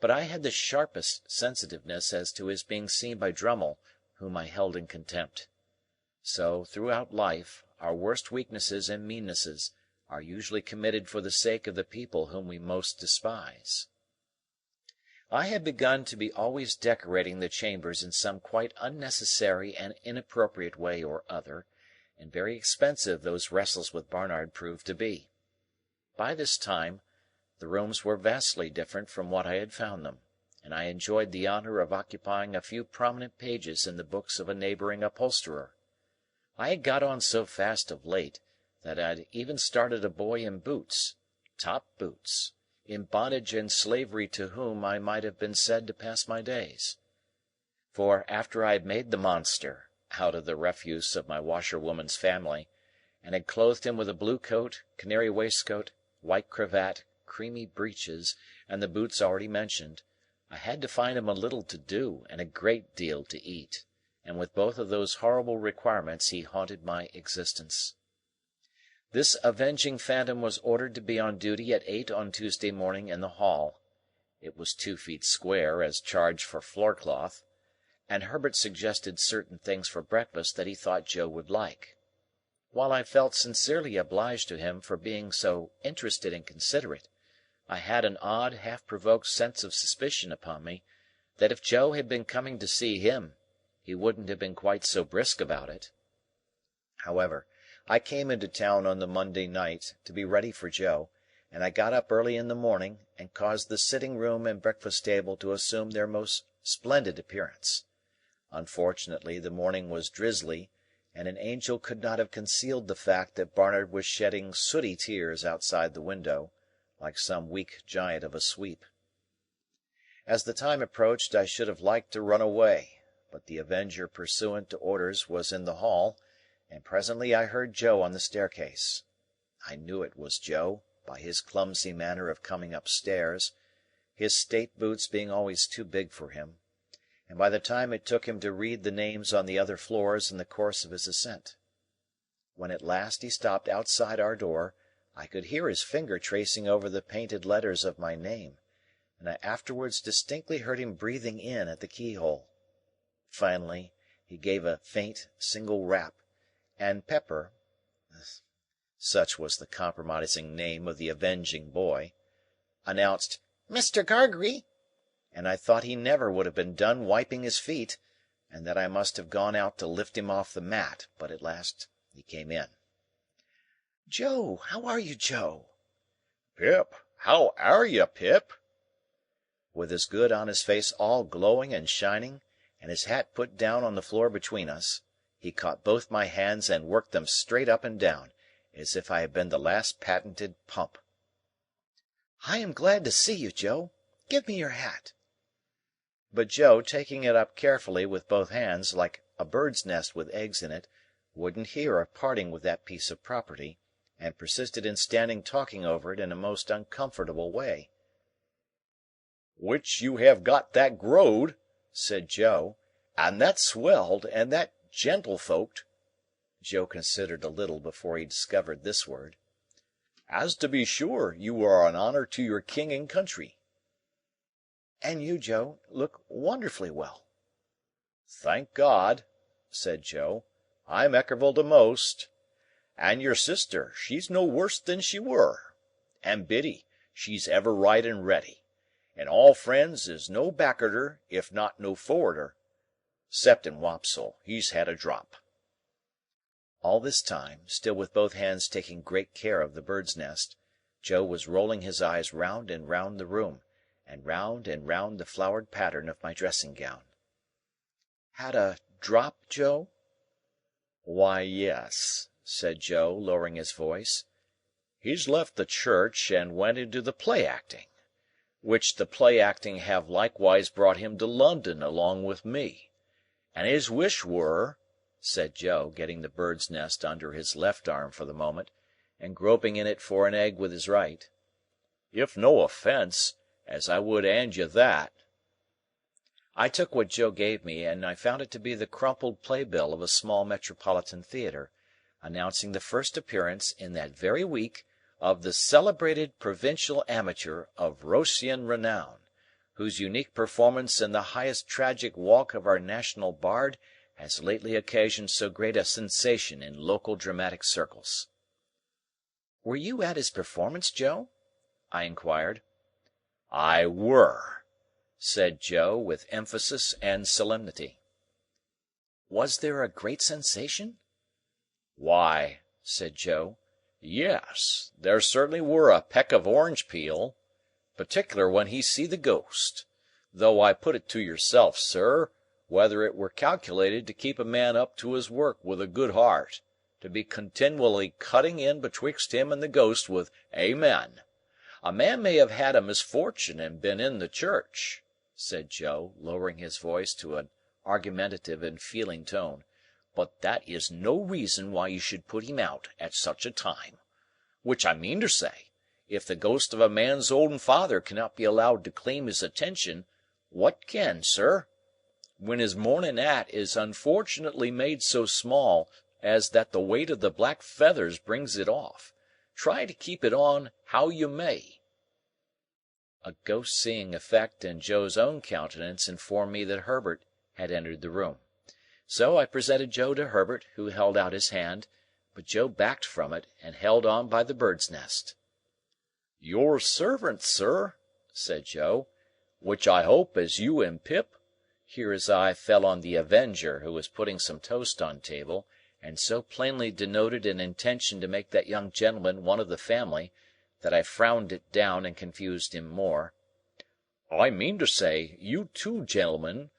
but I had the sharpest sensitiveness as to his being seen by Drummle, whom I held in contempt. So, throughout life, our worst weaknesses and meannesses are usually committed for the sake of the people whom we most despise. I had begun to be always decorating the chambers in some quite unnecessary and inappropriate way or other, and very expensive those wrestles with Barnard proved to be. By this time, the rooms were vastly different from what I had found them. and I enjoyed the honour of occupying a few prominent pages in the books of a neighbouring upholsterer. I had got on so fast of late that I had even started a boy in boots, top boots, in bondage and slavery, to whom I might have been said to pass my days. For, after I had made the monster, out of the refuse of my washerwoman's family, and had clothed him with a blue coat, canary waistcoat, white cravat, creamy breeches, and the boots already mentioned, I had to find him a little to do and a great deal to eat, and with both of those horrible requirements he haunted my existence. This avenging phantom was ordered to be on duty at 8 on Tuesday morning in the hall. It was 2 feet square, as charged for floorcloth, and Herbert suggested certain things for breakfast that he thought Joe would like. While I felt sincerely obliged to him for being so interested and considerate, I had an odd, half-provoked sense of suspicion upon me that if Joe had been coming to see him, he wouldn't have been quite so brisk about it. However, I came into town on the Monday night to be ready for Joe, and I got up early in the morning and caused the sitting-room and breakfast-table to assume their most splendid appearance. Unfortunately, the morning was drizzly, and an angel could not have concealed the fact that Barnard was shedding sooty tears outside the window, like some weak giant of a sweep. As the time approached, I should have liked to run away, but the avenger pursuant to orders was in the hall, and presently I heard Joe on the staircase. I knew it was Joe, by his clumsy manner of coming upstairs, his state boots being always too big for him, and by the time it took him to read the names on the other floors in the course of his ascent. When at last he stopped outside our door, I could hear his finger tracing over the painted letters of my name, and I afterwards distinctly heard him breathing in at the keyhole. Finally, he gave a faint, single rap, and Pepper, such was the compromising name of the avenging boy, announced, "Mr. Gargery," and I thought he never would have been done wiping his feet, and that I must have gone out to lift him off the mat, but at last he came in. "Joe, how are you, Joe?" "Pip, how are you, Pip?" With his good honest face all glowing and shining, and his hat put down on the floor between us, he caught both my hands and worked them straight up and down, as if I had been the last patented pump. "I am glad to see you, Joe. Give me your hat." But Joe, taking it up carefully with both hands, like a bird's nest with eggs in it, wouldn't hear of parting with that piece of property, and persisted in standing talking over it in a most uncomfortable way. "Which you have got that growed," said Joe, "and that swelled, and that gentlefolked." Joe considered a little before he discovered this word. "As to be sure, you are an honour to your king and country." "And you, Joe, look wonderfully well." "Thank God," said Joe, "I'm ekerval to most. And your sister, she's no worse than she were. And Biddy, she's ever right and ready. And all friends is no backarder, if not no forwarder. 'Ceptin' Wopsle, he's had a drop." All this time, still with both hands taking great care of the bird's nest, Joe was rolling his eyes round and round the room, and round the flowered pattern of my dressing-gown. "Had a drop, Joe?" "Why, yes," said Joe, lowering his voice. "He's left the church and went into the play-acting, which the play-acting have likewise brought him to London along with me. And his wish were," said Joe, getting the bird's nest under his left arm for the moment, and groping in it for an egg with his right, "if no offence, as I would hand you that." I took what Joe gave me, and I found it to be the crumpled playbill of a small metropolitan theatre, announcing the first appearance, in that very week, of the celebrated provincial amateur of Roscian renown, whose unique performance in the highest tragic walk of our national bard has lately occasioned so great a sensation in local dramatic circles. "Were you at his performance, Joe?" I inquired. "I were," said Joe, with emphasis and solemnity. "Was there a great sensation?" "Why," said Joe, "yes, there certainly were a peck of orange peel. Particular when he see the ghost. though I put it to yourself, sir, whether it were calculated to keep a man up to his work with a good heart, to be continually cutting in betwixt him and the ghost with Amen. A man may have had a misfortune and been in the church," said Joe, lowering his voice to an argumentative and feeling tone, "but that is no reason why you should put him out at such a time. Which I mean to say, if the ghost of a man's own father cannot be allowed to claim his attention, what can, sir? When his morning 'at is unfortunately made so small as that the weight of the black feathers brings it off, try to keep it on how you may." A ghost-seeing effect in Joe's own countenance informed me that Herbert had entered the room. So I presented Joe to Herbert, who held out his hand, but Joe backed from it and held on by the bird's nest. "Your servant, sir," said Joe, "which I hope as you and Pip—" Here his eye fell on the Avenger, who was putting some toast on table, and so plainly denoted an intention to make that young gentleman one of the family, that I frowned it down and confused him more. "I mean to say, you two gentlemen,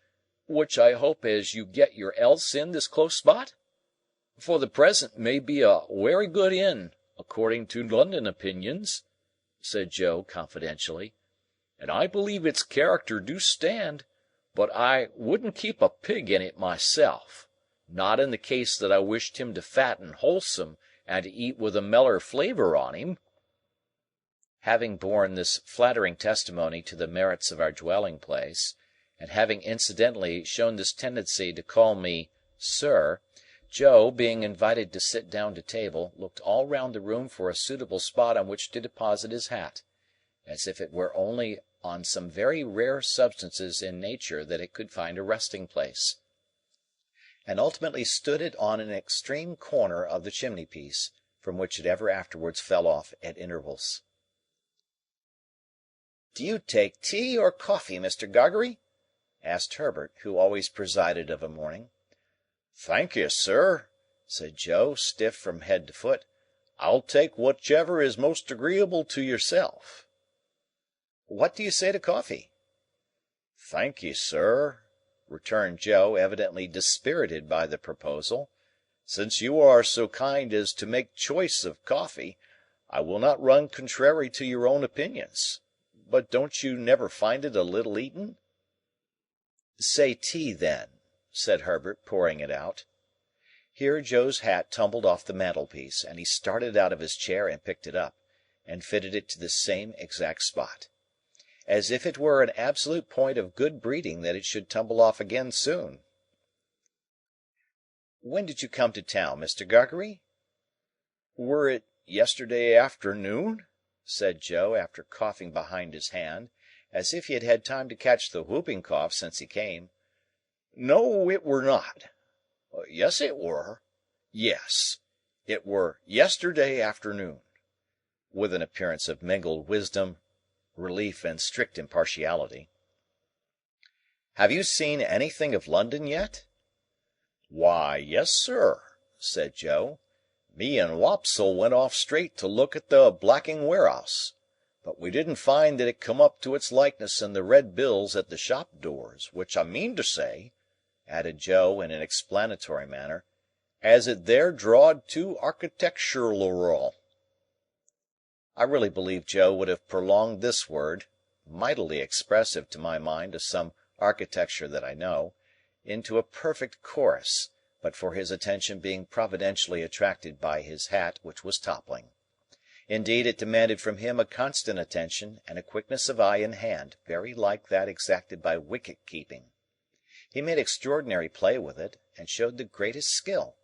which I hope as you get your else in this close spot? For the present may be a wery good inn, according to London opinions," said Joe confidentially, "and I believe its character do stand, but I wouldn't keep a pig in it myself, not in the case that I wished him to fatten wholesome and to eat with a meller flavour on him." Having borne this flattering testimony to the merits of our dwelling-place, and having incidentally shown this tendency to call me "sir," Joe, being invited to sit down to table, looked all round the room for a suitable spot on which to deposit his hat, as if it were only on some very rare substances in nature that it could find a resting-place, and ultimately stood it on an extreme corner of the chimney-piece, from which it ever afterwards fell off at intervals. "Do you take tea or coffee, Mr. Gargery?" asked Herbert, who always presided of a morning. "Thank you, sir," said Joe, stiff from head to foot. "I'll take whichever is most agreeable to yourself." "What do you say to coffee?" "Thank ye, sir," returned Joe, evidently dispirited by the proposal. "Since you are so kind as to make choice of coffee, I will not run contrary to your own opinions. But don't you never find it a little eaten?" "Say tea, then," said Herbert, pouring it out. Here Joe's hat tumbled off the mantelpiece, and he started out of his chair and picked it up, and fitted it to the same exact spot. As if it were an absolute point of good breeding that it should tumble off again soon. "When did you come to town, Mr. Gargery?" "Were it yesterday afternoon?" said Joe, after coughing behind his hand, as if he had had time to catch the whooping cough since he came. "No, it were not." "Yes, it were." "Yes, it were yesterday afternoon," with an appearance of mingled wisdom, relief, and strict impartiality. "Have you seen anything of London yet?" "Why, yes, sir," said Joe. "Me and Wopsle went off straight to look at the blacking warehouse, but we didn't find that it come up to its likeness in the red bills at the shop doors, which I mean to say," added Joe in an explanatory manner, "as it there drawed too architectural." I really believe Joe would have prolonged this word, mightily expressive to my mind of some architecture that I know, into a perfect chorus, but for his attention being providentially attracted by his hat, which was toppling. Indeed, it demanded from him a constant attention and a quickness of eye and hand very like that exacted by wicket-keeping. He made extraordinary play with it, and showed the greatest skill,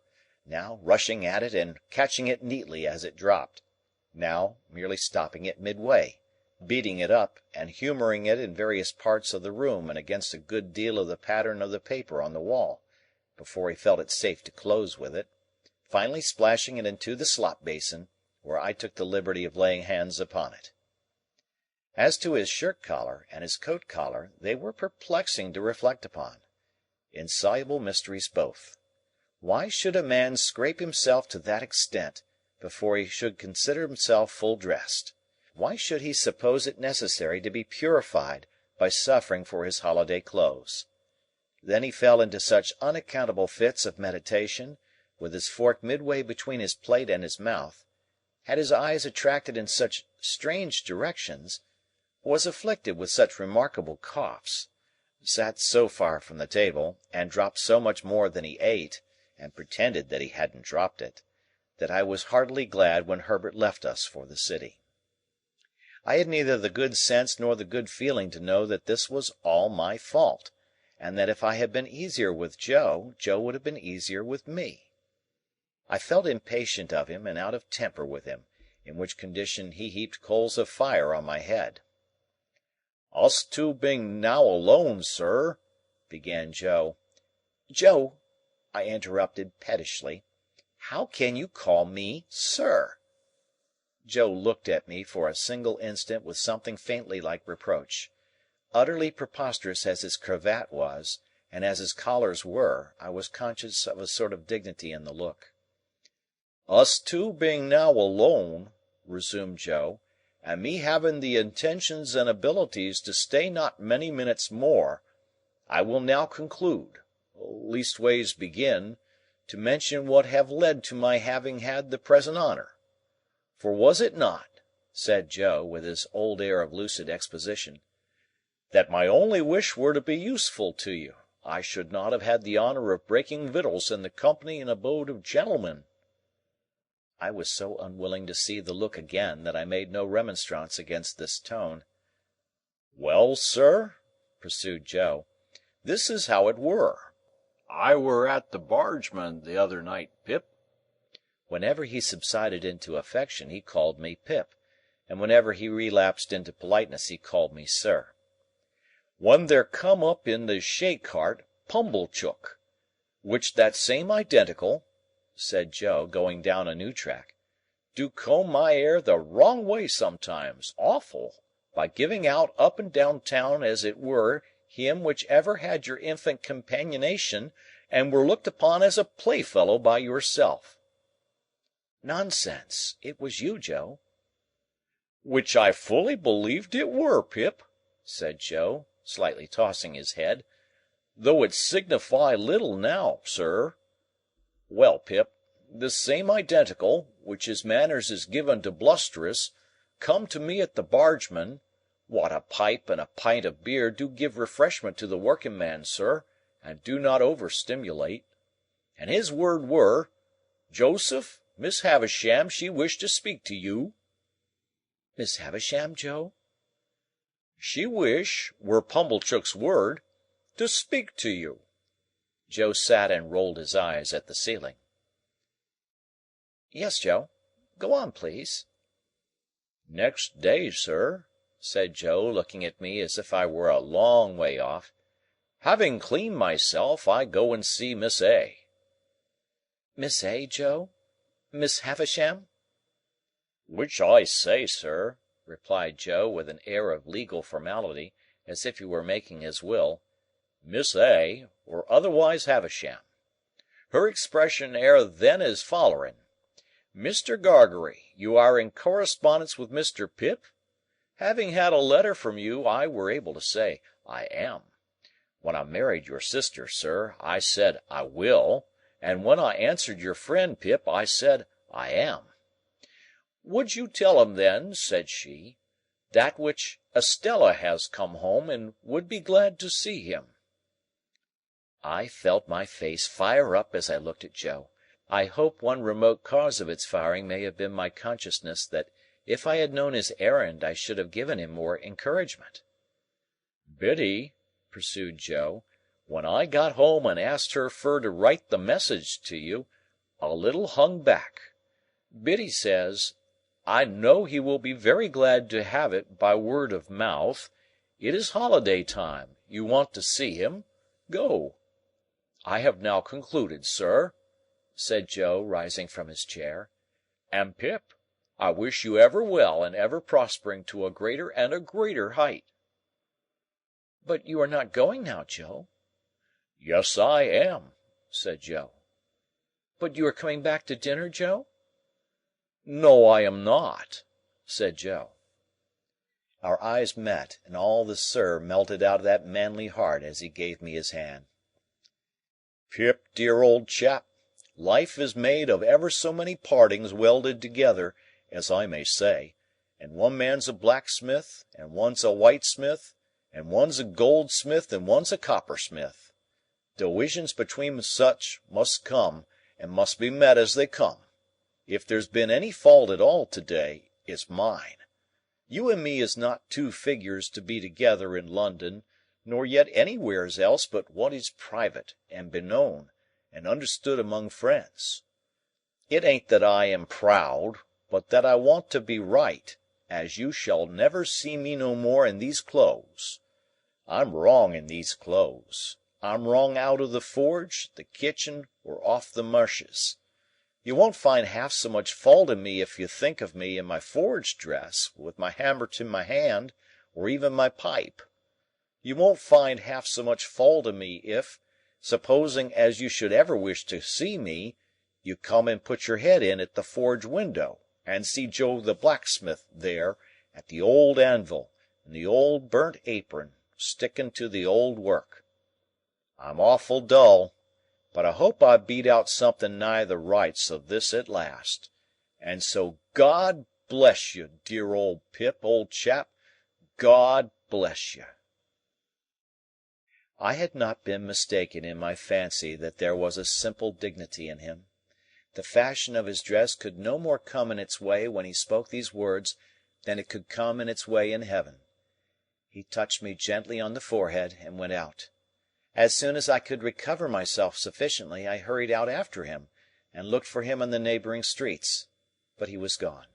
now rushing at it and catching it neatly as it dropped, now merely stopping it midway, beating it up, and humouring it in various parts of the room and against a good deal of the pattern of the paper on the wall, before he felt it safe to close with it, finally splashing it into the slop-basin, where I took the liberty of laying hands upon it. As to his shirt-collar and his coat-collar, they were perplexing to reflect upon. Insoluble mysteries both. Why should a man scrape himself to that extent before he should consider himself full dressed? Why should he suppose it necessary to be purified by suffering for his holiday clothes. Then he fell into such unaccountable fits of meditation, with his fork midway between his plate and his mouth, had his eyes attracted in such strange directions, was afflicted with such remarkable coughs, sat so far from the table, and dropped so much more than he ate, and pretended that he hadn't dropped it, that I was heartily glad when Herbert left us for the city. I had neither the good sense nor the good feeling to know that this was all my fault, and that if I had been easier with Joe, Joe would have been easier with me. I felt impatient of him and out of temper with him, in which condition he heaped coals of fire on my head. "Us two being now alone, sir," began Joe. "Joe," I interrupted pettishly, "how can you call me sir?" Joe looked at me for a single instant with something faintly like reproach. Utterly preposterous as his cravat was, and as his collars were, I was conscious of a sort of dignity in the look. "Us two being now alone," resumed Joe, "and me having the intentions and abilities to stay not many minutes more, I will now conclude, leastways begin, to mention what have led to my having had the present honour. For was it not," said Joe, with his old air of lucid exposition, "that my only wish were to be useful to you, I should not have had the honour of breaking victuals in the company and abode of gentlemen." I was so unwilling to see the look again that I made no remonstrance against this tone. "Well, sir," pursued Joe, "this is how it were. I were at the Bargeman the other night, Pip." Whenever he subsided into affection he called me Pip, and whenever he relapsed into politeness he called me sir. "When there come up in the shay-cart Pumblechook, which that same identical," said Joe, going down a new track, "do comb my hair the wrong way sometimes, awful, by giving out up and down town as it were him which ever had your infant companionation, and were looked upon as a playfellow by yourself." "Nonsense! It was you, Joe." "Which I fully believed it were, Pip," said Joe, slightly tossing his head, "though it signify little now, sir. Well, Pip, this same identical, which his manners is given to blusterous, come to me at the Bargeman, wot a pipe and a pint of beer do give refreshment to the working man, sir, and do not over-stimulate, and his word were, 'Joseph, Miss Havisham she wished to speak to you.'" "Miss Havisham, Joe?" "She wish, were Pumblechook's word, to speak to you." Joe sat and rolled his eyes at the ceiling. "Yes, Joe. Go on, please." "Next day, sir," said Joe, looking at me as if I were a long way off, "having cleaned myself, I go and see Miss A." "Miss A, Joe? Miss Havisham?" "Which I say, sir," replied Joe, with an air of legal formality, as if he were making his will, "Miss A, or otherwise Havisham. Her expression air then as follerin: 'Mr. Gargery, you are in correspondence with Mr. Pip?' Having had a letter from you, I were able to say, 'I am.' When I married your sister, sir, I said, 'I will,' and when I answered your friend Pip, I said, 'I am.' 'Would you tell him then,' said she, 'that which Estella has come home, and would be glad to see him?'" I felt my face fire up as I looked at Joe. I hope one remote cause of its firing may have been my consciousness that if I had known his errand I should have given him more encouragement. "Biddy," pursued Joe, "when I got home and asked her fur to write the message to you, a little hung back. Biddy says, 'I know he will be very glad to have it by word of mouth. It is holiday time. You want to see him. Go.' I have now concluded, sir," said Joe, rising from his chair, "and Pip, I wish you ever well and ever prospering to a greater and a greater height." "But you are not going now, Joe?" "Yes, I am," said Joe. "But you are coming back to dinner, Joe?" "No, I am not," said Joe. Our eyes met, and all the "sir" melted out of that manly heart as he gave me his hand. "Pip, dear old chap, life is made of ever so many partings welded together, as I may say, and one man's a blacksmith, and one's a whitesmith, and one's a goldsmith, and one's a coppersmith. Diwisions between such must come, and must be met as they come. If there's been any fault at all to-day, it's mine. You and me is not two figures to be together in London, nor yet anywheres else but what is private, and beknown, and understood among friends. It ain't that I am proud, but that I want to be right, as you shall never see me no more in these clothes. I'm wrong in these clothes. I'm wrong out of the forge, the kitchen, or off the marshes. You won't find half so much fault in me if you think of me in my forge dress, with my hammer to my hand, or even my pipe. You won't find half so much fault in me if, supposing as you should ever wish to see me, you come and put your head in at the forge window, and see Joe the blacksmith there, at the old anvil, and the old burnt apron, sticking to the old work. I'm awful dull, but I hope I beat out something nigh the rights of this at last. And so God bless you, dear old Pip, old chap, God bless you." I had not been mistaken in my fancy that there was a simple dignity in him. The fashion of his dress could no more come in its way when he spoke these words than it could come in its way in heaven. He touched me gently on the forehead, and went out. As soon as I could recover myself sufficiently, I hurried out after him, and looked for him in the neighbouring streets. But he was gone.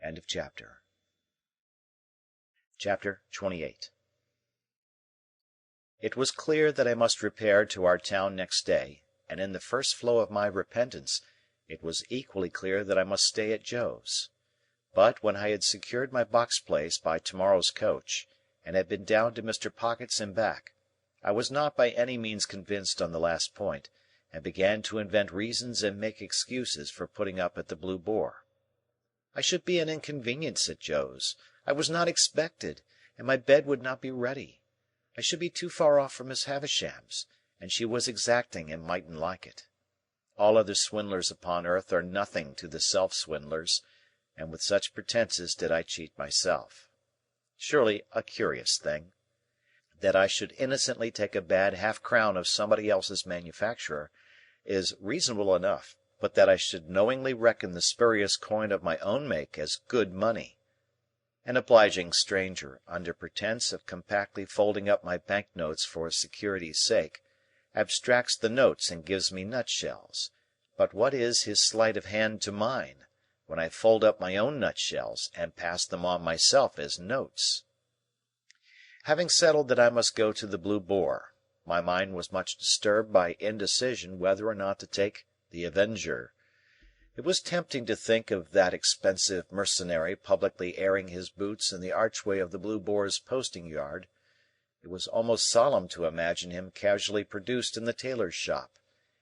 End of chapter. Chapter 28. It was clear that I must repair to our town next day, and in the first flow of my repentance, it was equally clear that I must stay at Joe's. But when I had secured my box-place by tomorrow's coach, and had been down to Mr. Pocket's and back, I was not by any means convinced on the last point, and began to invent reasons and make excuses for putting up at the Blue Boar. I should be an inconvenience at Joe's. I was not expected, and my bed would not be ready. I should be too far off from Miss Havisham's, and she was exacting and mightn't like it. All other swindlers upon earth are nothing to the self-swindlers, and with such pretences did I cheat myself. Surely a curious thing, that I should innocently take a bad half-crown of somebody else's manufacturer, is reasonable enough, but that I should knowingly reckon the spurious coin of my own make as good money. An obliging stranger, under pretence of compactly folding up my bank-notes for security's sake, abstracts the notes and gives me nutshells. But what is his sleight of hand to mine, when I fold up my own nutshells and pass them on myself as notes? Having settled that I must go to the Blue Boar, my mind was much disturbed by indecision whether or not to take the Avenger. It was tempting to think of that expensive mercenary publicly airing his boots in the archway of the Blue Boar's posting-yard. It was almost solemn to imagine him casually produced in the tailor's shop,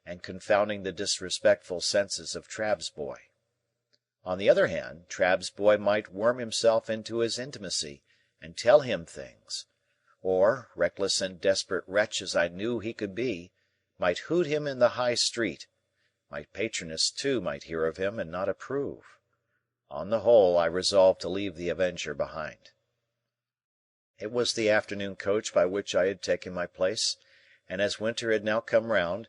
and confounding the disrespectful senses of Trabb's boy. On the other hand, Trabb's boy might worm himself into his intimacy, and tell him things; or, reckless and desperate wretch as I knew he could be, might hoot him in the High Street. My patroness, too, might hear of him and not approve. On the whole, I resolved to leave the Avenger behind. It was the afternoon coach by which I had taken my place, and as winter had now come round,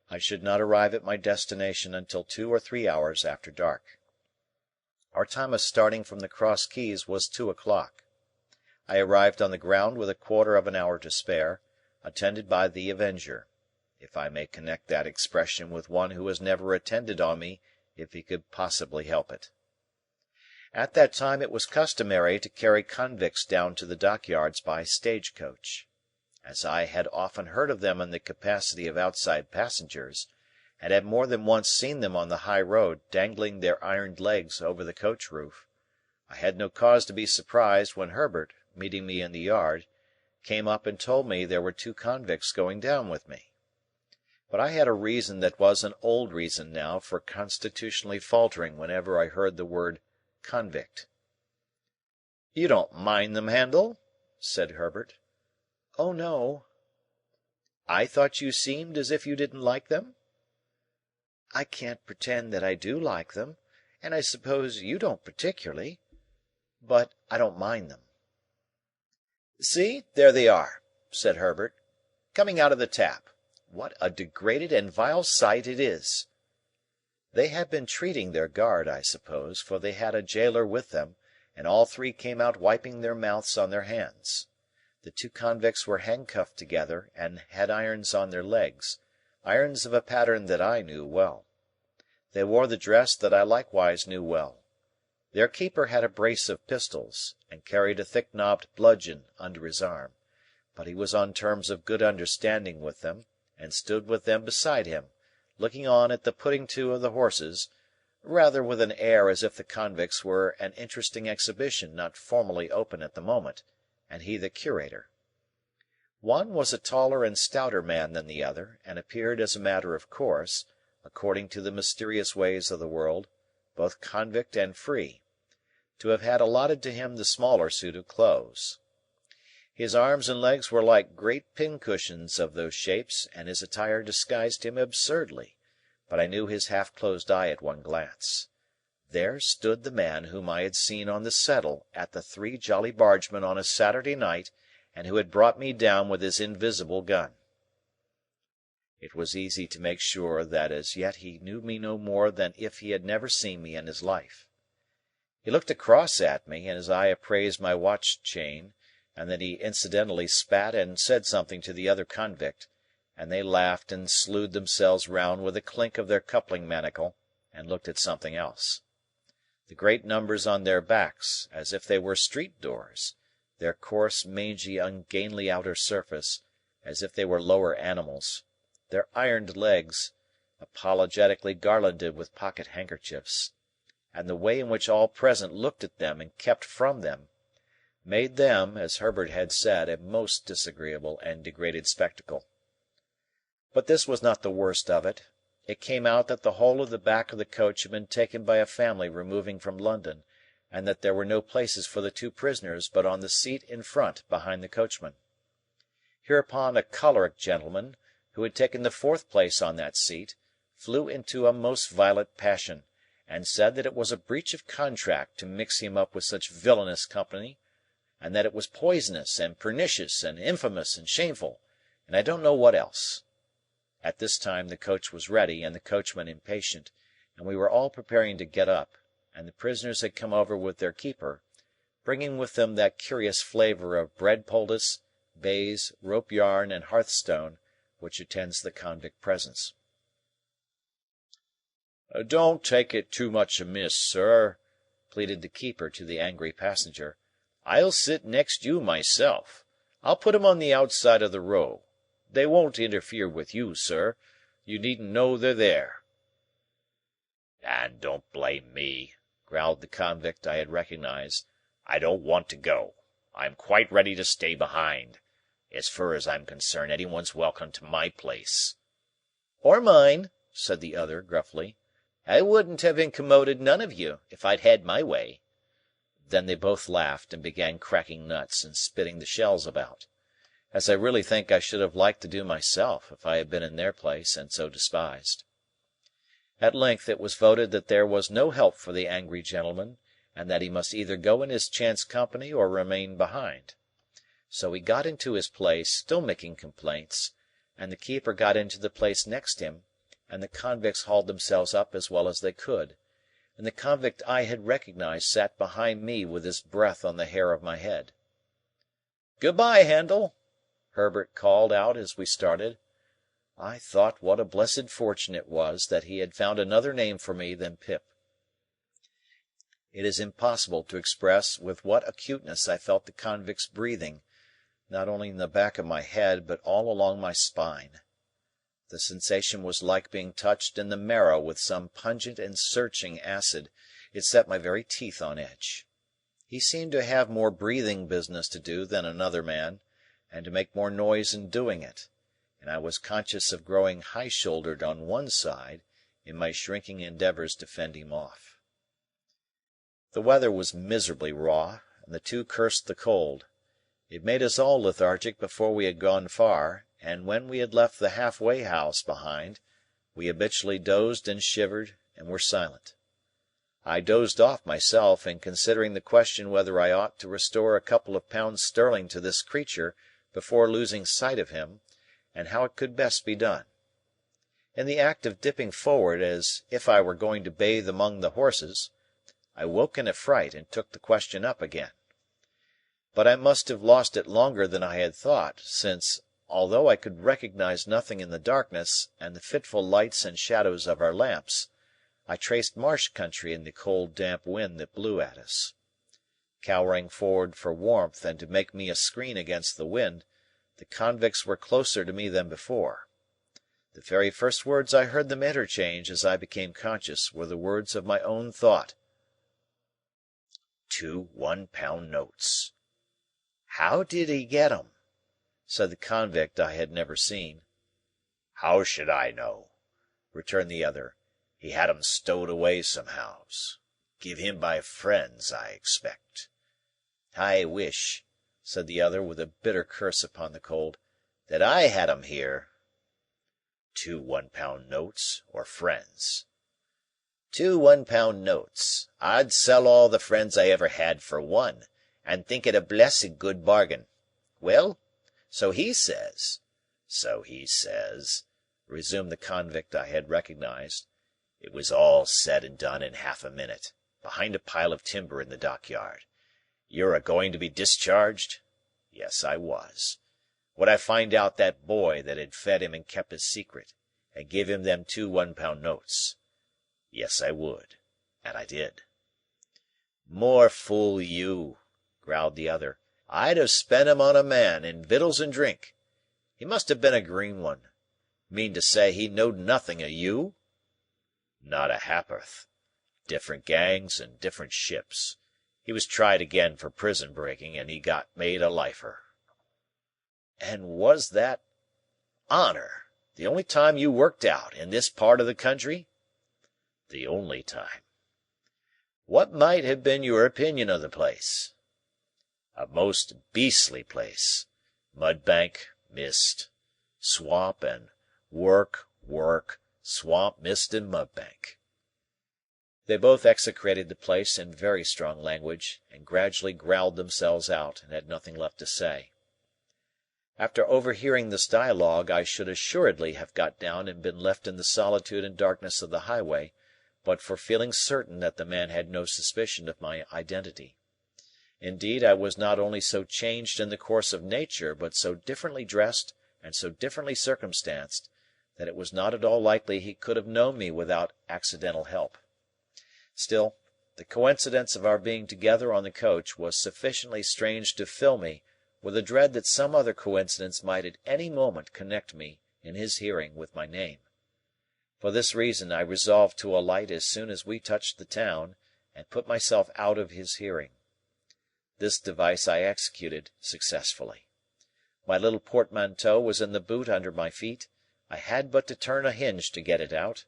I should not arrive at my destination until 2 or 3 hours after dark. Our time of starting from the Cross Keys was 2 o'clock. I arrived on the ground with a quarter of an hour to spare, attended by the Avenger, if I may connect that expression with one who has never attended on me if he could possibly help it. At that time it was customary to carry convicts down to the dockyards by stage-coach. As I had often heard of them in the capacity of outside passengers, and had more than once seen them on the high road dangling their ironed legs over the coach-roof, I had no cause to be surprised when Herbert, meeting me in the yard, came up and told me there were 2 convicts going down with me. But I had a reason that was an old reason now for constitutionally faltering whenever I heard the word convict. "You don't mind them, Handel?" said Herbert. "Oh, no." "I thought you seemed as if you didn't like them?" "I can't pretend that I do like them, and I suppose you don't particularly. But I don't mind them." "See, there they are," said Herbert, "coming out of the tap. What a degraded and vile sight it is!" They had been treating their guard, I suppose, for they had a jailer with them, and all three came out wiping their mouths on their hands. The two convicts were handcuffed together, and had irons on their legs, irons of a pattern that I knew well. They wore the dress that I likewise knew well. Their keeper had a brace of pistols, and carried a thick-knobbed bludgeon under his arm, but he was on terms of good understanding with them, and stood with them beside him, looking on at the putting to of the horses, rather with an air as if the convicts were an interesting exhibition not formally open at the moment, and he the curator. One was a taller and stouter man than the other, and appeared as a matter of course, according to the mysterious ways of the world, both convict and free, to have had allotted to him the smaller suit of clothes. His arms and legs were like great pincushions of those shapes, and his attire disguised him absurdly, but I knew his half-closed eye at one glance. There stood the man whom I had seen on the settle at the Three Jolly Bargemen on a Saturday night, and who had brought me down with his invisible gun. It was easy to make sure that as yet he knew me no more than if he had never seen me in his life. He looked across at me, and his eye appraised my watch chain, and then he incidentally spat and said something to the other convict, and they laughed and slewed themselves round with a clink of their coupling manacle, and looked at something else. The great numbers on their backs, as if they were street doors, their coarse, mangy, ungainly outer surface, as if they were lower animals, their ironed legs, apologetically garlanded with pocket handkerchiefs, and the way in which all present looked at them and kept from them, made them, as Herbert had said, a most disagreeable and degraded spectacle. But this was not the worst of it. It came out that the whole of the back of the coach had been taken by a family removing from London, and that there were no places for the two prisoners but on the seat in front behind the coachman. Hereupon a choleric gentleman, who had taken the fourth place on that seat, flew into a most violent passion, and said that it was a breach of contract to mix him up with such villainous company, and that it was poisonous and pernicious and infamous and shameful, and I don't know what else. At this time the coach was ready, and the coachman impatient, and we were all preparing to get up, and the prisoners had come over with their keeper, bringing with them that curious flavour of bread poultice, baize, rope yarn, and hearthstone, which attends the convict presence. "Don't take it too much amiss, sir," pleaded the keeper to the angry passenger. "I'll sit next you myself. I'll put 'em on the outside of the row. They won't interfere with you, sir. You needn't know they're there." "And don't blame me," growled the convict I had recognized. "I don't want to go. I'm quite ready to stay behind. As fur as I'm concerned, anyone's welcome to my place." "Or mine," said the other, gruffly. "I wouldn't have incommoded none of you, if I'd had my way." Then they both laughed, and began cracking nuts and spitting the shells about, as I really think I should have liked to do myself, if I had been in their place and so despised. At length it was voted that there was no help for the angry gentleman, and that he must either go in his chance company or remain behind. So he got into his place, still making complaints, and the keeper got into the place next him, and the convicts hauled themselves up as well as they could, and the convict I had recognized sat behind me with his breath on the hair of my head. "Good-bye, Handel," Herbert called out as we started. I thought what a blessed fortune it was that he had found another name for me than Pip. It is impossible to express with what acuteness I felt the convict's breathing, not only in the back of my head but all along my spine. The sensation was like being touched in the marrow with some pungent and searching acid. It set my very teeth on edge. He seemed to have more breathing business to do than another man, and to make more noise in doing it, and I was conscious of growing high-shouldered on one side in my shrinking endeavours to fend him off. The weather was miserably raw, and the two cursed the cold. It made us all lethargic before we had gone far, and when we had left the half-way house behind, we habitually dozed and shivered and were silent. I dozed off myself in considering the question whether I ought to restore a couple of pounds sterling to this creature before losing sight of him, and how it could best be done. In the act of dipping forward as if I were going to bathe among the horses, I woke in a fright and took the question up again. But I must have lost it longer than I had thought, since, although I could recognize nothing in the darkness and the fitful lights and shadows of our lamps, I traced marsh country in the cold damp wind that blew at us. Cowering forward for warmth and to make me a screen against the wind, the convicts were closer to me than before. The very first words I heard them interchange as I became conscious were the words of my own thought. 2 1-pound notes. "How did he get 'em?" said the convict I had never seen. "How should I know?" returned the other. "He had 'em stowed away somehows. Give him by friends, I expect." "I wish," said the other with a bitter curse upon the cold, "that I had 'em here." 2 1-pound notes, or friends. 2 1-pound notes. I'd sell all the friends I ever had for one, and think it a blessed good bargain. Well, so he says. So he says, resumed the convict I had recognized. It was all said and done in half a minute, behind a pile of timber in the dockyard. You're a-going to be discharged? Yes, I was. Would I find out that boy that had fed him and kept his secret, and give him them 2 1-pound notes? Yes, I would. And I did. "More fool you," growled the other. "I'd have spent 'em on a man, in victuals and drink. He must have been a green one. Mean to say he knowed nothing of you?" "Not a ha'porth. Different gangs and different ships. He was tried again for prison breaking, and he got made a lifer." "And was that honour the only time you worked out, in this part of the country?" "The only time." "What might have been your opinion of the place?" "A most beastly place. Mudbank, mist. Swamp and work, swamp, mist, and mudbank." They both execrated the place in very strong language, and gradually growled themselves out, and had nothing left to say. After overhearing this dialogue, I should assuredly have got down and been left in the solitude and darkness of the highway, but for feeling certain that the man had no suspicion of my identity. Indeed, I was not only so changed in the course of nature, but so differently dressed and so differently circumstanced, that it was not at all likely he could have known me without accidental help. Still, the coincidence of our being together on the coach was sufficiently strange to fill me with a dread that some other coincidence might at any moment connect me, in his hearing, with my name. For this reason I resolved to alight as soon as we touched the town, and put myself out of his hearing. This device I executed successfully. My little portmanteau was in the boot under my feet. I had but to turn a hinge to get it out.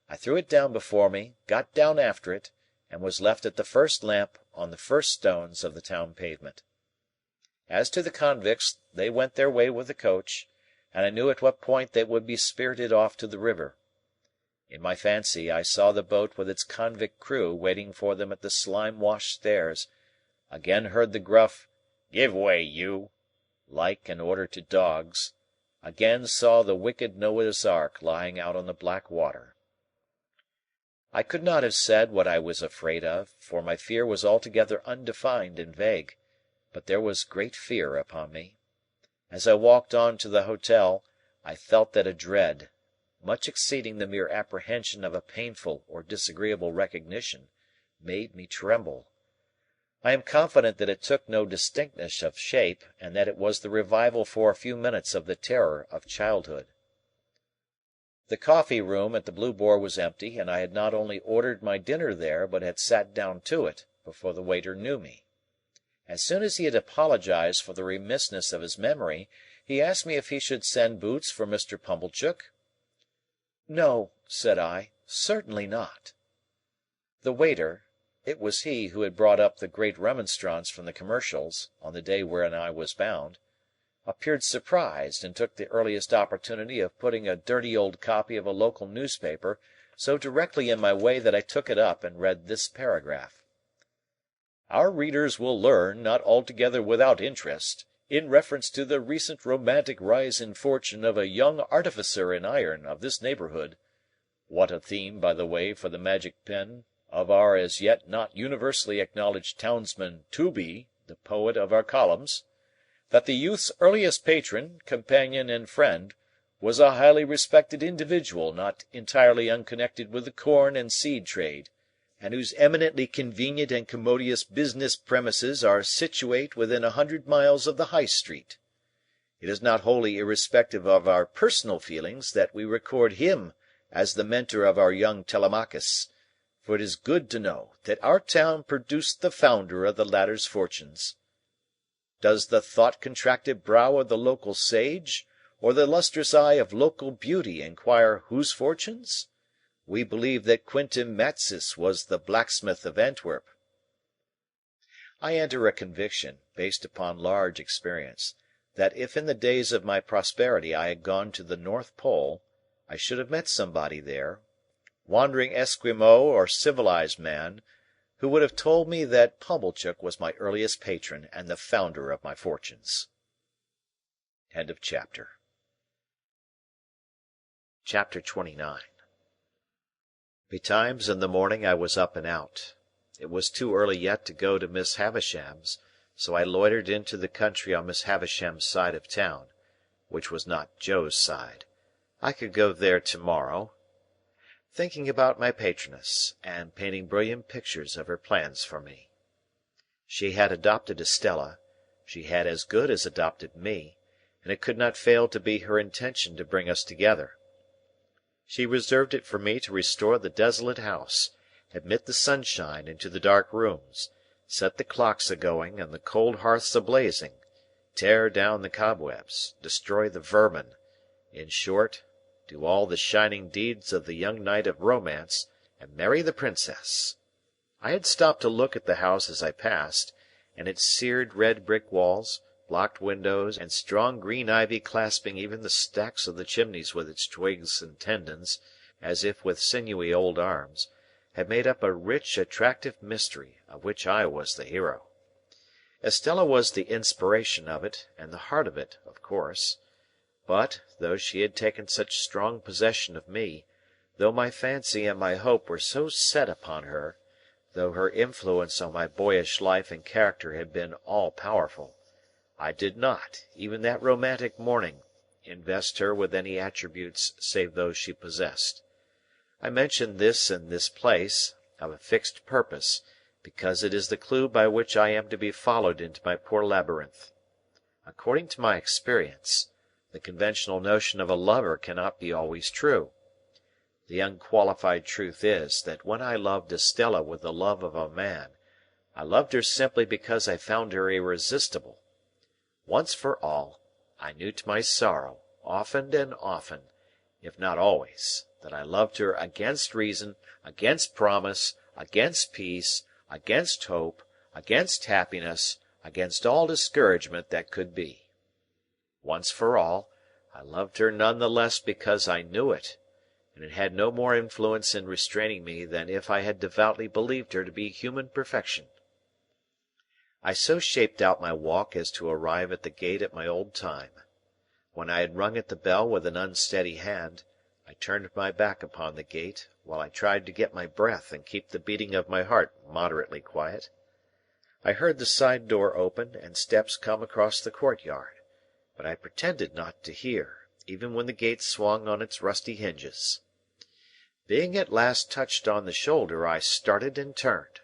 I threw it down before me, got down after it, and was left at the first lamp on the first stones of the town pavement. As to the convicts, they went their way with the coach, and I knew at what point they would be spirited off to the river. In my fancy I saw the boat with its convict crew waiting for them at the slime-washed stairs, again heard the gruff "Give way, you!" like an order to dogs, again saw the wicked Noah's Ark lying out on the black water. I could not have said what I was afraid of, for my fear was altogether undefined and vague, but there was great fear upon me. As I walked on to the hotel, I felt that a dread, much exceeding the mere apprehension of a painful or disagreeable recognition, made me tremble. I am confident that it took no distinctness of shape, and that it was the revival for a few minutes of the terror of childhood. The coffee-room at the Blue Boar was empty, and I had not only ordered my dinner there, but had sat down to it, before the waiter knew me. As soon as he had apologized for the remissness of his memory, he asked me if he should send boots for Mr. Pumblechook. "No," said I, "certainly not." The waiter, It was he who had brought up the Great Remonstrance from the commercials, on the day wherein I was bound, appeared surprised, and took the earliest opportunity of putting a dirty old copy of a local newspaper so directly in my way that I took it up and read this paragraph: "Our readers will learn, not altogether without interest, in reference to the recent romantic rise in fortune of a young artificer in iron of this neighbourhood (what a theme, by the way, for the magic pen of our as yet not universally acknowledged townsman Tooby, the poet of our columns), that the youth's earliest patron, companion, and friend was a highly respected individual not entirely unconnected with the corn and seed trade, and whose eminently convenient and commodious business premises are situate within 100 miles of the High Street. It is not wholly irrespective of our personal feelings that we record him as the mentor of our young Telemachus, for it is good to know that our town produced the founder of the latter's fortunes. Does the thought-contracted brow of the local sage, or the lustrous eye of local beauty, inquire whose fortunes? We believe that Quintin Matsis was the blacksmith of Antwerp. I enter a conviction, based upon large experience, that if in the days of my prosperity I had gone to the North Pole, I should have met somebody there, wandering Esquimaux or civilized man, who would have told me that Pumblechook was my earliest patron and the founder of my fortunes. Chapter 29. Betimes in the morning I was up and out. It was too early yet to go to Miss Havisham's, so I loitered into the country on Miss Havisham's side of town, which was not Joe's side. I could go there to-morrow, thinking about my patroness, and painting brilliant pictures of her plans for me. She had adopted Estella, she had as good as adopted me, and it could not fail to be her intention to bring us together. She reserved it for me to restore the desolate house, admit the sunshine into the dark rooms, set the clocks a-going and the cold hearths a-blazing, tear down the cobwebs, destroy the vermin, in short, do all the shining deeds of the young knight of romance, and marry the princess. I had stopped to look at the house as I passed, and its seared red brick walls, blocked windows, and strong green ivy clasping even the stacks of the chimneys with its twigs and tendons, as if with sinewy old arms, had made up a rich, attractive mystery, of which I was the hero. Estella was the inspiration of it, and the heart of it, of course. But, though she had taken such strong possession of me, though my fancy and my hope were so set upon her, though her influence on my boyish life and character had been all-powerful, I did not, even that romantic morning, invest her with any attributes save those she possessed. I mention this in this place, of a fixed purpose, because it is the clue by which I am to be followed into my poor labyrinth. According to my experience, the conventional notion of a lover cannot be always true. The unqualified truth is, that when I loved Estella with the love of a man, I loved her simply because I found her irresistible. Once for all, I knew to my sorrow, often and often, if not always, that I loved her against reason, against promise, against peace, against hope, against happiness, against all discouragement that could be. Once for all, I loved her none the less because I knew it, and it had no more influence in restraining me than if I had devoutly believed her to be human perfection. I so shaped out my walk as to arrive at the gate at my old time. When I had rung at the bell with an unsteady hand, I turned my back upon the gate, while I tried to get my breath and keep the beating of my heart moderately quiet. I heard the side door open and steps come across the courtyard, but I pretended not to hear, even when the gate swung on its rusty hinges. Being at last touched on the shoulder, I started and turned.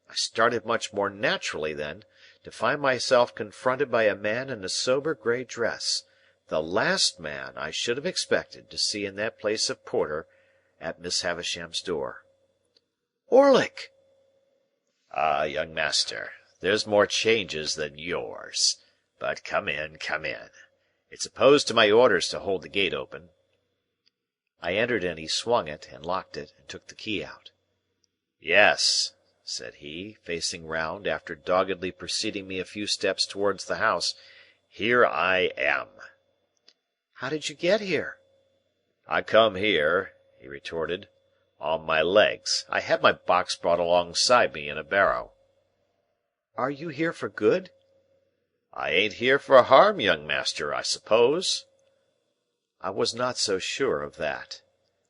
I started much more naturally then, to find myself confronted by a man in a sober grey dress, the last man I should have expected to see in that place of porter at Miss Havisham's door. "Orlick!" "Ah, young master, there's more changes than yours. But come in, come in. It's opposed to my orders to hold the gate open." I entered and he swung it, and locked it, and took the key out. "Yes," said he, facing round after doggedly preceding me a few steps towards the house, "here I am." How did you get here? "I come here," he retorted, "on my legs. I had my box brought alongside me in a barrow." Are you here for good? "I ain't here for harm, young master, I suppose?" I was not so sure of that.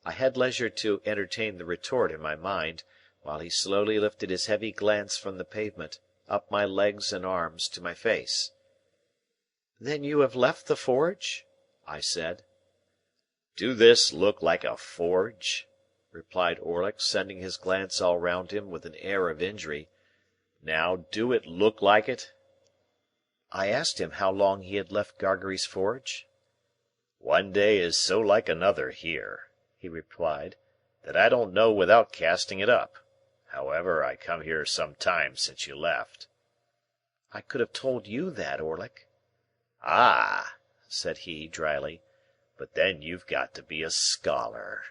I had leisure to entertain the retort in my mind, while he slowly lifted his heavy glance from the pavement, up my legs and arms, to my face. "Then you have left the forge?" I said. "Do this look like a forge?" replied Orlick, sending his glance all round him with an air of injury. "Now, do it look like it?" I asked him how long he had left Gargery's forge. "One day is so like another here," he replied, "that I don't know without casting it up. However, I come here some time since you left." I could have told you that, Orlick. "Ah!" said he, dryly, "but then you've got to be a scholar."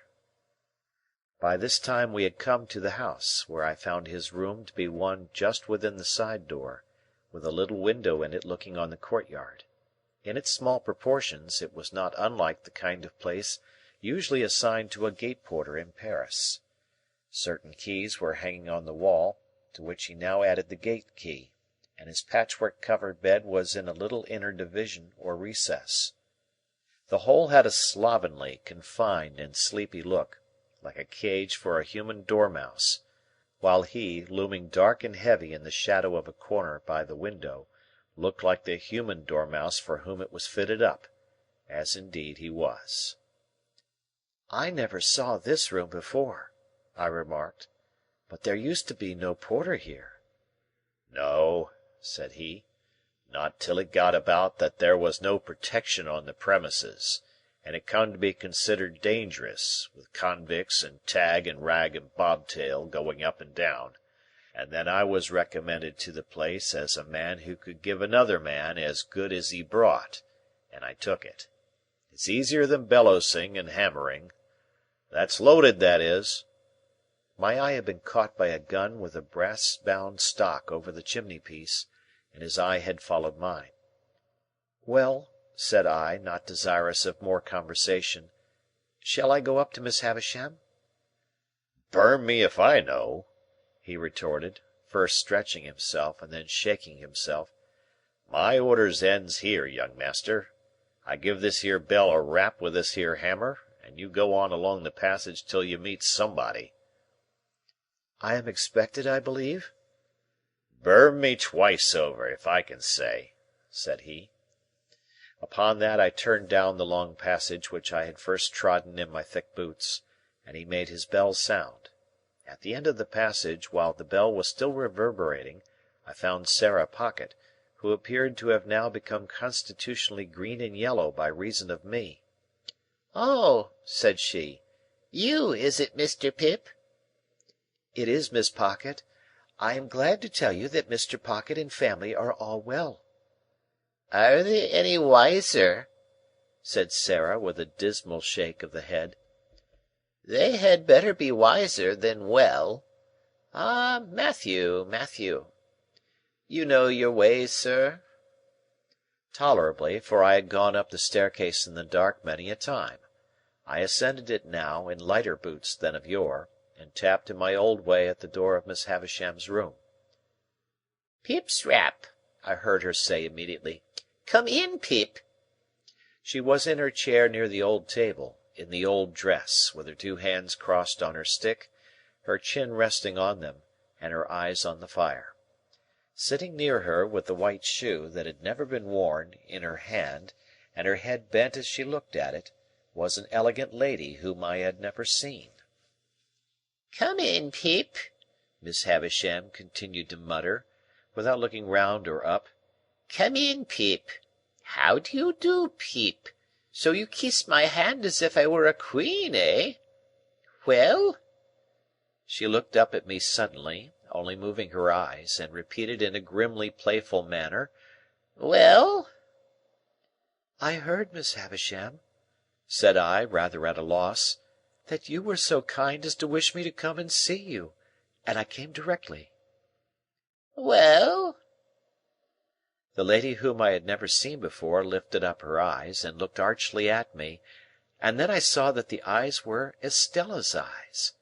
By this time we had come to the house, where I found his room to be one just within the side door, with a little window in it looking on the courtyard. In its small proportions, it was not unlike the kind of place usually assigned to a gate porter in Paris. Certain keys were hanging on the wall, to which he now added the gate key, and his patchwork-covered bed was in a little inner division or recess. The whole had a slovenly, confined, and sleepy look, like a cage for a human dormouse, while he, looming dark and heavy in the shadow of a corner by the window, looked like the human dormouse for whom it was fitted up, as indeed he was. "I never saw this room before," I remarked, "but there used to be no porter here." "No," said he, "not till it got about that there was no protection on the premises, and it come to be considered dangerous, with convicts and tag and rag and bobtail going up and down, and then I was recommended to the place as a man who could give another man as good as he brought, and I took it. It's easier than bellowsing and hammering. That's loaded, that is." My eye had been caught by a gun with a brass-bound stock over the chimney-piece, and his eye had followed mine. "Well," said I, not desirous of more conversation, "shall I go up to Miss Havisham?" "Burn me if I know," he retorted, first stretching himself and then shaking himself. "My orders ends here, young master. I give this here bell a rap with this here hammer, and you go on along the passage till you meet somebody." "I am expected, I believe?" "Burn me twice over, if I can say," said he. Upon that I turned down the long passage which I had first trodden in my thick boots, and he made his bell sound. At the end of the passage, while the bell was still reverberating, I found Sarah Pocket, who appeared to have now become constitutionally green and yellow by reason of me. "Oh," said she, "you, is it, Mr. Pip?" "It is, Miss Pocket. I am glad to tell you that Mr. Pocket and family are all well." "Are they any wiser?" said Sarah, with a dismal shake of the head. "They had better be wiser than well. Ah, Matthew, Matthew. You know your ways, sir?" Tolerably, for I had gone up the staircase in the dark many a time. I ascended it now, in lighter boots than of yore, and tapped in my old way at the door of Miss Havisham's room. "Pip's rap," I heard her say immediately. "Come in, Pip." She was in her chair near the old table, in the old dress, with her two hands crossed on her stick, her chin resting on them, and her eyes on the fire. Sitting near her, with the white shoe, that had never been worn, in her hand, and her head bent as she looked at it, was an elegant lady whom I had never seen. "Come in, Pip," Miss Havisham continued to mutter, without looking round or up. "Come in, Pip. How do you do, Pip? So you kiss my hand as if I were a queen, eh? Well?" She looked up at me suddenly, only moving her eyes, and repeated in a grimly playful manner, "Well?" "I heard, Miss Havisham," said I, rather at a loss, "that you were so kind as to wish me to come and see you, and I came directly." Well? The lady whom I had never seen before lifted up her eyes and looked archly at me, and then I saw that the eyes were Estella's eyes.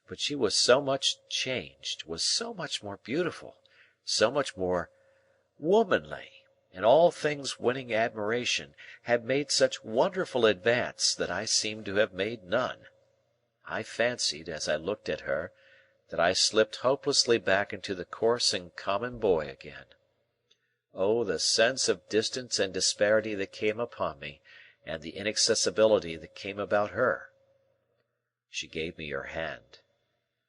But she was so much changed, was so much more beautiful, so much more womanly, in all things winning admiration, had made such wonderful advance, that I seemed to have made none. I fancied, as I looked at her, that I slipped hopelessly back into the coarse and common boy again. Oh, the sense of distance and disparity that came upon me, and the inaccessibility that came about her! She gave me her hand.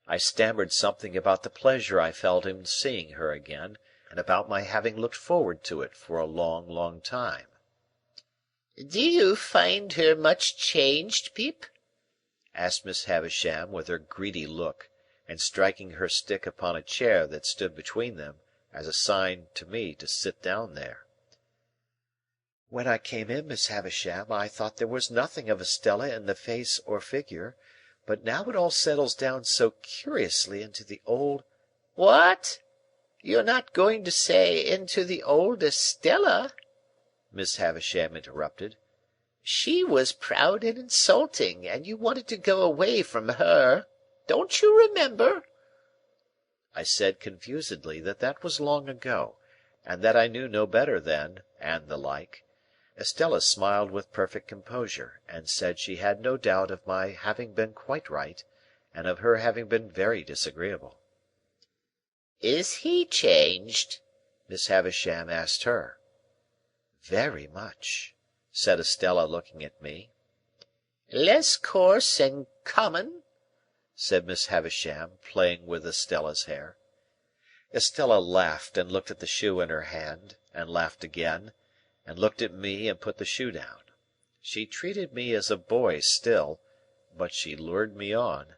I stammered something about the pleasure I felt in seeing her again, and about my having looked forward to it for a long, long time. Do you find her much changed, Pip? Asked Miss Havisham with her greedy look, and striking her stick upon a chair that stood between them, as a sign to me to sit down there. When I came in, Miss Havisham, I thought there was nothing of Estella in the face or figure, but now it all settles down so curiously into the old— What? You're not going to say into the old Estella? Miss Havisham interrupted. She was proud and insulting, and you wanted to go away from her. Don't you remember? I said confusedly that was long ago, and that I knew no better then, and the like. Estella smiled with perfect composure, and said she had no doubt of my having been quite right, and of her having been very disagreeable. Is he changed? Miss Havisham asked her. Very much, said Estella, looking at me. Less coarse and common? Said Miss Havisham, playing with Estella's hair. Estella laughed and looked at the shoe in her hand, and laughed again, and looked at me and put the shoe down. She treated me as a boy still, but she lured me on.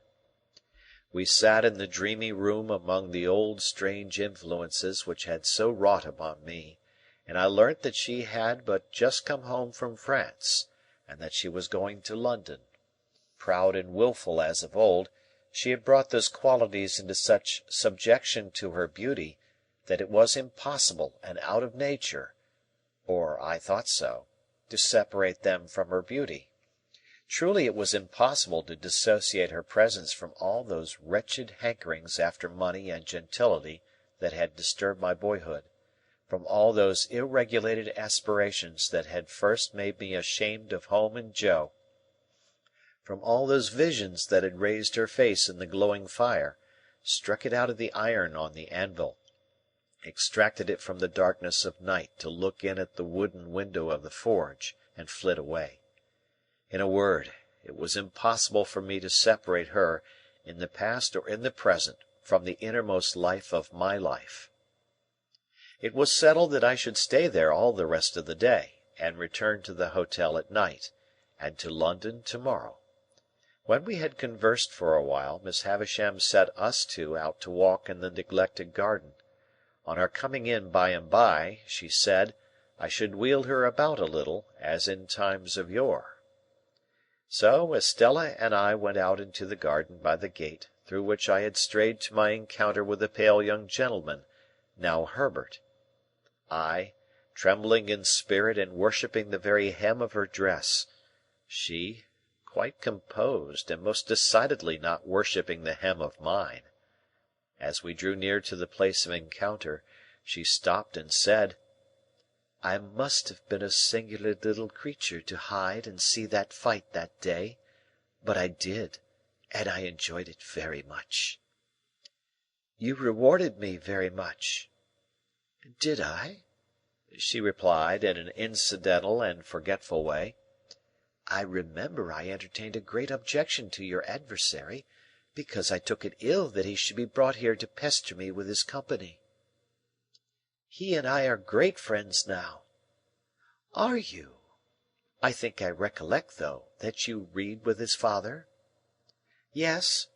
We sat in the dreamy room among the old strange influences which had so wrought upon me, and I learnt that she had but just come home from France, and that she was going to London. Proud and wilful as of old, she had brought those qualities into such subjection to her beauty that it was impossible and out of nature, or I thought so, to separate them from her beauty. Truly it was impossible to dissociate her presence from all those wretched hankerings after money and gentility that had disturbed my boyhood, from all those ill-regulated aspirations that had first made me ashamed of home and Joe, from all those visions that had raised her face in the glowing fire, struck it out of the iron on the anvil, extracted it from the darkness of night to look in at the wooden window of the forge, and flit away. In a word, it was impossible for me to separate her, in the past or in the present, from the innermost life of my life. It was settled that I should stay there all the rest of the day, and return to the hotel at night, and to London to-morrow. When we had conversed for a while, Miss Havisham set us two out to walk in the neglected garden. On our coming in by and by, she said, I should wheel her about a little, as in times of yore. So Estella and I went out into the garden by the gate through which I had strayed to my encounter with the pale young gentleman, now Herbert. I, trembling in spirit and worshipping the very hem of her dress; she, quite composed, and most decidedly not worshipping the hem of mine. As we drew near to the place of encounter, she stopped and said, I must have been a singular little creature to hide and see that fight that day, but I did, and I enjoyed it very much. You rewarded me very much. Did I? She replied, in an incidental and forgetful way. I remember I entertained a great objection to your adversary, because I took it ill that he should be brought here to pester me with his company. He and I are great friends now. Are you? I think I recollect, though, that you read with his father? Yes.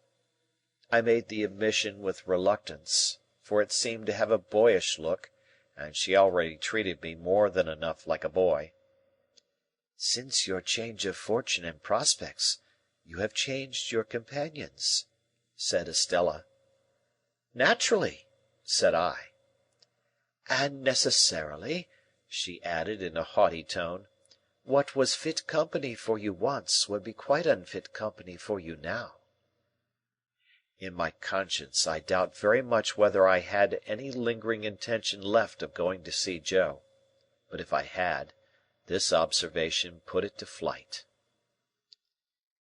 I made the admission with reluctance, for it seemed to have a boyish look, and she already treated me more than enough like a boy. Since your change of fortune and prospects, you have changed your companions, said Estella. Naturally, said I. And necessarily," she added in a haughty tone, "what was fit company for you once would be quite unfit company for you now." In my conscience I doubt very much whether I had any lingering intention left of going to see Joe; but if I had, this observation put it to flight.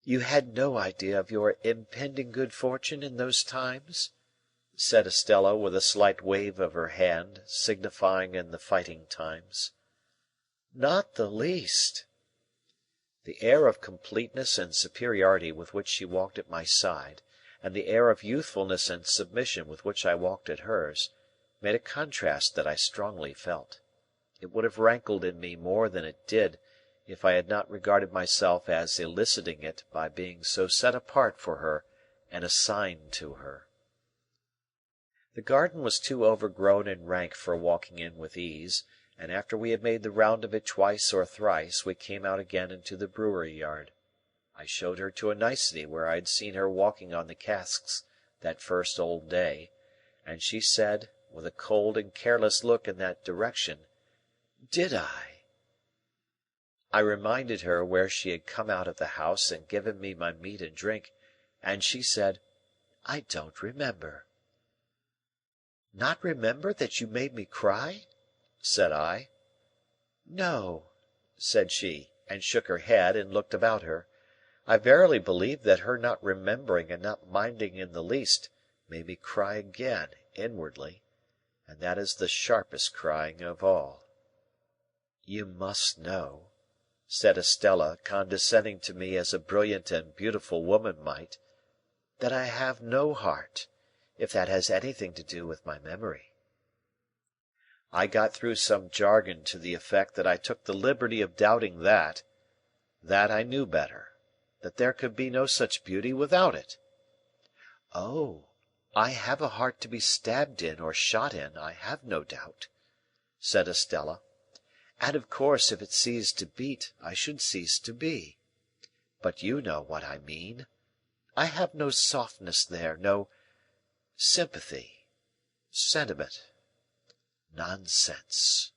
"You had no idea of your impending good fortune in those times?" said Estella, with a slight wave of her hand, signifying in the fighting times. "Not the least." The air of completeness and superiority with which she walked at my side, and the air of youthfulness and submission with which I walked at hers, made a contrast that I strongly felt. It would have rankled in me more than it did, if I had not regarded myself as eliciting it by being so set apart for her and assigned to her. The garden was too overgrown and rank for walking in with ease, and after we had made the round of it twice or thrice, we came out again into the brewery yard. I showed her to a nicety where I had seen her walking on the casks that first old day, and she said, with a cold and careless look in that direction, "Did I?" I reminded her where she had come out of the house and given me my meat and drink, and she said, "I don't remember." "Not remember that you made me cry?" said I. "No," said she, and shook her head and looked about her. I verily believe that her not remembering and not minding in the least made me cry again, inwardly, and that is the sharpest crying of all. "You must know," said Estella, condescending to me as a brilliant and beautiful woman might, "that I have no heart, if that has anything to do with my memory." I got through some jargon to the effect that I took the liberty of doubting that I knew better, that there could be no such beauty without it. "Oh, I have a heart to be stabbed in or shot in, I have no doubt," said Estella; "and of course if it ceased to beat I should cease to be. But you know what I mean. I have no softness there, no sympathy, sentiment. Nonsense."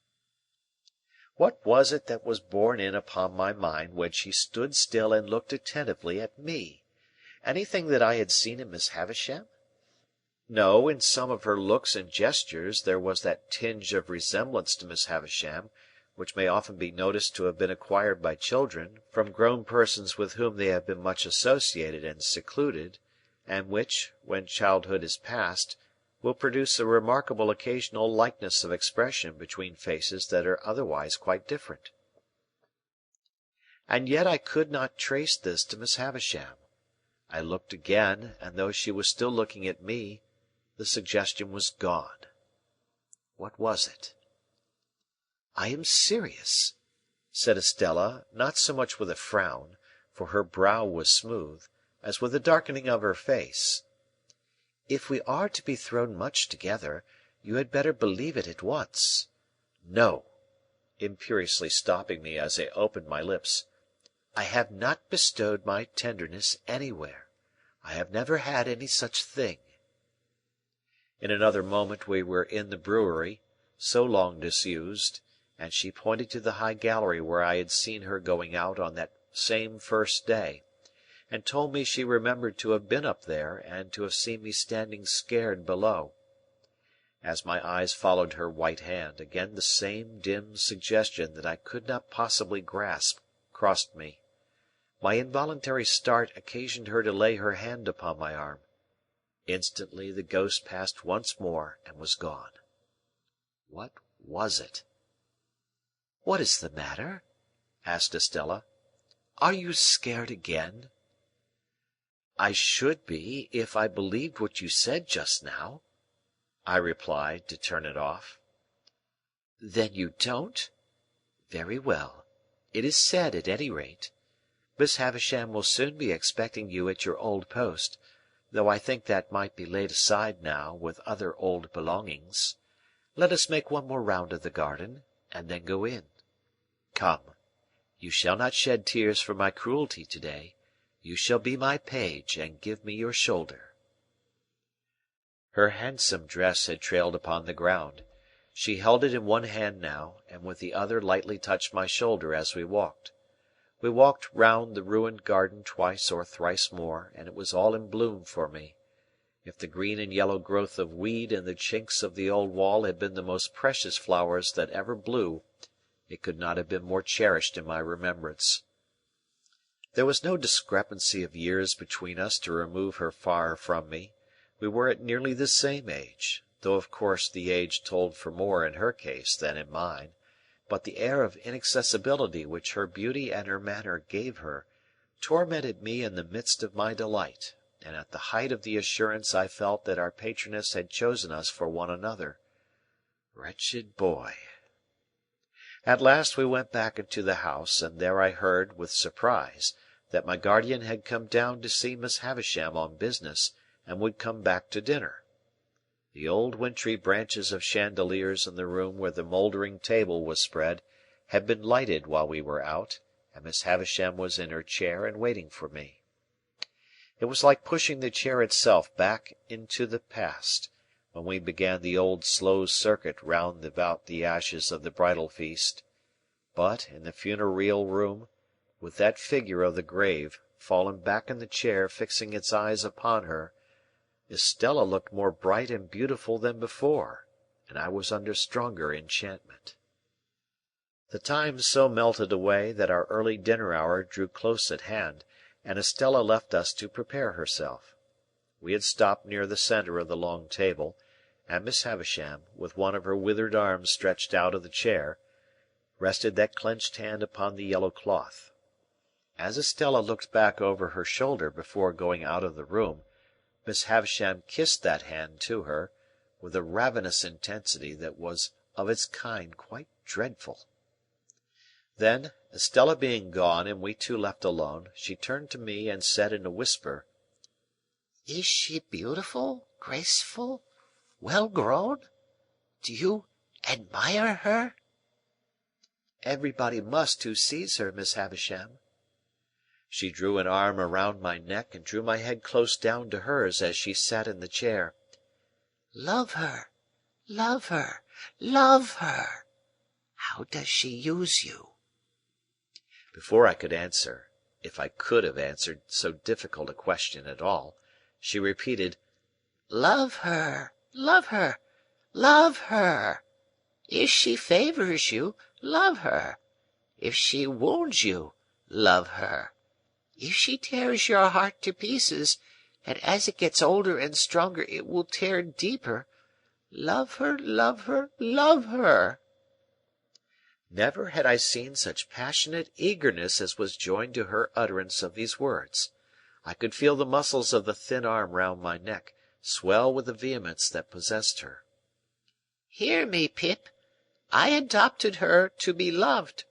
What was it that was borne in upon my mind when she stood still and looked attentively at me? Anything that I had seen in Miss Havisham? No, in some of her looks and gestures there was that tinge of resemblance to Miss Havisham, which may often be noticed to have been acquired by children from grown persons with whom they have been much associated and secluded, and which, when childhood is past, will produce a remarkable occasional likeness of expression between faces that are otherwise quite different. And yet I could not trace this to Miss Havisham. I looked again, and though she was still looking at me, the suggestion was gone. What was it? "I am serious," said Estella, not so much with a frown, for her brow was smooth, as with a darkening of her face. "If we are to be thrown much together, you had better believe it at once. No," imperiously stopping me as I opened my lips, "I have not bestowed my tenderness anywhere. I have never had any such thing." In another moment we were in the brewery, so long disused, and she pointed to the high gallery where I had seen her going out on that same first day, and told me she remembered to have been up there, and to have seen me standing scared below. As my eyes followed her white hand, again the same dim suggestion that I could not possibly grasp crossed me. My involuntary start occasioned her to lay her hand upon my arm. Instantly the ghost passed once more and was gone. What was it? "What is the matter?" asked Estella. "Are you scared again?" "I should be, if I believed what you said just now," I replied, to turn it off. "Then you don't? Very well. It is said, at any rate. Miss Havisham will soon be expecting you at your old post, though I think that might be laid aside now, with other old belongings. Let us make one more round of the garden, and then go in. Come. You shall not shed tears for my cruelty to-day. You shall be my page, and give me your shoulder." Her handsome dress had trailed upon the ground. She held it in one hand now, and with the other lightly touched my shoulder as we walked. We walked round the ruined garden twice or thrice more, and it was all in bloom for me. If the green and yellow growth of weed in the chinks of the old wall had been the most precious flowers that ever blew, it could not have been more cherished in my remembrance. There was no discrepancy of years between us to remove her far from me. We were at nearly the same age, though of course the age told for more in her case than in mine, but the air of inaccessibility which her beauty and her manner gave her tormented me in the midst of my delight, and at the height of the assurance I felt that our patroness had chosen us for one another. Wretched boy! At last we went back into the house, and there I heard, with surprise, that my guardian had come down to see Miss Havisham on business, and would come back to dinner. The old wintry branches of chandeliers in the room where the mouldering table was spread had been lighted while we were out, and Miss Havisham was in her chair and waiting for me. It was like pushing the chair itself back into the past, when we began the old slow circuit round about the ashes of the bridal feast. But, in the funereal room, with that figure of the grave fallen back in the chair fixing its eyes upon her, Estella looked more bright and beautiful than before, and I was under stronger enchantment. The time so melted away that our early dinner hour drew close at hand, and Estella left us to prepare herself. We had stopped near the centre of the long table, and Miss Havisham, with one of her withered arms stretched out of the chair, rested that clenched hand upon the yellow cloth. As Estella looked back over her shoulder before going out of the room, Miss Havisham kissed that hand to her, with a ravenous intensity that was of its kind quite dreadful. Then, Estella being gone and we two left alone, she turned to me and said in a whisper, "Is she beautiful, graceful, well grown? Do you admire her?" "Everybody must who sees her, Miss Havisham." She drew an arm around my neck and drew my head close down to hers as she sat in the chair. "Love her, love her, love her! How does she use you?" Before I could answer, if I could have answered so difficult a question at all, she repeated, "Love her, love her, love her! If she favours you, love her. If she wounds you, love her. If she tears your heart to pieces, and as it gets older and stronger it will tear deeper, love her, love her, love her!" Never had I seen such passionate eagerness as was joined to her utterance of these words. I could feel the muscles of the thin arm round my neck swell with the vehemence that possessed her. "Hear me, Pip. I adopted her to be loved.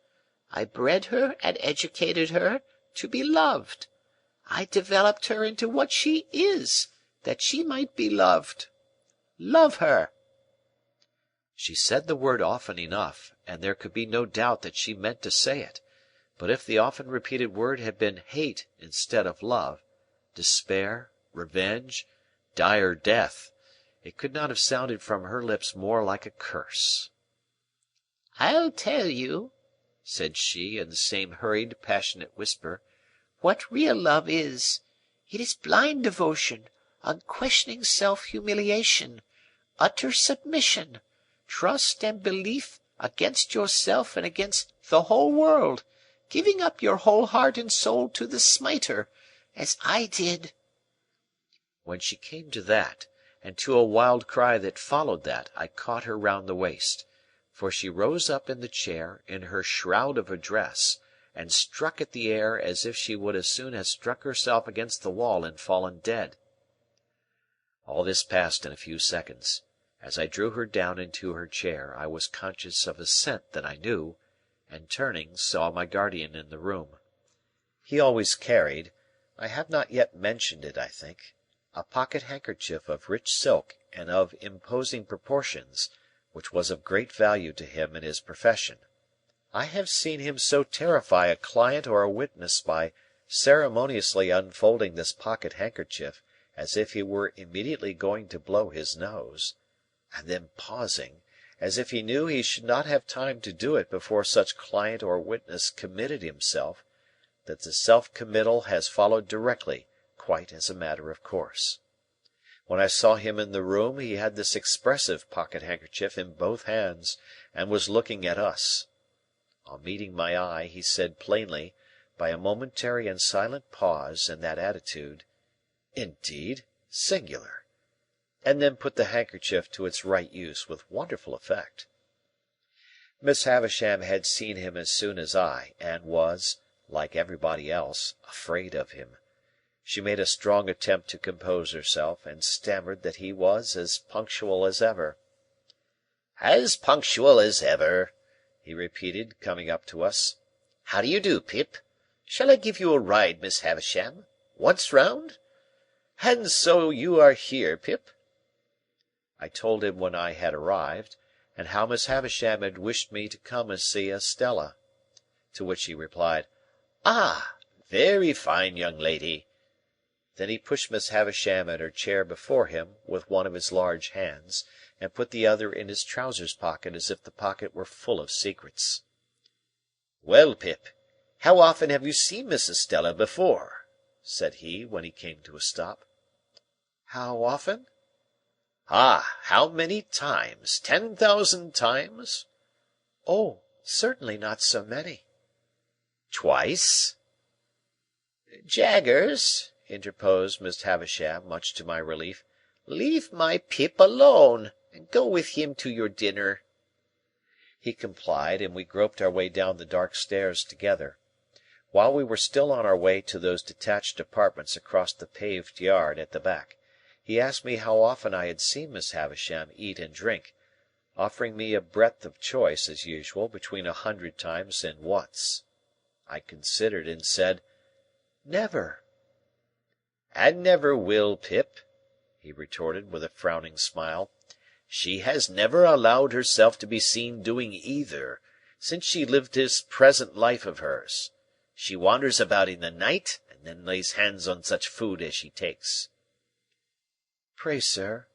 I bred her and educated her to be loved. I developed her into what she is, that she might be loved. Love her!" She said the word often enough, and there could be no doubt that she meant to say it; but if the often repeated word had been hate instead of love, despair, revenge, dire death, it could not have sounded from her lips more like a curse. "I'll tell you," said she, in the same hurried, passionate whisper, "what real love is. It is blind devotion, unquestioning self-humiliation, utter submission, trust and belief against yourself and against the whole world, giving up your whole heart and soul to the smiter, as I did." When she came to that, and to a wild cry that followed that, I caught her round the waist. For she rose up in the chair, in her shroud of a dress, and struck at the air as if she would as soon have struck herself against the wall and fallen dead. All this passed in a few seconds. As I drew her down into her chair, I was conscious of a scent that I knew, and turning, saw my guardian in the room. He always carried, I have not yet mentioned it, I think, a pocket-handkerchief of rich silk and of imposing proportions, which was of great value to him in his profession. I have seen him so terrify a client or a witness by ceremoniously unfolding this pocket-handkerchief as if he were immediately going to blow his nose, and then pausing, as if he knew he should not have time to do it before such client or witness committed himself, that the self-committal has followed directly, quite as a matter of course. When I saw him in the room, he had this expressive pocket-handkerchief in both hands, and was looking at us. On meeting my eye, he said plainly, by a momentary and silent pause in that attitude, "Indeed, singular," and then put the handkerchief to its right use with wonderful effect. Miss Havisham had seen him as soon as I, and was, like everybody else, afraid of him. She made a strong attempt to compose herself, and stammered that he was as punctual as ever. "As punctual as ever," he repeated, coming up to us. "How do you do, Pip? Shall I give you a ride, Miss Havisham? Once round? And so you are here, Pip?" I told him when I had arrived, and how Miss Havisham had wished me to come and see Estella. To which he replied, "Ah! Very fine young lady." Then he pushed Miss Havisham in her chair before him, with one of his large hands, and put the other in his trousers pocket as if the pocket were full of secrets. "Well, Pip, how often have you seen Miss Estella before?" said he, when he came to a stop. "How often?" "Ah, how many times? 10,000 times?" "Oh, certainly not so many." "Twice?" "Jaggers," interposed Miss Havisham, much to my relief, "leave my Pip alone, and go with him to your dinner." He complied, and we groped our way down the dark stairs together. While we were still on our way to those detached apartments across the paved yard at the back, he asked me how often I had seen Miss Havisham eat and drink, offering me a breadth of choice, as usual, between 100 times and once. I considered, and said, "Never." "And never will, Pip," he retorted, with a frowning smile. "She has never allowed herself to be seen doing either, since she lived this present life of hers. She wanders about in the night, and then lays hands on such food as she takes." "Pray, sir,"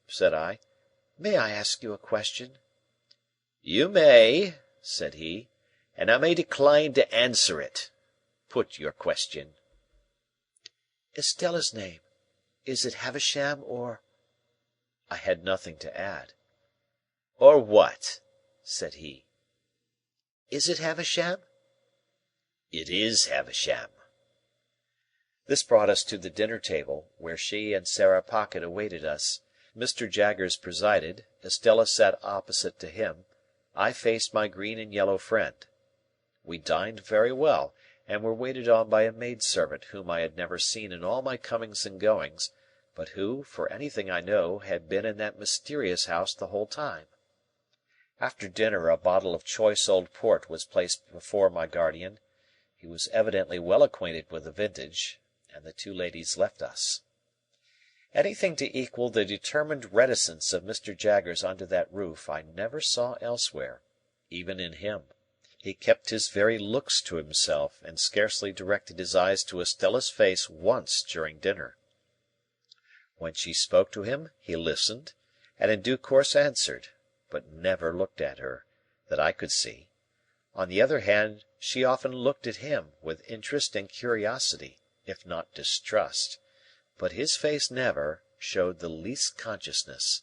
said I, "may I ask you a question?" "You may," said he, "and I may decline to answer it. Put your question." "Estella's name, is it Havisham, or—" I had nothing to add. "Or what?" said he. "Is it Havisham?" "It is Havisham." This brought us to the dinner table, where she and Sarah Pocket awaited us. Mr. Jaggers presided, Estella sat opposite to him, I faced my green and yellow friend. We dined very well, and were waited on by a maid-servant whom I had never seen in all my comings and goings, but who, for anything I know, had been in that mysterious house the whole time. After dinner a bottle of choice old port was placed before my guardian. He was evidently well acquainted with the vintage, and the two ladies left us. Anything to equal the determined reticence of Mr. Jaggers under that roof I never saw elsewhere, even in him. He kept his very looks to himself, and scarcely directed his eyes to Estella's face once during dinner. When she spoke to him, he listened, and in due course answered, but never looked at her, that I could see. On the other hand, she often looked at him, with interest and curiosity, if not distrust, but his face never showed the least consciousness.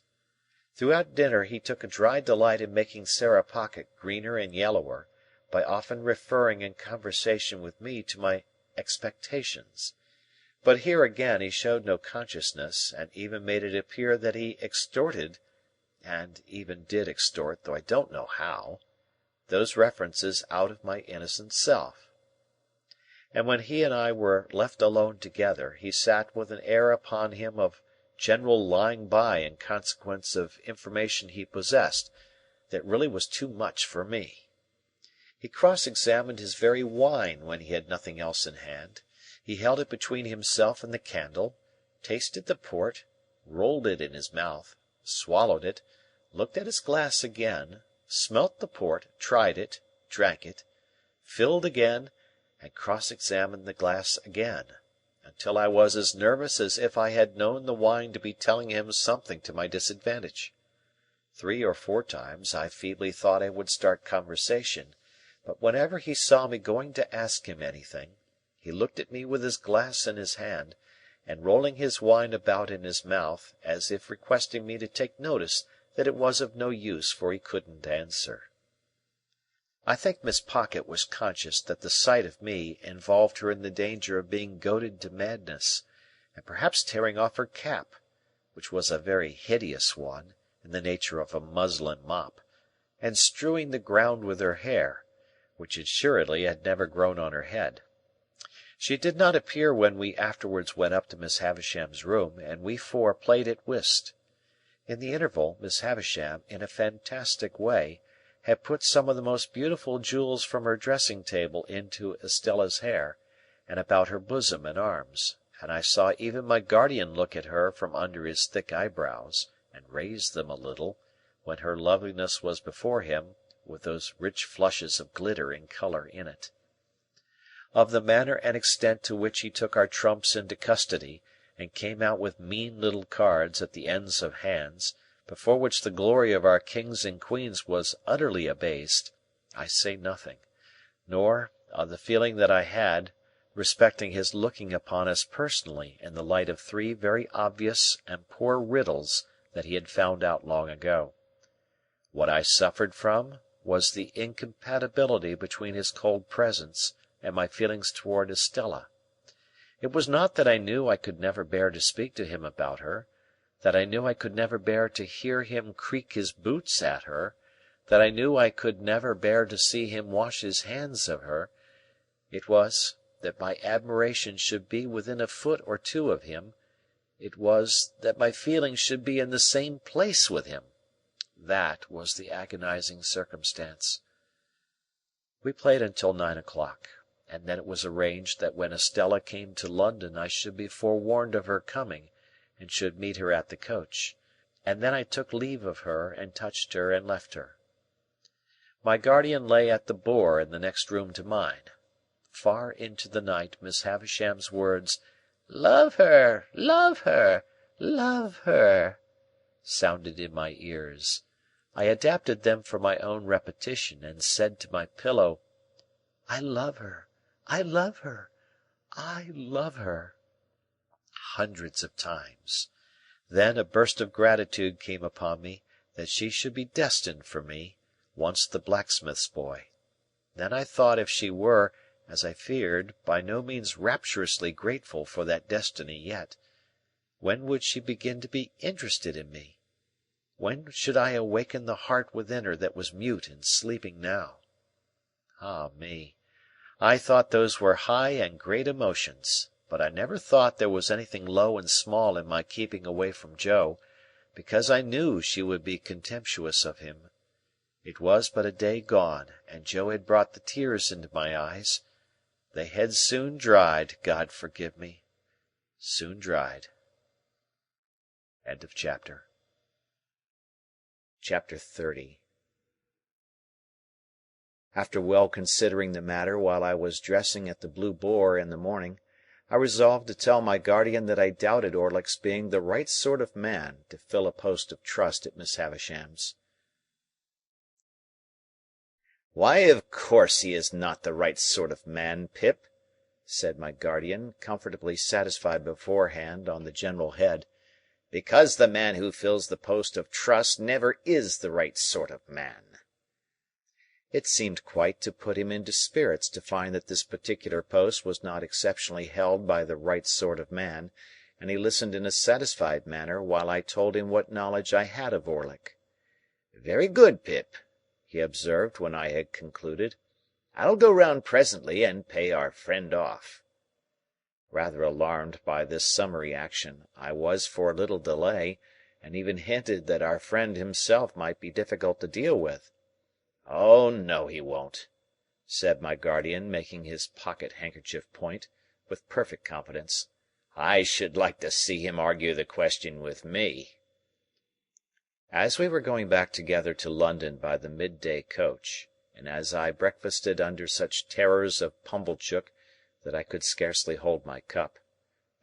Throughout dinner he took a dry delight in making Sarah Pocket greener and yellower, by often referring in conversation with me to my expectations. But here again he showed no consciousness, and even made it appear that he extorted, and even did extort, though I don't know how, those references out of my innocent self. And when he and I were left alone together, he sat with an air upon him of general lying by in consequence of information he possessed, that really was too much for me. He cross-examined his very wine when he had nothing else in hand. He held it between himself and the candle, tasted the port, rolled it in his mouth, swallowed it, looked at his glass again, smelt the port, tried it, drank it, filled again, and cross-examined the glass again, until I was as nervous as if I had known the wine to be telling him something to my disadvantage. 3 or 4 times I feebly thought I would start conversation, but whenever he saw me going to ask him anything, he looked at me with his glass in his hand, and rolling his wine about in his mouth, as if requesting me to take notice that it was of no use, for he couldn't answer. I think Miss Pocket was conscious that the sight of me involved her in the danger of being goaded to madness, and perhaps tearing off her cap, which was a very hideous one, in the nature of a muslin mop, and strewing the ground with her hair, which assuredly had never grown on her head. She did not appear when we afterwards went up to Miss Havisham's room, and we four played at whist. In the interval, Miss Havisham, in a fantastic way, had put some of the most beautiful jewels from her dressing-table into Estella's hair, and about her bosom and arms, and I saw even my guardian look at her from under his thick eyebrows, and raise them a little, when her loveliness was before him, with those rich flushes of glitter and colour in it. Of the manner and extent to which he took our trumps into custody, and came out with mean little cards at the ends of hands, before which the glory of our kings and queens was utterly abased, I say nothing, nor of the feeling that I had respecting his looking upon us personally in the light of 3 very obvious and poor riddles that he had found out long ago. What I suffered from was the incompatibility between his cold presence and my feelings towards Estella. It was not that I knew I could never bear to speak to him about her, that I knew I could never bear to hear him creak his boots at her, that I knew I could never bear to see him wash his hands of her. It was that my admiration should be within a foot or 2 of him. It was that my feelings should be in the same place with him. That was the agonizing circumstance. We played until 9 o'clock, and then it was arranged that when Estella came to London I should be forewarned of her coming, and should meet her at the coach, and then I took leave of her, and touched her, and left her. My guardian lay at the Boar in the next room to mine. Far into the night Miss Havisham's words, "Love her, love her, love her," sounded in my ears. I adapted them for my own repetition, and said to my pillow, "I love her, I love her, I love her," hundreds of times. Then a burst of gratitude came upon me that she should be destined for me, once the blacksmith's boy. Then I thought if she were, as I feared, by no means rapturously grateful for that destiny yet, when would she begin to be interested in me? When should I awaken the heart within her that was mute and sleeping now? Ah me! I thought those were high and great emotions, but I never thought there was anything low and small in my keeping away from Joe, because I knew she would be contemptuous of him. It was but a day gone, and Joe had brought the tears into my eyes. They had soon dried, God forgive me, soon dried. End of chapter. Chapter 30. After well considering the matter while I was dressing at the Blue Boar in the morning, I resolved to tell my guardian that I doubted Orlick's being the right sort of man to fill a post of trust at Miss Havisham's. "Why, of course he is not the right sort of man, Pip," said my guardian, comfortably satisfied beforehand on the general head, "because the man who fills the post of trust never is the right sort of man." It seemed quite to put him into spirits to find that this particular post was not exceptionally held by the right sort of man, and he listened in a satisfied manner while I told him what knowledge I had of Orlick. "Very good, Pip," he observed when I had concluded. "I'll go round presently and pay our friend off." Rather alarmed by this summary action, I was for a little delay, and even hinted that our friend himself might be difficult to deal with. "Oh, no, he won't," said my guardian, making his pocket-handkerchief point, with perfect confidence. "I should like to see him argue the question with me." As we were going back together to London by the midday coach, and as I breakfasted under such terrors of Pumblechook that I could scarcely hold my cup,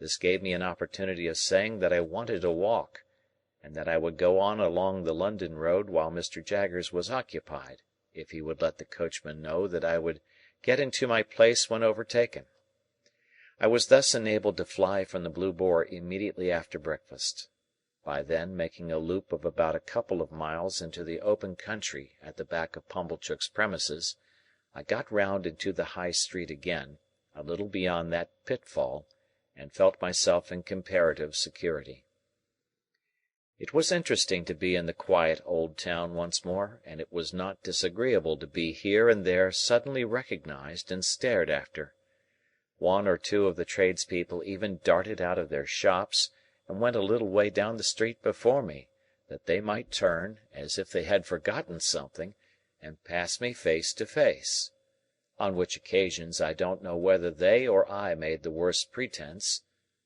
this gave me an opportunity of saying that I wanted a walk, and that I would go on along the London road while Mr. Jaggers was occupied, if he would let the coachman know that I would get into my place when overtaken. I was thus enabled to fly from the Blue Boar immediately after breakfast. By then, making a loop of about a couple of miles into the open country at the back of Pumblechook's premises, I got round into the High Street again, a little beyond that pitfall, and felt myself in comparative security. It was interesting to be in the quiet old town once more, and it was not disagreeable to be here and there suddenly recognized and stared after. One or two of the tradespeople even darted out of their shops and went a little way down the street before me, that they might turn, as if they had forgotten something, and pass me face to face; on which occasions I don't know whether they or I made the worse pretence,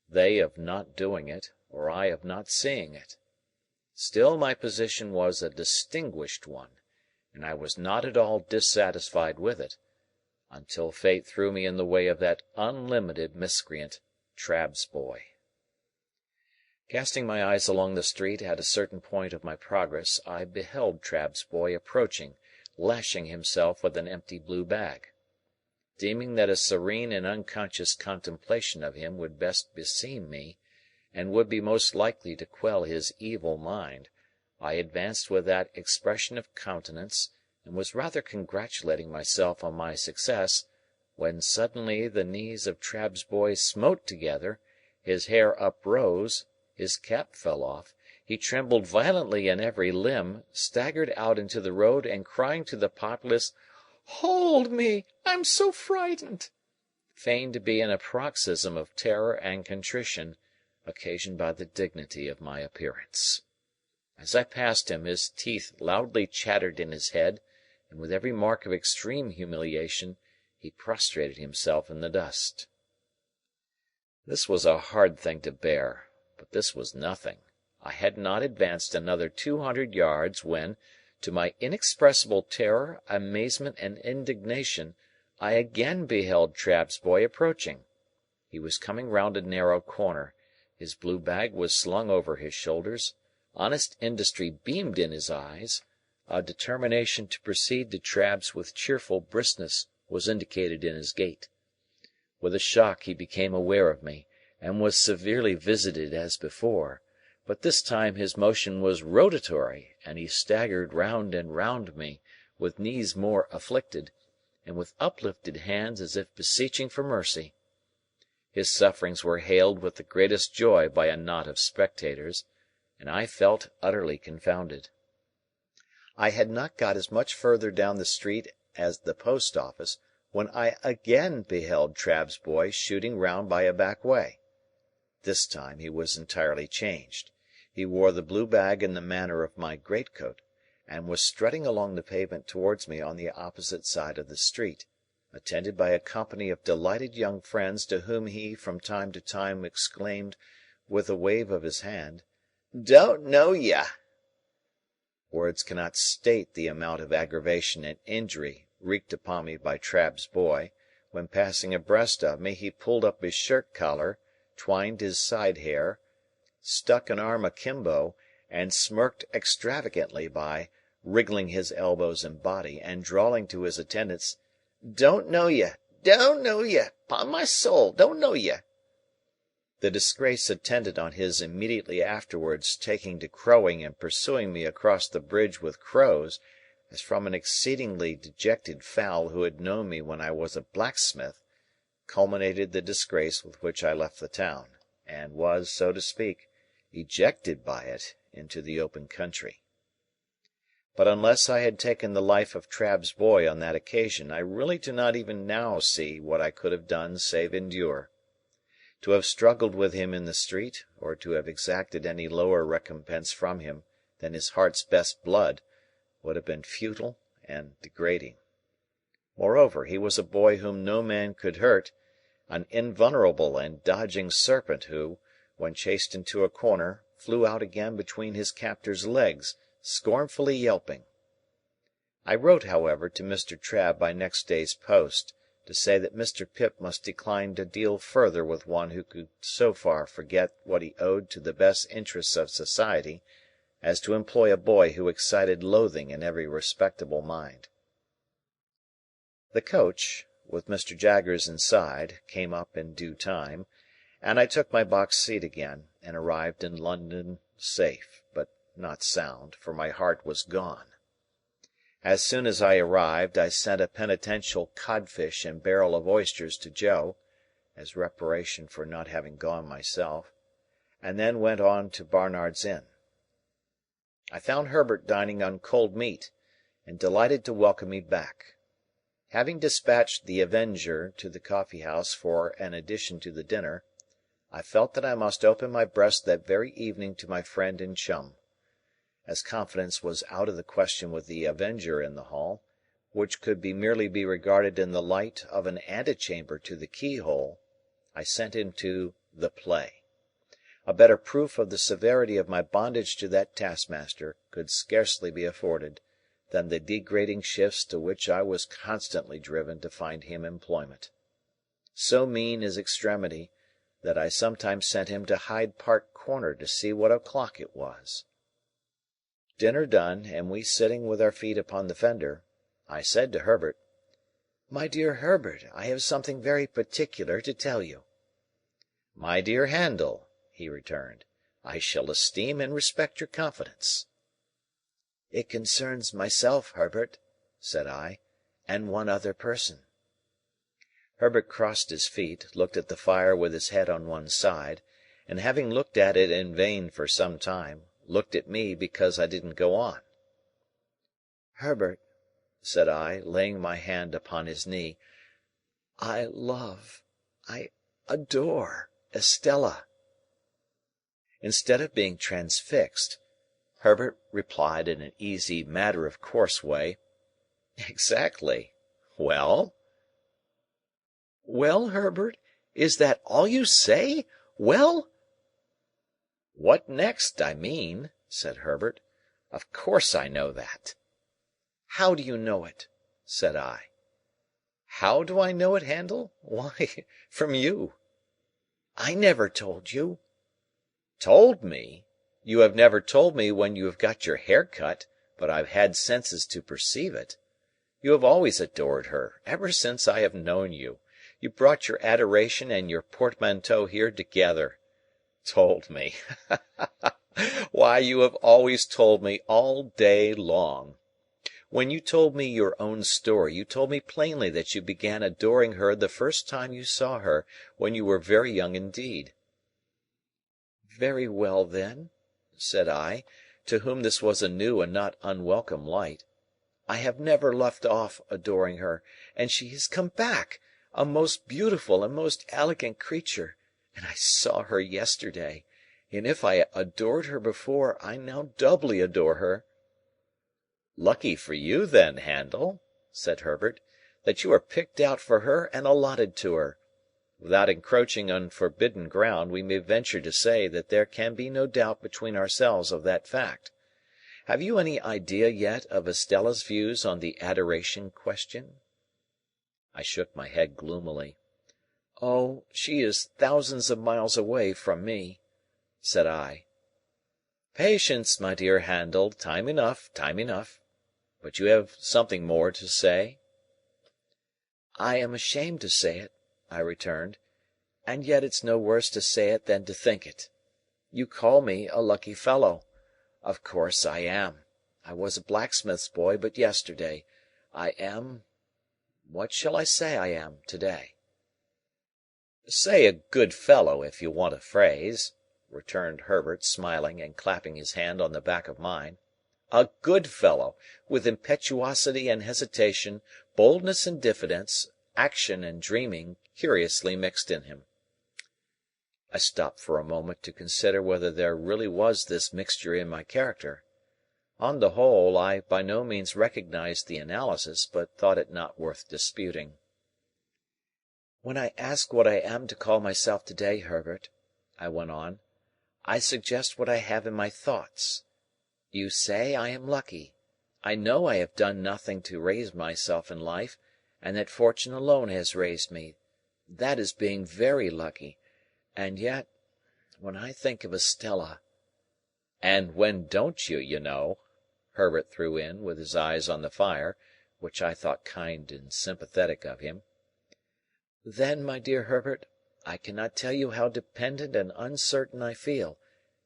they of not doing it, or I of not seeing it. Still my position was a distinguished one, and I was not at all dissatisfied with it, until fate threw me in the way of that unlimited miscreant, Trabb's boy. Casting my eyes along the street at a certain point of my progress, I beheld Trabb's boy approaching, lashing himself with an empty blue bag. Deeming that a serene and unconscious contemplation of him would best beseem me, and would be most likely to quell his evil mind, I advanced with that expression of countenance, and was rather congratulating myself on my success, when suddenly the knees of Trabb's boy smote together, his hair uprose, his cap fell off, he trembled violently in every limb, staggered out into the road, and crying to the populace, "Hold me! I'm so frightened!" feigned to be in a paroxysm of terror and contrition, occasioned by the dignity of my appearance. As I passed him, his teeth loudly chattered in his head, and with every mark of extreme humiliation, he prostrated himself in the dust. This was a hard thing to bear, but this was nothing. I had not advanced another 200 yards when, to my inexpressible terror, amazement, and indignation, I again beheld Trabb's boy approaching. He was coming round a narrow corner, his blue bag was slung over his shoulders, honest industry beamed in his eyes, a determination to proceed to Trabb's with cheerful briskness was indicated in his gait. With a shock he became aware of me, and was severely visited as before, but this time his motion was rotatory, and he staggered round and round me, with knees more afflicted, and with uplifted hands as if beseeching for mercy. His sufferings were hailed with the greatest joy by a knot of spectators, and I felt utterly confounded. I had not got as much further down the street as the post office, when I again beheld Trabb's boy shooting round by a back way. This time he was entirely changed. He wore the blue bag in the manner of my greatcoat, and was strutting along the pavement towards me on the opposite side of the street, attended by a company of delighted young friends to whom he from time to time exclaimed, with a wave of his hand, "Don't know ye!" Words cannot state the amount of aggravation and injury wreaked upon me by Trabb's boy. When passing abreast of me, he pulled up his shirt collar, twined his side hair, stuck an arm akimbo, and smirked extravagantly by wriggling his elbows and body, and drawling to his attendants, "Don't know ye! Don't know ye! 'Pon my soul, don't know ye!" The disgrace attendant on his immediately afterwards taking to crowing and pursuing me across the bridge with crows, as from an exceedingly dejected fowl who had known me when I was a blacksmith, culminated the disgrace with which I left the town, and was, so to speak, ejected by it into the open country. But unless I had taken the life of Trabb's boy on that occasion, I really do not even now see what I could have done save endure. To have struggled with him in the street, or to have exacted any lower recompense from him than his heart's best blood, would have been futile and degrading. Moreover, he was a boy whom no man could hurt, an invulnerable and dodging serpent who, when chased into a corner, flew out again between his captor's legs, scornfully yelping. I wrote, however, to Mr. Trabb by next day's post, to say that Mr. Pip must decline to deal further with one who could so far forget what he owed to the best interests of society, as to employ a boy who excited loathing in every respectable mind. The coach, with Mr. Jaggers inside, came up in due time, and I took my box seat again, and arrived in London safe, but not sound, for my heart was gone. As soon as I arrived, I sent a penitential codfish and barrel of oysters to Joe, as reparation for not having gone myself, and then went on to Barnard's Inn. I found Herbert dining on cold meat, and delighted to welcome me back. Having dispatched the Avenger to the coffee-house for an addition to the dinner, I felt that I must open my breast that very evening to my friend and chum. As confidence was out of the question with the Avenger in the hall, which could merely be regarded in the light of an antechamber to the keyhole, I sent him to the play. A better proof of the severity of my bondage to that taskmaster could scarcely be afforded than the degrading shifts to which I was constantly driven to find him employment. So mean is extremity that I sometimes sent him to Hyde Park Corner to see what o'clock it was. Dinner done, and we sitting with our feet upon the fender, I said to Herbert, "My dear Herbert, I have something very particular to tell you." "My dear Handel," he returned, "I shall esteem and respect your confidence." "It concerns myself, Herbert," said I, "and one other person." Herbert crossed his feet, looked at the fire with his head on one side, and having looked at it in vain for some time, looked at me because I didn't go on. "Herbert," said I, laying my hand upon his knee, "I adore Estella." Instead of being transfixed, Herbert replied in an easy, matter-of-course way, "Exactly. Well?" "Well, Herbert, is that all you say? Well?" "What next, I mean," said Herbert. "Of course I know that." "How do you know it?" said I. "How do I know it, Handel? Why, from you." "I never told you." "Told me? You have never told me when you have got your hair cut, but I have had senses to perceive it. You have always adored her, ever since I have known you. You brought your adoration and your portmanteau here together. Told me! Why, you have always told me all day long. When you told me your own story, you told me plainly that you began adoring her the first time you saw her, when you were very young indeed." "Very well, then," said I, to whom this was a new and not unwelcome light. "I have never left off adoring her, and she has come back, a most beautiful and most elegant creature, and I saw her yesterday, and if I adored her before, I now doubly adore her." "Lucky for you, then, Handel," said Herbert, "that you are picked out for her and allotted to her. Without encroaching on forbidden ground, we may venture to say that there can be no doubt between ourselves of that fact. Have you any idea yet of Estella's views on the adoration question?" I shook my head gloomily. "Oh, she is thousands of miles away from me," said I. "Patience, my dear Handel, time enough, time enough. But you have something more to say?" "I am ashamed to say it," I returned, "and yet it's no worse to say it than to think it. You call me a lucky fellow. Of course I am. I was a blacksmith's boy but yesterday. I am—what shall I say I am to-day?" "Say a good fellow, if you want a phrase," returned Herbert, smiling and clapping his hand on the back of mine. "A good fellow, with impetuosity and hesitation, boldness and diffidence, action and dreaming, curiously mixed in him." I stopped for a moment to consider whether there really was this mixture in my character. On the whole, I by no means recognized the analysis, but thought it not worth disputing. "When I ask what I am to call myself to-day, Herbert," I went on, "I suggest what I have in my thoughts. You say I am lucky. I know I have done nothing to raise myself in life, and that fortune alone has raised me. That is being very lucky. And yet, when I think of Estella, And when don't you, you know?" Herbert threw in, with his eyes on the fire, which I thought kind and sympathetic of him. "Then, my dear Herbert, I cannot tell you how dependent and uncertain I feel,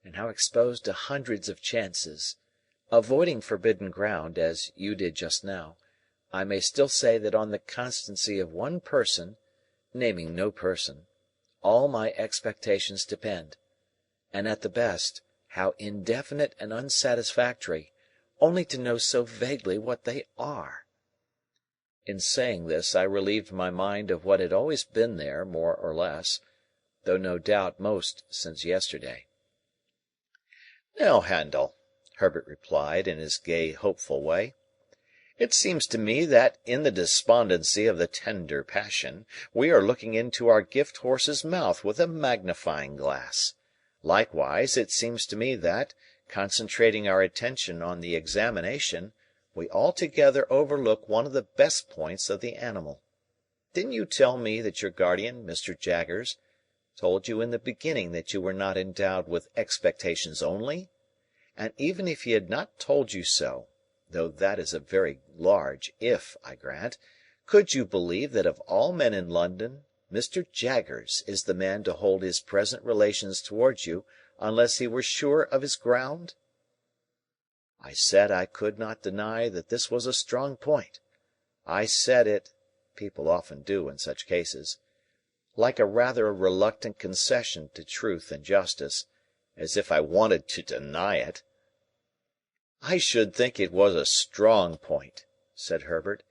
and how exposed to hundreds of chances. Avoiding forbidden ground, as you did just now, I may still say that on the constancy of one person, naming no person, all my expectations depend. And at the best, how indefinite and unsatisfactory, only to know so vaguely what they are." In saying this, I relieved my mind of what had always been there, more or less, though no doubt most since yesterday. "Now, Handel," Herbert replied, in his gay, hopeful way, "it seems to me that, in the despondency of the tender passion, we are looking into our gift horse's mouth with a magnifying glass. Likewise, it seems to me that, concentrating our attention on the examination, we altogether overlook one of the best points of the animal. Didn't you tell me that your guardian, Mr. Jaggers, told you in the beginning that you were not endowed with expectations only? And even if he had not told you so, though that is a very large if, I grant, could you believe that of all men in London, Mr. Jaggers is the man to hold his present relations towards you unless he were sure of his ground?" I said I could not deny that this was a strong point. I said it (people often do in such cases) like a rather reluctant concession to truth and justice, as if I wanted to deny it. "I should think it was a strong point," said Herbert,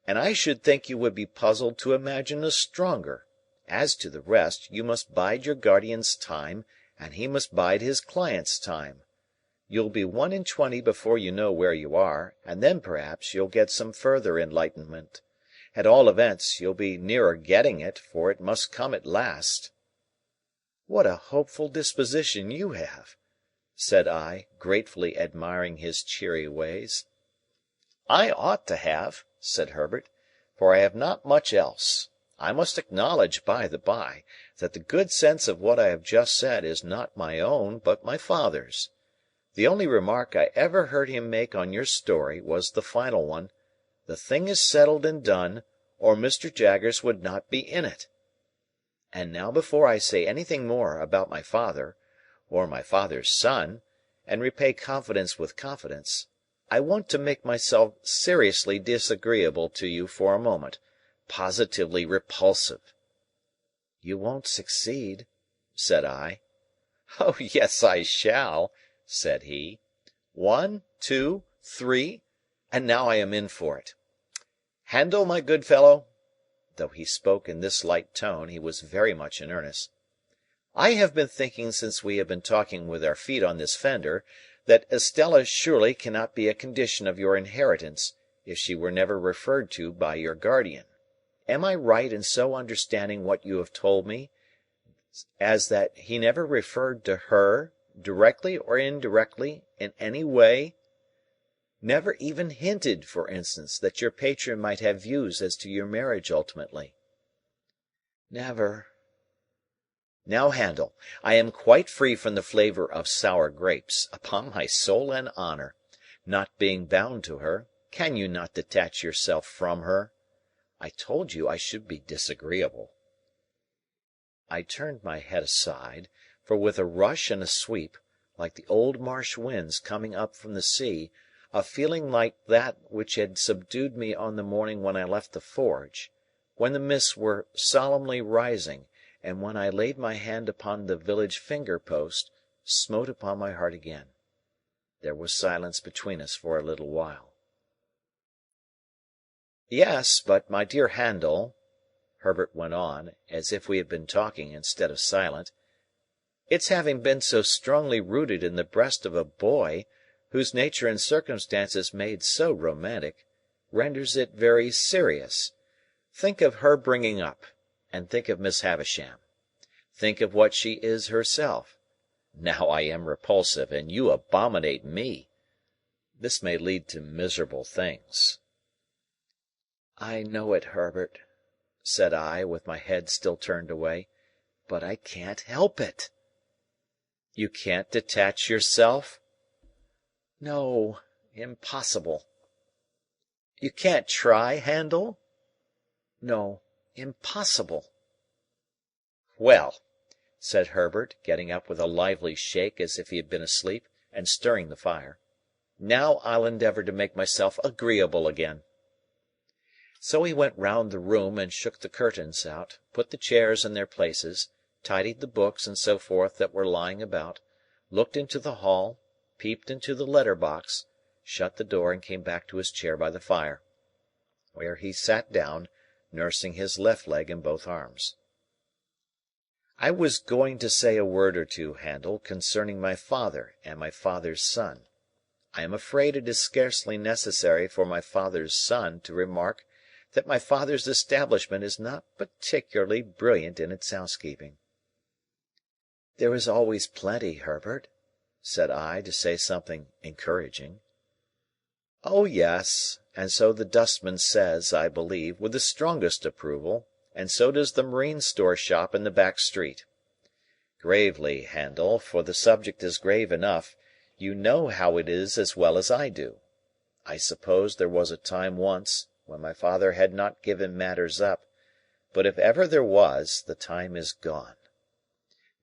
"and I should think you would be puzzled to imagine a stronger. As to the rest, you must bide your guardian's time, and he must bide his client's time. You'll be 1 and 20 before you know where you are, and then perhaps you'll get some further enlightenment. At all events, you'll be nearer getting it, for it must come at last." "What a hopeful disposition you have!" said I, gratefully admiring his cheery ways. "I ought to have," said Herbert, "for I have not much else. I must acknowledge, by the by, that the good sense of what I have just said is not my own, but my father's. The only remark I ever heard him make on your story was the final one, 'The thing is settled and done, or Mr. Jaggers would not be in it.' And now before I say anything more about my father, or my father's son, and repay confidence with confidence, I want to make myself seriously disagreeable to you for a moment, positively repulsive." "You won't succeed," said I. "Oh, yes, I shall," said he. "1, 2, 3, and now I am in for it. Handel, my good fellow," though he spoke in this light tone, he was very much in earnest, "I have been thinking since we have been talking with our feet on this fender, that Estella surely cannot be a condition of your inheritance, if she were never referred to by your guardian. Am I right in so understanding what you have told me, as that he never referred to her, directly or indirectly, in any way? Never even hinted, for instance, that your patron might have views as to your marriage ultimately?" "Never." "Now, Handel, I am quite free from the flavour of sour grapes, upon my soul and honour. Not being bound to her, can you not detach yourself from her? I told you I should be disagreeable." I turned my head aside, for with a rush and a sweep, like the old marsh winds coming up from the sea, a feeling like that which had subdued me on the morning when I left the forge, when the mists were solemnly rising, and when I laid my hand upon the village finger-post, smote upon my heart again. There was silence between us for a little while. "Yes, but my dear Handel," Herbert went on, as if we had been talking instead of silent, "its having been so strongly rooted in the breast of a boy, whose nature and circumstances made so romantic, renders it very serious. Think of her bringing up, and think of Miss Havisham. Think of what she is herself. Now I am repulsive, and you abominate me. This may lead to miserable things." "I know it, Herbert," said I, with my head still turned away, "but I can't help it." "You can't detach yourself?" No, impossible. You can't try, Handel? No, impossible. Well, said Herbert, getting up with a lively shake as if he had been asleep, and stirring the fire, now I'll endeavour to make myself agreeable again. So he went round the room and shook the curtains out, put the chairs in their places, tidied the books and so forth that were lying about, looked into the hall, peeped into the letter-box, shut the door and came back to his chair by the fire, where he sat down, nursing his left leg in both arms. I was going to say a word or two, Handel, concerning my father and my father's son. I am afraid it is scarcely necessary for my father's son to remark that my father's establishment is not particularly brilliant in its housekeeping. There is always plenty, Herbert, said I, to say something encouraging. Oh, yes, and so the dustman says, I believe, with the strongest approval, and so does the marine store shop in the back street. Gravely, Handel, for the subject is grave enough, you know how it is as well as I do. I suppose there was a time once when my father had not given matters up, but if ever there was, the time is gone.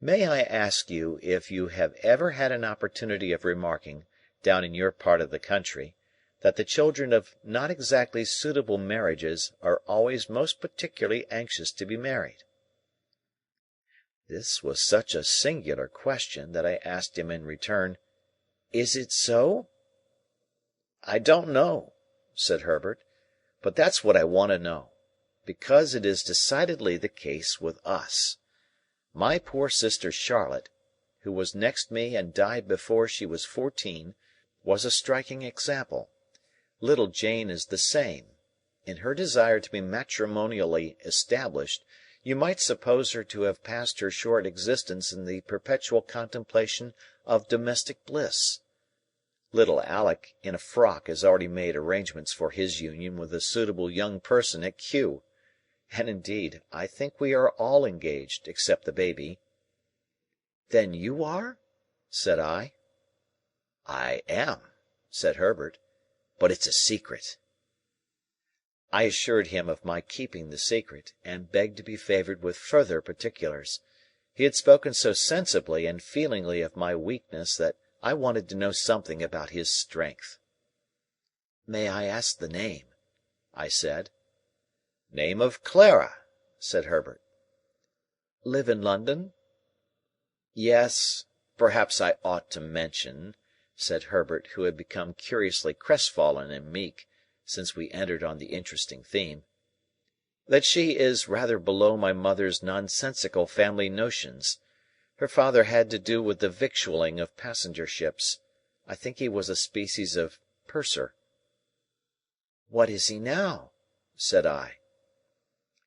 May I ask you if you have ever had an opportunity of remarking, down in your part of the country, that the children of not exactly suitable marriages are always most particularly anxious to be married? This was such a singular question that I asked him in return, "Is it so?" "I don't know," said Herbert, "but that's what I want to know, because it is decidedly the case with us. My poor sister Charlotte, who was next me and died before she was 14, was a striking example. Little Jane is the same. In her desire to be matrimonially established, you might suppose her to have passed her short existence in the perpetual contemplation of domestic bliss. Little Alick in a frock has already made arrangements for his union with a suitable young person at Kew, and indeed I think we are all engaged, except the baby." "Then you are?" said I. "I am," said Herbert, "but it's a secret." I assured him of my keeping the secret, and begged to be favoured with further particulars. He had spoken so sensibly and feelingly of my weakness that I wanted to know something about his strength. "May I ask the name?" I said. "Name of Clara," said Herbert. "Live in London?" "Yes. Perhaps I ought to mention," said Herbert, who had become curiously crestfallen and meek, since we entered on the interesting theme, "that she is rather below my mother's nonsensical family notions. Her father had to do with the victualling of passenger ships. I think he was a species of purser." "What is he now?" said I.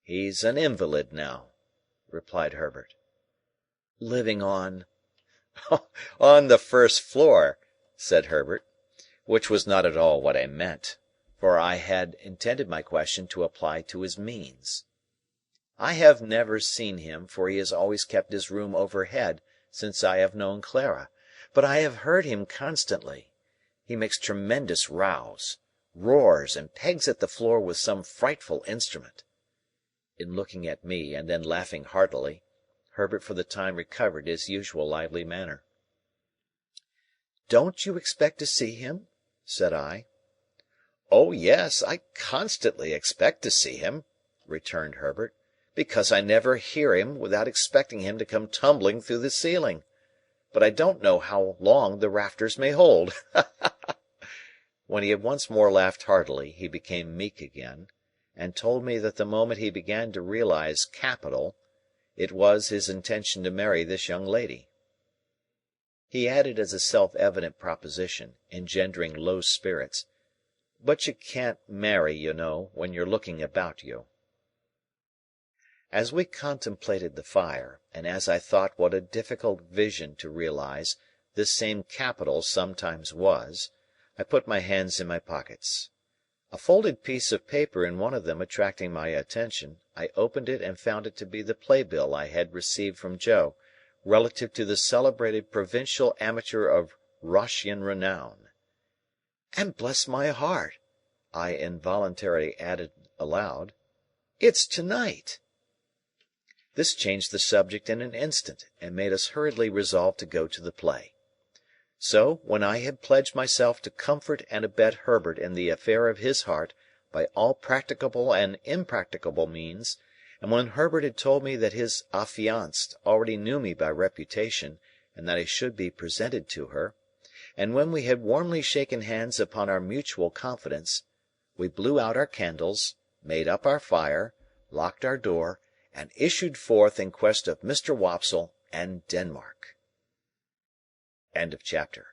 "He's an invalid now," replied Herbert. "Living on—" "On the first floor," said Herbert, which was not at all what I meant, for I had intended my question to apply to his means. "I have never seen him, for he has always kept his room overhead since I have known Clara, but I have heard him constantly. He makes tremendous rows, roars, and pegs at the floor with some frightful instrument." In looking at me, and then laughing heartily, Herbert for the time recovered his usual lively manner. "Don't you expect to see him?" said I. "Oh, yes, I constantly expect to see him," returned Herbert, "because I never hear him without expecting him to come tumbling through the ceiling. But I don't know how long the rafters may hold." When he had once more laughed heartily, he became meek again, and told me that the moment he began to realize capital, it was his intention to marry this young lady. He added as a self-evident proposition, engendering low spirits, "But you can't marry, you know, when you're looking about you." As we contemplated the fire, and as I thought what a difficult vision to realize this same capital sometimes was, I put my hands in my pockets. A folded piece of paper in one of them attracting my attention, I opened it and found it to be the playbill I had received from Joe, relative to the celebrated provincial amateur of Roscian renown. And bless my heart," I involuntarily added aloud, "it's to-night." This changed the subject in an instant, and made us hurriedly resolve to go to the play. So, when I had pledged myself to comfort and abet Herbert in the affair of his heart by all practicable and impracticable means, and when Herbert had told me that his affianced already knew me by reputation and that I should be presented to her, and when we had warmly shaken hands upon our mutual confidence, we blew out our candles, made up our fire, locked our door, and issued forth in quest of Mr. Wopsle and Denmark. End of chapter.